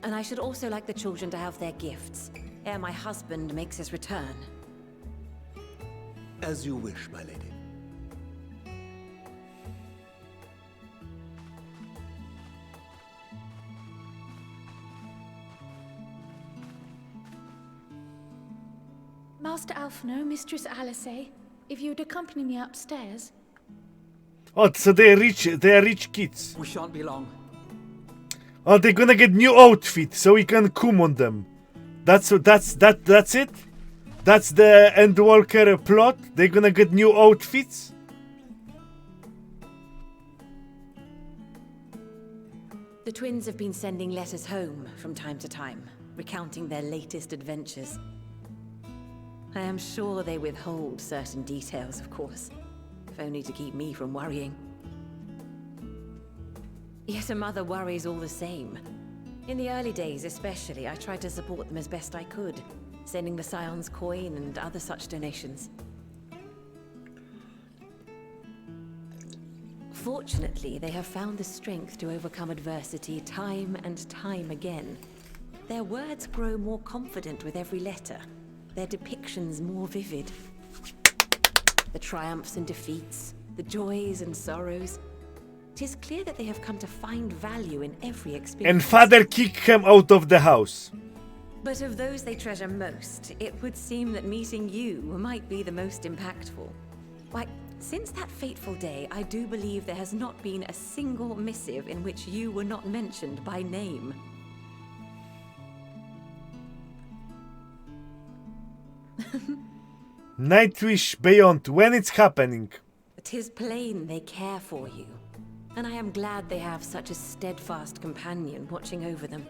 Speaker 18: And I should also like the children to have their gifts, ere my husband makes his return.
Speaker 21: As you wish, my lady.
Speaker 3: Master Alphino, Mistress Alice, if you'd accompany me upstairs.
Speaker 1: Oh, so they are rich kids.
Speaker 8: We shan't be long.
Speaker 1: Oh, they're gonna get new outfits so we can cum on them. That's it. That's the Endwalker plot. They're gonna get new outfits.
Speaker 18: The twins have been sending letters home from time to time, recounting their latest adventures. I am sure they withhold certain details, of course, if only to keep me from worrying. Yet a mother worries all the same. In the early days especially, I tried to support them as best I could, sending the Scion's coin and other such donations. Fortunately, they have found the strength to overcome adversity time and time again. Their words grow more confident with every letter, their depictions more vivid. The triumphs and defeats, the joys and sorrows. 'Tis clear that they have come to find value in every experience.
Speaker 1: And father kicked him out of the house.
Speaker 18: But of those they treasure most, it would seem that meeting you might be the most impactful. Why, since that fateful day, I do believe there has not been a single missive in which you were not mentioned by name.
Speaker 1: Nightwish Beyond, when it's happening?
Speaker 18: 'Tis plain they care for you, and I am glad they have such a steadfast companion watching over them.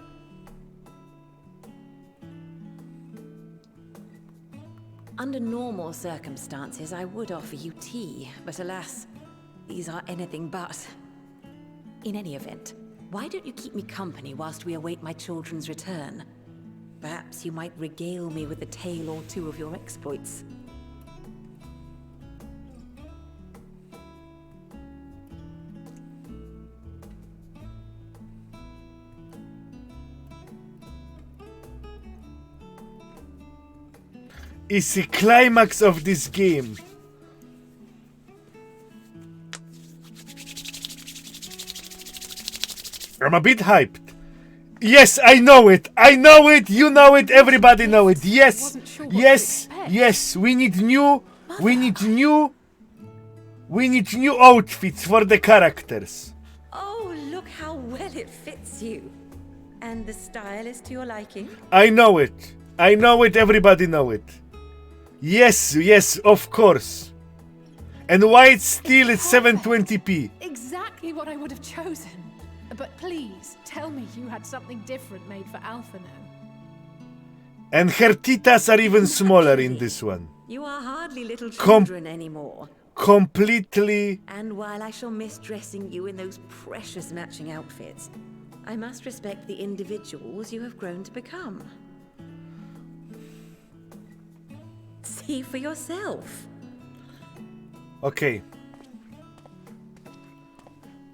Speaker 18: Under normal circumstances, I would offer you tea, but alas, these are anything but. In any event, why don't you keep me company whilst we await my children's return? Perhaps you might regale me with a tale or two of your exploits.
Speaker 1: It's the climax of this game. I'm a bit hyped. Yes, I know it. I know it. You know it. Everybody know it. Yes. Yes. Yes. We need new outfits for the characters.
Speaker 18: Oh, look how well it fits you. And the style is to your liking?
Speaker 1: I know it. I know it. Everybody know it. Yes, yes, of course. And white steel at 720p.
Speaker 16: Exactly what I would have chosen. But please, tell me you had something different made for Alphino.
Speaker 1: And her titas are even smaller in this one.
Speaker 18: You are hardly little children anymore.
Speaker 1: Completely.
Speaker 18: And while I shall miss dressing you in those precious matching outfits, I must respect the individuals you have grown to become. See for yourself.
Speaker 1: Okay.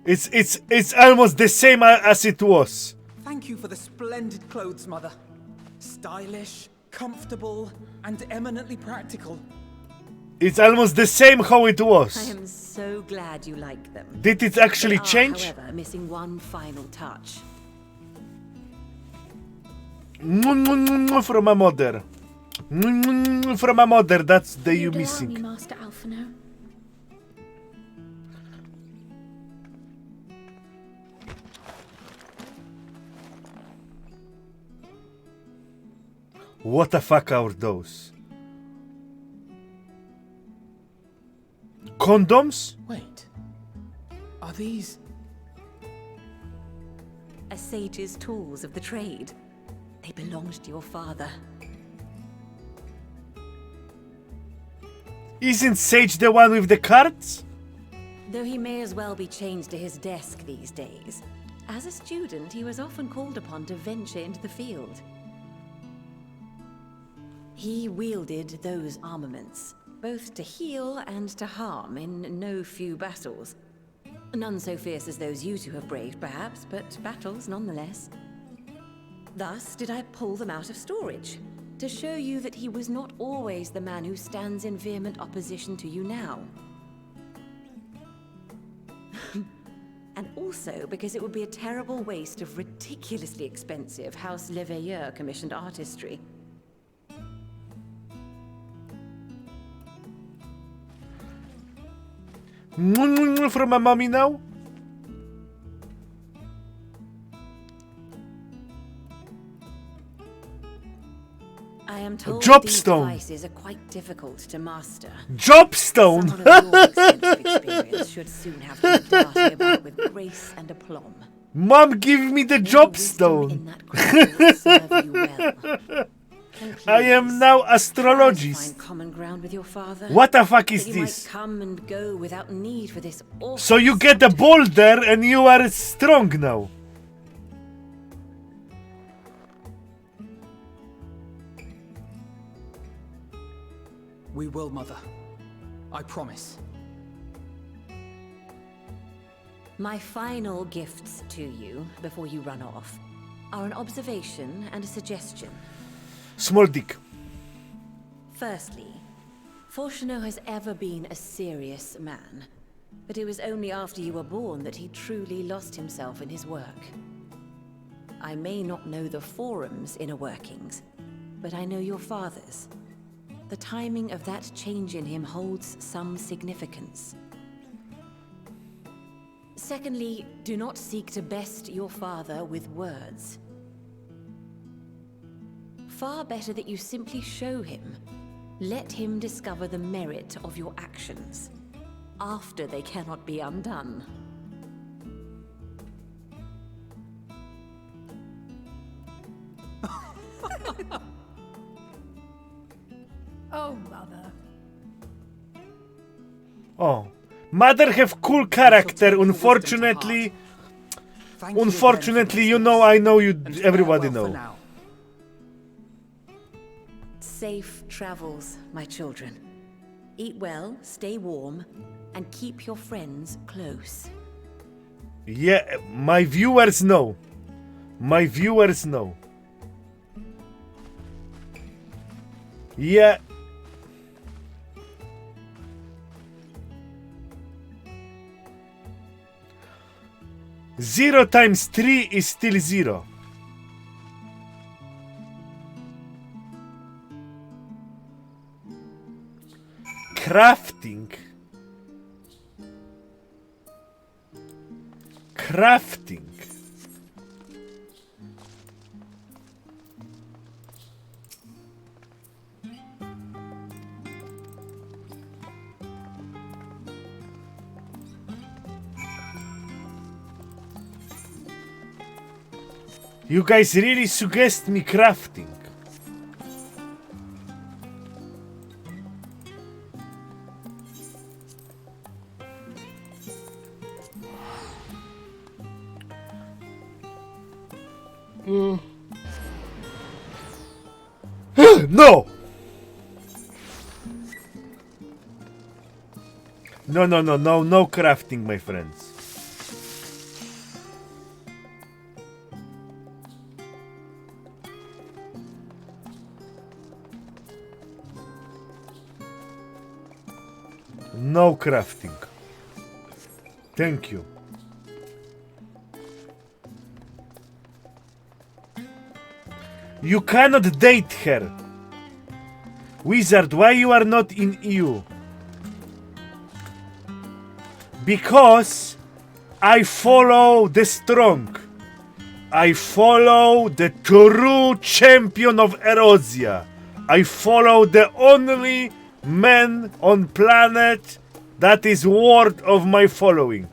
Speaker 1: It's almost the same as it was.
Speaker 8: Thank you for the splendid clothes, Mother. Stylish, comfortable, and eminently practical.
Speaker 1: It's almost the same how it
Speaker 18: I
Speaker 1: was.
Speaker 18: am so glad you like them.
Speaker 1: Did it actually
Speaker 18: They are,
Speaker 1: change?
Speaker 18: however, missing one final touch.
Speaker 1: From my mother. From my mother, that's the you
Speaker 3: You'd allow
Speaker 1: missing.
Speaker 3: me, Master Alphino.
Speaker 1: What the fuck are those? Condoms?
Speaker 8: Wait. Are these...
Speaker 18: A sage's tools of the trade. They belonged to your father.
Speaker 1: Isn't Sage the one with the cards?
Speaker 18: Though he may as well be chained to his desk these days. As a student, he was often called upon to venture into the field. He wielded those armaments, both to heal and to harm in no few battles. None so fierce as those you two have braved, perhaps, but battles nonetheless. Thus did I pull them out of storage, to show you that he was not always the man who stands in vehement opposition to you now. And also because it would be a terrible waste of ridiculously expensive House Leveilleur commissioned artistry.
Speaker 1: From my mommy now?
Speaker 18: I am told
Speaker 1: Jobstone.
Speaker 18: these devices are quite difficult to master.
Speaker 1: Jobstone!
Speaker 18: Someone of your extensive experience should soon have them darting about with grace and aplomb.
Speaker 1: Mom, give me the Jobstone! I am now astrologist.
Speaker 18: Common ground with your father.
Speaker 1: What the fuck is
Speaker 18: that you
Speaker 1: this?
Speaker 18: might come and go without need for this awful
Speaker 1: So you get the boulder and you are strong now.
Speaker 8: We will, Mother. I promise.
Speaker 18: My final gifts to you, before you run off, are an observation and a suggestion.
Speaker 1: Small dick.
Speaker 18: Firstly, Fortunato has ever been a serious man, but it was only after you were born that he truly lost himself in his work. I may not know the Forum's inner workings, but I know your father's. The timing of that change in him holds some significance. Secondly, do not seek to best your father with words. Far better that you simply show him. Let him discover the merit of your actions, after they cannot be undone.
Speaker 16: Oh, Mother.
Speaker 1: Oh. Mother have cool character, unfortunately. Unfortunately, you know, I know you, everybody know.
Speaker 18: Safe travels, my children. Eat well, stay warm, and keep your friends close.
Speaker 1: Yeah, my viewers know. My viewers know. Yeah. Zero times 3 is still 0. Crafting. Crafting. You guys really suggest me crafting. No! No crafting, my friends. No crafting. Thank you. You cannot date her. Wizard, why you are not in EU? Because I follow the strong. I follow the true champion of Erosia. I follow the only man on planet that is worth of my following.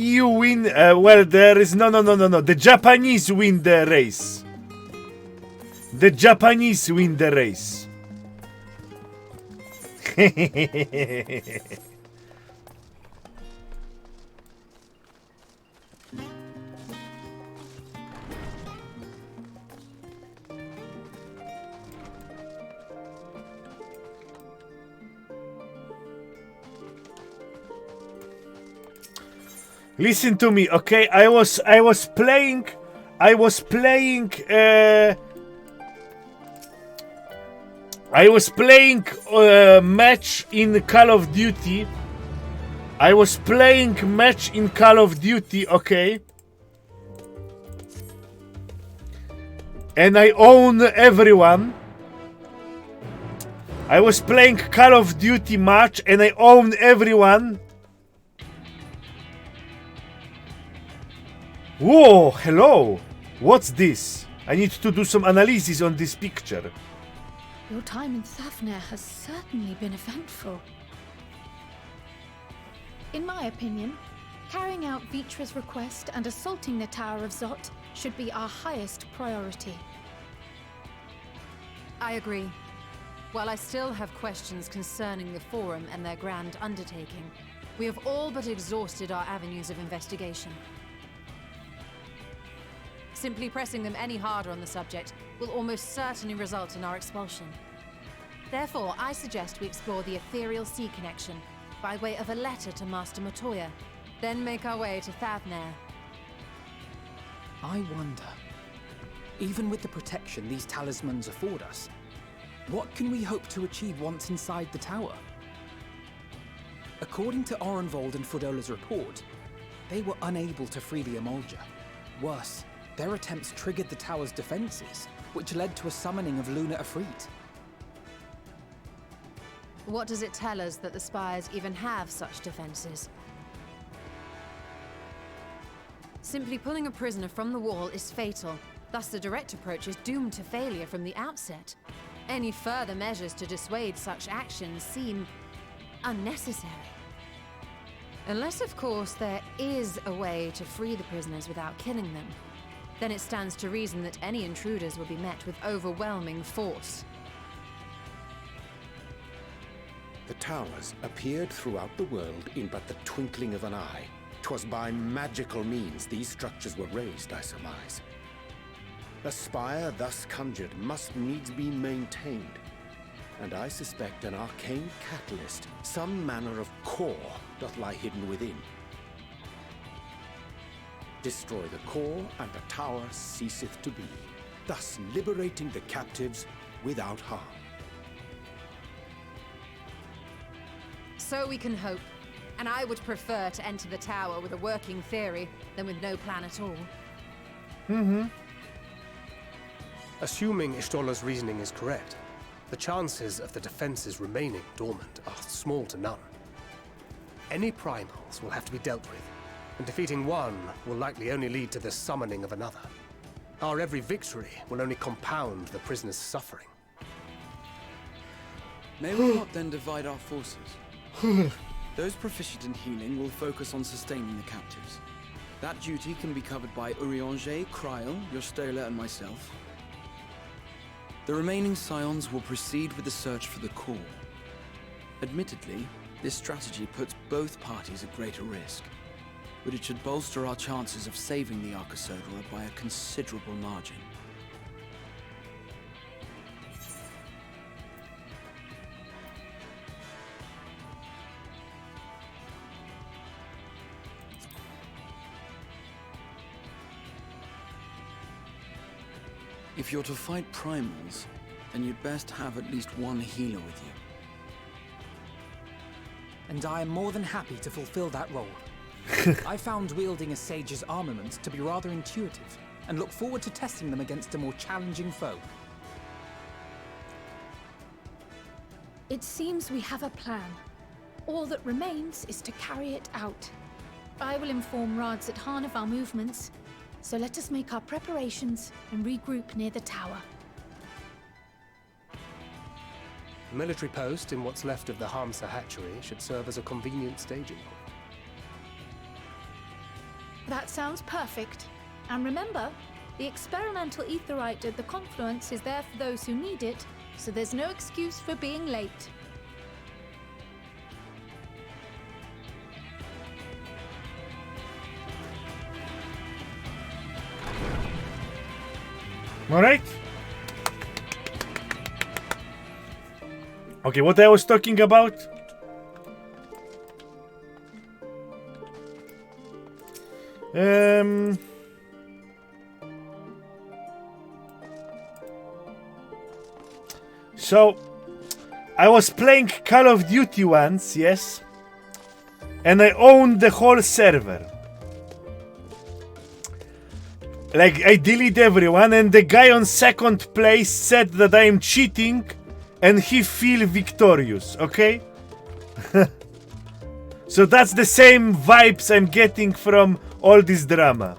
Speaker 1: EU win. Well, there is no. The Japanese win the race. The Japanese win the race. Listen to me, okay? I was playing match in Call of Duty. I was playing match in Call of Duty, okay? And I own everyone. I was playing Call of Duty match and I own everyone. Whoa, hello. What's this? I need to do some analysis on this picture.
Speaker 3: Your time in Thafnir has certainly been eventful. In my opinion, carrying out Vitra's request and assaulting the Tower of Zot should be our highest priority.
Speaker 6: I agree. While I still have questions concerning the Forum and their grand undertaking, we have all but exhausted our avenues of investigation. Simply pressing them any harder on the subject will almost certainly result in our expulsion. Therefore, I suggest we explore the ethereal sea connection by way of a letter to Master Matoya, then make our way to Thavnair.
Speaker 8: I wonder, even with the protection these talismans afford us, what can we hope to achieve once inside the tower? According to Orenvold and Frodola's report, they were unable to free the Emolja. Worse, their attempts triggered the tower's defenses, which led to a summoning of Luna Afrit.
Speaker 6: What does it tell us that the Spires even have such defenses? Simply pulling a prisoner from the wall is fatal, thus the direct approach is doomed to failure from the outset. Any further measures to dissuade such actions seem unnecessary. Unless, of course, there is a way to free the prisoners without killing them. Then it stands to reason that any intruders will be met with overwhelming force.
Speaker 5: The towers appeared throughout the world in but the twinkling of an eye. 'Twas by magical means these structures were raised, I surmise. A spire thus conjured must needs be maintained, and I suspect an arcane catalyst, some manner of core, doth lie hidden within. Destroy the core, and the tower ceaseth to be, thus liberating the captives without harm.
Speaker 6: So we can hope, and I would prefer to enter the tower with a working theory than with no plan at all.
Speaker 21: Assuming Ishtola's reasoning is correct, the chances of the defenses remaining dormant are small to none. Any primals will have to be dealt with, and defeating one will likely only lead to the summoning of another. Our every victory will only compound the prisoner's suffering.
Speaker 20: May we not then divide our forces? Those proficient in healing will focus on sustaining the captives. That duty can be covered by Urianger, Kryl, Yostola, and myself. The remaining scions will proceed with the search for the core. Admittedly, this strategy puts both parties at greater risk, but it should bolster our chances of saving the Arcosodora by a considerable margin. If you're to fight primals, then you'd best have at least one healer with you.
Speaker 8: And I am more than happy to fulfill that role. I found wielding a sage's armaments to be rather intuitive, and look forward to testing them against a more challenging foe.
Speaker 3: It seems we have a plan. All that remains is to carry it out. I will inform Radzat Khan of our movements, so let us make our preparations and regroup near the tower.
Speaker 21: A military post in what's left of the Hamsa hatchery should serve as a convenient staging point.
Speaker 3: That sounds perfect. And remember, the experimental aetherite at the confluence is there for those who need it, so there's no excuse for being late.
Speaker 1: All right. Okay, what I was talking about? So, I was playing Call of Duty once, yes, and I owned the whole server. Like, I deleted everyone, and the guy on second place said that I am cheating, and he feel victorious, okay? So that's the same vibes I'm getting from all this drama.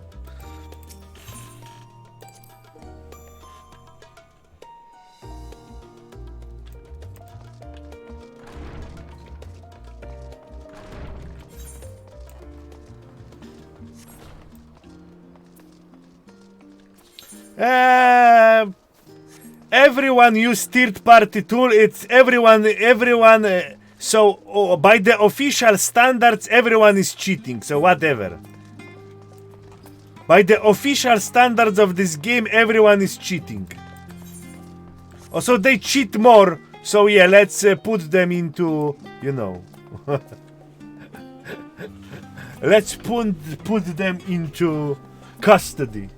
Speaker 1: Everyone use third-party tool. It's everyone. So by the official standards, everyone is cheating. So whatever. By the official standards of this game, everyone is cheating. Also, they cheat more. So yeah, let's put them into, you know. Let's put them into custody.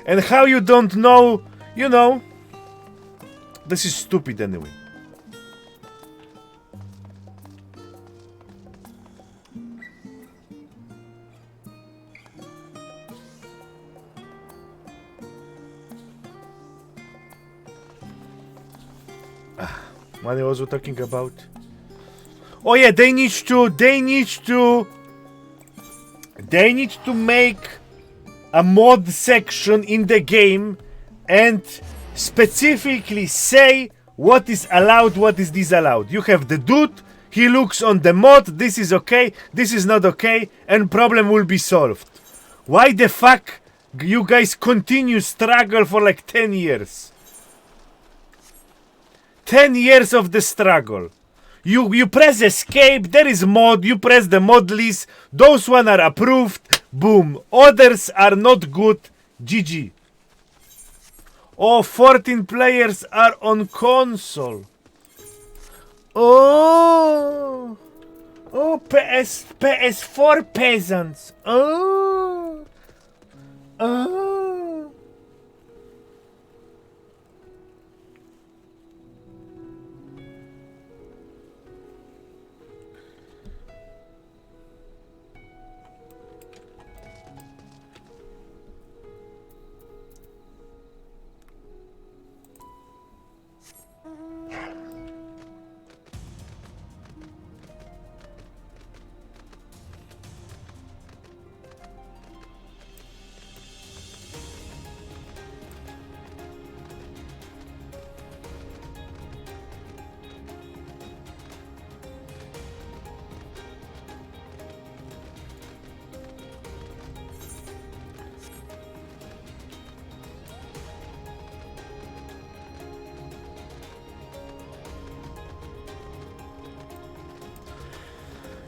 Speaker 1: And how you don't know, you know, this is stupid anyway. What I was talking about? Oh yeah, they need to make a mod section in the game and specifically say what is allowed, what is disallowed. You have the dude, he looks on the mod, this is okay, this is not okay, and problem will be solved. Why the fuck you guys continue struggle for like 10 years? 10 years of the struggle. You press escape, there is mod, you press the mod list, those one are approved, boom. Others are not good, GG. Oh, 14 players are on console. Oh, PS4 peasants. Oh.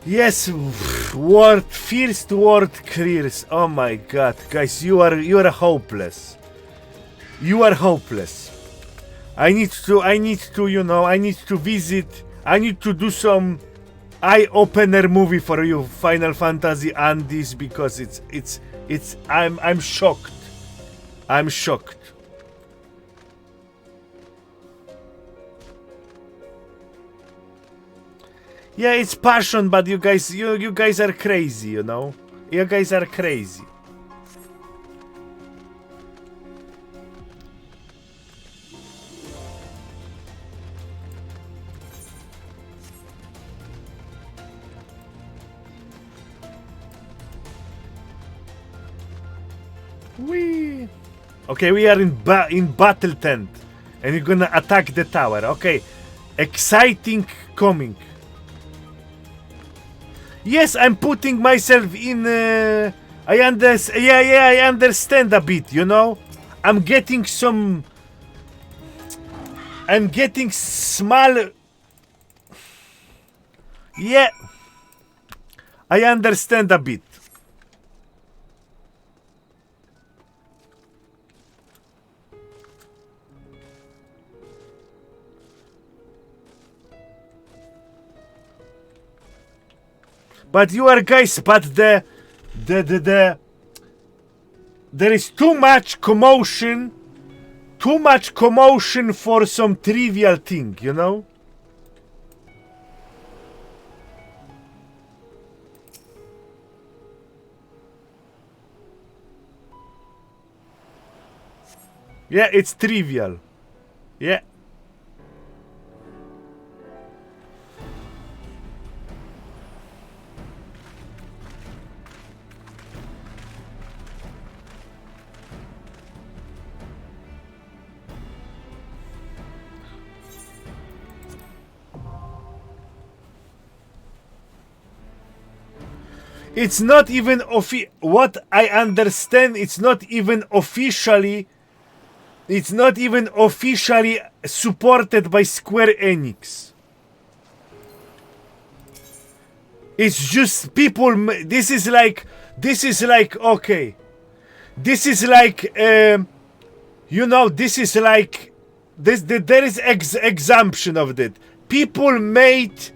Speaker 1: Yes, first word clears. Oh my god, guys, you are hopeless. You are hopeless. I need to, you know, I need to visit. I need to do some eye-opener movie for you, Final Fantasy and this, because I'm shocked. I'm shocked. Yeah, it's passion, but you guys are crazy, you know? You guys are crazy. Whee! Okay, we are in battle tent, and you're gonna attack the tower. Okay, exciting coming. Yes, I'm putting myself in. I understand a bit. You know, I'm getting some. I'm getting small. Yeah, I understand a bit. But you are guys, but there is too much commotion for some trivial thing, you know? Yeah, it's trivial. Yeah. It's not even what I understand, it's not even officially supported by Square Enix. It's just people. This is like okay. This is like you know. This is like this. There is exemption of that. People made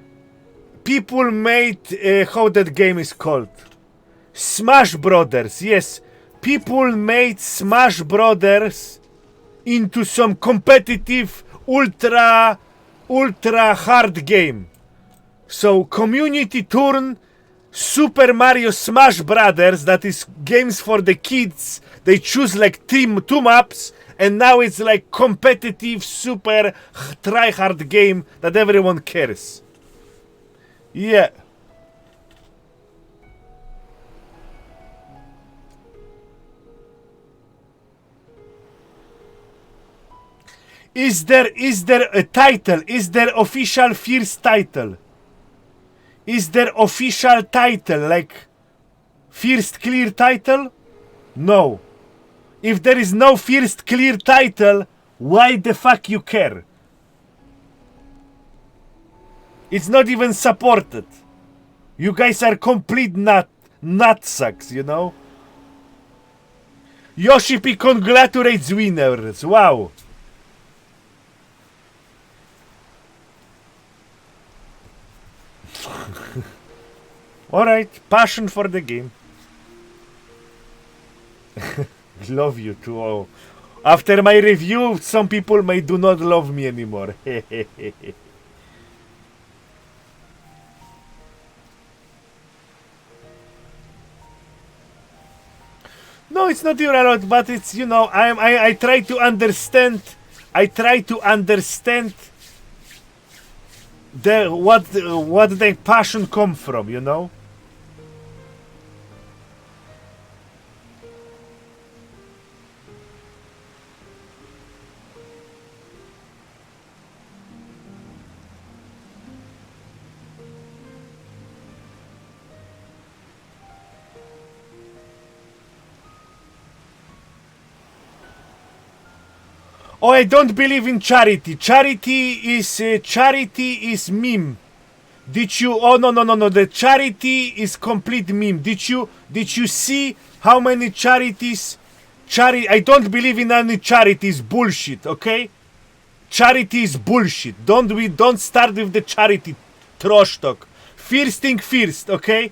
Speaker 1: how that game is called, Smash Brothers. Yes, people made Smash Brothers into some competitive ultra hard game. So community turn Super Mario Smash Brothers, that is games for the kids. They choose like two maps, and now it's like competitive super try hard game that everyone cares. Yeah. Is there a title? Is there official first title? Is there official title, like first clear title? No. If there is no first clear title, why the fuck you care? It's not even supported. You guys are complete nutsucks, you know? Yoshi P congratulates winners. Wow. Alright, passion for the game. Love you too. Oh. After my review, some people may do not love me anymore. No, it's not even a lot, but it's, you know, I try to understand. I try to understand what their passion come from, you know. Oh, I don't believe in charity. Charity is meme. Did you? Oh no. The charity is complete meme. Did you see how many charities? I don't believe in any charities. Bullshit. Okay. Charity is bullshit. Don't start with the charity trash talk. First thing first. Okay.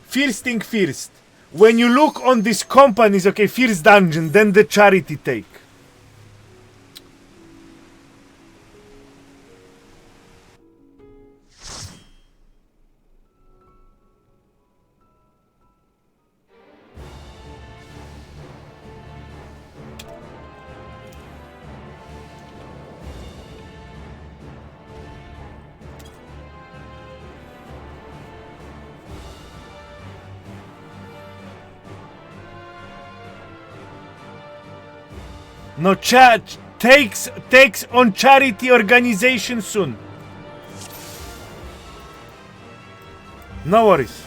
Speaker 1: First thing first. When you look on these companies, okay, first dungeon, then the charity take. No, takes on charity organization soon. No worries.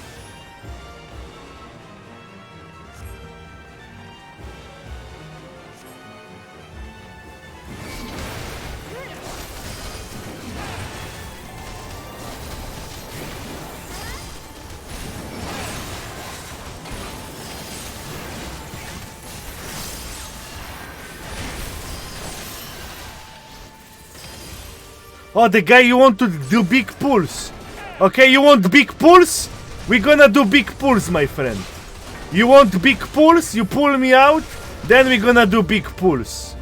Speaker 1: Oh, the guy you want to do big pulls. Okay, you want big pulls? We're gonna do big pulls, my friend. You want big pulls? You pull me out? Then we're gonna do big pulls.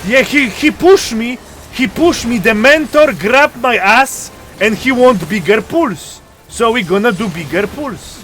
Speaker 1: Yeah, he pushed me. He pushed me. The mentor grabbed my ass and he want bigger pulls. So we're gonna do bigger pulls.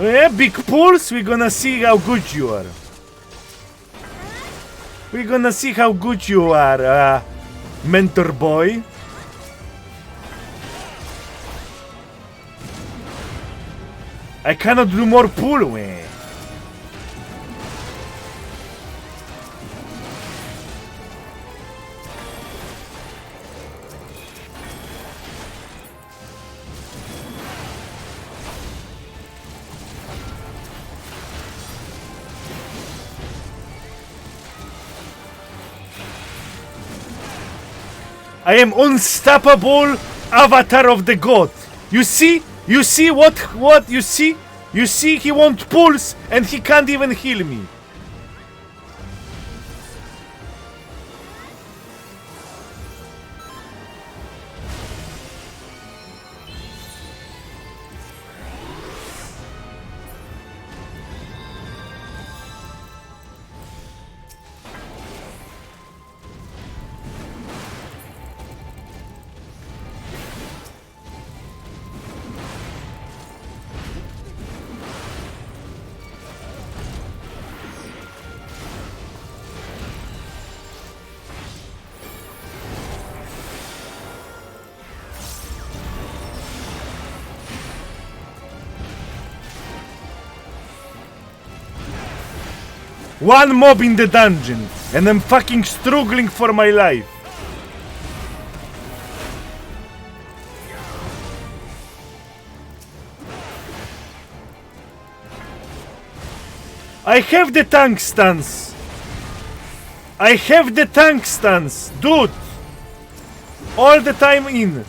Speaker 1: Yeah, big pulls. We're gonna see how good you are. We're gonna see how good you are, mentor boy. I cannot do more pull, man. I am unstoppable avatar of the god. You see? You see what you see? You see he wants pulse and he can't even heal me. One mob in the dungeon, and I'm fucking struggling for my life. I have the tank stance. I have the tank stance, dude. All the time in.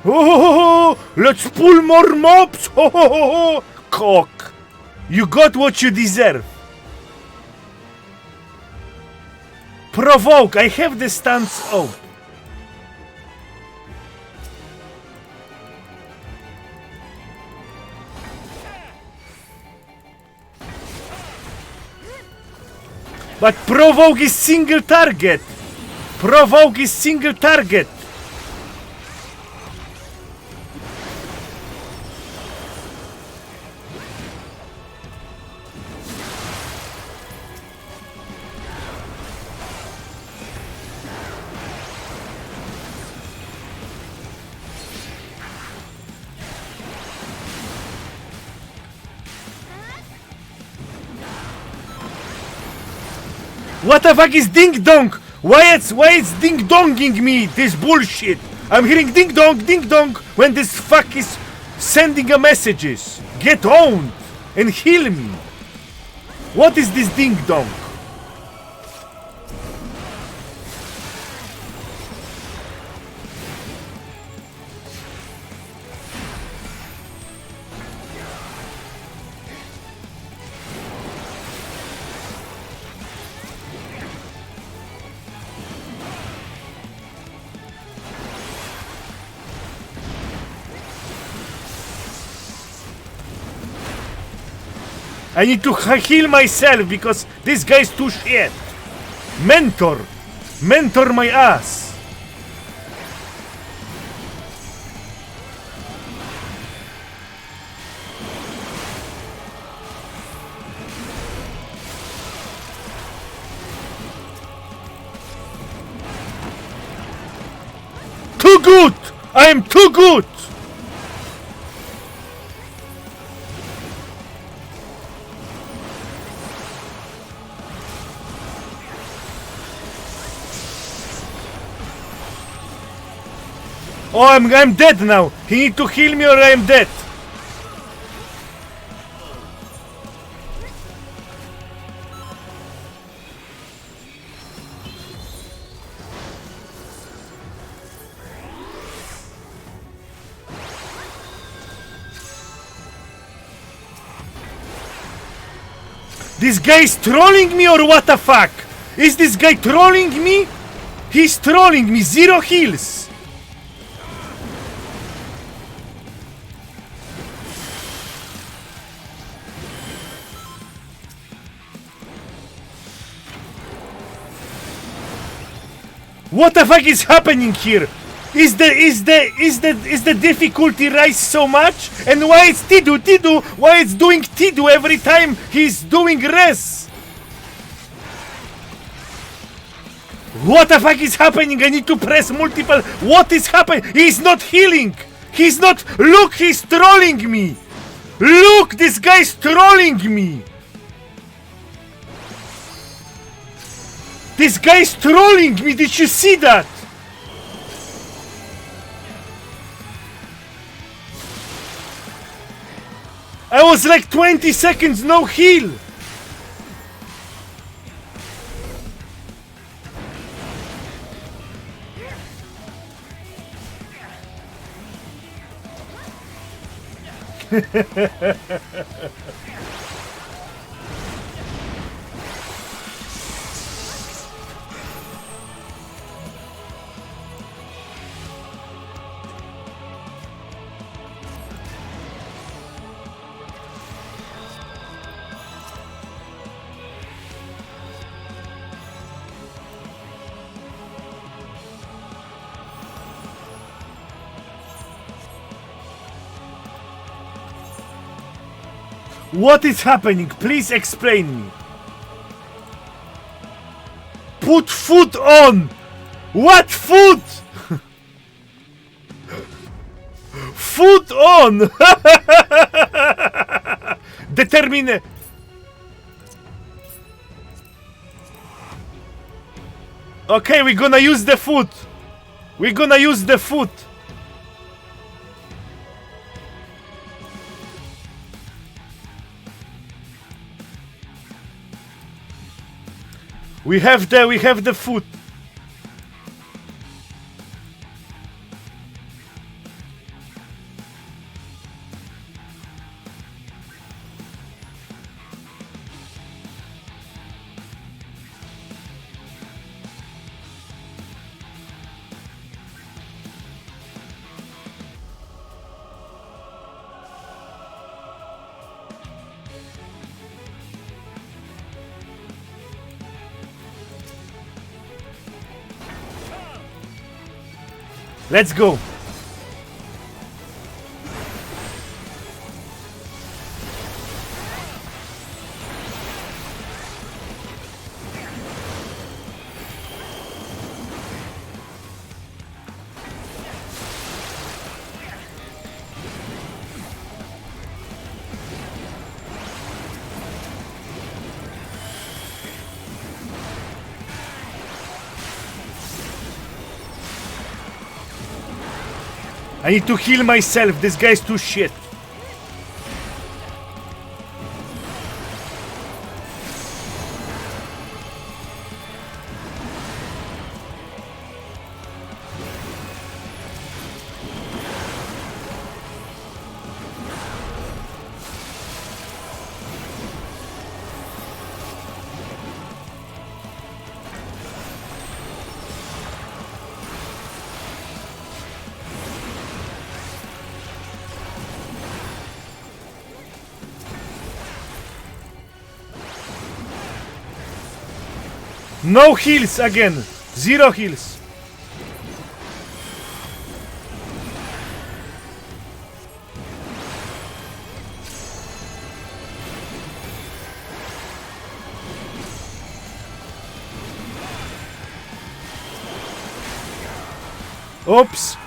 Speaker 1: Oh, let's pull more mobs! Oh, cock! You got what you deserve. Provoke! I have the stance up. But provoke is single target. Provoke is single target. What the fuck is ding dong? Why it's ding donging me? This bullshit. I'm hearing ding dong when this fuck is sending a messages. Get owned and heal me. What is this ding dong? I need to heal myself because this guy's too shit. Mentor my ass. Too good! I am too good! Oh, I'm dead now. He need to heal me or I am dead. This guy is trolling me or what the fuck? Is this guy trolling me? He's trolling me. 0 heals. What the fuck is happening here? Is the difficulty rise so much? And why it's Tidu? Why it's doing Tidu every time he's doing res? What the fuck is happening? I need to press multiple. What is happening? He's not healing. He's not. Look, he's trolling me. Look, this guy's trolling me. This guy's trolling me. Did you see that? I was like 20 seconds no heal. What is happening? Please explain me. Put food on! What food? Food on! Determine. Okay, we're gonna use the food. We're gonna use the food. We have the food. Let's go. I need to heal myself. This guy's too shit. No heals again. 0 heals. Oops.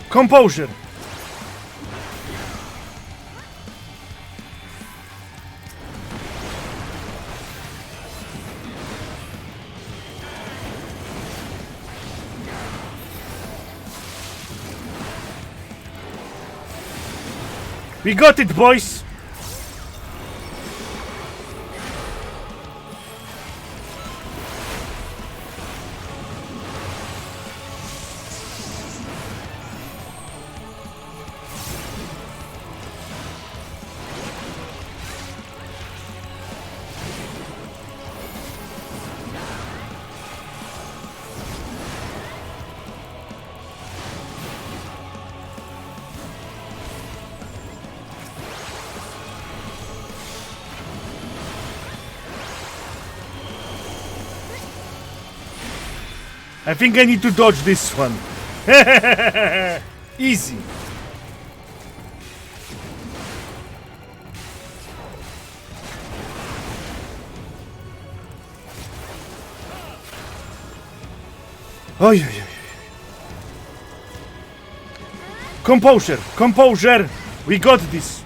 Speaker 1: Composure. We got it, boys. I think I need to dodge this one. Easy. Oh, yeah, yeah. Composure, composure. We got this.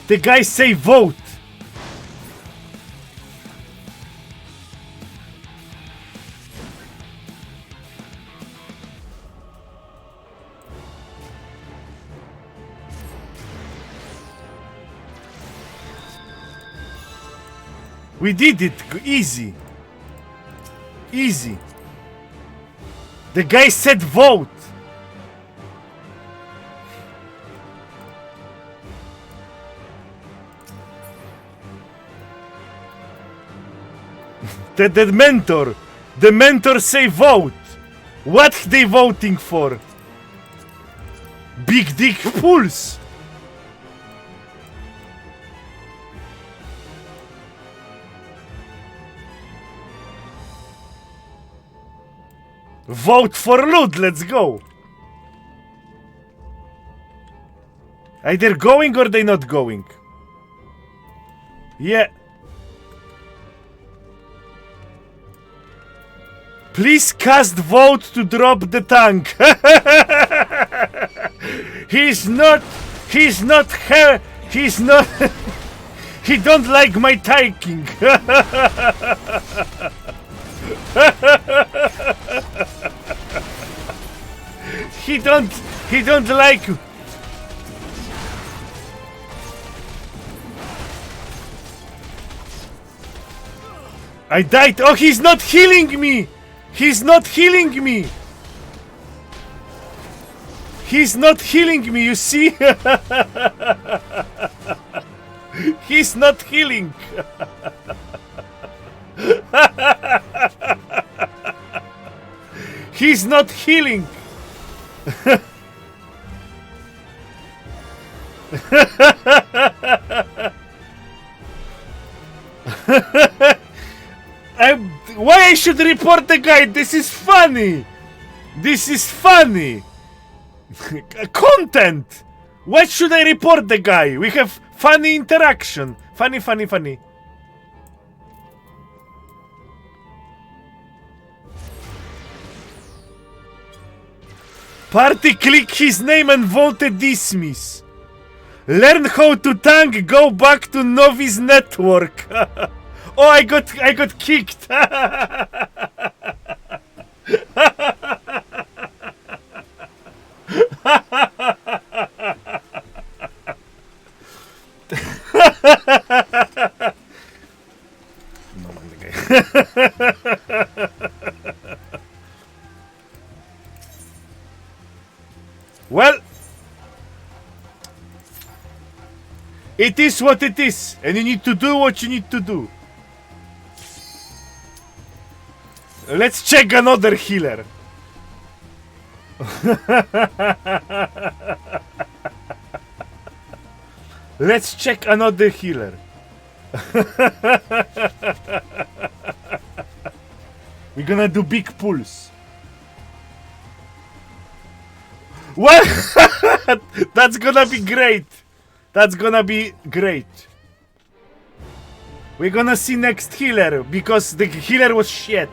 Speaker 1: The guys say vote. We did it. Easy. Easy. The guy said vote. The mentor say vote. What they voting for? Big dick pulse. Vote for loot, let's go. Either going or they not going. Yeah. Please cast vote to drop the tank. He's not, he don't like my tanking. He don't like. I died. Oh, he's not healing me. He's not healing me. He's not healing me, you see? He's not healing. He's not healing. Why I should report the guy? This is funny. This is funny. Content. Why should I report the guy? We have funny interaction. Funny, funny, funny. Party click his name and voted dismiss. Learn how to tank, go back to novice network. Oh, I got kicked. Well, it is what it is, and you need to do what you need to do. Let's check another healer. Let's check another healer. We're gonna do big pulls. What? That's gonna be great. That's gonna be great. We're gonna see next healer because the healer was shit.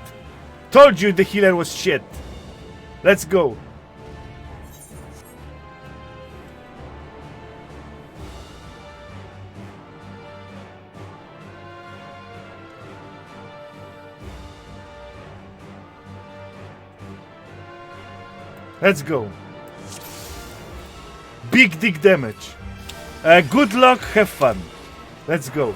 Speaker 1: Told you the healer was shit. Let's go. Let's go. Big dick damage. Good luck, have fun. Let's go.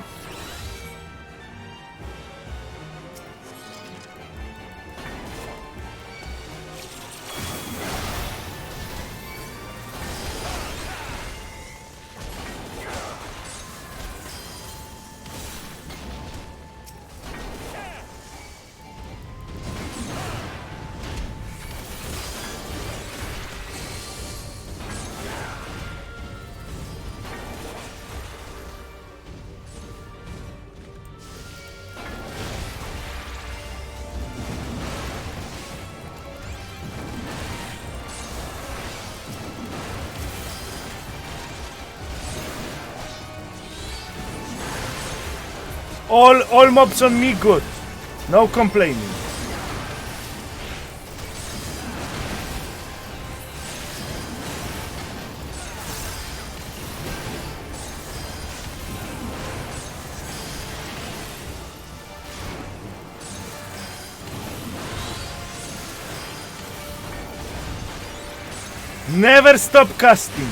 Speaker 1: All mobs on me good. No complaining. Never stop casting.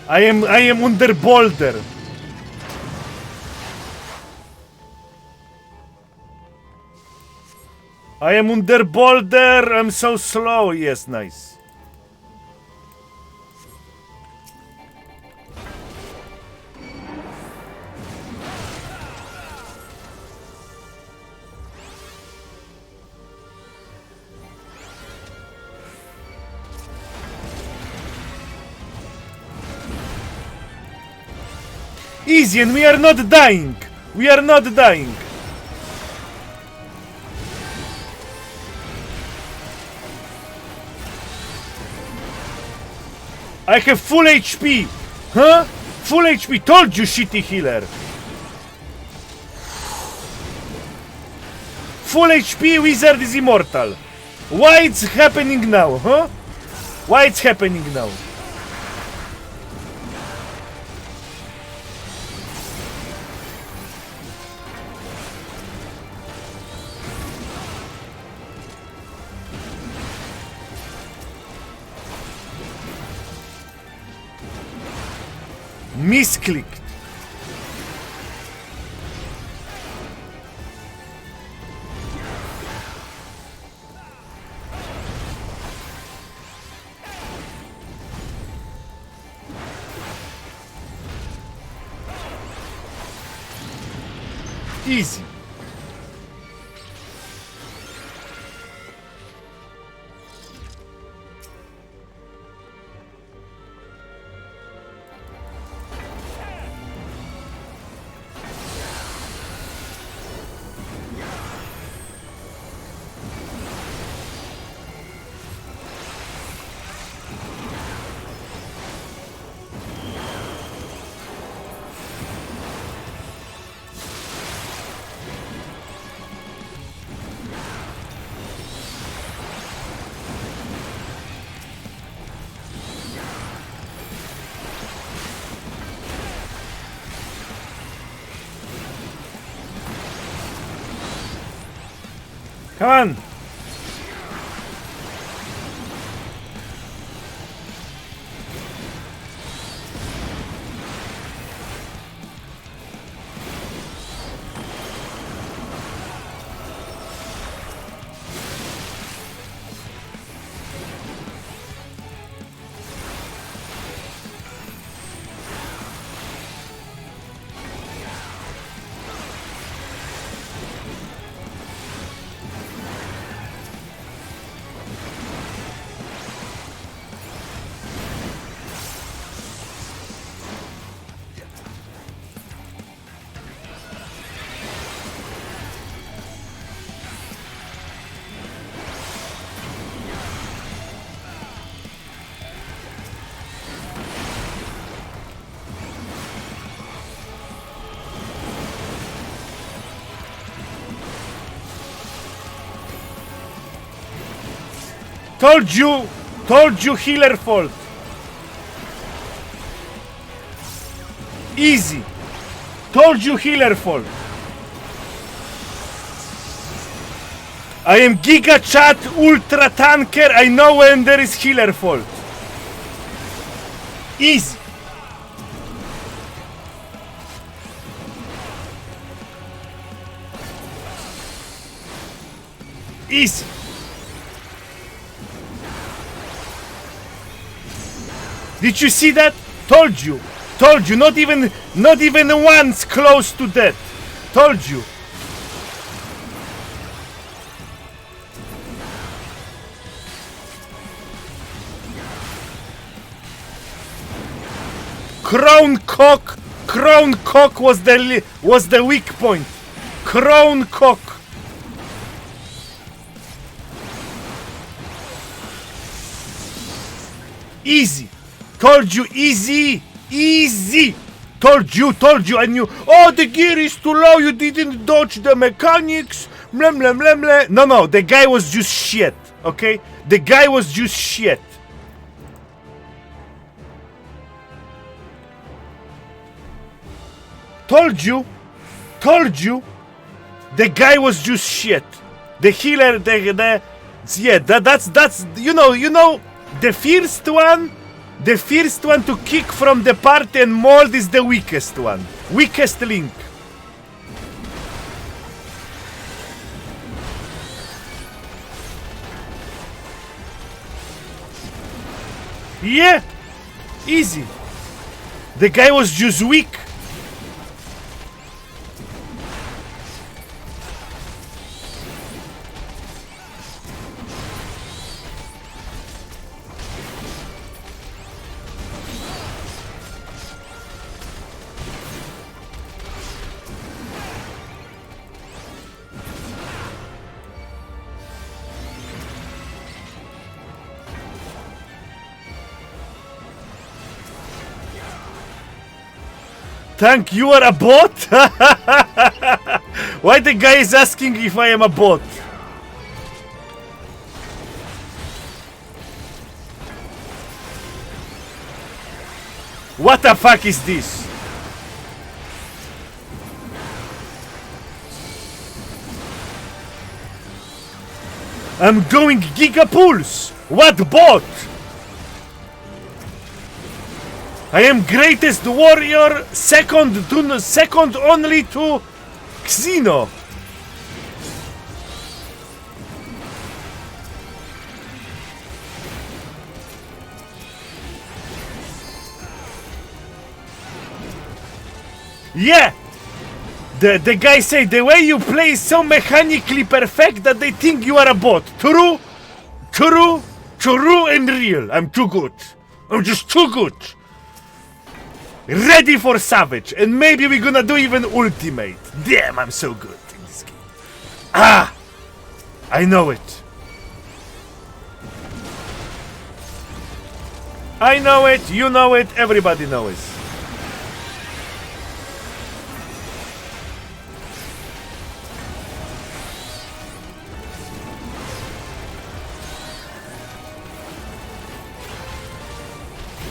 Speaker 1: I am under boulder. I am under boulder. I'm so slow. Yes, nice. Easy, and we are not dying. We are not dying. I have full HP. Huh? Full HP. Told you, shitty healer. Full HP, wizard is immortal. Why it's happening now, huh? Why it's happening now? Misclicked. Easy. Come on. Told you healer fault. Easy. Told you healer fault. I am Giga Chat Ultra Tanker. I know when there is healer fault. Easy. Easy. Did you see that? Told you. Told you. Not even once close to death. Told you. Crown Cock was the weak point. Crown Cock. Easy. Told you, easy. Told you, I knew. Oh, the gear is too low, you didn't dodge the mechanics. Blah, blah, blah, blah. No, the guy was just shit, okay? The guy was just shit. Told you. The guy was just shit. The healer, that's you know, the first one to kick from the party and mold is the weakest one. Weakest link. Yeah, easy. The guy was just weak. Tank, you are a bot? Why the guy is asking if I am a bot? What the fuck is this? I'm going Gigapulse! What bot? I am greatest warrior, second only to Xeno. Yeah! The guy said the way you play is so mechanically perfect that they think you are a bot. True and real. I'm too good. I'm just too good. Ready for Savage, and maybe we're gonna do even Ultimate. Damn, I'm so good in this game. Ah! I know it. I know it, you know it, everybody knows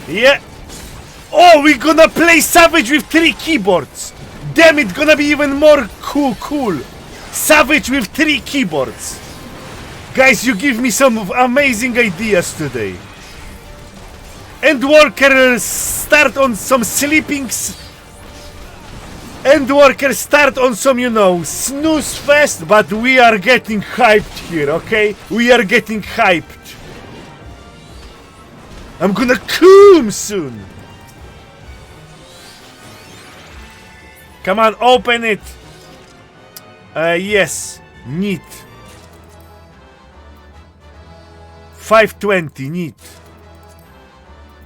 Speaker 1: it. Yeah. Oh, we're gonna play Savage with 3 keyboards. Damn, it's gonna be even more cool. Savage with 3 keyboards. Guys, you give me some amazing ideas today. Endwalker start on some sleepings. Endwalker start on some, you know, snooze fest, but we are getting hyped here, okay? We are getting hyped. I'm gonna come soon. Come on, open it. Yes, neat. 520, neat.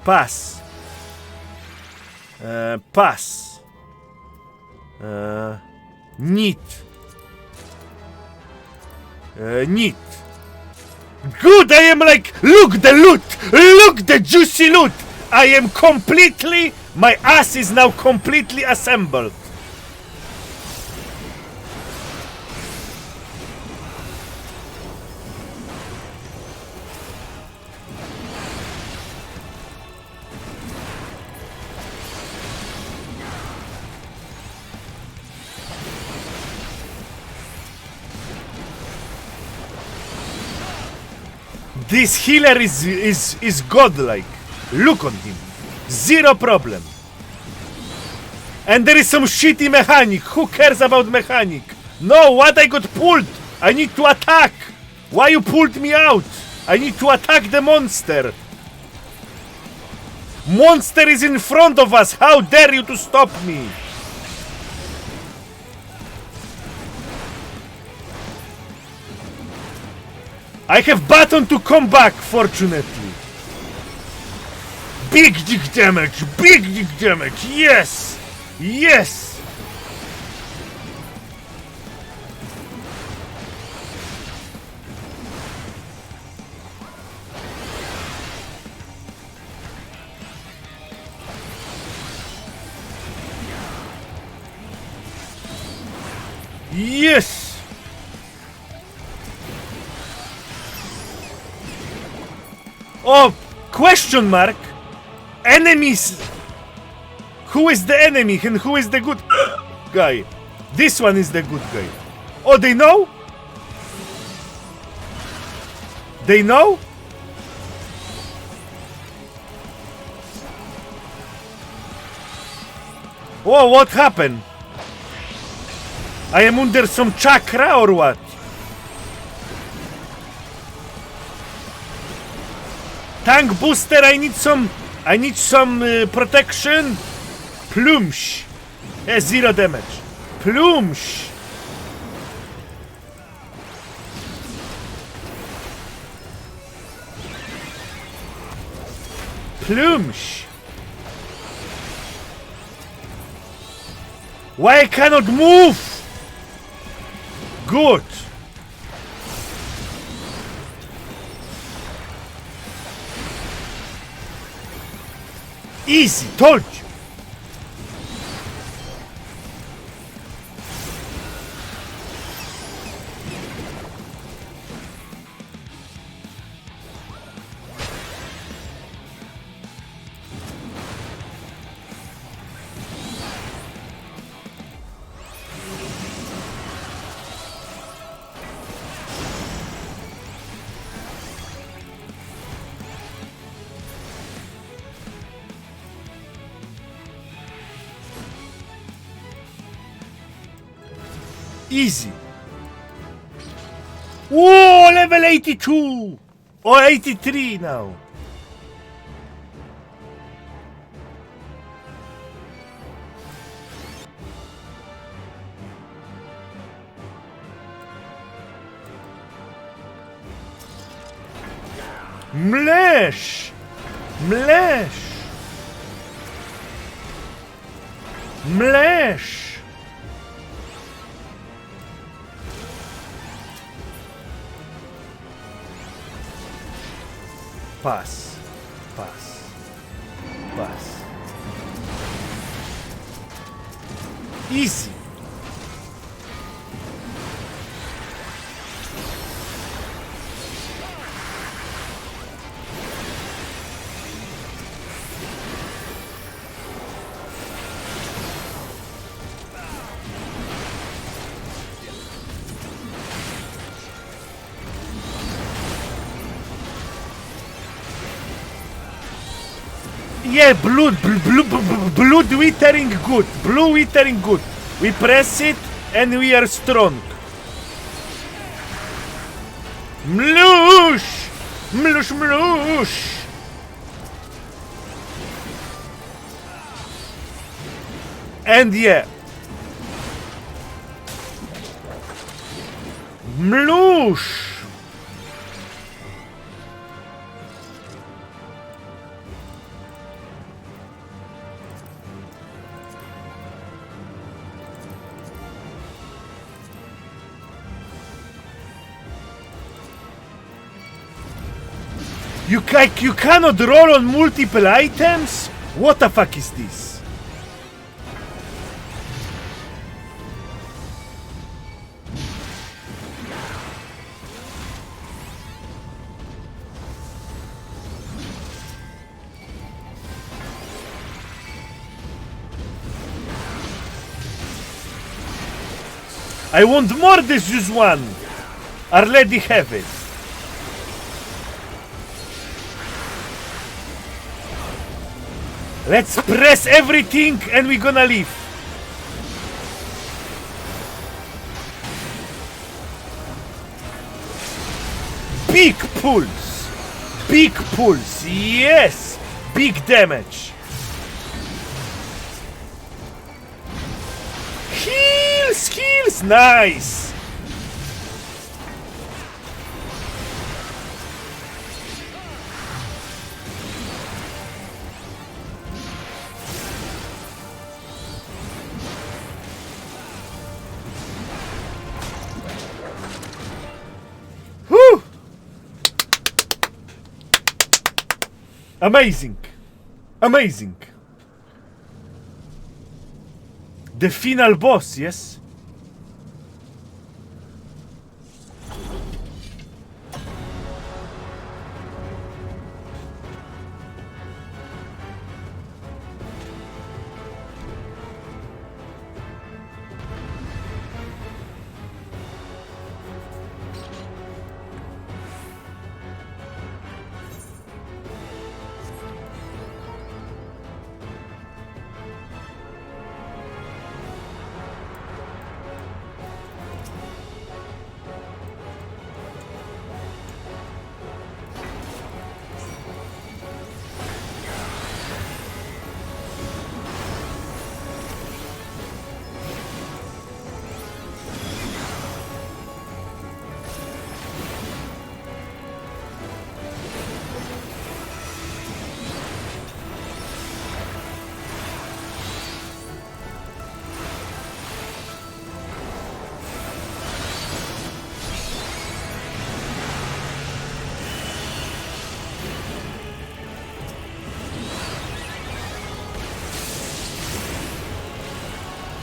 Speaker 1: Pass. Pass. Neat. Neat. Good, I am like, look the loot! Look the juicy loot! I am completely, my ass is now completely assembled. This healer is godlike. Look on him. Zero problem. And there is some shitty mechanic. Who cares about mechanic? No, what? I got pulled. I need to attack. Why you pulled me out? I need to attack the monster. Monster is in front of us. How dare you to stop me? I have button to come back, fortunately. Big dick damage, big dick damage, yes! Yes! Yes! Oh, question mark. Enemies. Who is the enemy and who is the good guy? This one is the good guy. Oh, they know? They know? Oh, what happened? I am under some chakra or what? Tank booster, I need some protection. Plumsh. Zero damage. Plumsh. Plumsh. Why I cannot move? Good. Easy, told you. Easy. Whoa, level 82 or 83 now. Mlesh. Mlesh. Mlesh. Pass. Pass. Pass. Easy. Yeah, blood withering good. Blue withering good. We press it and we are strong. Mlush! Mlush, mlush! And yeah. Mlush! You cannot roll on multiple items? What the fuck is this? I want more this just one. I already have it. Let's press everything and we're gonna leave. Big pulse. Big pulse. Yes. Big damage. Heals. Heals. Nice. Whew. Amazing. Amazing. The final boss, yes?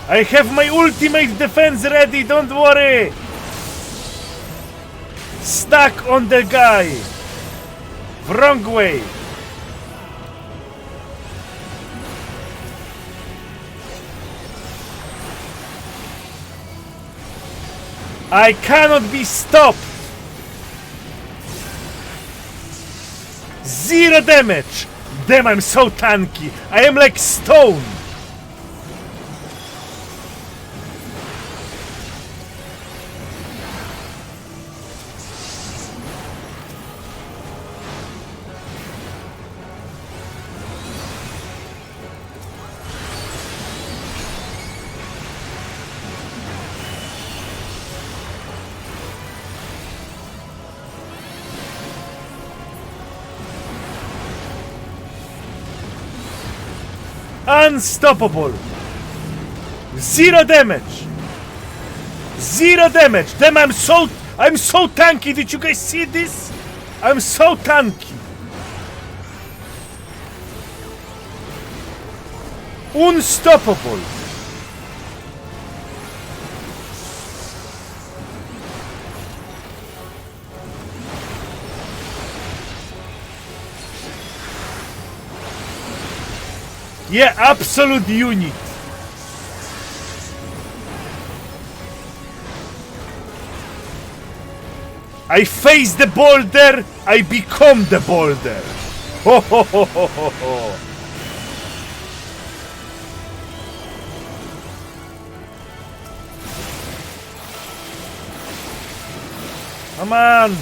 Speaker 1: I have my ultimate defense ready, don't worry! Stuck on the guy! Wrong way! I cannot be stopped! 0 damage! Damn, I'm so tanky! I am like stone! Unstoppable! 0 damage! 0 damage! Damn, I'm so tanky! Did you guys see this? I'm so tanky! Unstoppable! Yeah, absolute unit. I face the boulder, I become the boulder. Ho ho ho ho ho ho. Come on!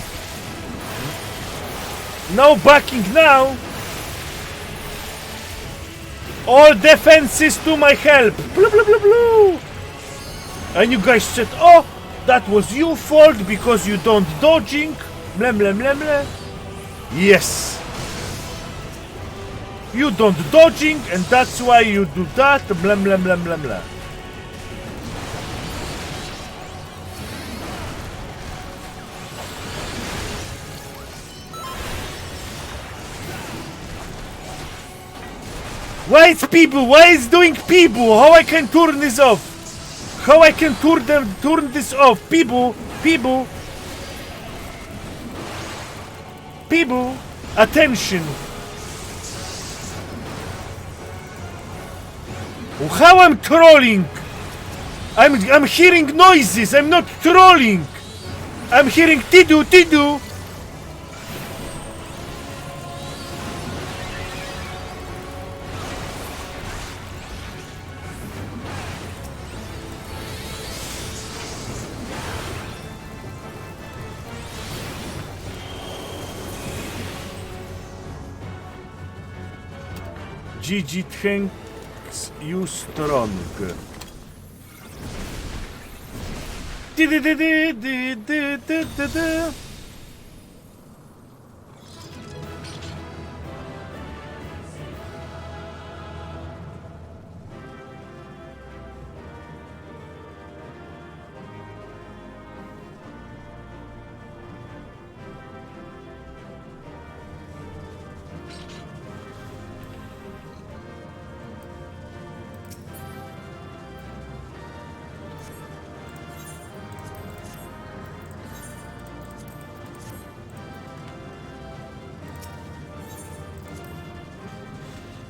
Speaker 1: No backing now! All defenses to my help! Blue, blue, blue, blue! And you guys said, oh, that was your fault because you don't dodging. Blah, blah, blah, blah. Yes. You don't dodging and that's why you do that. Blah, blah, blah, blah, blah. Why it's people? Why is doing people? How I can turn this off? How I can turn this off? People, attention. How I'm trolling? I'm hearing noises. I'm not trolling. I'm hearing tidu tidu. GG, thanks you strong.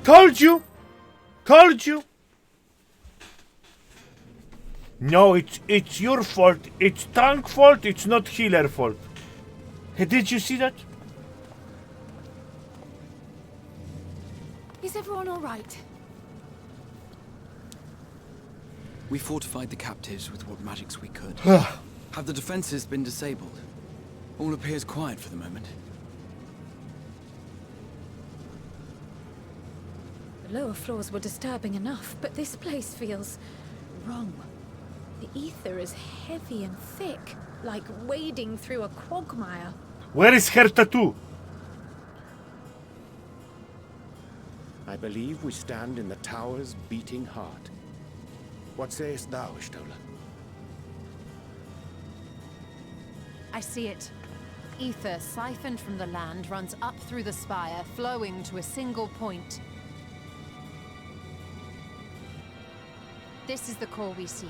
Speaker 1: Told you. No, it's your fault. It's tank fault. It's not healer fault. Hey, did you see that?
Speaker 3: Is everyone all right?
Speaker 20: We fortified the captives with what magics we could. Have the defenses been disabled? All appears quiet for the moment.
Speaker 3: The lower floors were disturbing enough, but this place feels wrong. The ether is heavy and thick, like wading through a quagmire.
Speaker 1: Where is her tattoo?
Speaker 5: I believe we stand in the tower's beating heart. What sayest thou, Ishtola?
Speaker 6: I see it. Ether siphoned from the land runs up through the spire, flowing to a single point. This is the core we seek.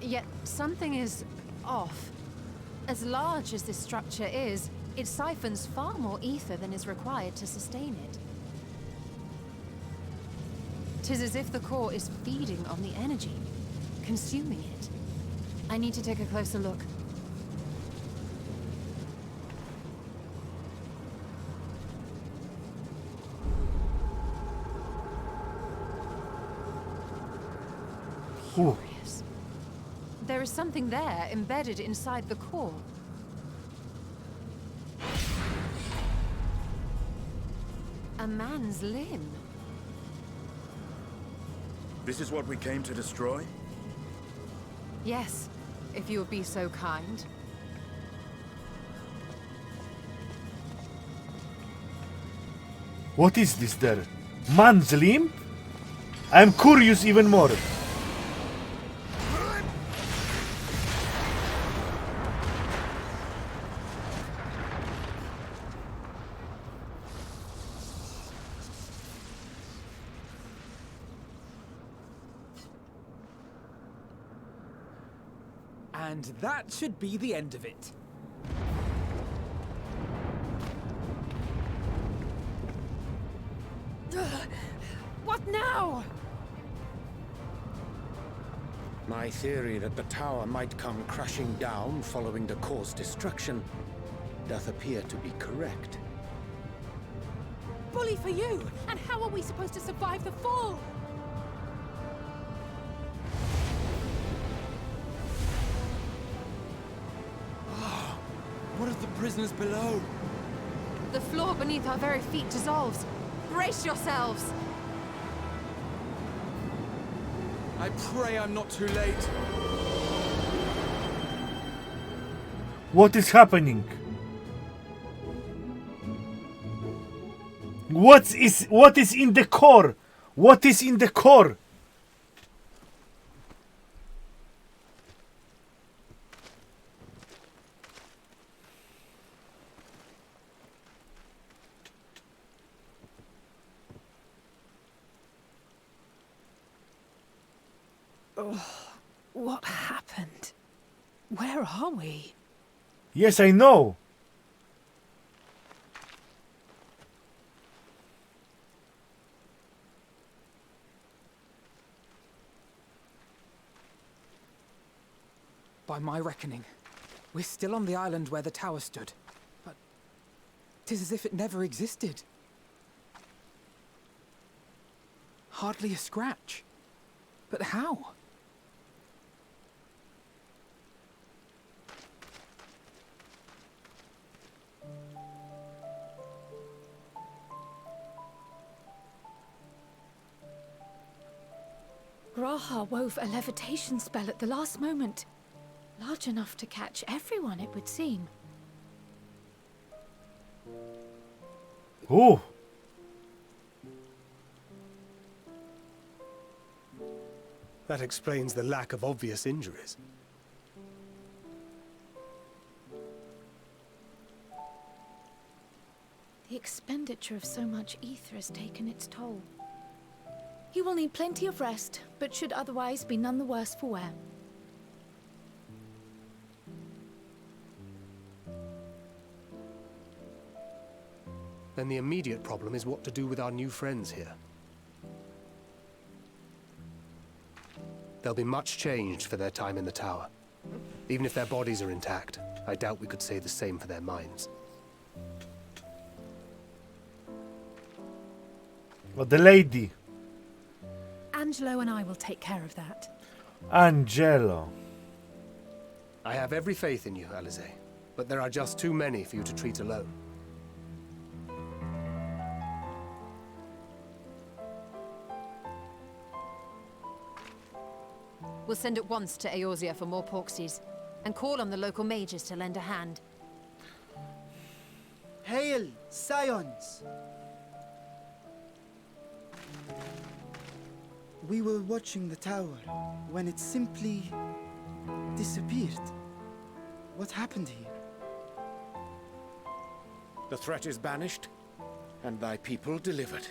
Speaker 6: Yet something is off. As large as this structure is, it siphons far more ether than is required to sustain it. 'Tis as if the core is feeding on the energy, consuming it. I need to take a closer look. Curious. There is something there embedded inside the core. A man's limb.
Speaker 4: This is what we came to destroy?
Speaker 6: Yes, if you would be so kind.
Speaker 1: What is this there? Man's limb? I'm curious even more.
Speaker 8: And that should be the end of it.
Speaker 3: What now?
Speaker 5: My theory that the tower might come crashing down following the core's destruction doth appear to be correct.
Speaker 16: Bully for you! And how are we supposed to survive the fall?
Speaker 20: prisoners below.
Speaker 6: The floor beneath our very feet dissolves. Brace yourselves!
Speaker 20: I pray I'm not too late.
Speaker 1: What is happening? What is in the core? What is in the core?
Speaker 16: Oh, what happened? Where are we?
Speaker 1: Yes, I know.
Speaker 8: By my reckoning, we're still on the island where the tower stood. But 'tis as if it never existed. Hardly a scratch. But how?
Speaker 3: Graha wove a levitation spell at the last moment. Large enough to catch everyone, it would seem.
Speaker 1: Oh.
Speaker 21: That explains the lack of obvious injuries.
Speaker 3: The expenditure of so much ether has taken its toll. He will need plenty of rest, but should otherwise be none the worse for wear.
Speaker 21: Then the immediate problem is what to do with our new friends here. They'll be much changed for their time in the tower. Even if their bodies are intact, I doubt we could say the same for their minds.
Speaker 1: Well, the lady.
Speaker 16: Angelo and I will take care of that.
Speaker 1: Angelo.
Speaker 21: I have every faith in you, Alize, but there are just too many for you to treat alone.
Speaker 6: We'll send at once to Eorzea for more porksies, and call on the local mages to lend a hand.
Speaker 2: Hail, scions! We were watching the tower when it simply disappeared. What happened here?
Speaker 5: The threat is banished, and thy people delivered.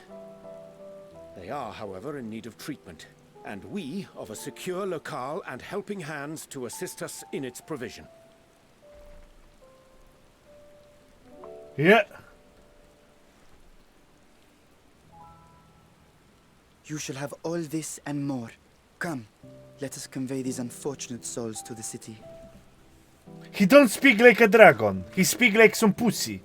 Speaker 5: They are, however, in need of treatment, and we of a secure locale and helping hands to assist us in its provision.
Speaker 1: Yeah.
Speaker 2: You shall have all this and more. Come, let us convey these unfortunate souls to the city.
Speaker 1: He don't speak like a dragon. He speak like some pussy.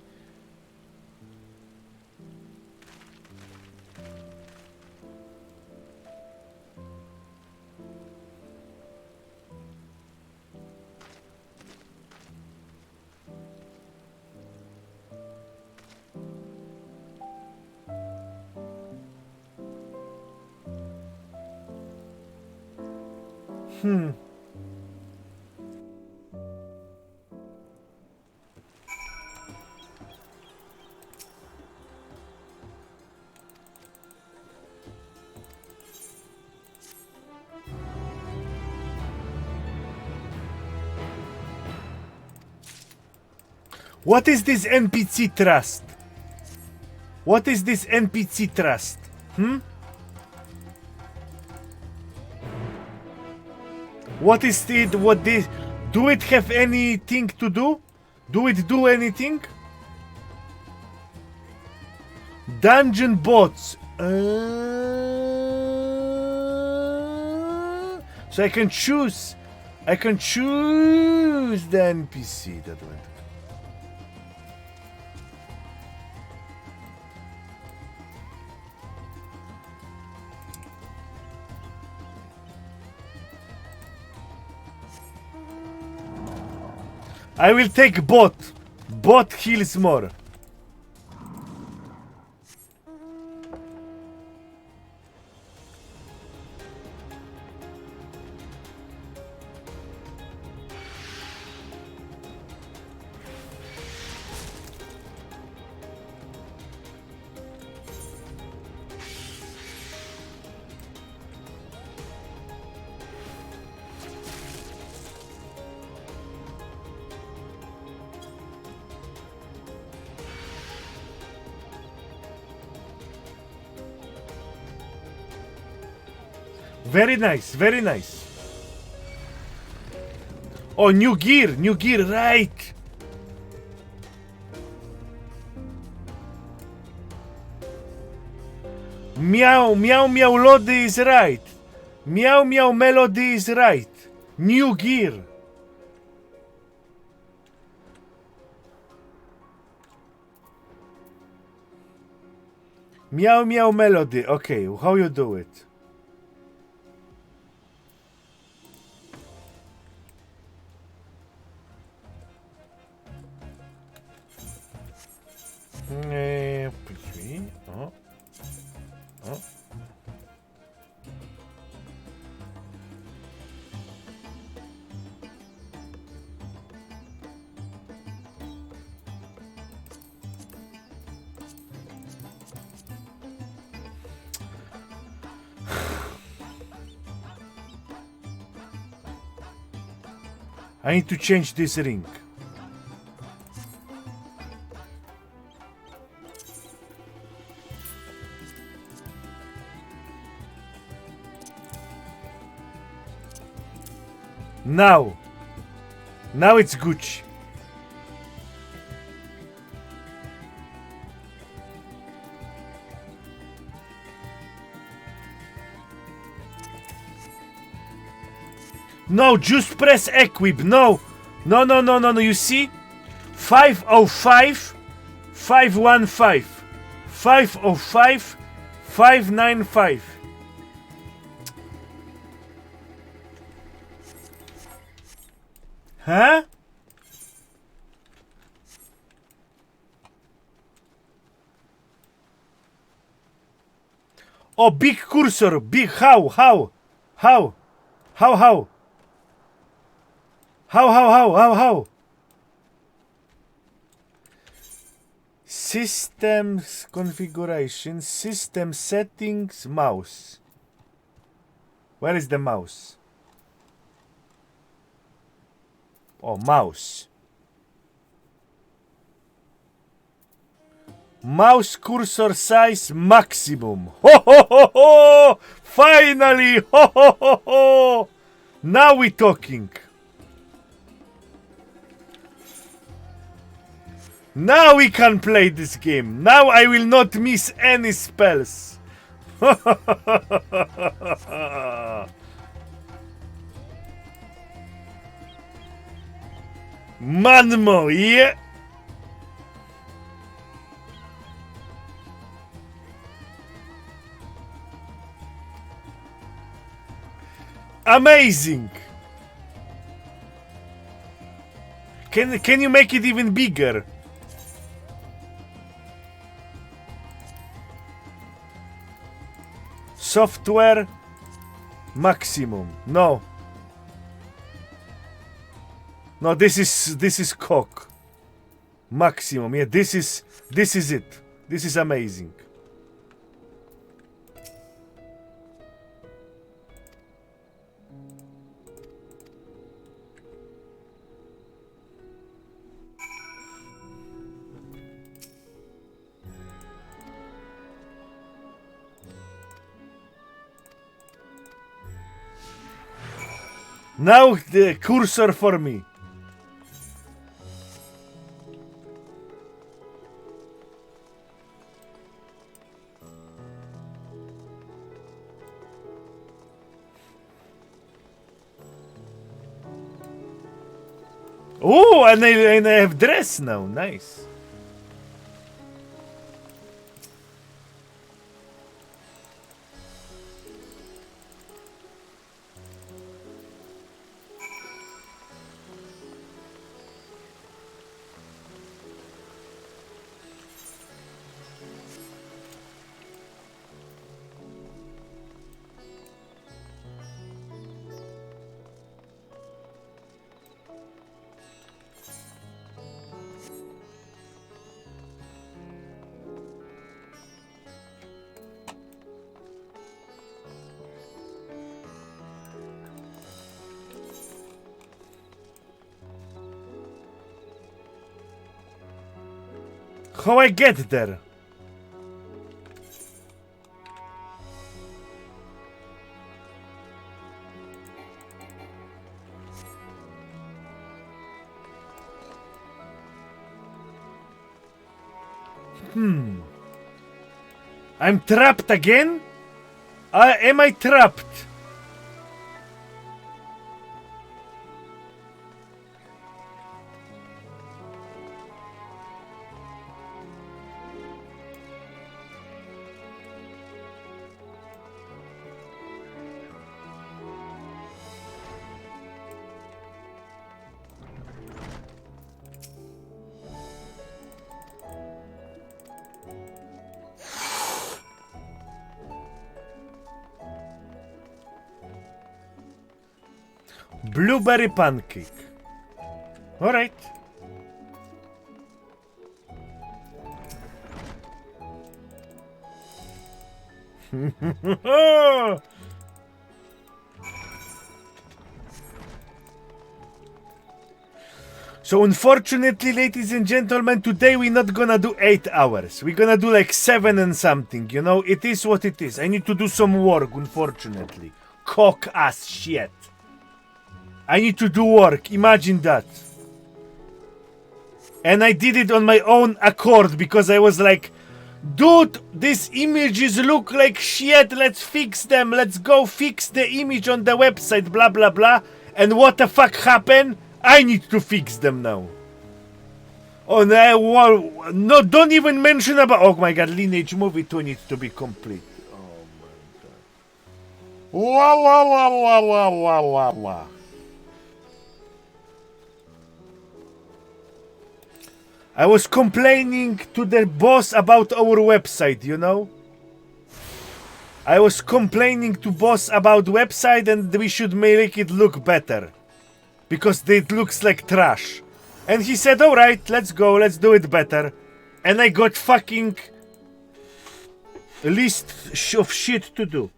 Speaker 1: What is this NPC trust? What is this NPC trust? What is it? What this? Do it have anything to do? Do it do anything? Dungeon bots. So I can choose. I can choose the NPC that went. I will take bot. Bot heals more. Very nice, very nice. Oh, new gear, right. Meow, meow, meow, melody is right. Meow, meow, melody is right. New gear. Meow, meow, melody. Okay, how you do it? Oh. Oh. I need to change this ring. Now it's Gucci. No, just press equip. No. You see? 505 515 505 595. Huh? Oh, big cursor. Big. How? Systems configuration, system settings, mouse. Where is the mouse? Oh, mouse. Mouse cursor size maximum. Ho ho ho ho! Finally! Ho ho ho ho! Now we're talking. Now we can play this game. Now I will not miss any spells. Manmo, yeah. Amazing. Can you make it even bigger? Software maximum. No, this is cock. Maximum. Yeah, this is it. This is amazing. Now the cursor for me. Oh, and I have dress now. Nice. How I get there? I'm trapped again? Am I trapped? Blueberry pancake. All right. So unfortunately, ladies and gentlemen, today we're not gonna do 8 hours. We're gonna do like 7 and something, you know? It is what it is. I need to do some work, unfortunately. Cock ass shit. I need to do work, imagine that. And I did it on my own accord because I was like, dude, these images look like shit, let's fix them, let's go fix the image on the website, blah blah blah. And what the fuck happened? I need to fix them now. Oh no, well, no, don't even mention about, oh my god, Lineage Movie 2 needs to be complete. Oh my god. La la la la la la la la. I was complaining to the boss about our website, you know? I was complaining to boss about website and we should make it look better. Because it looks like trash. And he said, alright, let's go, let's do it better. And I got fucking a list of shit to do.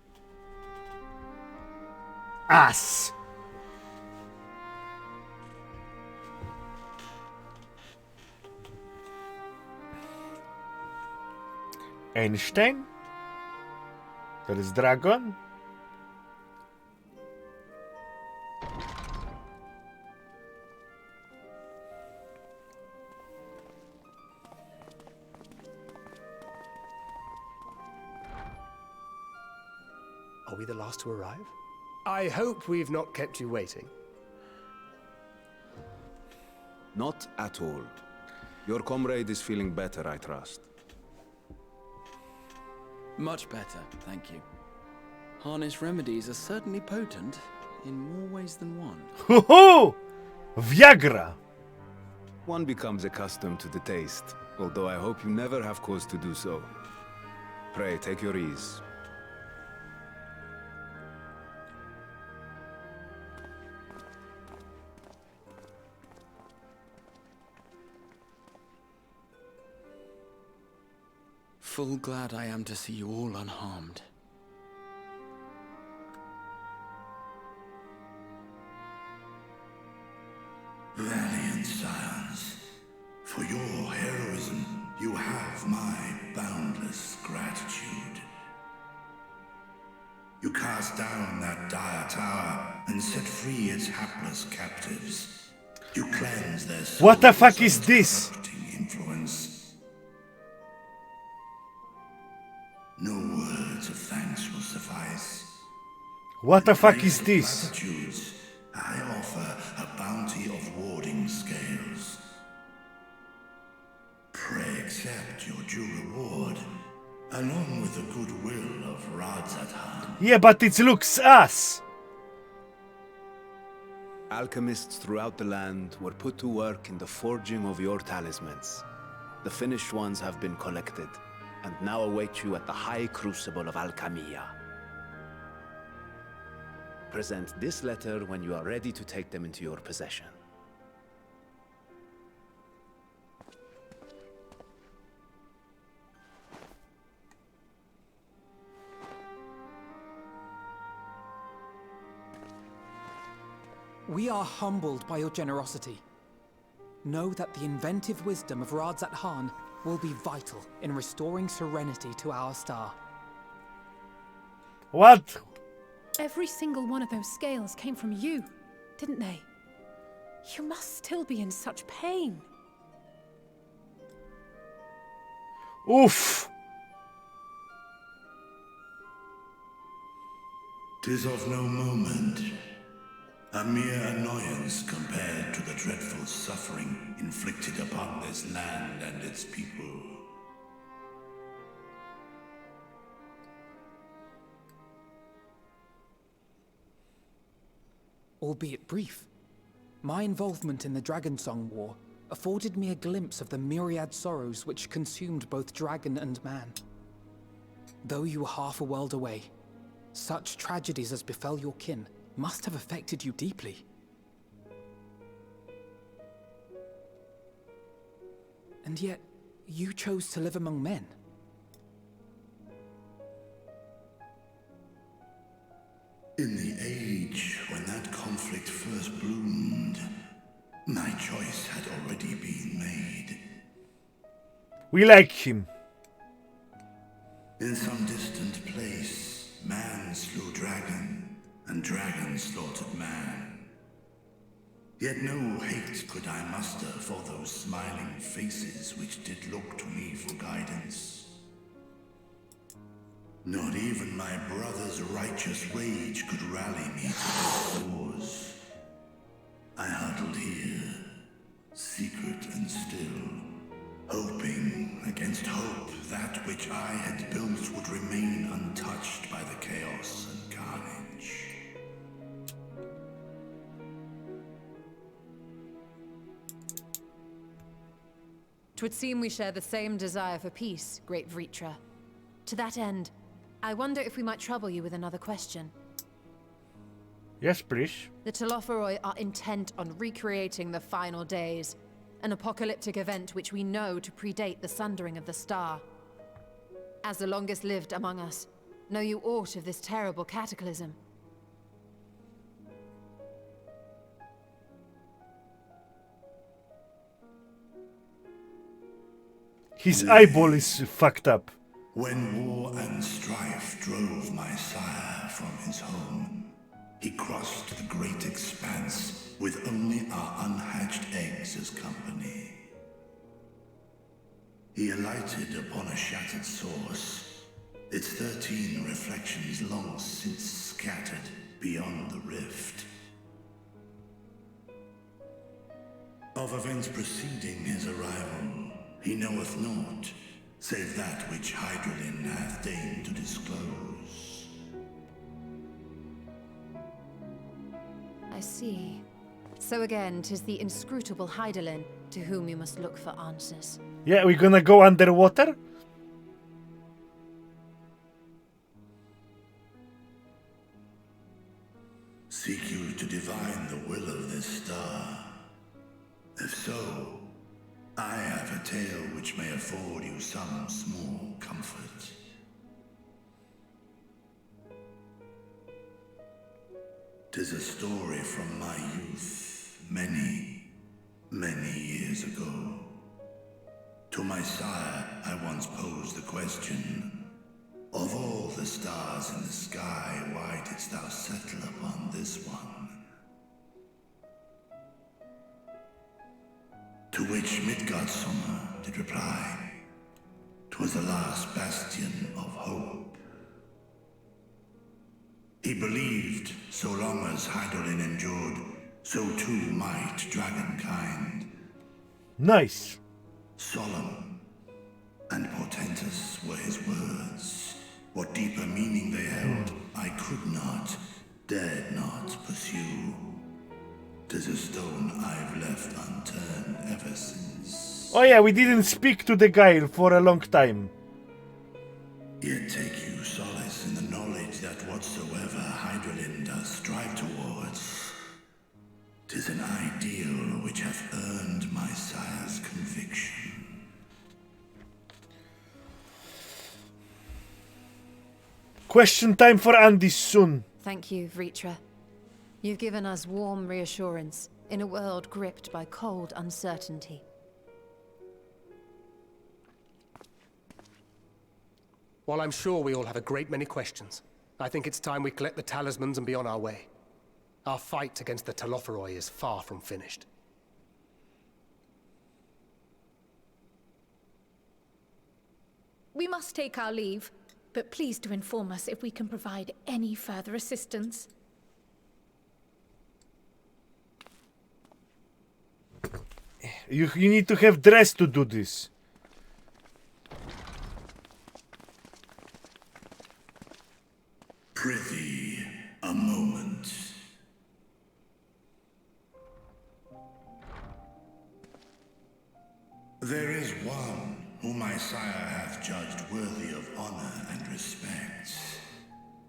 Speaker 1: Ass. Einstein? There is dragon?
Speaker 21: Are we the last to arrive? I hope we've not kept you waiting.
Speaker 9: Not at all. Your comrade is feeling better, I trust.
Speaker 15: Much better, thank you. Harness remedies are certainly potent in more ways than one.
Speaker 1: Ho ho! Viagra!
Speaker 9: One becomes accustomed to the taste, although I hope you never have cause to do so. Pray, take your ease.
Speaker 15: Full glad I am to see you all unharmed.
Speaker 13: Valiant scions, for your heroism, you have my boundless gratitude. You cast down that dire tower and set free its hapless captives. You cleanse their souls.
Speaker 1: What the fuck is this?
Speaker 13: Influence. No words of thanks will suffice.
Speaker 1: What the fuck is this?
Speaker 13: Gratitudes, I offer a bounty of warding scales. Pray accept your due reward, along with the goodwill of Radzatan.
Speaker 1: Yeah, but it looks us.
Speaker 9: Alchemists throughout the land were put to work in the forging of your talismans. The finished ones have been collected, and now await you at the High Crucible of Alchemia. Present this letter when you are ready to take them into your possession.
Speaker 8: We are humbled by your generosity. Know that the inventive wisdom of Radzat Han will be vital in restoring serenity to our star.
Speaker 1: What?
Speaker 16: Every single one of those scales came from you, didn't they? You must still be in such pain.
Speaker 1: Oof.
Speaker 13: 'Tis of no moment. A mere annoyance compared to the dreadful suffering inflicted upon this land and its people.
Speaker 8: Albeit brief, my involvement in the Dragonsong War afforded me a glimpse of the myriad sorrows which consumed both dragon and man. Though you were half a world away, such tragedies as befell your kin must have affected you deeply. And yet, you chose to live among men.
Speaker 13: In the age when that conflict first bloomed, my choice had already been made.
Speaker 1: We like him.
Speaker 13: In some distant place, man slew dragon, and dragon slaughtered man. Yet no hate could I muster for those smiling faces which did look to me for guidance. Not even my brother's righteous rage could rally me to his cause. I huddled here, secret and still, hoping against hope that which I had built would remain untouched by the chaos and carnage.
Speaker 6: Twould seem we share the same desire for peace, great Vritra. To that end, I wonder if we might trouble you with another question.
Speaker 1: Yes, please.
Speaker 6: The Telophoroi are intent on recreating the final days, an apocalyptic event which we know to predate the sundering of the star. As the longest lived among us, know you aught of this terrible cataclysm?
Speaker 1: His eyeball is fucked up.
Speaker 13: When war and strife drove my sire from his home, he crossed the great expanse with only our unhatched eggs as company. He alighted upon a shattered source, its 13 reflections long since scattered beyond the rift. Of events preceding his arrival, he knoweth naught, save that which Hydralin hath deigned to disclose.
Speaker 6: I see. So again, 'tis the inscrutable Hydaelyn to whom you must look for answers.
Speaker 1: Yeah, we're gonna go underwater?
Speaker 13: Seek you to divine the will of this star? If so, I have a tale which may afford you some small comfort. 'Tis a story from my youth, many, many years ago. To my sire, I once posed the question, of all the stars in the sky, why didst thou settle upon this one? To which Midgardsummer did reply, 'twas the last bastion of hope. He believed so long as Hydaelyn endured, so too might dragonkind.
Speaker 1: Nice.
Speaker 13: Solemn and portentous were his words. What deeper meaning they held, I could not, dared not pursue. 'Tis a stone I've left unturned ever since.
Speaker 1: Oh yeah, we didn't speak to the guy for a long time.
Speaker 13: Yet take you solace in the knowledge that whatsoever Hydaelyn does strive towards, 'tis an ideal which hath earned my sire's conviction.
Speaker 1: Question time for Andy soon.
Speaker 6: Thank you, Vritra. You've given us warm reassurance in a world gripped by cold uncertainty.
Speaker 21: While I'm sure we all have a great many questions, I think it's time we collect the talismans and be on our way. Our fight against the Telophoroi is far from finished.
Speaker 3: We must take our leave, but please do inform us if we can provide any further assistance.
Speaker 1: You need to have dress to do this.
Speaker 13: Prithee, a moment. There is one whom my sire hath judged worthy of honor and respect.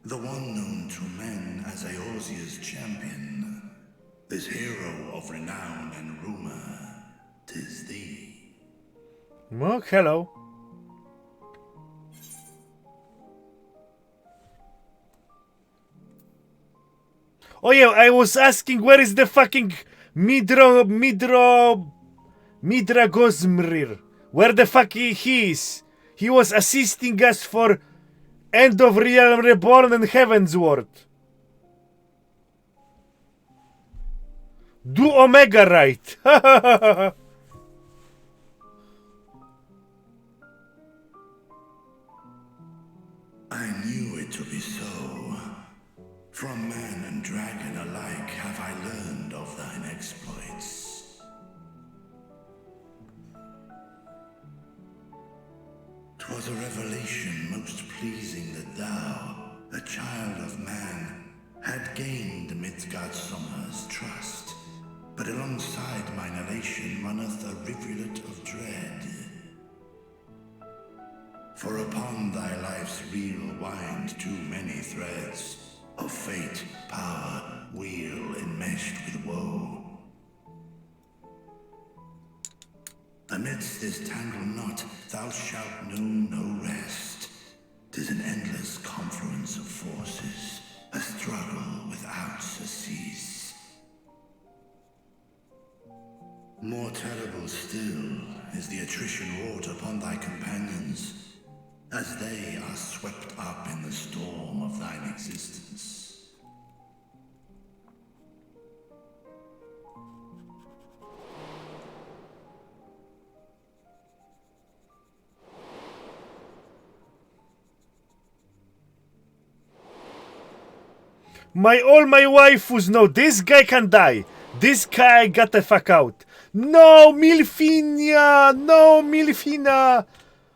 Speaker 13: The one known to men as Eorzea's champion. This hero of renown and rumor. 'Tis thee.
Speaker 1: Well, hello. Oh yeah, I was asking where is the fucking Midra Gosmrir? Where the fuck he is? He was assisting us for End of Realm Reborn and Heaven's Ward. Do Omega right.
Speaker 13: I knew it to be so. From man and dragon alike have I learned of thine exploits. 'Twas a revelation most pleasing that thou, a child of man, had gained Midgardsormr's trust. But alongside mine elation runneth a rivulet of dread. For upon thy life's reel wind too many threads of fate, power, wheel enmeshed with woe. Amidst this tangled knot thou shalt know no rest. 'Tis an endless confluence of forces, a struggle without surcease. More terrible still is the attrition wrought upon thy companions, as they are swept up in the storm of thine existence.
Speaker 1: All my waifus know this guy can die. This guy got the fuck out. No, Milfinia! No, Milfina!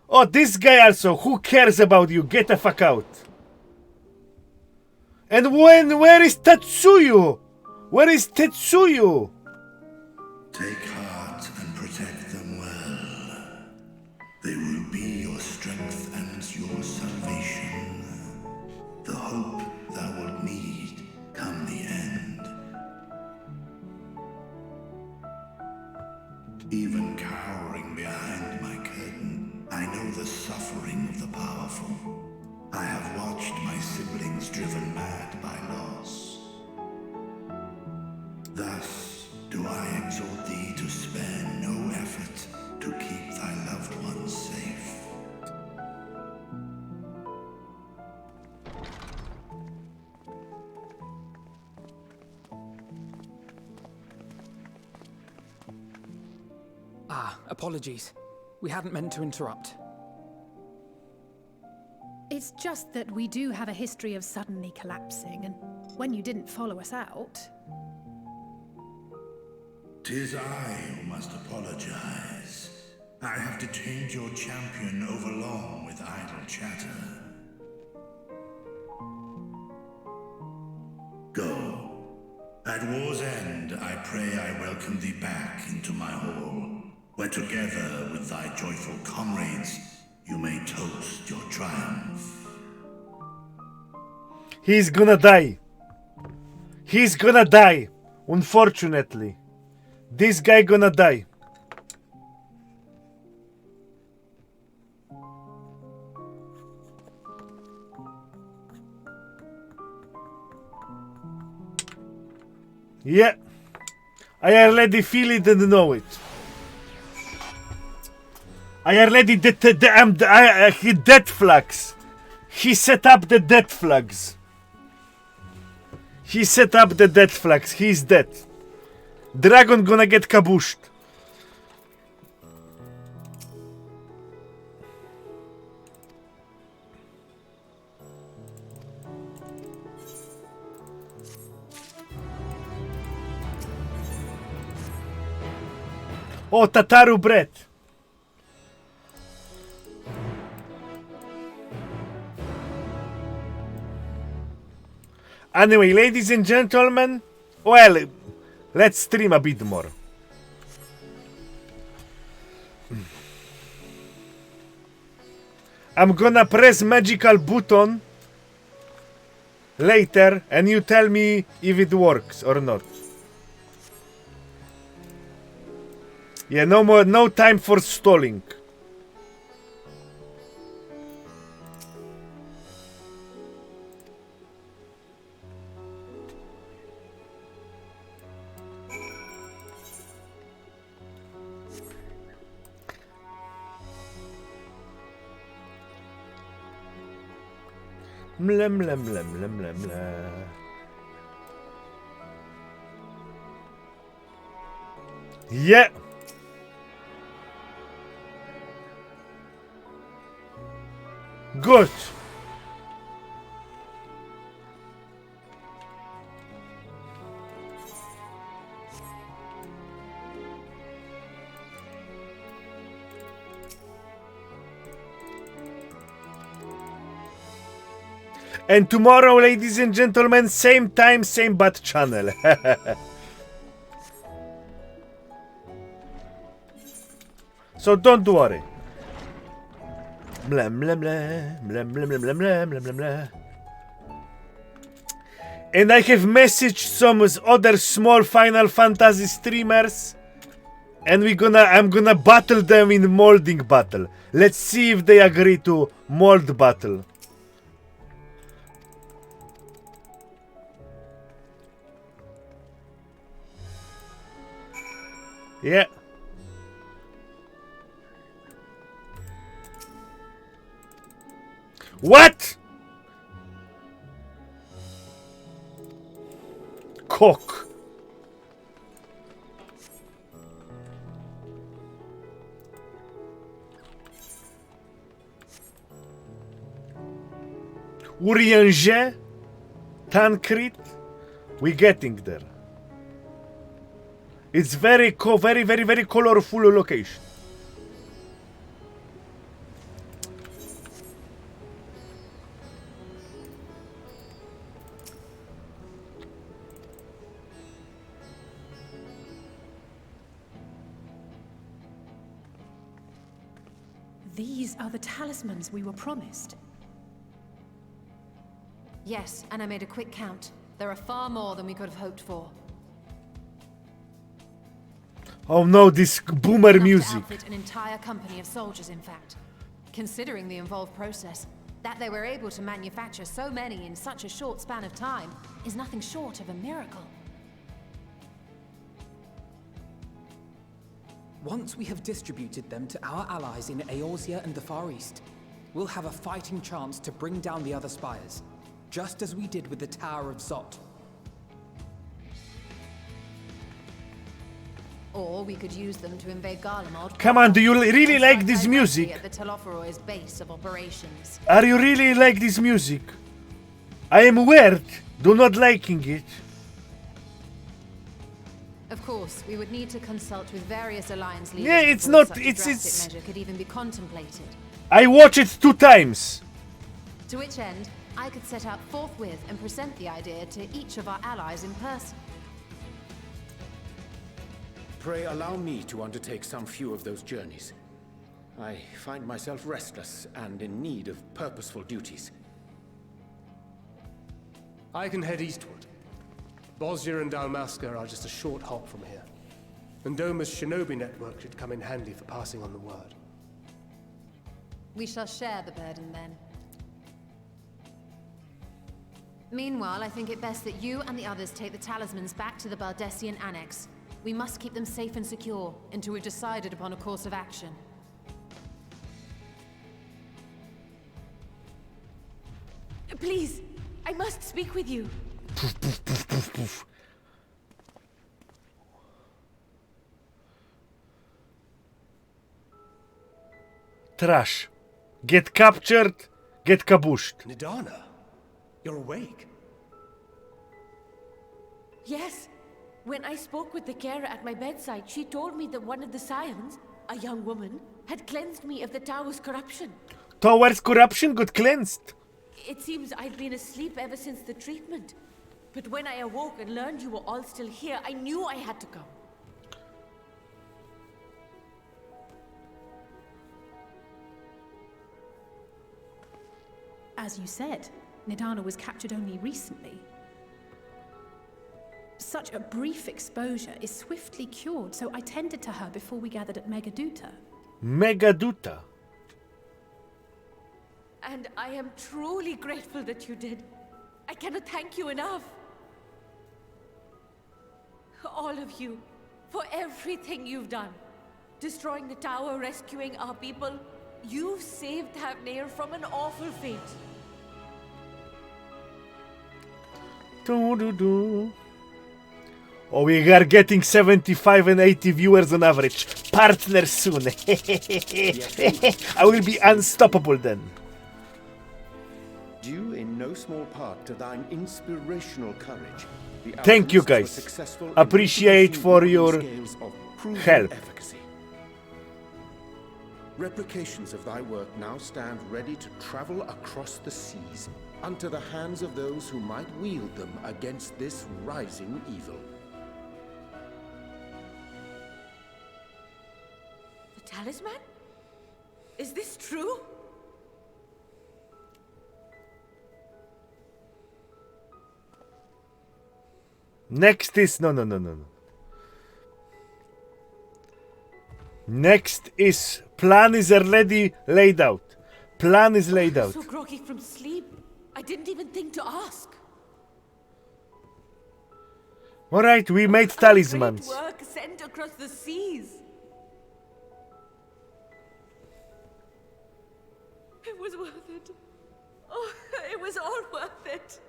Speaker 1: Oh, this guy also. Who cares about you? Get the fuck out. And where is Tetsuyu? Where is Tetsuyu?
Speaker 13: Take heart and protect them well. They will be your strength and your salvation. The hope thou wilt need come the end. Even cowering behind my curtain, I know the suffering of the powerful. I have watched my siblings driven mad by loss. Thus do I exhort thee to spare no effort to keep thy loved ones safe.
Speaker 8: Apologies. We hadn't meant to interrupt.
Speaker 16: It's just that we do have a history of suddenly collapsing, and when you didn't follow us out...
Speaker 13: 'Tis I who must apologize. I have detained your champion overlong with idle chatter. Go. At war's end, I pray I welcome thee back into my hall, where together with thy joyful comrades, you may toast your triumph.
Speaker 1: He's gonna die. He's gonna die. Unfortunately. This guy gonna die. Yeah. I already feel it and know it. I already hit death flags. He set up the death flags. He set up the death flags. He's dead. Dragon gonna get kabooshed. Oh, Tataru bread. Anyway, ladies and gentlemen, well, let's stream a bit more. I'm gonna press magical button later and you tell me if it works or not. Yeah, no time for stalling. Mlem, mlem, mlem, mlem, mlem, mlem. Yeah. Good. And tomorrow, ladies and gentlemen, same time, same bad channel. So don't worry. Blah, blah, blah, blah, blah, blah, blah, blah, blah, blah. And I have messaged some other small Final Fantasy streamers, and I'm gonna battle them in molding battle. Let's see if they agree to mold battle. Yeah. What? Cock. Urianger? Tancred? We're getting there. It's very colorful location.
Speaker 16: These are the talismans we were promised.
Speaker 6: Yes, and I made a quick count. There are far more than we could have hoped for.
Speaker 1: Oh no, this boomer
Speaker 6: Enough to
Speaker 1: music.
Speaker 6: outfit an entire company of soldiers, in fact. Considering the involved process, that they were able to manufacture so many in such a short span of time is nothing short of a miracle.
Speaker 8: Once we have distributed them to our allies in Eorzea and the Far East, we'll have a fighting chance to bring down the other spires, just as we did with the Tower of Zot.
Speaker 6: Or we could use them to invade Garlemald.
Speaker 1: Come on, do you really like this music?
Speaker 6: At the Telophoroid's base of operations.
Speaker 1: Are you really like this music? I am weird. Do not liking it.
Speaker 6: Of course, we would need to consult with various alliance leaders.
Speaker 1: Yeah, it's
Speaker 6: before
Speaker 1: not.
Speaker 6: such a
Speaker 1: It's.
Speaker 6: drastic measure could even be contemplated.
Speaker 1: I watched it 2 times.
Speaker 6: To which end, I could set out forthwith and present the idea to each of our allies in person.
Speaker 5: Pray allow me to undertake some few of those journeys. I find myself restless and in need of purposeful duties.
Speaker 21: I can head eastward. Bosnia and Dalmasca are just a short hop from here. And Doma's shinobi network should come in handy for passing on the word.
Speaker 6: We shall share the burden then. Meanwhile, I think it best that you and the others take the talismans back to the Baldessian Annex. We must keep them safe and secure until we've decided upon a course of action.
Speaker 18: Please, I must speak with you.
Speaker 1: Trash. Get captured, get kabushed.
Speaker 21: Nidana, you're awake.
Speaker 18: Yes. When I spoke with the carer at my bedside, she told me that one of the scions, a young woman, had cleansed me of the tower's corruption.
Speaker 1: Tower's corruption got cleansed.
Speaker 18: It seems I'd been asleep ever since the treatment. But when I awoke and learned you were all still here, I knew I had to come.
Speaker 16: As you said, Nidana was captured only recently. Such a brief exposure is swiftly cured, so I tended to her before we gathered at Megaduta.
Speaker 1: Megaduta?
Speaker 18: And I am truly grateful that you did. I cannot thank you enough. All of you, for everything you've done. Destroying the tower, rescuing our people. You've saved Thavnair from an awful fate.
Speaker 1: Oh, we are getting 75 and 80 viewers on average. Partners soon. I will be unstoppable then.
Speaker 5: Due in no small part to thine inspirational courage, the
Speaker 1: Thank you,
Speaker 5: alchemists were
Speaker 1: guys.
Speaker 5: successful in
Speaker 1: Appreciate
Speaker 5: reproducing
Speaker 1: for
Speaker 5: modern
Speaker 1: your
Speaker 5: scales of proven
Speaker 1: help.
Speaker 5: efficacy. Replications of thy work now stand ready to travel across the seas, unto the hands of those who might wield them against this rising evil.
Speaker 18: The talisman? Is this true?
Speaker 1: Next is no. Next is plan is already laid out. Plan is laid
Speaker 18: I'm
Speaker 1: out.
Speaker 18: so groggy from sleep. I didn't even think to ask.
Speaker 1: All right, we made talismans.
Speaker 18: Great work sent across the seas. It was worth it. Oh, it was all worth it.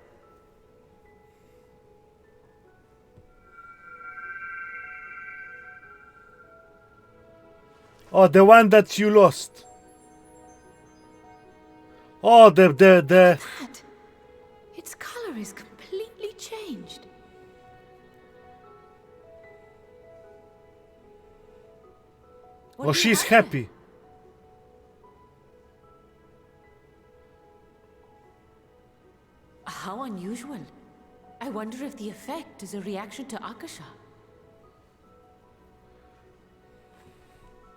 Speaker 1: Oh, the one that you lost. Oh, the
Speaker 3: That. Its color is completely changed.
Speaker 1: Oh, she's happy.
Speaker 18: How unusual. I wonder if the effect is a reaction to Akasha.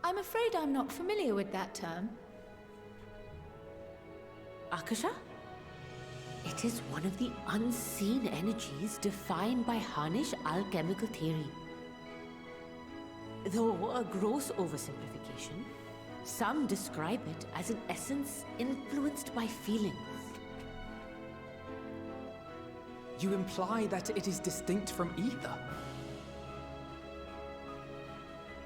Speaker 3: I'm afraid I'm not familiar with that term.
Speaker 18: Akasha? It is one of the unseen energies defined by Harnish alchemical theory. Though a gross oversimplification, some describe it as an essence influenced by feelings.
Speaker 8: You imply that it is distinct from ether?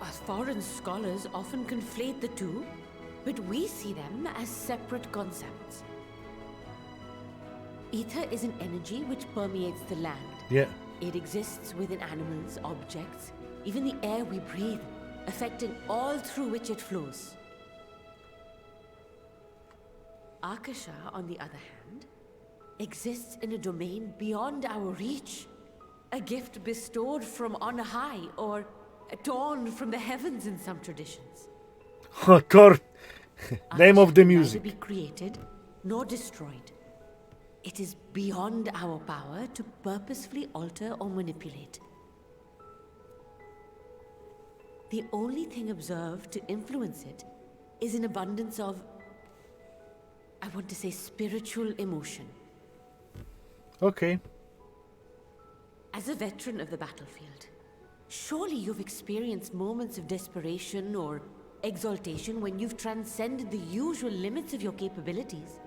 Speaker 18: As foreign scholars often conflate the two, but we see them as separate concepts. Ether is an energy which permeates the land.
Speaker 1: Yeah.
Speaker 18: It exists within animals, objects, even the air we breathe, affecting all through which it flows. Akasha, on the other hand, exists in a domain beyond our reach. A gift bestowed from on high, or torn from the heavens in some traditions.
Speaker 1: Oh, Thor. Name of the
Speaker 18: Akasha can
Speaker 1: music.
Speaker 18: neither be created nor destroyed. It is beyond our power to purposefully alter or manipulate. The only thing observed to influence it is an abundance of, I want to say, spiritual emotion.
Speaker 1: Okay.
Speaker 18: As a veteran of the battlefield, surely you've experienced moments of desperation or exaltation when you've transcended the usual limits of your capabilities.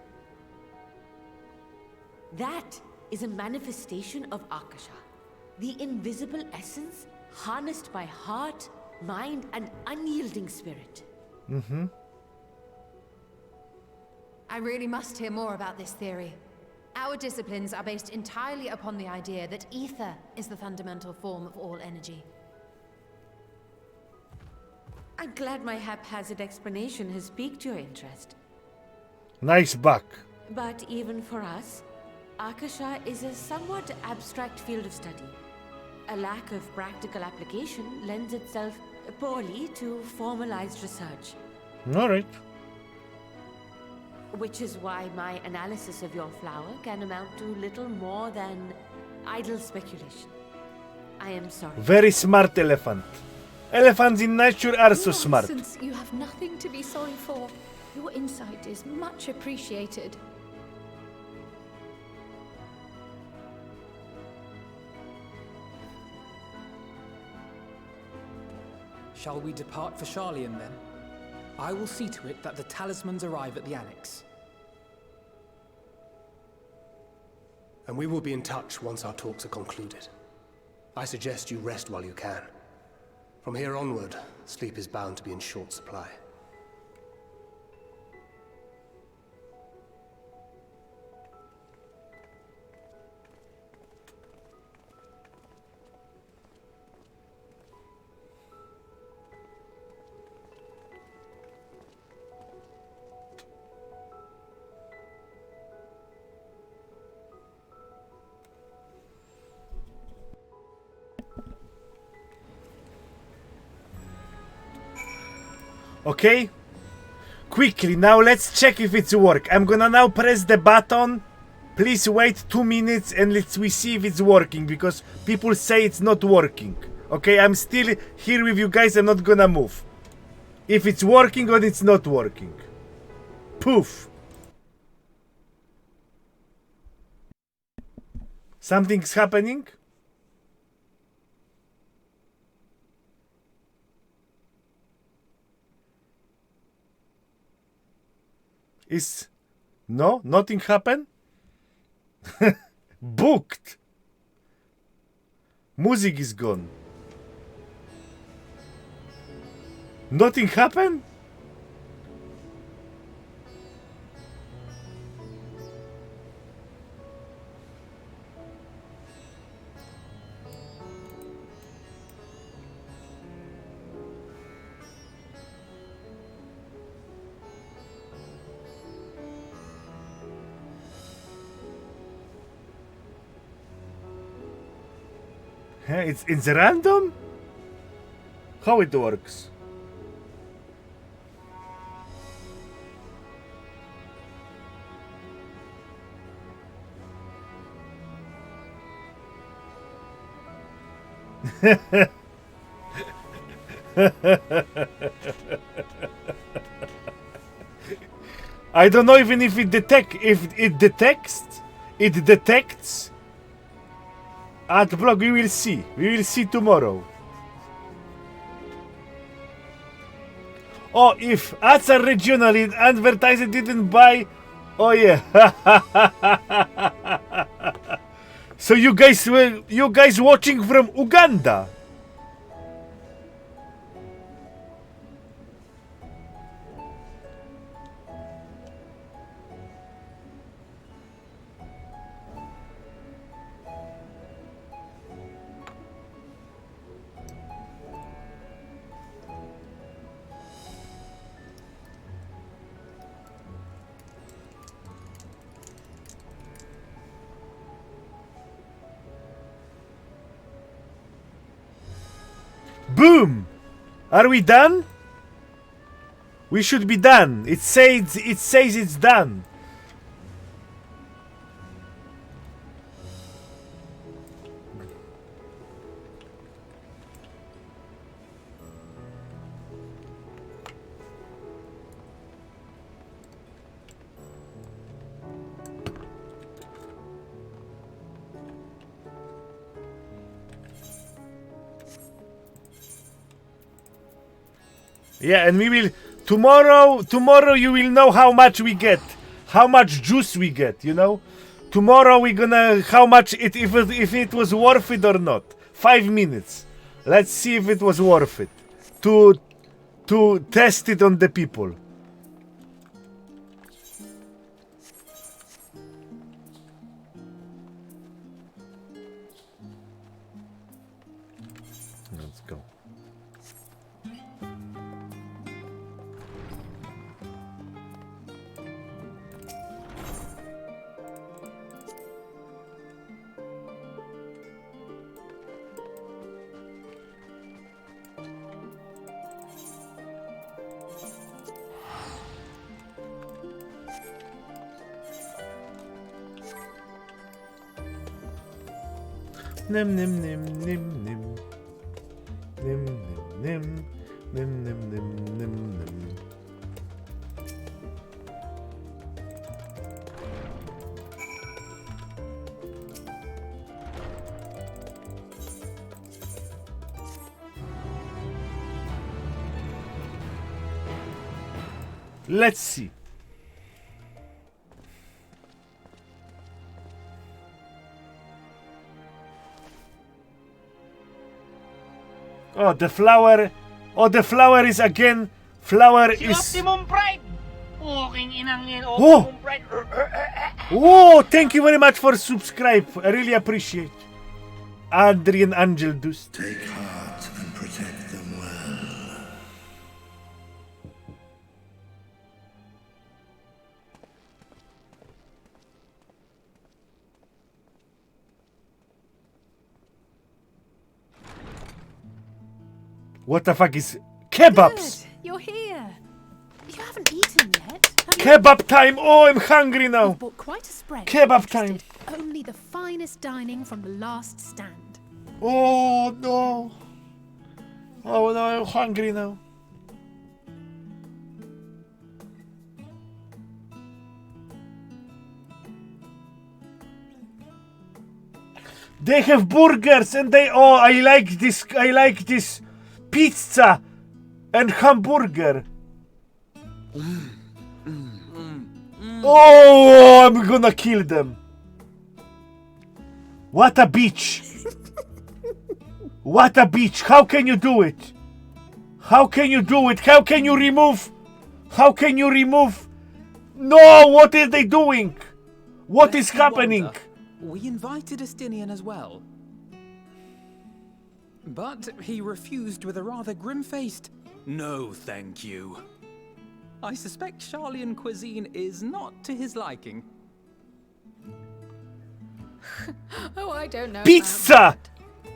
Speaker 18: That is a manifestation of Akasha, the invisible essence harnessed by heart, mind, and unyielding spirit.
Speaker 3: I really must hear more about this theory.
Speaker 6: Our disciplines are based entirely upon the idea that ether is the fundamental form of all energy.
Speaker 18: I'm glad my haphazard explanation has piqued your interest.
Speaker 1: Nice buck.
Speaker 18: But even for us, Akasha is a somewhat abstract field of study. A lack of practical application lends itself poorly to formalized research.
Speaker 1: All right.
Speaker 18: Which is why my analysis of your flower can amount to little more than idle speculation. I am sorry.
Speaker 1: Very smart elephant. Elephants in nature are so smart.
Speaker 3: Nonsense. You have nothing to be sorry for. Your insight is much appreciated.
Speaker 8: Shall we depart for Charlian then? I will see to it that the talismans arrive at the Annex.
Speaker 21: And we will be in touch once our talks are concluded. I suggest you rest while you can. From here onward, sleep is bound to be in short supply.
Speaker 1: Okay? Quickly, now let's check if it's work. I'm gonna now press the button. Please wait 2 minutes and we see if it's working, because people say it's not working. Okay, I'm still here with you guys. I'm not gonna move. If it's working or it's not working. Poof. Something's happening. Is no, nothing happened. Booked. Music is gone. Nothing happened. It's random? How it works? I don't know even if it detects at blog. We will see. We will see tomorrow. Oh, if ads are regional, it advertiser didn't buy. Oh yeah. So you guys watching from Uganda? Boom! Are we done? We should be done. It says it's done. Yeah, and we will tomorrow you will know how much we get, how much juice we get, you know. Tomorrow we're gonna how much if it was worth it or not. 5 minutes. Let's see if it was worth it to test it on the people. go. Nim nim nim nim nim. Nim nim nim nim nim nim nim. Let's see. Oh, the flower. Oh, the flower is again. Flower is.
Speaker 12: Optimum Pride! Walking inang yan,
Speaker 1: Oh!
Speaker 12: Optimum Pride!
Speaker 1: Oh, thank you very much for subscribe. I really appreciate. Adrian Angel Dust.
Speaker 13: Take heart and protect them well.
Speaker 1: What the fuck is kebabs?
Speaker 16: Good. You're here. You haven't eaten yet. Have you?
Speaker 1: Kebab time. Oh, I'm hungry now.
Speaker 16: We've bought quite a spread.
Speaker 1: Kebab time.
Speaker 16: Only the finest dining from the last stand.
Speaker 1: Oh no. Oh no, I'm hungry now. They have burgers and they. Oh, I like this. I like this pizza and hamburger. Oh, I'm gonna kill them. What a bitch. What a bitch. How can you do it? How can you do it? How can you remove? How can you remove? No, what is they doing? What is happening?
Speaker 8: Wonder, we invited Estinian as well. But he refused with a rather grim-faced, "No, thank you." I suspect Charlian cuisine is not to his liking.
Speaker 3: Oh, I don't know.
Speaker 1: Pizza!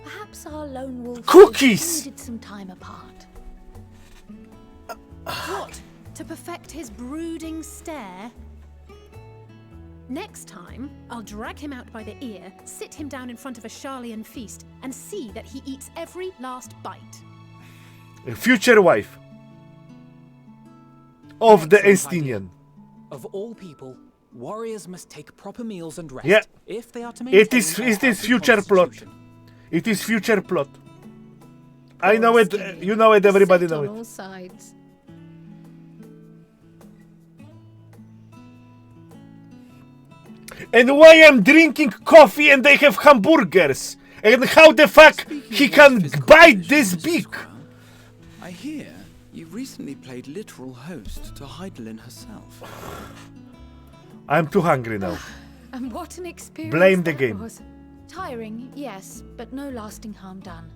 Speaker 3: Perhaps our lone wolf
Speaker 1: Cookies!
Speaker 3: needed some time apart.
Speaker 16: What? To perfect his brooding stare? Next time, I'll drag him out by the ear, sit him down in front of a Charlian feast, and see that he eats every last bite.
Speaker 1: Future wife of the Estinian.
Speaker 8: Of all people, warriors must take proper meals and rest
Speaker 1: Yeah.
Speaker 8: if they are to maintain
Speaker 1: It is future plot. It is future plot. I know it. You know it. Everybody
Speaker 3: Set
Speaker 1: know
Speaker 3: on
Speaker 1: it.
Speaker 3: all sides.
Speaker 1: And why I'm drinking coffee and they have hamburgers? And how the fuck he can bite this big?
Speaker 15: I hear you recently played literal host to Heidelin herself.
Speaker 1: I'm too hungry now.
Speaker 3: And what an experience
Speaker 1: Blame the
Speaker 3: that
Speaker 1: game.
Speaker 3: was. Tiring, yes, but no lasting harm done.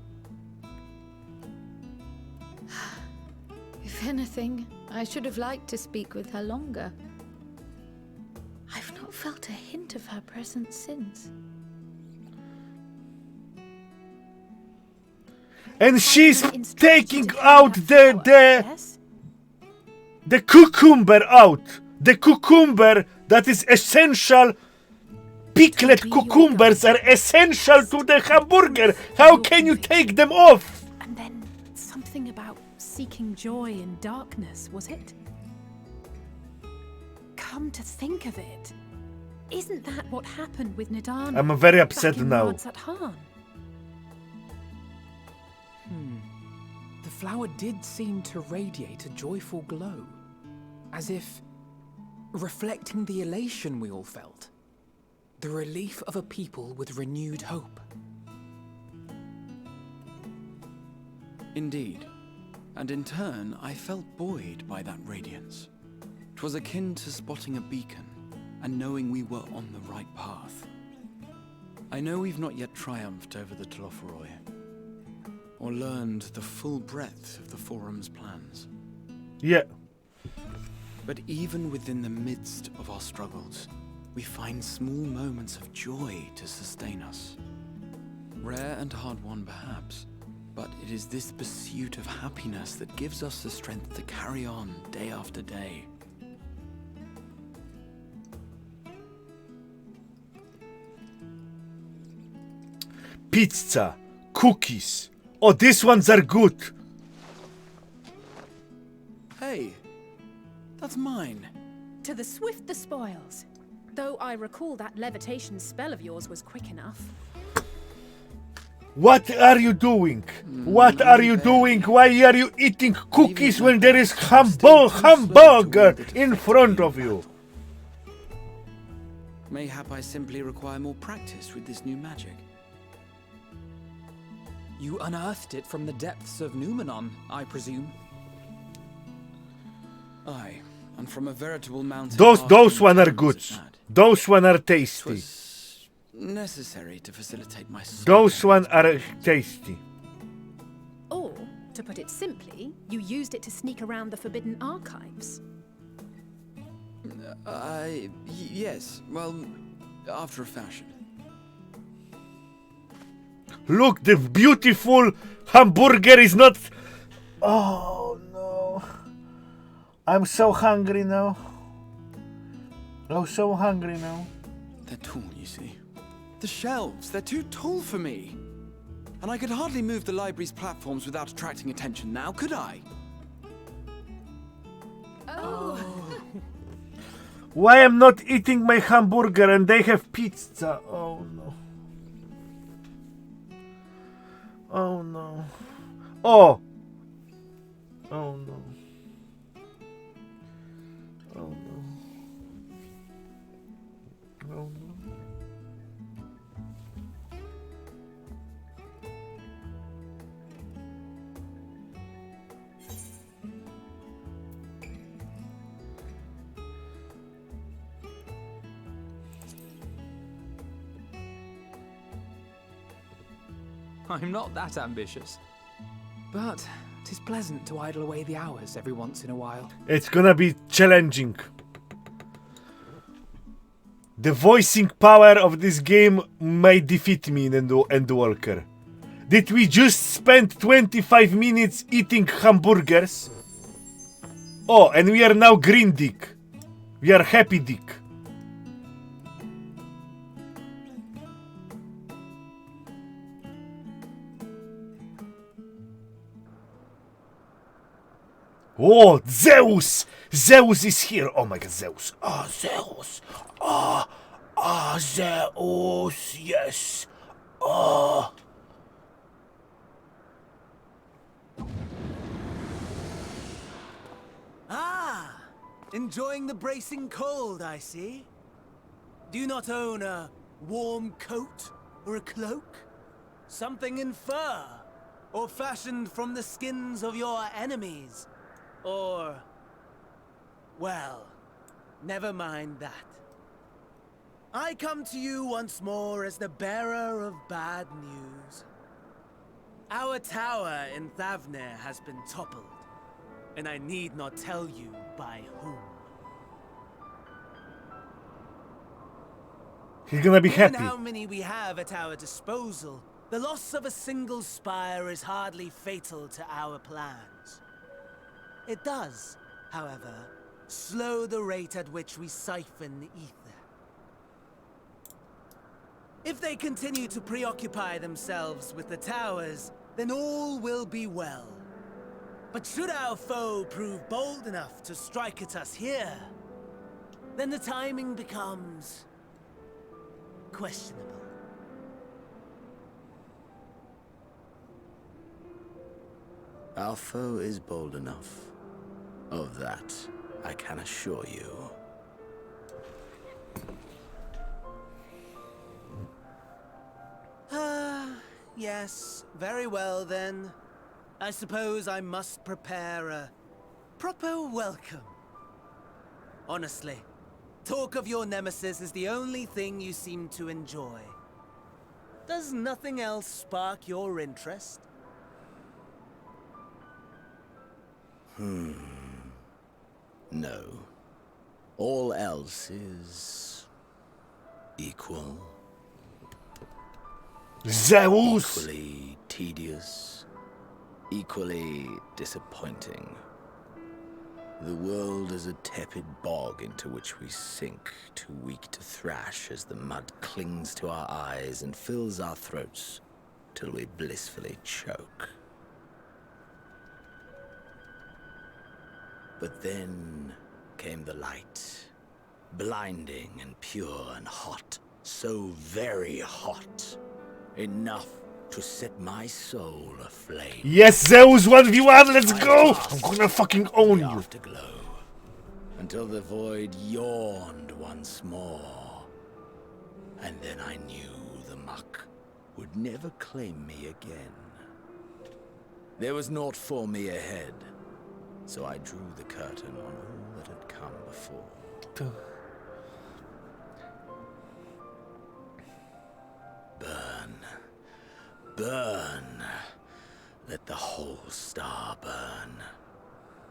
Speaker 3: If anything, I should have liked to speak with her longer. I've not felt a hint of her presence since.
Speaker 1: And she's taking out the cucumber out. The cucumber that is essential. Pickled cucumbers are essential to the hamburger. How can you take them off?
Speaker 16: And then something about seeking joy in darkness, was it? Come to think of it, isn't that what happened with Nidana?
Speaker 1: I'm very upset
Speaker 16: back in
Speaker 1: now.
Speaker 16: Nadsat-Han?
Speaker 8: The flower did seem to radiate a joyful glow, as if reflecting the elation we all felt, the relief of a people with renewed hope.
Speaker 15: Indeed, and in turn I felt buoyed by that radiance. 'Twas akin to spotting a beacon and knowing we were on the right path. I know we've not yet triumphed over the Tlofuroi, or learned the full breadth of the Forum's plans.
Speaker 1: Yeah.
Speaker 15: But even within the midst of our struggles, we find small moments of joy to sustain us. Rare and hard-won, perhaps, but it is this pursuit of happiness that gives us the strength to carry on day after day.
Speaker 1: Pizza, cookies. Oh, these ones are good.
Speaker 15: Hey, that's mine.
Speaker 16: To the swift the spoils. Though I recall that levitation spell of yours was quick enough.
Speaker 1: What are you doing? What are you doing? Why are you eating cookies when there is hamburger in front of you?
Speaker 15: Mayhap I simply require more practice with this new magic.
Speaker 8: You unearthed it from the depths of Numenon, I presume.
Speaker 15: Aye, and from a veritable mountain.
Speaker 1: Those one are good. Those one are tasty.
Speaker 15: Necessary to facilitate my.
Speaker 1: Those one are tasty.
Speaker 16: Or, to put it simply, you used it to sneak around the forbidden archives.
Speaker 15: Yes. Well, after a fashion.
Speaker 1: Look, the beautiful hamburger is not. Oh no! I'm so hungry now. I'm so hungry now.
Speaker 15: They're tall, you see. The shelves, they're too tall for me. And I could hardly move the library's platforms without attracting attention now, could I?
Speaker 16: Oh.
Speaker 1: Why am not eating my hamburger and they have pizza? Oh no. Oh no. Oh. Oh no. Oh no. Oh no.
Speaker 8: I'm not that ambitious. But 'tis pleasant to idle away the hours every once in a while.
Speaker 1: It's gonna be challenging. The voicing power of this game may defeat me in Endwalker. Did we just spend 25 minutes eating hamburgers? Oh, and we are now green dick. We are happy dick. Oh, Zeus! Zeus is here! Oh my god, Zeus! Ah, Zeus! Zeus! Yes!
Speaker 10: Ah! Enjoying the bracing cold, I see. Do you not own a warm coat or a cloak? Something in fur? Or fashioned from the skins of your enemies? Or... well, never mind that. I come to you once more as the bearer of bad news. Our tower in Thavnir has been toppled, and I need not tell you by whom.
Speaker 1: He's gonna be happy.
Speaker 10: Given how many we have at our disposal, the loss of a single spire is hardly fatal to our plans. It does, however, slow the rate at which we siphon the ether. If they continue to preoccupy themselves with the towers, then all will be well. But should our foe prove bold enough to strike at us here, then the timing becomes questionable.
Speaker 9: Our foe is bold enough. Of that, I can assure you.
Speaker 10: Yes, very well then. I suppose I must prepare a proper welcome. Honestly, talk of your nemesis is the only thing you seem to enjoy. Does nothing else spark your interest?
Speaker 14: No. All else is equal.
Speaker 1: Zeus!
Speaker 14: Equally tedious. Equally disappointing. The world is a tepid bog into which we sink, too weak to thrash as the mud clings to our eyes and fills our throats till we blissfully choke. But then came the light, blinding and pure and hot, so very hot, enough to set my soul aflame.
Speaker 1: Yes, Zeus 1v1, let's go! I'm gonna fucking own you.
Speaker 14: Afterglow, until the void yawned once more. And then I knew the muck would never claim me again. There was naught for me ahead, so I drew the curtain on all that had come before. Burn. Burn. Let the whole star burn.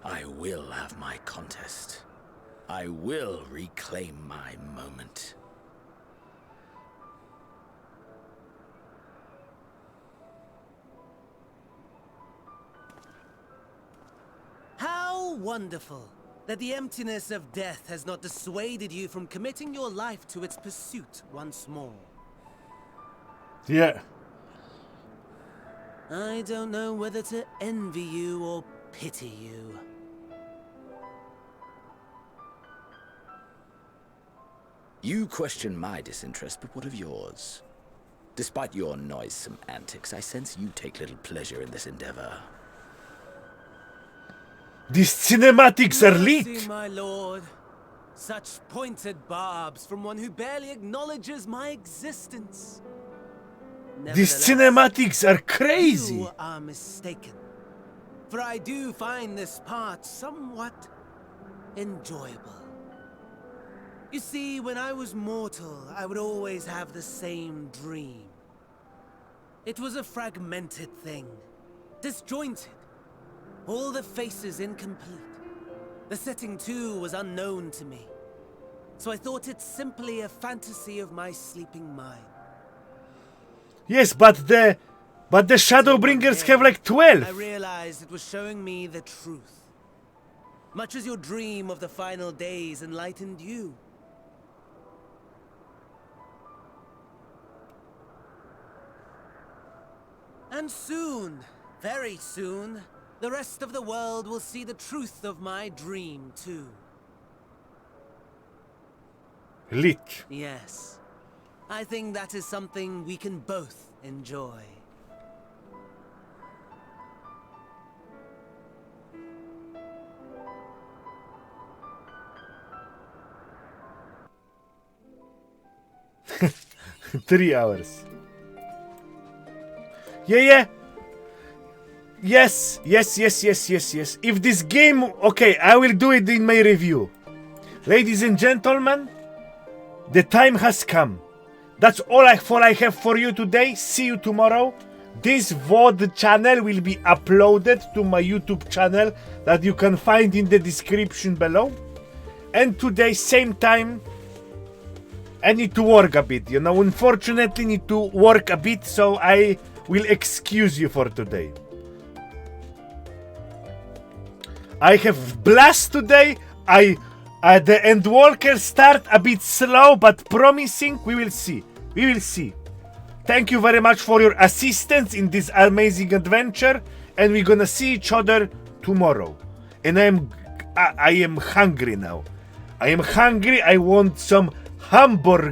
Speaker 14: I will have my contest. I will reclaim my moment.
Speaker 10: How wonderful that the emptiness of death has not dissuaded you from committing your life to its pursuit once more.
Speaker 1: Yeah.
Speaker 10: I don't know whether to envy you or pity you.
Speaker 14: You question my disinterest, but what of yours? Despite your noisome antics, I sense you take little pleasure in this endeavor.
Speaker 1: These cinematics are lit!
Speaker 10: Mercy, my lord. Such pointed barbs from one who barely acknowledges my existence.
Speaker 1: These cinematics are crazy!
Speaker 10: You are mistaken. For I do find this part somewhat enjoyable. You see, when I was mortal, I would always have the same dream. It was a fragmented thing, disjointed. All the faces incomplete. The setting, too, was unknown to me. So I thought it simply a fantasy of my sleeping mind.
Speaker 1: Yes, but the Shadowbringers have like 12.
Speaker 10: I realized it was showing me the truth. Much as your dream of the final days enlightened you. And soon, very soon, the rest of the world will see the truth of my dream, too.
Speaker 1: Lit.
Speaker 10: Yes. I think that is something we can both enjoy.
Speaker 1: Three hours. Yeah. Yes. If this game... Okay, I will do it in my review. Ladies and gentlemen, the time has come. That's all I have for you today. See you tomorrow. This VOD channel will be uploaded to my YouTube channel that you can find in the description below. And today, same time, I need to work a bit. You know, unfortunately, need to work a bit, so I will excuse you for today. I have blast today. The Endwalker start a bit slow, but promising. We will see. Thank you very much for your assistance in this amazing adventure, and we're gonna see each other tomorrow. And I am hungry now. I am hungry. I want some hamburger.